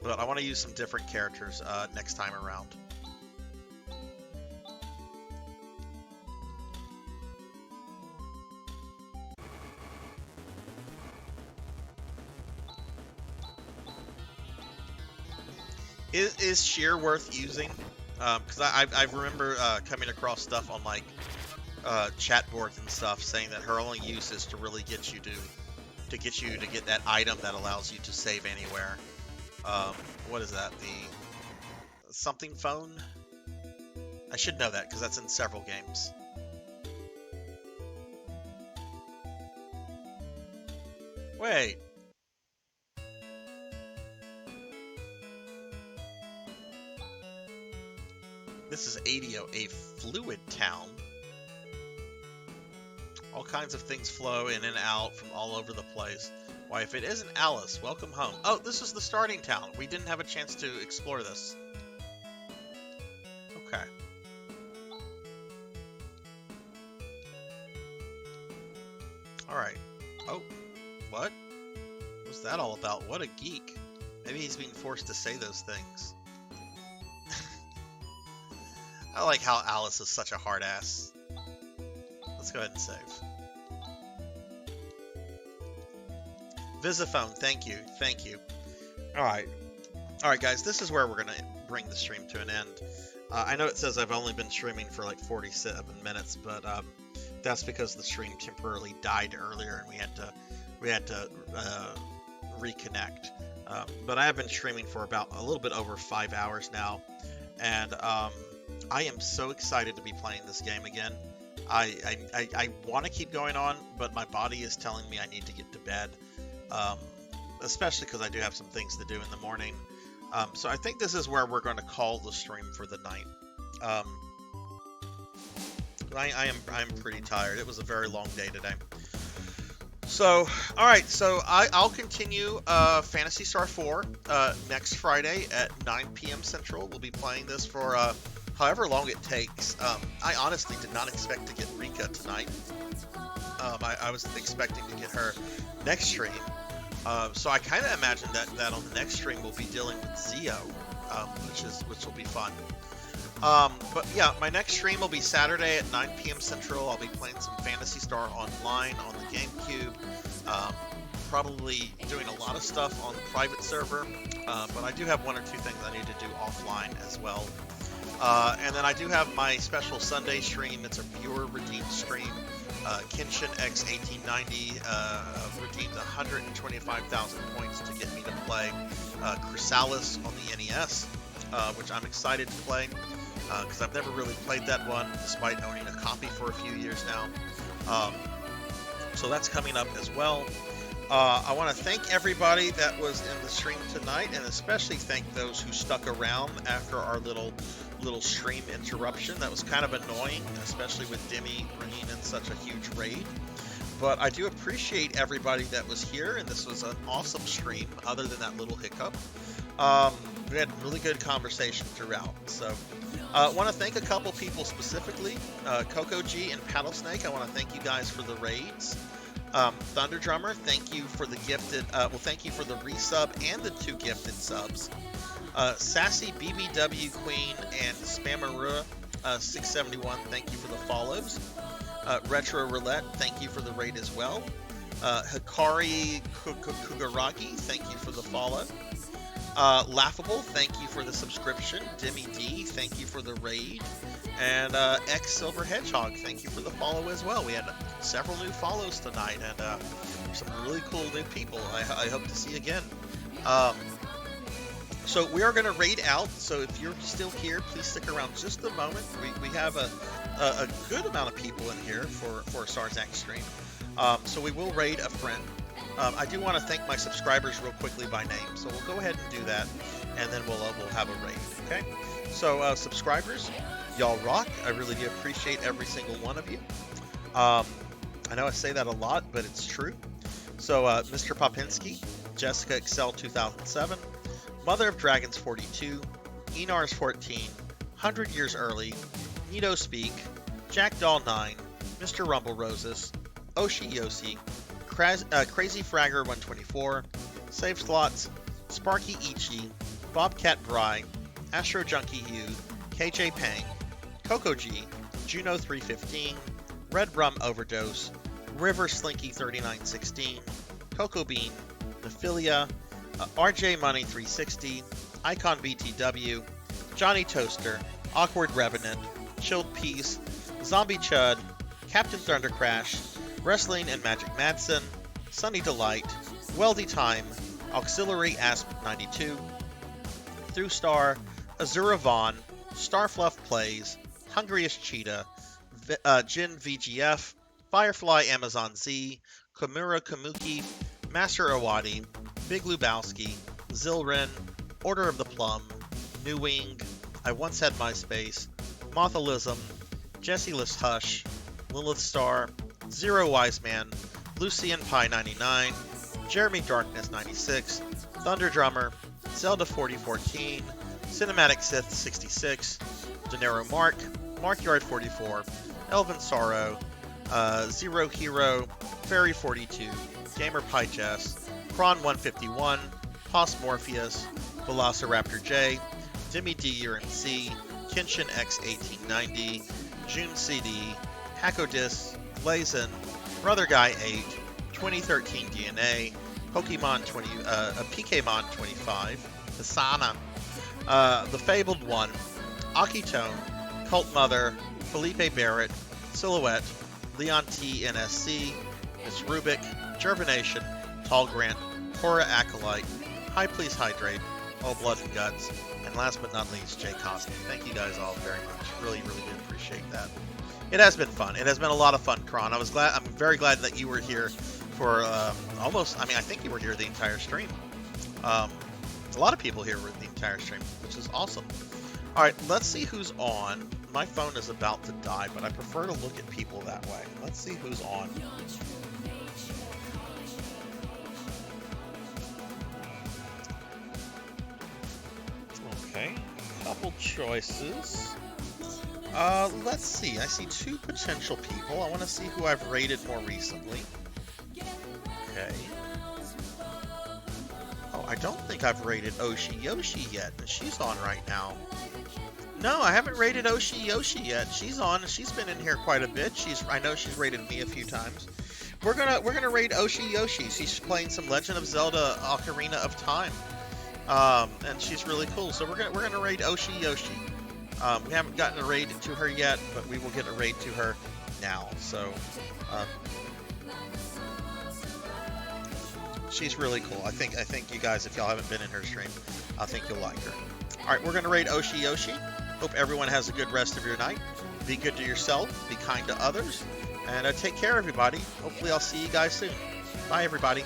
But I want to use some different characters next time around. Is Sheer worth using? Because I remember coming across stuff on like chat boards and stuff saying that her only use is to really get you to get that item that allows you to save anywhere. What is that? The something phone? I should know that because that's in several games. Wait. This is ADO, a fluid town. All kinds of things flow in and out from all over the place. Why, if it isn't Alice, welcome home. Oh, this is the starting town. We didn't have a chance to explore this. Okay. Alright. Oh, what? What's that all about? What a geek. Maybe he's being forced to say those things. I like how Alice is such a hard ass. Let's go ahead and save. Visiphone, thank you, thank you. Alright, guys, this is where we're going to bring the stream to an end. I know it says I've only been streaming for like 47 minutes, but that's because the stream temporarily died earlier and we had to reconnect. But I have been streaming for about a little bit over 5 hours now, and I am so excited to be playing this game again. I want to keep going on, but my body is telling me I need to get to bed. Especially because I do have some things to do in the morning. So I think this is where we're going to call the stream for the night. I'm pretty tired. It was a very long day today. So, alright, so I'll continue Phantasy Star 4 next Friday at 9 p.m. Central. We'll be playing this for however long it takes. I honestly did not expect to get Rika tonight. I was expecting to get her next stream. So I kind of imagine that on the next stream we'll be dealing with Zeo, which will be fun. But yeah, my next stream will be Saturday at 9 p.m. Central. I'll be playing some Phantasy Star Online on the GameCube. Probably doing a lot of stuff on the private server, but I do have one or two things I need to do offline as well. And then I do have my special Sunday stream. It's a viewer redeemed stream. Kenshin X 1890 redeemed 125,000 points to get me to play Chrysalis on the NES, which I'm excited to play because I've never really played that one despite owning a copy for a few years now. So that's coming up as well. I want to thank everybody that was in the stream tonight, and especially thank those who stuck around after our little stream interruption. That was kind of annoying, especially with Demi bringing in such a huge raid. But I do appreciate everybody that was here, and this was an awesome stream, other than that little hiccup. We had really good conversation throughout. So I want to thank a couple people specifically. Coco G and Paddlesnake, I want to thank you guys for the raids. Thunder Drummer, thank you for the gifted, thank you for the resub and the 2 gifted subs. Sassy BBW Queen and Spammerua 671, thank you for the follows. Retro Roulette, thank you for the raid as well. Hikari Kugaragi, thank you for the follow. Laughable, thank you for the subscription. Demi D, thank you for the raid. And X Silver Hedgehog, thank you for the follow as well. We had several new follows tonight, and some really cool new people. I hope to see again. So we are going to raid out, so if you're still here, please stick around just a moment. We have a good amount of people in here for a Sarzac stream. So we will raid a friend. I do want to thank my subscribers real quickly by name, so we'll go ahead and do that, and then we'll have a raid, okay? So subscribers, y'all rock. I really do appreciate every single one of you. I know I say that a lot, but it's true. So Mr. Popinski, Jessica Excel 2007, Mother of Dragons 42, Enars 14, 100 Years Early, Nito Speak, Jack Doll 9, Mr. Rumble Roses, Oshi Yosi, Crazy Fragger 124, Save Slots, Sparky Ichi, Bobcat Bry, Astro Junkie Hugh, KJ Pang, Coco G, Juno 315, Red Rum Overdose, River Slinky 3916, Coco Bean, Nephilia, RJ Money 360, Icon BTW, Johnny Toaster, Awkward Revenant, Chilled Peace, Zombie Chud, Captain Thundercrash, Wrestling and Magic Madsen, Sunny Delight, Weldy Time, Auxiliary Asp 92, Through Star, Azura Vaughn, Starfluff Plays, Hungriest Cheetah, Jin VGF, Firefly Amazon Z, Komura Kamuki, Master Owadi, Big Lubowski, Zilrin, Order of the Plum, New Wing, I Once Had MySpace, Mothalism, Jessyless Hush, Lilith Star, Zero Wise Man, Lucian Pie 99, Jeremy Darkness 96, Thunder Drummer, Zelda 4014, Cinematic Sith 66, Denero Mark, Markyard 44, Elvin Sorrow, Zero Hero, Fairy 42, Gamer Pie Jess, Kron 151, Pos Morpheus, Velociraptor J, Demi D UNC, Kenshin X 1890, June CD, Hakodis, Blazin, Brother Guy 8, 2013 DNA, Pokemon 20, PKmon 25, Hisana, The Fabled One, Akitone, Cult Mother, Felipe Barrett, Silhouette, Leon T NSC, Miss Rubik, Germination, Tall Grant, Cora Acolyte, Hi Please Hydrate, All Blood and Guts, and last but not least, Jay Costin. Thank you guys all very much. Really, really do appreciate that. It has been fun. It has been a lot of fun, Kron. I'm very glad that you were here for almost, I think you were here the entire stream. A lot of people here were the entire stream, which is awesome. All right, let's see who's on. My phone is about to die, but I prefer to look at people that way. Let's see who's on. Okay, couple choices. Let's see. I see 2 potential people. I want to see who I've rated more recently. Okay. don't think I've raided Oshi Yoshi yet, and she's on right now. No, I haven't raided Oshi Yoshi yet. She's on. She's been in here quite a bit. I know she's raided me a few times. We're gonna raid Oshi Yoshi. She's playing some Legend of Zelda Ocarina of Time, and she's really cool. So we're gonna raid Oshi Yoshi. We haven't gotten a raid to her yet, but we will get a raid to her now. So she's really cool. I think you guys, if y'all haven't been in her stream, I think you'll like her. All right, we're gonna raid Oshi Yoshi. Hope everyone has a good rest of your night. Be good to yourself. Be kind to others. And take care, everybody. Hopefully I'll see you guys soon. Bye, everybody.